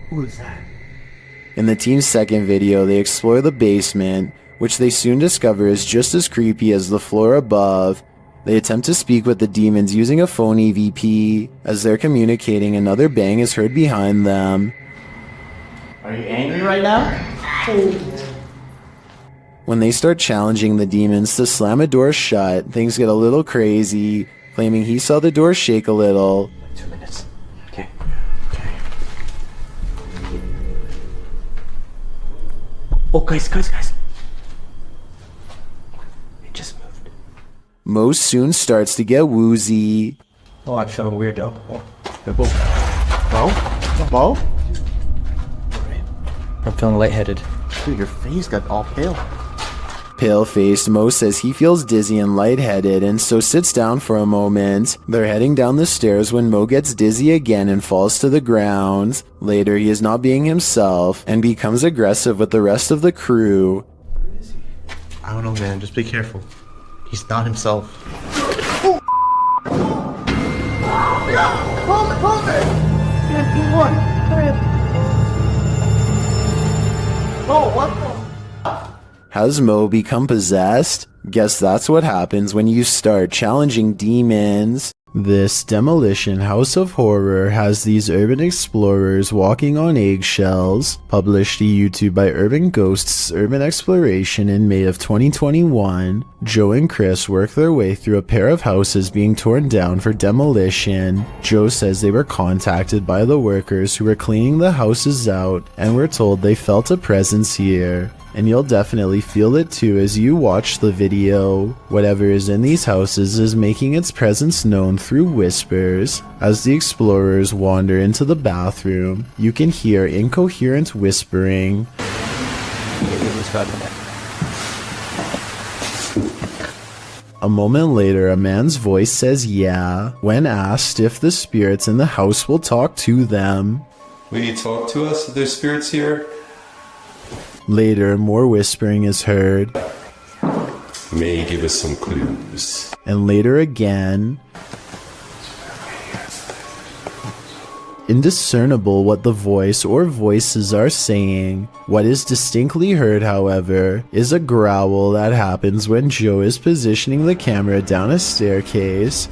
Who is that? In the team's second video, they explore the basement, which they soon discover is just as creepy as the floor above. They attempt to speak with the demons using a phone EVP. As they're communicating, another bang is heard behind them. Are you angry right now? When they start challenging the demons to slam a door shut, things get a little crazy, claiming he saw the door shake a little. 2 minutes. Okay. Oh, guys. It just moved. Mo soon starts to get woozy. Oh, I'm feeling weird though. Mo? I'm feeling lightheaded. Dude, your face got all pale. Pale-faced, Mo says he feels dizzy and lightheaded, and so sits down for a moment. They're heading down the stairs when Mo gets dizzy again and falls to the ground. Later, he is not being himself and becomes aggressive with the rest of the crew. I don't know, man. Just be careful. He's not himself. Hold it! Come on, hurry up. Oh, what the? Has Mo become possessed? Guess that's what happens when you start challenging demons. This demolition house of horror has these urban explorers walking on eggshells. Published to YouTube by Urban Ghosts Urban Exploration in May of 2021, Joe and Chris work their way through a pair of houses being torn down for demolition. Joe says they were contacted by the workers who were cleaning the houses out and were told they felt a presence here. And you'll definitely feel it too as you watch the video. Whatever is in these houses is making its presence known through whispers. As the explorers wander into the bathroom, you can hear incoherent whispering. A moment later, a man's voice says yeah when asked if the spirits in the house will talk to them. Will you talk to us if there's spirits here? Later, more whispering is heard. May you give us some clues. And later again. Indiscernible what the voice or voices are saying. What is distinctly heard, however, is a growl that happens when Joe is positioning the camera down a staircase.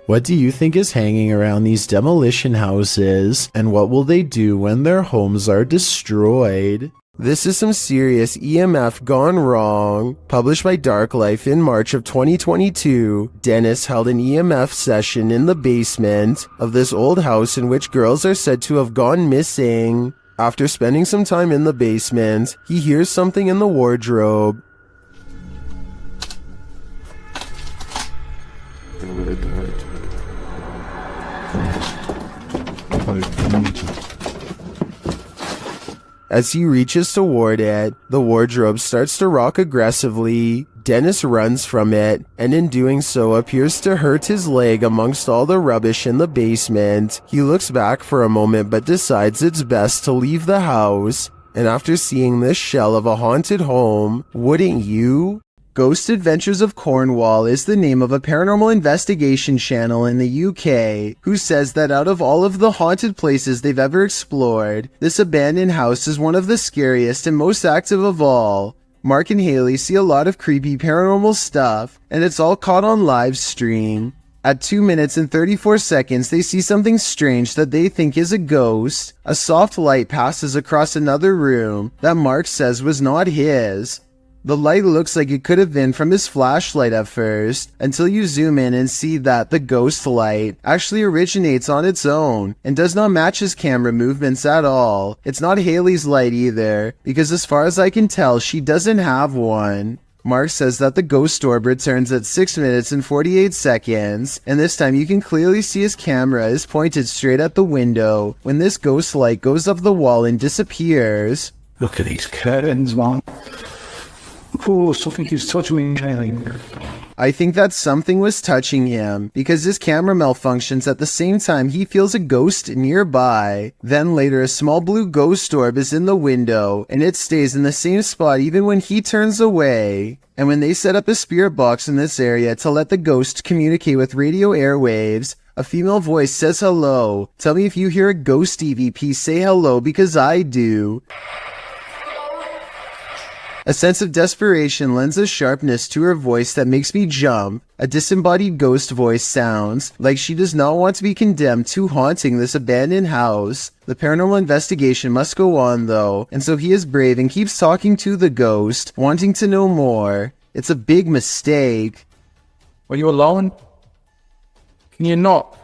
What do you think is hanging around these demolition houses, and what will they do when their homes are destroyed? This is some serious EMF gone wrong. Published by Dark Life in March of 2022, Dennis held an EMF session in the basement of this old house in which girls are said to have gone missing. After spending some time in the basement, he hears something in the wardrobe. As he reaches toward it, the wardrobe starts to rock aggressively. Dennis runs from it, and in doing so appears to hurt his leg amongst all the rubbish in the basement. He looks back for a moment but decides it's best to leave the house. And after seeing this shell of a haunted home, wouldn't you? Ghost Adventures of Cornwall is the name of a paranormal investigation channel in the UK who says that out of all of the haunted places they've ever explored, this abandoned house is one of the scariest and most active of all. Mark and Haley see a lot of creepy paranormal stuff, and it's all caught on live stream. At 2 minutes and 34 seconds, they see something strange that they think is a ghost. A soft light passes across another room that Mark says was not his. The light looks like it could have been from his flashlight at first, until you zoom in and see that the ghost light actually originates on its own and does not match his camera movements at all. It's not Haley's light either, because as far as I can tell, she doesn't have one. Mark says that the ghost orb returns at 6 minutes and 48 seconds, and this time you can clearly see his camera is pointed straight at the window when this ghost light goes up the wall and disappears. Look at these curtains, man. Oh, something is touching me, Haley. I think that something was touching him, because his camera malfunctions at the same time he feels a ghost nearby. Then later a small blue ghost orb is in the window, and it stays in the same spot even when he turns away. And when they set up a spirit box in this area to let the ghost communicate with radio airwaves, a female voice says hello. Tell me if you hear a ghost EVP say hello, because I do. A sense of desperation lends a sharpness to her voice that makes me jump. A disembodied ghost voice sounds like she does not want to be condemned to haunting this abandoned house. The paranormal investigation must go on though, and so he is brave and keeps talking to the ghost, wanting to know more. It's a big mistake. Are you alone? Can you not?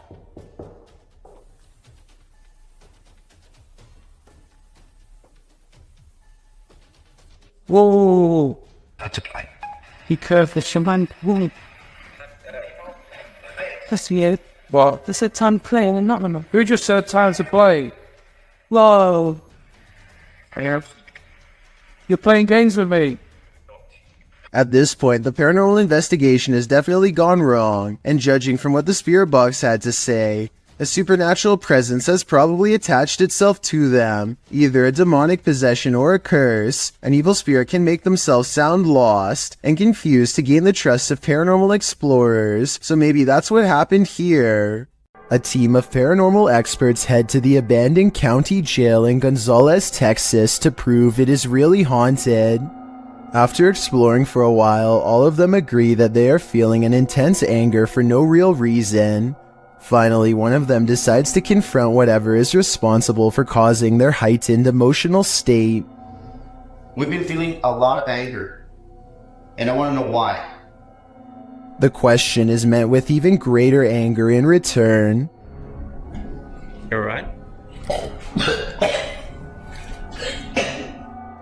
Whoa! That's a plane. He curved the shaman. Whoa! That's weird. What? They said time to play and not remember. Who just said time to play? Whoa! You're playing games with me. At this point, the paranormal investigation has definitely gone wrong, and judging from what the spirit box had to say, a supernatural presence has probably attached itself to them, either a demonic possession or a curse. An evil spirit can make themselves sound lost and confused to gain the trust of paranormal explorers, so maybe that's what happened here. A team of paranormal experts head to the abandoned county jail in Gonzales, Texas to prove it is really haunted. After exploring for a while, all of them agree that they are feeling an intense anger for no real reason. Finally, one of them decides to confront whatever is responsible for causing their heightened emotional state. We've been feeling a lot of anger, and I want to know why. The question is met with even greater anger in return. You're right.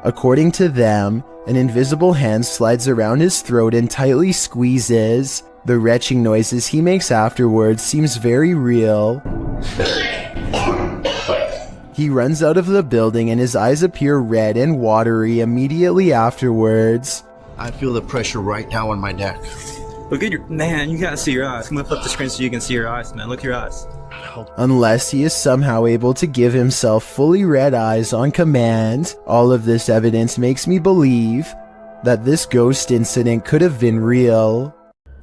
According to them, an invisible hand slides around his throat and tightly squeezes. The retching noises he makes afterwards seems very real. He runs out of the building and his eyes appear red and watery immediately afterwards. I feel the pressure right now on my neck. Look at your man. You gotta see your eyes. Come lift up the screen so you can see your eyes, man. Look at your eyes. Unless he is somehow able to give himself fully red eyes on command, all of this evidence makes me believe that this ghost incident could have been real.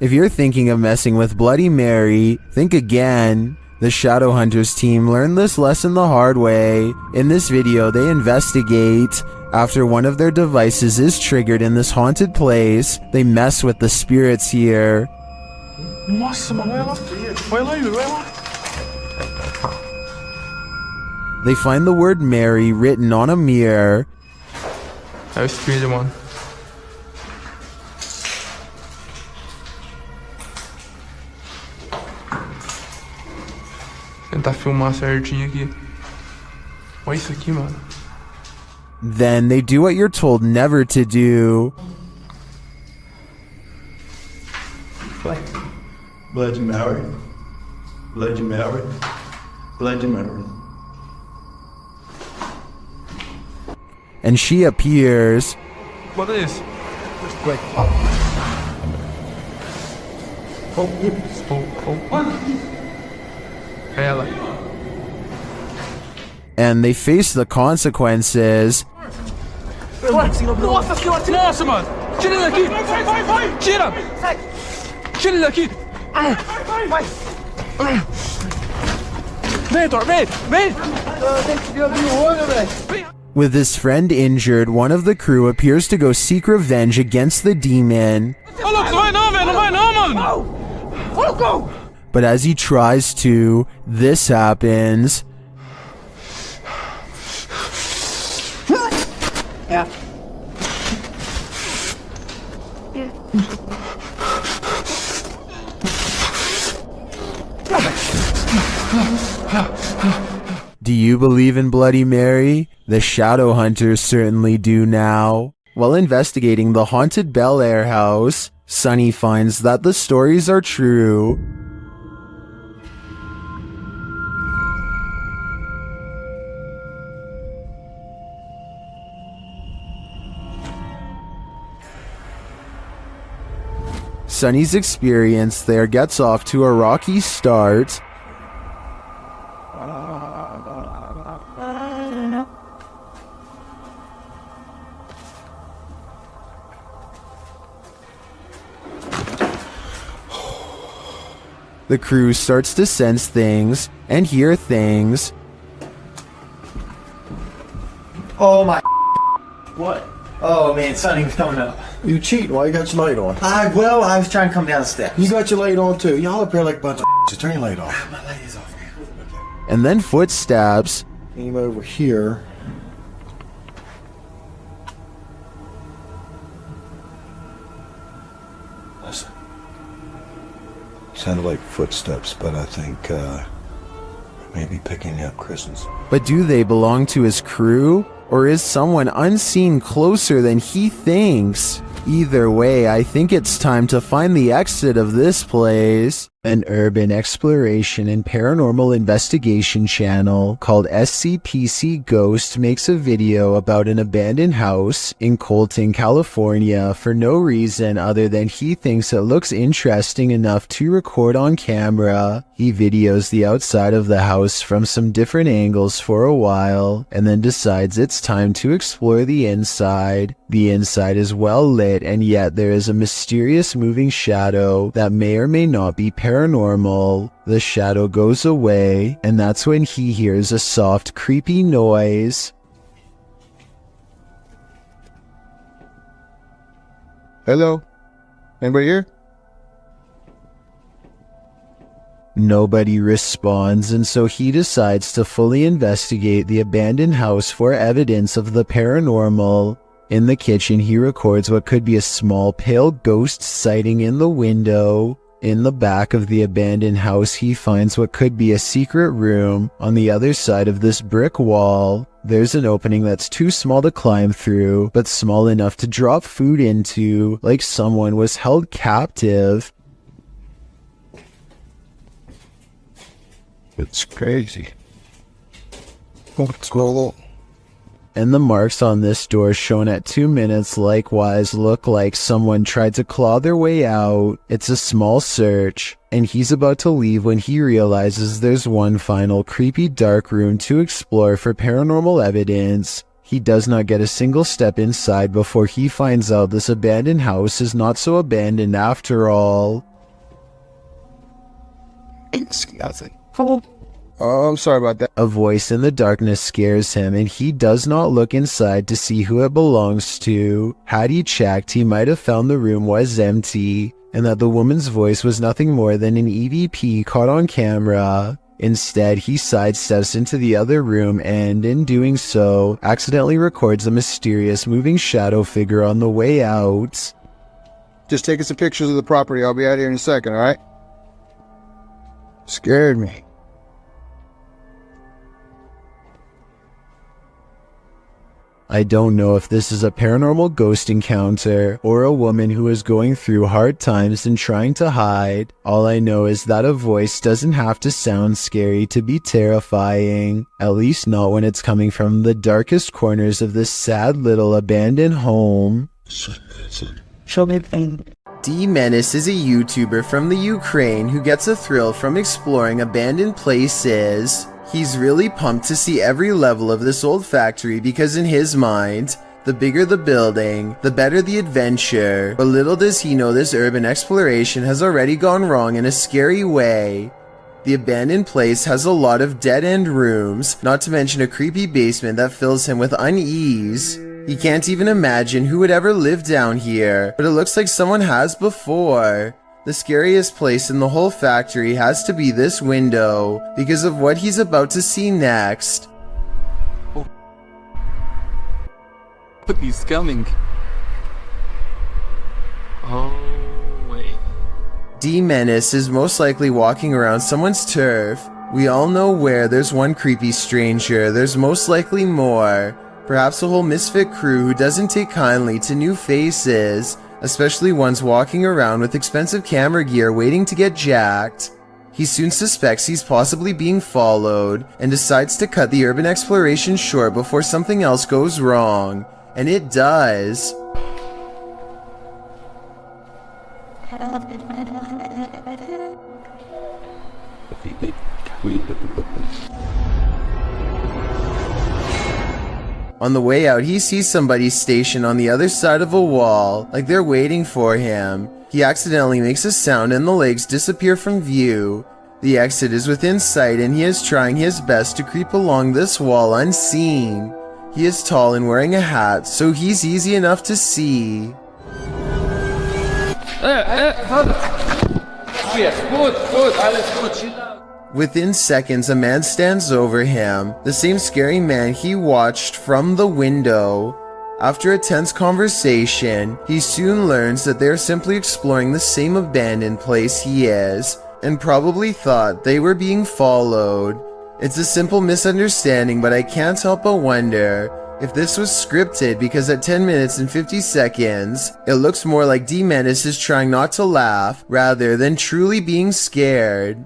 If you're thinking of messing with Bloody Mary, think again. The Shadowhunters team learned this lesson the hard way. In this video, they investigate. After one of their devices is triggered in this haunted place, they mess with the spirits here. They find the word Mary written on a mirror. Tentar filmar certinho aqui. Olha isso aqui, mano. Then they do what you're told never to do. Bloody Mary. Bloody Mary. Bloody Mary. And she appears. What is? Quick. Ela. And they face the consequences. Nossa senhora, nossa, mano! Tira ele daqui! Vai! Tira! Tira ele daqui! Vai! Vem, Thor, vem! With his friend injured, one of the crew appears to go seek revenge against the demon. Ô, louco, não vai não, velho! Não vai não, mano! But as he tries to, this happens. Yeah. Do you believe in Bloody Mary? The Shadowhunters certainly do now. While investigating the haunted Bel Air house, Sunny finds that the stories are true. Sunny's experience there gets off to a rocky start. The crew starts to sense things and hear things. Oh my. What? Oh man, Sonny was coming up. You cheating? Why you got your light on? I was trying to come down the steps. You got your light on too. Y'all up here like a bunch of just turn your light off. My light is off. And then footsteps. Came over here. Listen. Sounded like footsteps, but I think maybe picking up Christmas. But do they belong to his crew? Or is someone unseen closer than he thinks? Either way, I think it's time to find the exit of this place. An urban exploration and paranormal investigation channel called SCPC Ghost makes a video about an abandoned house in Colton, California for no reason other than he thinks it looks interesting enough to record on camera. He videos the outside of the house from some different angles for a while and then decides it's time to explore the inside. The inside is well lit and yet there is a mysterious moving shadow that may or may not be paranormal. The shadow goes away and that's when he hears a soft, creepy noise. Hello? Anybody here? Nobody responds, and so he decides to fully investigate the abandoned house for evidence of the paranormal. In the kitchen, he records what could be a small pale ghost sighting in the window. In the back of the abandoned house, he finds what could be a secret room. On the other side of this brick wall, there's an opening that's too small to climb through, but small enough to drop food into, like someone was held captive. It's crazy. What's going on? And the marks on this door shown at 2 minutes likewise look like someone tried to claw their way out. It's a small search, and he's about to leave when he realizes there's one final creepy dark room to explore for paranormal evidence. He does not get a single step inside before he finds out this abandoned house is not so abandoned after all. Oh, I'm sorry about that. A voice in the darkness scares him, and he does not look inside to see who it belongs to. Had he checked, he might have found the room was empty, and that the woman's voice was nothing more than an EVP caught on camera. Instead, he sidesteps into the other room and, in doing so, accidentally records a mysterious moving shadow figure on the way out. Just taking some pictures of the property. I'll be out here in a second, alright? Scared me. I don't know if this is a paranormal ghost encounter or a woman who is going through hard times and trying to hide. All I know is that a voice doesn't have to sound scary to be terrifying, at least not when it's coming from the darkest corners of this sad little abandoned home. Show me pain. D-Menace is a YouTuber from the Ukraine who gets a thrill from exploring abandoned places. He's really pumped to see every level of this old factory because in his mind, the bigger the building, the better the adventure. But little does he know this urban exploration has already gone wrong in a scary way. The abandoned place has a lot of dead-end rooms, not to mention a creepy basement that fills him with unease. He can't even imagine who would ever live down here, but it looks like someone has before. The scariest place in the whole factory has to be this window, because of what he's about to see next. But he's coming. Oh, wait. D-Menace is most likely walking around someone's turf. We all know where there's one creepy stranger, there's most likely more. Perhaps a whole misfit crew who doesn't take kindly to new faces, especially ones walking around with expensive camera gear waiting to get jacked. He soon suspects he's possibly being followed and decides to cut the urban exploration short before something else goes wrong. And it does. On the way out, he sees somebody stationed on the other side of a wall, like they're waiting for him. He accidentally makes a sound and the legs disappear from view. The exit is within sight and he is trying his best to creep along this wall unseen. He is tall and wearing a hat, so he's easy enough to see. Within seconds, a man stands over him, the same scary man he watched from the window. After a tense conversation, he soon learns that they are simply exploring the same abandoned place he is, and probably thought they were being followed. It's a simple misunderstanding, but I can't help but wonder if this was scripted, because at 10 minutes and 50 seconds, it looks more like D-Menace is trying not to laugh rather than truly being scared.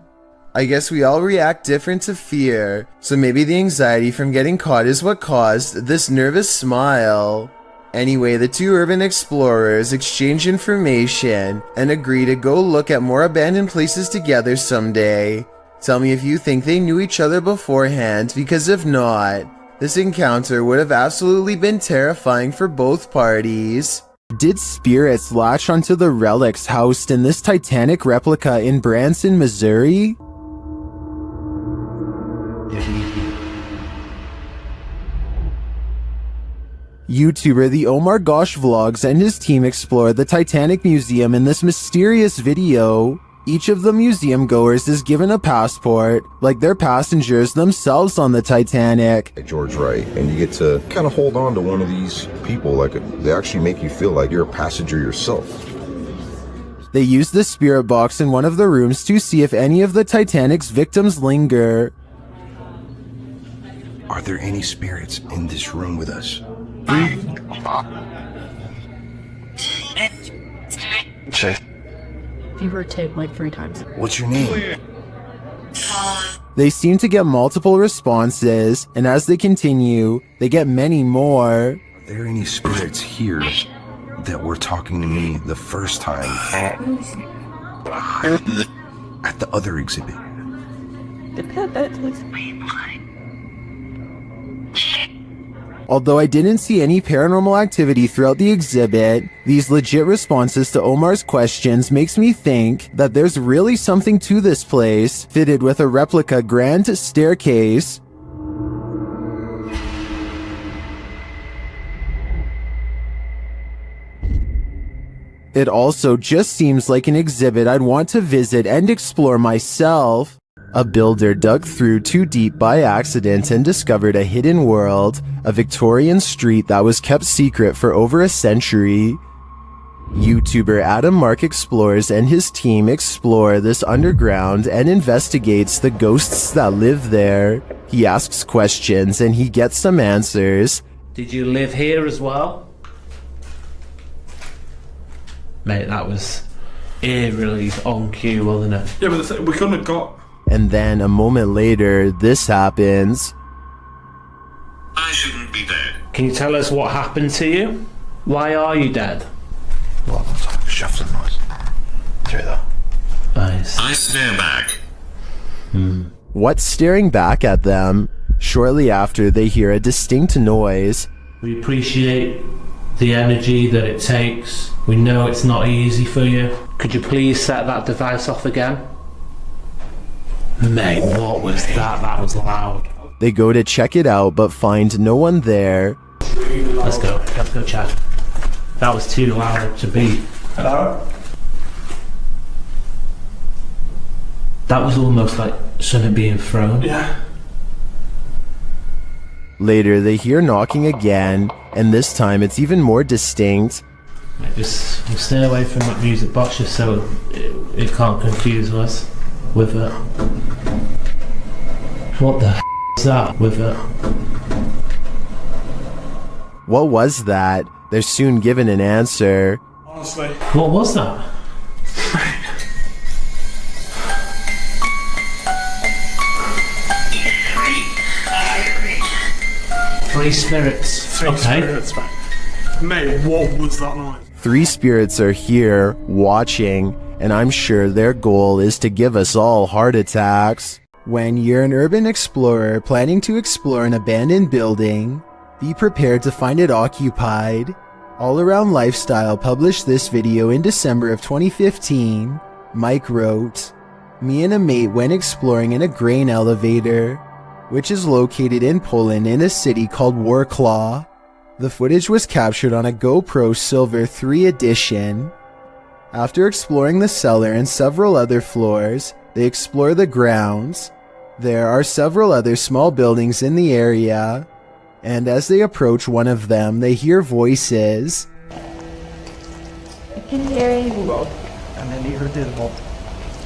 I guess we all react different to fear, so maybe the anxiety from getting caught is what caused this nervous smile. Anyway, the two urban explorers exchange information and agree to go look at more abandoned places together someday. Tell me if you think they knew each other beforehand, because if not, this encounter would have absolutely been terrifying for both parties. Did spirits latch onto the relics housed in this Titanic replica in Branson, Missouri? YouTuber The Omar Gosh Vlogs and his team explore the Titanic Museum in this mysterious video. Each of the museum goers is given a passport, like they're passengers themselves on the Titanic. George Wright, and you get to kind of hold on to one of these people, like they actually make you feel like you're a passenger yourself. They use the spirit box in one of the rooms to see if any of the Titanic's victims linger. Are there any spirits in this room with us? You were taped like 3 times. What's your name? They seem to get multiple responses, and as they continue, they get many more. Are there any spirits here that were talking to me the first time at the other exhibit? Although I didn't see any paranormal activity throughout the exhibit, these legit responses to Omar's questions makes me think that there's really something to this place, fitted with a replica grand staircase. It also just seems like an exhibit I'd want to visit and explore myself. A builder dug through too deep by accident and discovered a hidden world, a Victorian street that was kept secret for over a century. YouTuber Adam Mark Explores and his team explore this underground and investigates the ghosts that live there. He asks questions and he gets some answers. Did you live here as well? Mate, that was eerily on cue, wasn't it? Yeah, but we couldn't have got... And then a moment later, this happens. I shouldn't be dead. Can you tell us what happened to you? Why are you dead? Well, that's like a shuffling noise. Through there. Nice. I stare back. What's staring back at them? Shortly after, they hear a distinct noise. We appreciate the energy that it takes. We know it's not easy for you. Could you please set that device off again? Mate, what was that? That was loud. They go to check it out, but find no one there. Let's go check. That was too loud to beat. Hello? That was almost like something being thrown. Yeah. Later, they hear knocking again, and this time it's even more distinct. Mate, just we'll stay away from that music box just so it can't confuse us with it. What the is that with it? What was that? They're soon given an answer. Honestly. What was that? Three spirits. Three spirits, mate. Mate, what was that noise? 3 spirits are here, watching, and I'm sure their goal is to give us all heart attacks. When you're an urban explorer planning to explore an abandoned building, be prepared to find it occupied. All Around Lifestyle published this video in December of 2015. Mike wrote, "Me and a mate went exploring in a grain elevator, which is located in Poland in a city called Warklaw. The footage was captured on a GoPro Silver 3 edition. After exploring the cellar and several other floors, they explore the grounds. There are several other small buildings in the area, and as they approach one of them, they hear voices. I can hear it. And then you heard it all.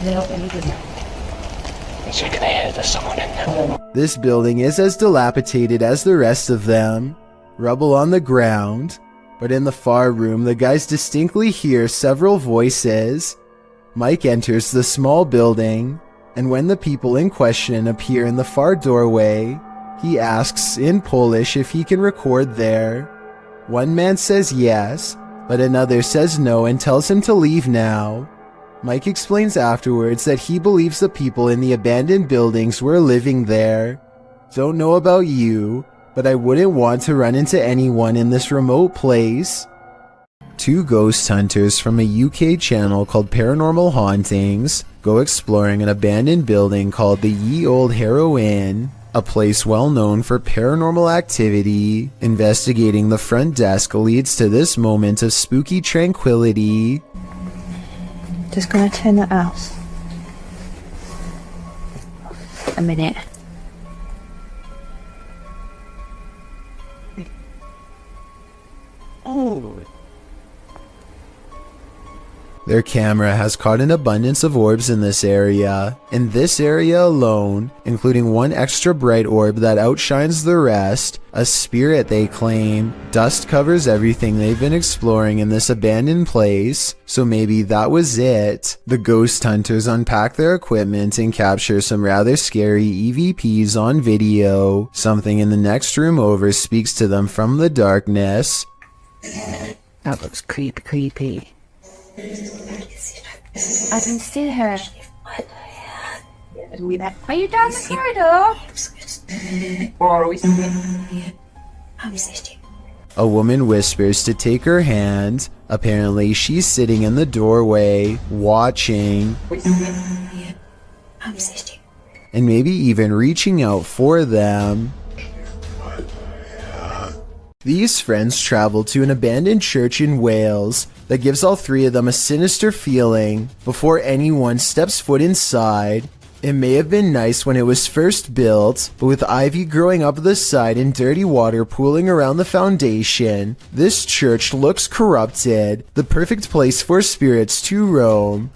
No, and he didn't. Is it gonna hear there's someone in there? This building is as dilapidated as the rest of them. Rubble on the ground, but in the far room, the guys distinctly hear several voices. Mike enters the small building, and when the people in question appear in the far doorway, he asks in Polish if he can record there. One man says yes, but another says no and tells him to leave now. Mike explains afterwards that he believes the people in the abandoned buildings were living there. Don't know about you, but I wouldn't want to run into anyone in this remote place." 2 ghost hunters from a UK channel called Paranormal Hauntings go exploring an abandoned building called the Ye Old Harrow Inn, a place well known for paranormal activity. Investigating the front desk leads to this moment of spooky tranquility. Just gonna turn that off. A minute. Oh. Their camera has caught an abundance of orbs in this area. In this area alone, including one extra bright orb that outshines the rest, a spirit they claim. Dust covers everything they've been exploring in this abandoned place, so maybe that was it. The ghost hunters unpack their equipment and capture some rather scary EVPs on video. Something in the next room over speaks to them from the darkness. That looks creepy. I can see her. Are you down the corridor? Or are we A woman whispers to take her hand. Apparently, she's sitting in the doorway, watching, and maybe even reaching out for them. These friends travel to an abandoned church in Wales that gives all three of them a sinister feeling before anyone steps foot inside. It may have been nice when it was first built, but with ivy growing up the side and dirty water pooling around the foundation, this church looks corrupted, the perfect place for spirits to roam.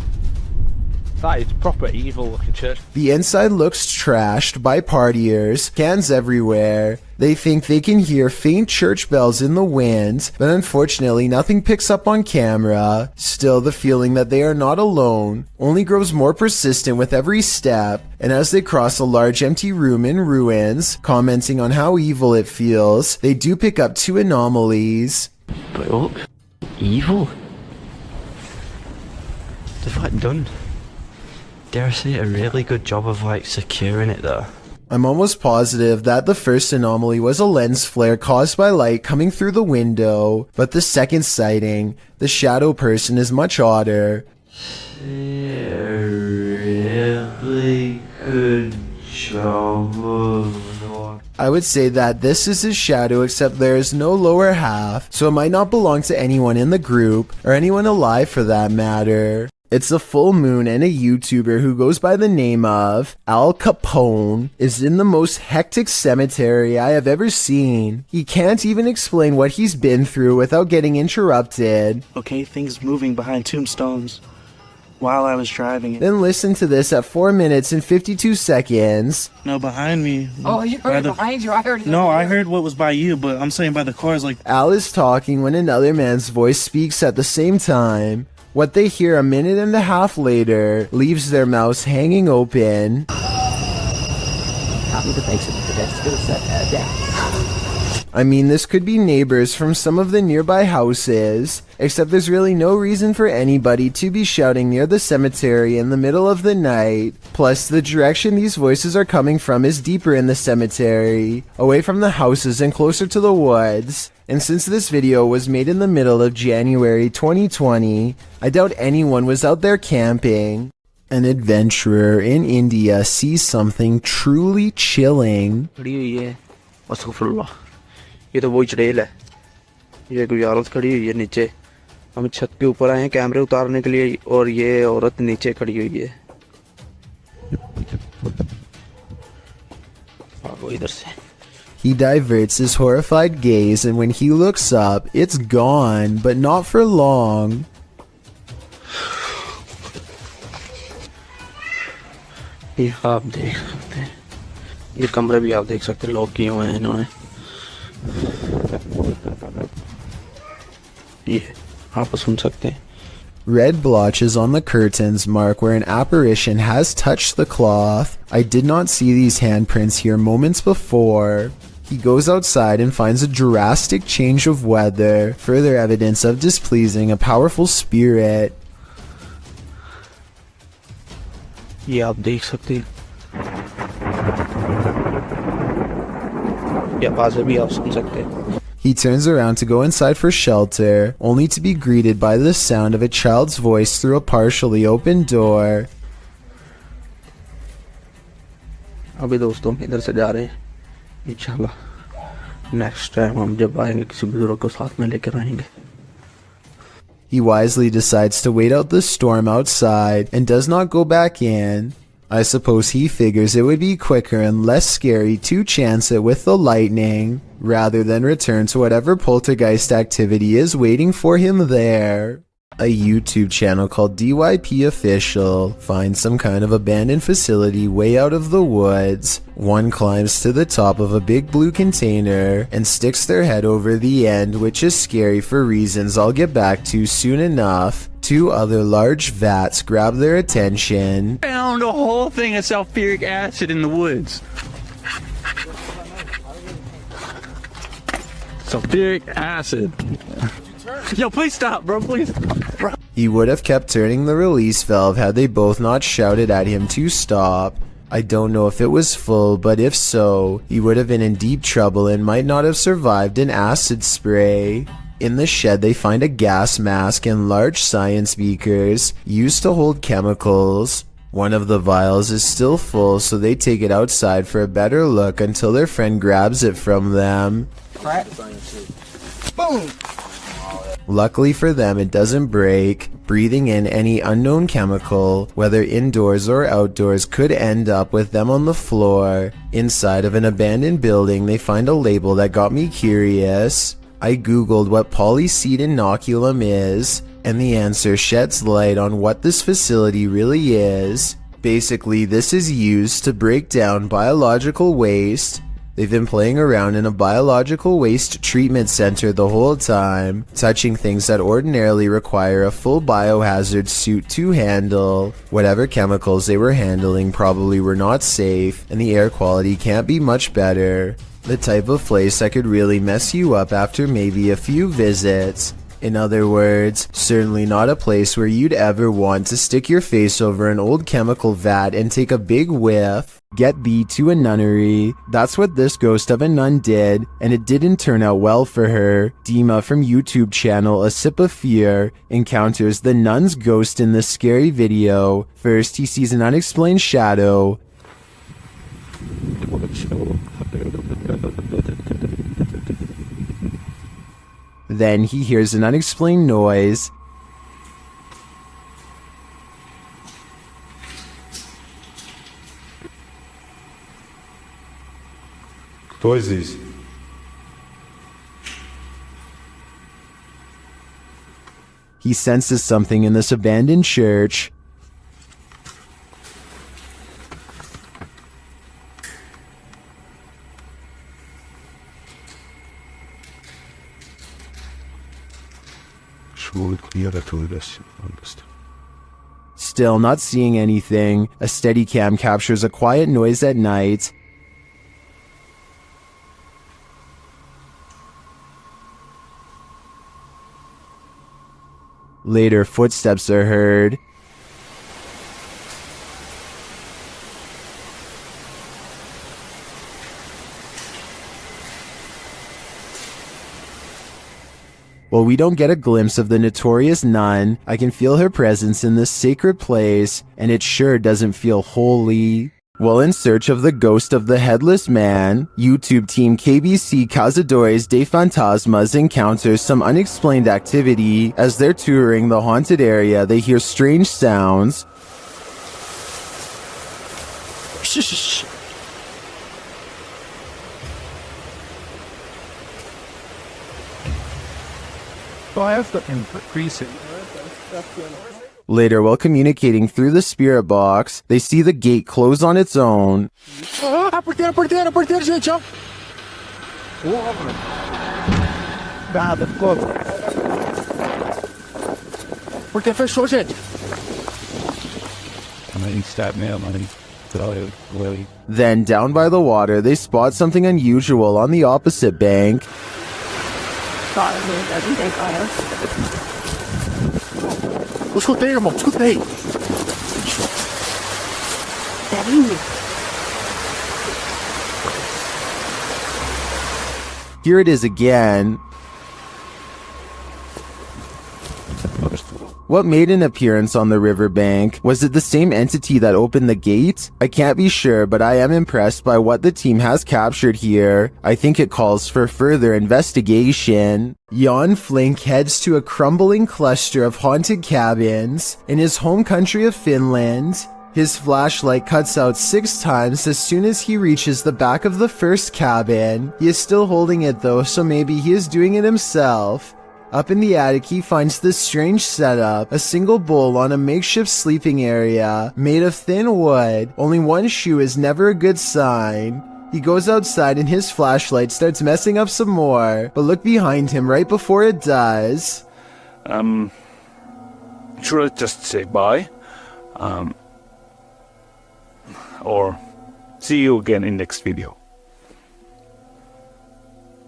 That is proper evil looking church. The inside looks trashed by partiers, cans everywhere. They think they can hear faint church bells in the wind, but unfortunately nothing picks up on camera. Still, the feeling that they are not alone only grows more persistent with every step, and as they cross a large empty room in ruins, commenting on how evil it feels, they do pick up two anomalies. But look, evil. They've like done, dare I say, a really good job of like securing it though. I'm almost positive that the first anomaly was a lens flare caused by light coming through the window, but the second sighting, the shadow person, is much odder. A really good job of... I would say that this is his shadow, except there is no lower half, so it might not belong to anyone in the group, or anyone alive for that matter. It's a full moon, and a YouTuber who goes by the name of Al Capone is in the most hectic cemetery I have ever seen. He can't even explain what he's been through without getting interrupted. Okay, things moving behind tombstones while I was driving. Then listen to this at 4 minutes and 52 seconds. No, behind me. Oh, you heard it behind you? I heard it. No, I heard what was by you, but I'm saying by the cars, like... Al is talking when another man's voice speaks at the same time. What they hear a minute and a half later leaves their mouths hanging open. I mean, this could be neighbors from some of the nearby houses, except there's really no reason for anybody to be shouting near the cemetery in the middle of the night. Plus, the direction these voices are coming from is deeper in the cemetery, away from the houses and closer to the woods. And since this video was made in the middle of January 2020, I doubt anyone was out there camping. An adventurer in India sees something truly chilling. ये तो वही चढ़ेल है, ये कोई औरत खड़ी हुई है नीचे। हम छत के ऊपर आए हैं कैमरे उतारने के लिए और ये औरत नीचे खड़ी हुई है। भागो इधर से। He diverts his horrified gaze, and when he looks up, it's gone, but not for long. ये आप देख सकते हैं, ये कमरे भी आप देख सकते हैं, लॉक किए हुए हैं इन्होंने। ये आप सुन सकते हैं। Red blotches on the curtains mark where an apparition has touched the cloth. I did not see these handprints here moments before. He goes outside and finds a drastic change of weather, further evidence of displeasing a powerful spirit. ये आप देख सकते हैं, ये आवाज़ें भी आप सुन सकते हैं। He turns around to go inside for shelter, only to be greeted by the sound of a child's voice through a partially open door. अभी दोस्तों हम इधर से जा रहे हैं, इंशाल्लाह नेक्स्ट टाइम हम जब आएंगे किसी बुजुर्ग को साथ में लेकर आएंगे। He wisely decides to wait out the storm outside and does not go back in. I suppose he figures it would be quicker and less scary to chance it with the lightning, rather than return to whatever poltergeist activity is waiting for him there. A YouTube channel called DYP Official finds some kind of abandoned facility way out of the woods. One climbs to the top of a big blue container and sticks their head over the end, which is scary for reasons I'll get back to soon enough. Two other large vats grab their attention. Found a whole thing of sulfuric acid in the woods. Sulfuric acid. Yo, please stop, bro, please. Bro. He would have kept turning the release valve had they both not shouted at him to stop. I don't know if it was full, but if so, he would have been in deep trouble and might not have survived an acid spray. In the shed, they find a gas mask and large science beakers used to hold chemicals. One of the vials is still full, so they take it outside for a better look until their friend grabs it from them. Boom! Luckily for them, it doesn't break. Breathing in any unknown chemical, whether indoors or outdoors, could end up with them on the floor. Inside of an abandoned building, they find a label that got me curious. I googled what polyseed inoculum is, and the answer sheds light on what this facility really is. Basically, this is used to break down biological waste. They've been playing around in a biological waste treatment center the whole time, touching things that ordinarily require a full biohazard suit to handle. Whatever chemicals they were handling probably were not safe, and the air quality can't be much better. The type of place that could really mess you up after maybe a few visits. In other words, certainly not a place where you'd ever want to stick your face over an old chemical vat and take a big whiff. Get thee to a nunnery. That's what this ghost of a nun did, and it didn't turn out well for her. Dima from YouTube channel A Sip of Fear encounters the nun's ghost in this scary video. First, he sees an unexplained shadow. Then he hears an unexplained noise. Кто здесь? He senses something in this abandoned church. Still not seeing anything, a Steadicam captures a quiet noise at night. Later, footsteps are heard. While we don't get a glimpse of the notorious nun, I can feel her presence in this sacred place, and it sure doesn't feel holy. While in search of the ghost of the headless man, YouTube team KBC Cazadores de Fantasmas encounters some unexplained activity. As they're touring the haunted area, they hear strange sounds. Shh. So I have to increase it. Later, while communicating through the spirit box, they see the gate close on its own. Aperteiro, gente, ó. Nada, ficou. Porque fechou, gente. Then, down by the water, they spot something unusual on the opposite bank. God, it really doesn't take oil. Eu escutei, irmão, escutei. Here it is again. What made an appearance on the riverbank? Was it the same entity that opened the gate? I can't be sure, but I am impressed by what the team has captured here. I think it calls for further investigation. Jan Flink heads to a crumbling cluster of haunted cabins in his home country of Finland. His flashlight cuts out 6 times as soon as he reaches the back of the first cabin. He is still holding it though, so maybe he is doing it himself. Up in the attic, he finds this strange setup, a single bowl on a makeshift sleeping area made of thin wood. Only one shoe is never a good sign. He goes outside and his flashlight starts messing up some more, but look behind him right before it does. Should I just say bye? Or see you again in next video.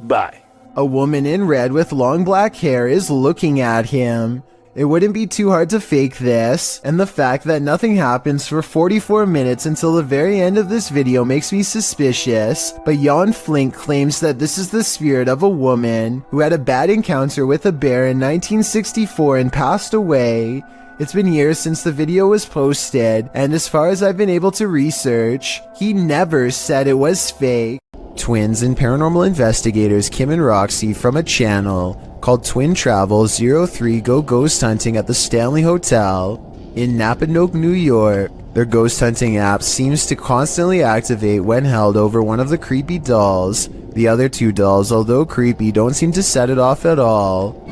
Bye. A woman in red with long black hair is looking at him. It wouldn't be too hard to fake this, and the fact that nothing happens for 44 minutes until the very end of this video makes me suspicious, but Jan Flink claims that this is the spirit of a woman who had a bad encounter with a bear in 1964 and passed away. It's been years since the video was posted, and as far as I've been able to research, he never said it was fake. Twins and paranormal investigators Kim and Roxy from a channel called Twin Travel 03 go ghost hunting at the Stanley Hotel in Napanoke, New York. Their ghost hunting app seems to constantly activate when held over one of the creepy dolls. The other two dolls, although creepy, don't seem to set it off at all.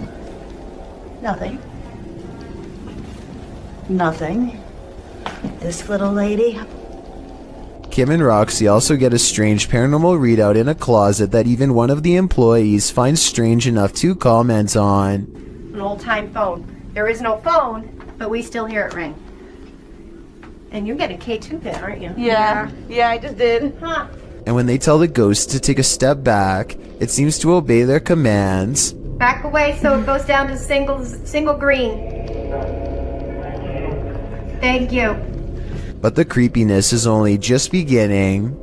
Nothing. Nothing. This little lady. Kim and Roxy also get a strange paranormal readout in a closet that even one of the employees finds strange enough to comment on. An old-time phone. There is no phone, but we still hear it ring. And you get a K2 pin, aren't you? Yeah, I just did. Huh. And when they tell the ghost to take a step back, it seems to obey their commands. Back away so it goes down to single green. Thank you. But the creepiness is only just beginning.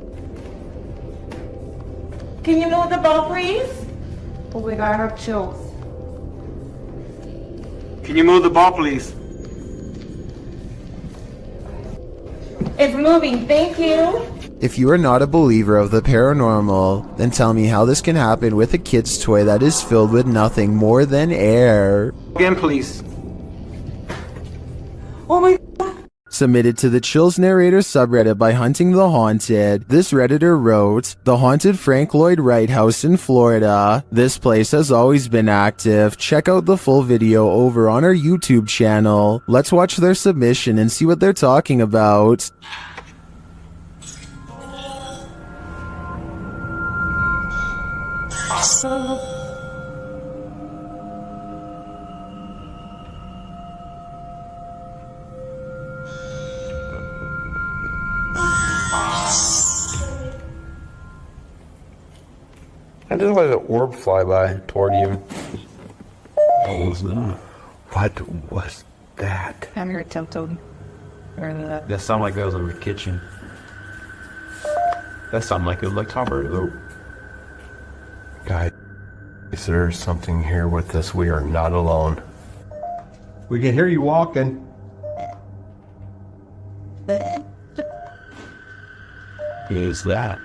Can you move the ball, please? Oh my god, I have chills. Can you move the ball, please? It's moving, thank you. If you are not a believer of the paranormal, then tell me how this can happen with a kid's toy that is filled with nothing more than air. Again, please. Oh my god. Submitted to the Chills Narrator subreddit by Hunting the Haunted, this redditor wrote, "The haunted Frank Lloyd Wright house in Florida. This place has always been active. Check out the full video over on our YouTube channel. Let's watch their submission and see what they're talking about." I just let an orb fly by toward you. What was that? What was that? I'm here tempted. That sounded like that was in the kitchen. That sounded like it was like Topper. Guys, there's something here with us. We are not alone. We can hear you walking. Who's that?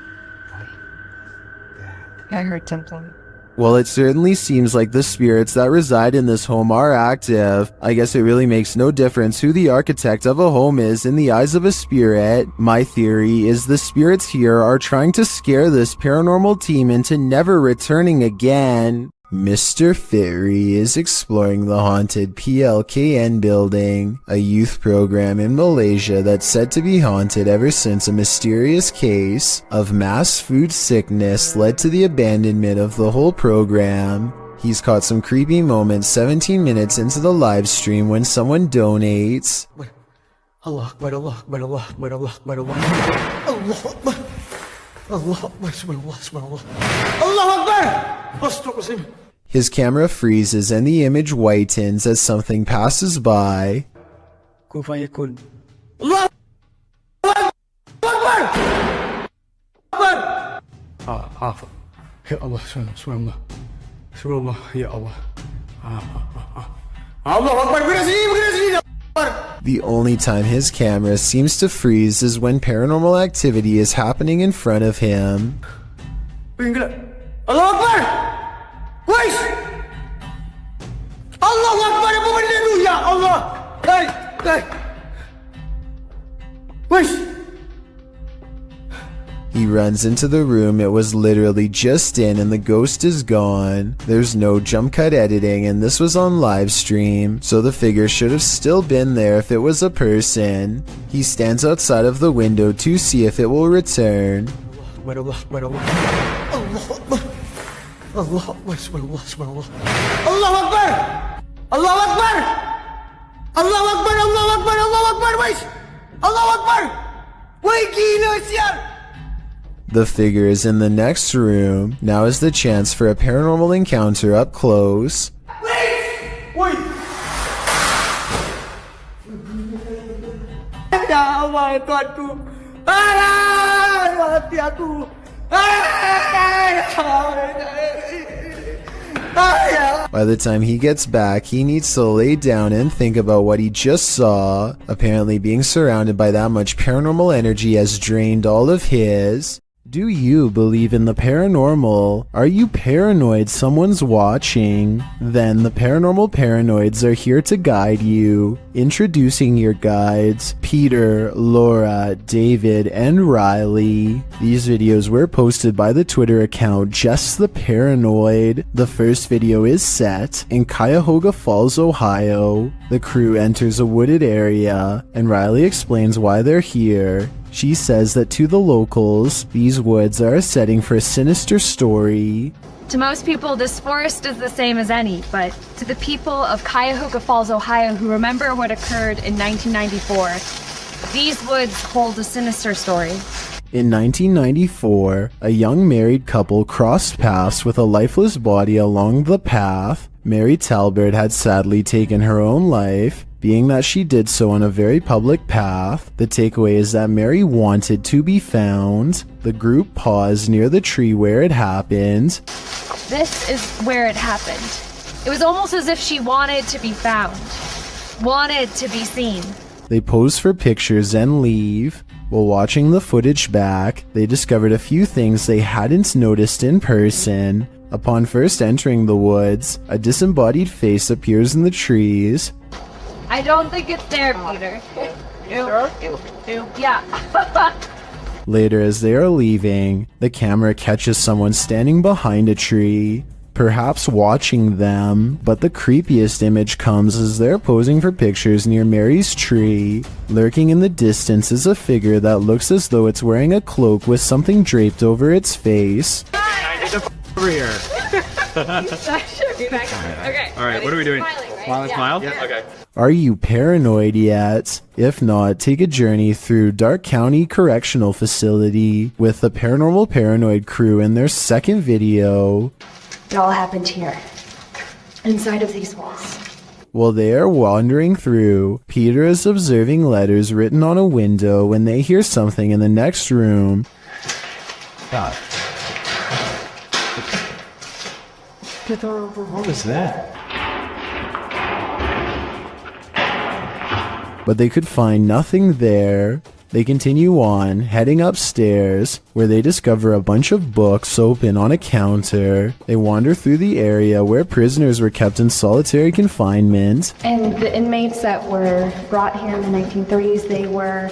I heard tempting. Well, it certainly seems like the spirits that reside in this home are active. I guess it really makes no difference who the architect of a home is in the eyes of a spirit. My theory is the spirits here are trying to scare this paranormal team into never returning again. Mr. Fitry is exploring the haunted PLKN building, a youth program in Malaysia that's said to be haunted ever since a mysterious case of mass food sickness led to the abandonment of the whole program. He's caught some creepy moments 17 minutes into the live stream when someone donates. Allah Akbar, Allah Akbar, Allah Akbar, Allah Akbar, Allah Akbar. Allah Akbar, subhanallah, subhanallah. Allah Akbar! Astaghfirullah. His camera freezes and the image whitens as something passes by. Kun fayakun. Allah Akbar! Akbar! Ya Allah, subhanallah. Subhanallah, ya Allah. Allah Akbar, bergerak sini. The only time his camera seems to freeze is when paranormal activity is happening in front of him. Allah Akbar! Wais! Allah Akbar, apa benda tu? Ya Allah! Hey! Wais! He runs into the room it was literally just in and the ghost is gone. There's no jump cut editing and this was on live stream, so the figure should have still been there if it was a person. He stands outside of the window to see if it will return. The figure is in the next room. Now is the chance for a paranormal encounter up close. By the time he gets back, he needs to lay down and think about what he just saw. Apparently being surrounded by that much paranormal energy has drained all of his. Do you believe in the paranormal? Are you paranoid someone's watching? Then the paranormal paranoids are here to guide you. Introducing your guides, Peter, Laura, David, and Riley. These videos were posted by the Twitter account Just the Paranoid. The first video is set in Cuyahoga Falls, Ohio. The crew enters a wooded area, and Riley explains why they're here. She says that to the locals, these woods are a setting for a sinister story. To most people, this forest is the same as any, but to the people of Cuyahoga Falls, Ohio, who remember what occurred in 1994, these woods hold a sinister story. In 1994, a young married couple crossed paths with a lifeless body along the path. Mary Talbert had sadly taken her own life. Being that she did so on a very public path, the takeaway is that Mary wanted to be found. The group paused near the tree where it happened. This is where it happened. It was almost as if she wanted to be found, wanted to be seen. They pose for pictures and leave. While watching the footage back, they discovered a few things they hadn't noticed in person. Upon first entering the woods, a disembodied face appears in the trees. I don't think it's there, Peter. Yeah. Later, as they are leaving, the camera catches someone standing behind a tree, perhaps watching them, but the creepiest image comes as they're posing for pictures near Mary's tree. Lurking in the distance is a figure that looks as though it's wearing a cloak with something draped over its face. Over here. Okay. Alright, what are we doing? Smile? Yeah. Okay. Are you paranoid yet? If not, take a journey through Dark County Correctional Facility with the Paranormal Paranoid crew in their second video. It all happened here, inside of these walls. While they are wandering through, Peter is observing letters written on a window when they hear something in the next room. God. What was that? But they could find nothing there. They continue on, heading upstairs, where they discover a bunch of books open on a counter. They wander through the area where prisoners were kept in solitary confinement. And the inmates that were brought here in the 1930s, they were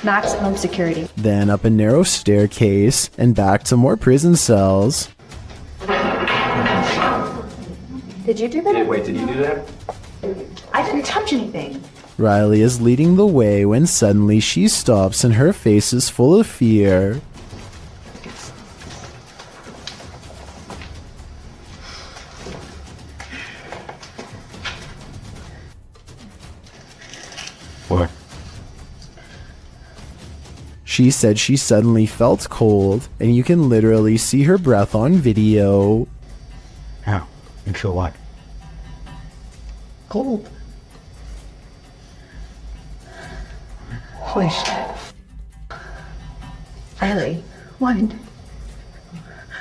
maximum security. Then up a narrow staircase, and back to more prison cells. Did you do that? Wait, did you do that? I didn't touch anything. Riley is leading the way when suddenly she stops and her face is full of fear. What? She said she suddenly felt cold, and you can literally see her breath on video. How? You feel what? Cold. Holy shit. Riley, what?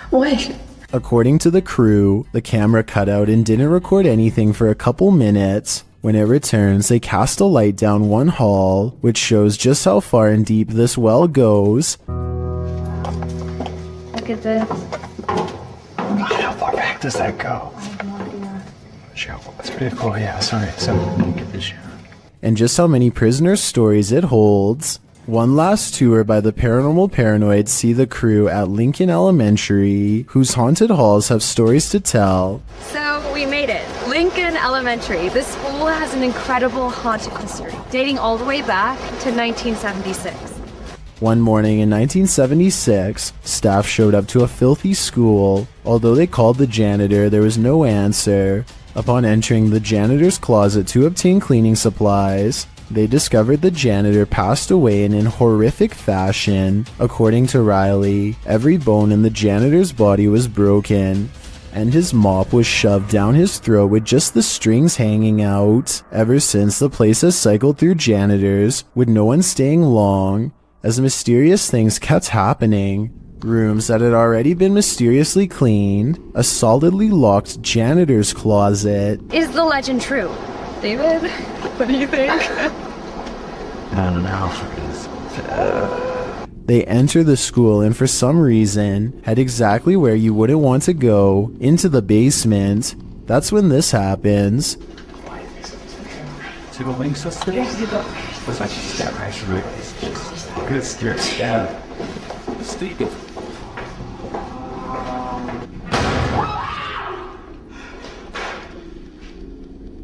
What? According to the crew, the camera cut out and didn't record anything for a couple minutes. When it returns, they cast a light down one hall, which shows just how far and deep this well goes. Look at this. How far back does that go? That's pretty cool, yeah, sorry. So, get this shot. And just how many prisoners' stories it holds. One last tour by the paranormal paranoids see the crew at Lincoln Elementary, whose haunted halls have stories to tell. So we made it. Lincoln Elementary. This school has an incredible haunted history, dating all the way back to 1976. One morning in 1976, staff showed up to a filthy school. Although they called the janitor, there was no answer. Upon entering the janitor's closet to obtain cleaning supplies, they discovered the janitor passed away in horrific fashion. According to Riley, every bone in the janitor's body was broken, and his mop was shoved down his throat with just the strings hanging out. Ever since, the place has cycled through janitors, with no one staying long, as mysterious things kept happening. Rooms that had already been mysteriously cleaned, a solidly locked janitor's closet. Is the legend true? David, what do you think? I don't know. They enter the school and for some reason head exactly where you wouldn't want to go, into the basement. That's when this happens.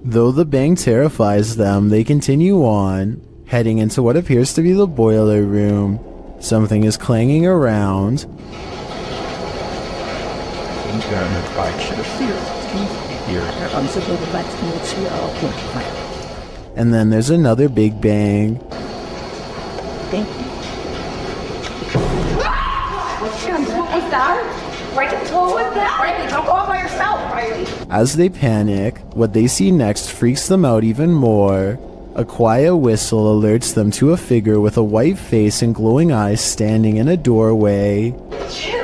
Though the bang terrifies them, they continue on, heading into what appears to be the boiler room. Something is clanging around. And then there's another big bang. As they panic, what they see next freaks them out even more. A quiet whistle alerts them to a figure with a white face and glowing eyes standing in a doorway. Chill.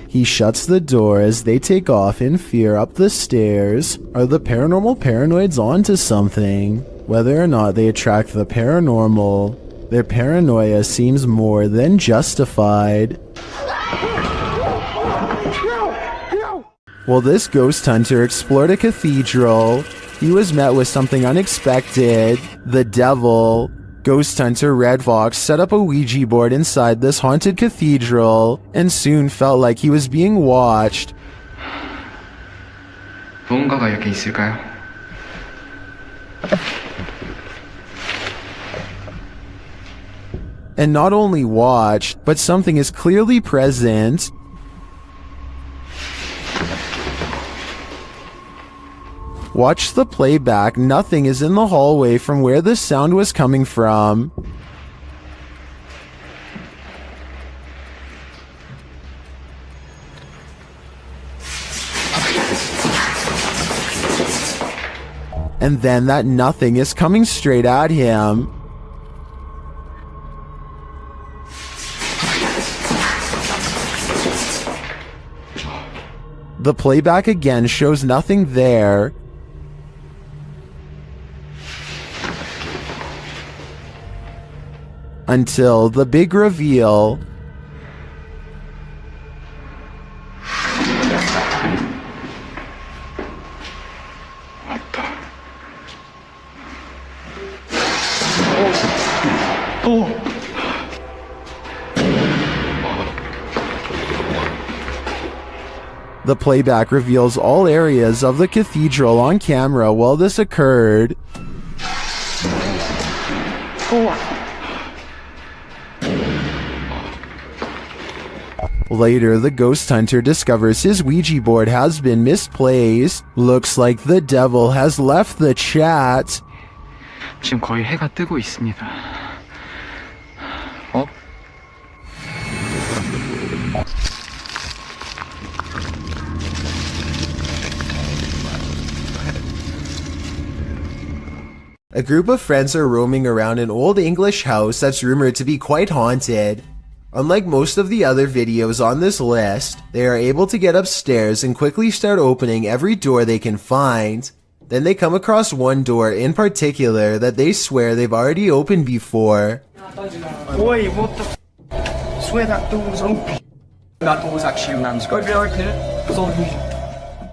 He shuts the door as they take off in fear up the stairs. Are the paranormal paranoids onto something? Whether or not they attract the paranormal, their paranoia seems more than justified. While this ghost hunter explored a cathedral, he was met with something unexpected: the devil. Ghost hunter Red Fox set up a Ouija board inside this haunted cathedral and soon felt like he was being watched. 무언가가 여기 있을까요? And not only watched, but something is clearly present. Watch the playback, nothing is in the hallway from where the sound was coming from. And then that nothing is coming straight at him. The playback again shows nothing there. Until the big reveal. The playback reveals all areas of the cathedral on camera while this occurred. Later, the ghost hunter discovers his Ouija board has been misplaced. Looks like the devil has left the chat. 지금 거의 해가 뜨고 있습니다. 어? A group of friends are roaming around an old English house that's rumored to be quite haunted. Unlike most of the other videos on this list, they are able to get upstairs and quickly start opening every door they can find. Then they come across one door in particular that they swear they've already opened before. Boy, what the? Swear that door was open. That door was actually a man's ghost.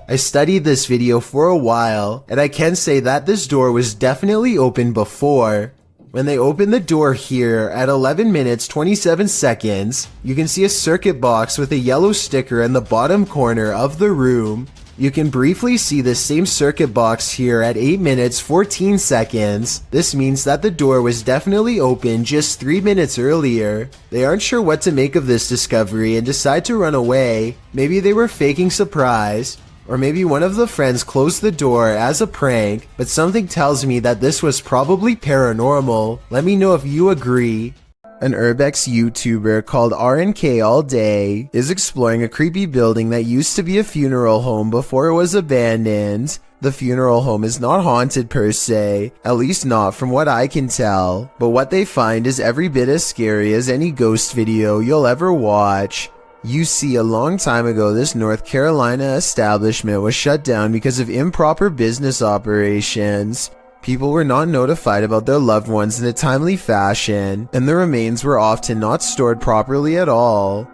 I studied this video for a while, and I can say that this door was definitely open before. When they open the door here at 11 minutes 27 seconds, you can see a circuit box with a yellow sticker in the bottom corner of the room. You can briefly see the same circuit box here at 8 minutes 14 seconds. This means that the door was definitely open just 3 minutes earlier. They aren't sure what to make of this discovery and decide to run away. Maybe they were faking surprise. Or maybe one of the friends closed the door as a prank, but something tells me that this was probably paranormal. Let me know if you agree. An urbex YouTuber called RNK All Day is exploring a creepy building that used to be a funeral home before it was abandoned. The funeral home is not haunted per se, at least not from what I can tell, but what they find is every bit as scary as any ghost video you'll ever watch. You see, a long time ago, this North Carolina establishment was shut down because of improper business operations. People were not notified about their loved ones in a timely fashion, and the remains were often not stored properly at all.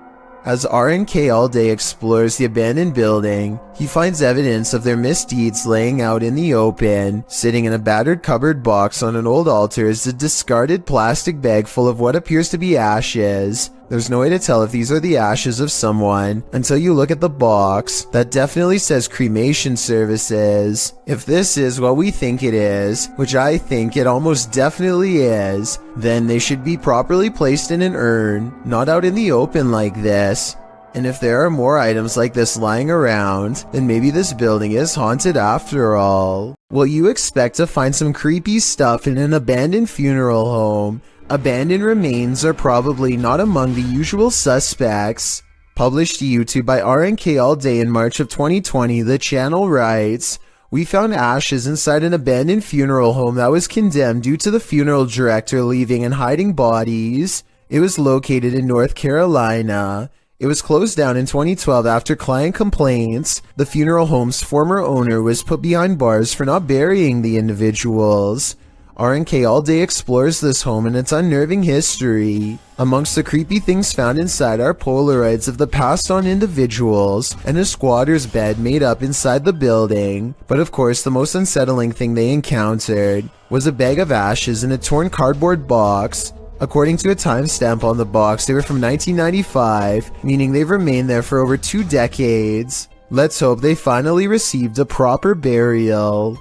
As RNK All Day explores the abandoned building, he finds evidence of their misdeeds laying out in the open. Sitting in a battered cupboard box on an old altar is a discarded plastic bag full of what appears to be ashes. There's no way to tell if these are the ashes of someone until you look at the box. That definitely says cremation services. If this is what we think it is, which I think it almost definitely is, then they should be properly placed in an urn, not out in the open like this. And if there are more items like this lying around, then maybe this building is haunted after all. Will you expect to find some creepy stuff in an abandoned funeral home? Abandoned remains are probably not among the usual suspects. Published to YouTube by RNK All Day in March of 2020, the channel writes, "We found ashes inside an abandoned funeral home that was condemned due to the funeral director leaving and hiding bodies. It was located in North Carolina. It was closed down in 2012 after client complaints. The funeral home's former owner was put behind bars for not burying the individuals." RNK All Day explores this home and its unnerving history. Amongst the creepy things found inside are Polaroids of the passed on individuals and a squatter's bed made up inside the building. But of course, the most unsettling thing they encountered was a bag of ashes in a torn cardboard box. According to a timestamp on the box, they were from 1995, meaning they've remained there for over 2 decades. Let's hope they finally received a proper burial.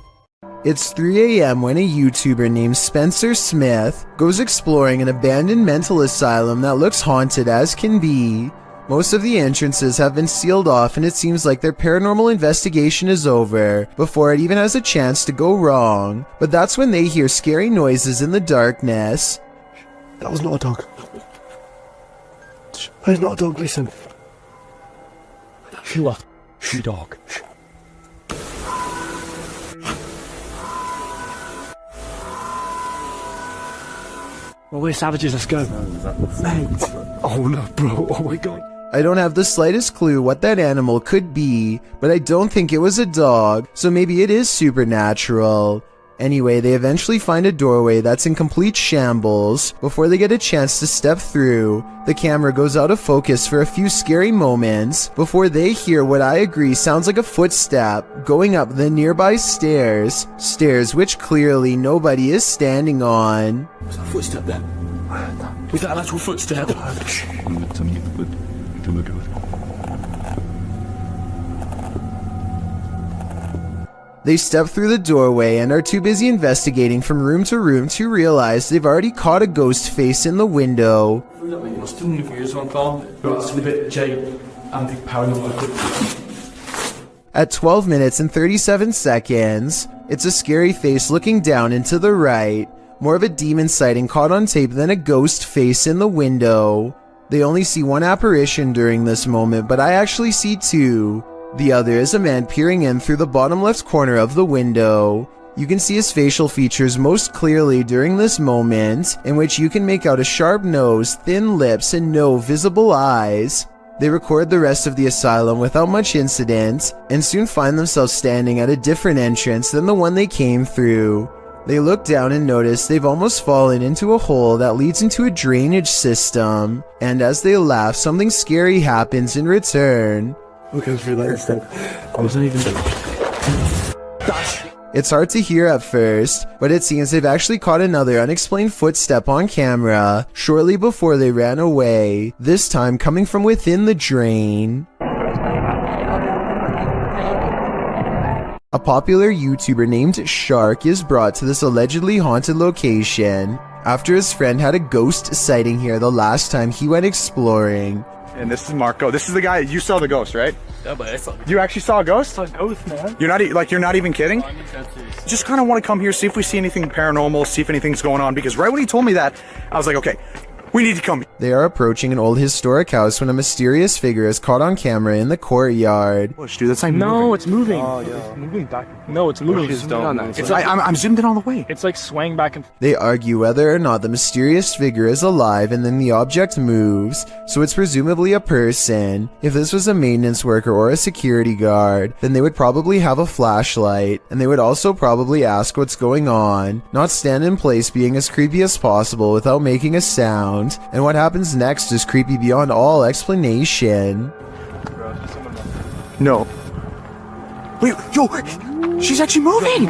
It's 3 a.m. when a YouTuber named Spencer Smith goes exploring an abandoned mental asylum that looks haunted as can be. Most of the entrances have been sealed off and it seems like their paranormal investigation is over before it even has a chance to go wrong. But that's when they hear scary noises in the darkness. That was not a dog. That is not a dog, listen. Shoo up. Shoo dog. Well, we're savages, let's go. Mate. Oh no, bro, oh my god. I don't have the slightest clue what that animal could be, but I don't think it was a dog, so maybe it is supernatural. Anyway, they eventually find a doorway that's in complete shambles. Before they get a chance to step through, the camera goes out of focus for a few scary moments before they hear what I agree sounds like a footstep going up the nearby stairs. Stairs which clearly nobody is standing on. Was that a footstep there? Was that an actual footstep? They step through the doorway and are too busy investigating from room to room to realize they've already caught a ghost face in the window. At 12 minutes and 37 seconds, it's a scary face looking down and to the right. More of a demon sighting caught on tape than a ghost face in the window. They only see one apparition during this moment, but I actually see 2. The other is a man peering in through the bottom left corner of the window. You can see his facial features most clearly during this moment, in which you can make out a sharp nose, thin lips, and no visible eyes. They record the rest of the asylum without much incident, and soon find themselves standing at a different entrance than the one they came through. They look down and notice they've almost fallen into a hole that leads into a drainage system, and as they laugh, something scary happens in return. I wasn't even. It's hard to hear at first, but it seems they've actually caught another unexplained footstep on camera shortly before they ran away, this time coming from within the drain. A popular YouTuber named Shark is brought to this allegedly haunted location after his friend had a ghost sighting here the last time he went exploring. And this is Marco. This is the guy, you saw the ghost, right? Yeah, but I saw You actually saw a ghost? a ghost, man. You're not even kidding? Just kind of want to come here, see if we see anything paranormal, see if anything's going on, because right when he told me that, I was like, okay, we need to come. They are approaching an old historic house when a mysterious figure is caught on camera in the courtyard. Push, dude, that's not No, moving. it's moving. Oh, yeah. It's moving back. No, it's moving. Just don't move. It's like, I'm zoomed in all the way. it's like swaying back and They argue whether or not the mysterious figure is alive, and then the object moves, so it's presumably a person. If this was a maintenance worker or a security guard, then they would probably have a flashlight, and they would also probably ask what's going on, not stand in place being as creepy as possible without making a sound, and what happens next is creepy beyond all explanation. No. Wait, yo, she's actually moving!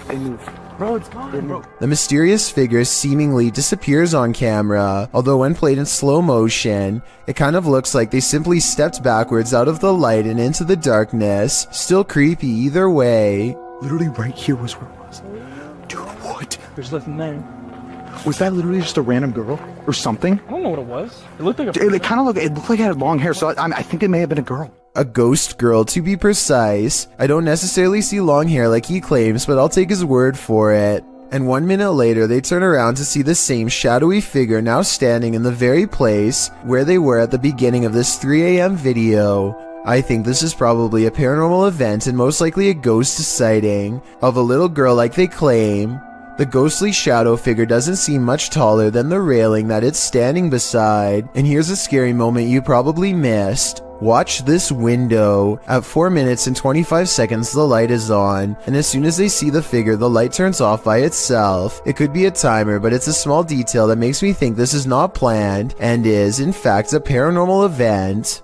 They move. bro, it's gone, bro. The mysterious figure seemingly disappears on camera, although when played in slow motion, it kind of looks like they simply stepped backwards out of the light and into the darkness. Still creepy either way. Literally right here was where it was. Dude, what? There's nothing there. Was that literally just a random girl or something? I don't know what it was. It looked like a. It kind of looked. It looked like it had long hair, so I think it may have been a girl. A ghost girl, to be precise. I don't necessarily see long hair like he claims, but I'll take his word for it. And 1 minute later, they turn around to see the same shadowy figure now standing in the very place where they were at the beginning of this 3 a.m. video. I think this is probably a paranormal event and most likely a ghost sighting of a little girl like they claim. The ghostly shadow figure doesn't seem much taller than the railing that it's standing beside. And here's a scary moment you probably missed. Watch this window. At 4 minutes and 25 seconds, the light is on, and as soon as they see the figure, the light turns off by itself. It could be a timer, but it's a small detail that makes me think this is not planned and is, in fact, a paranormal event.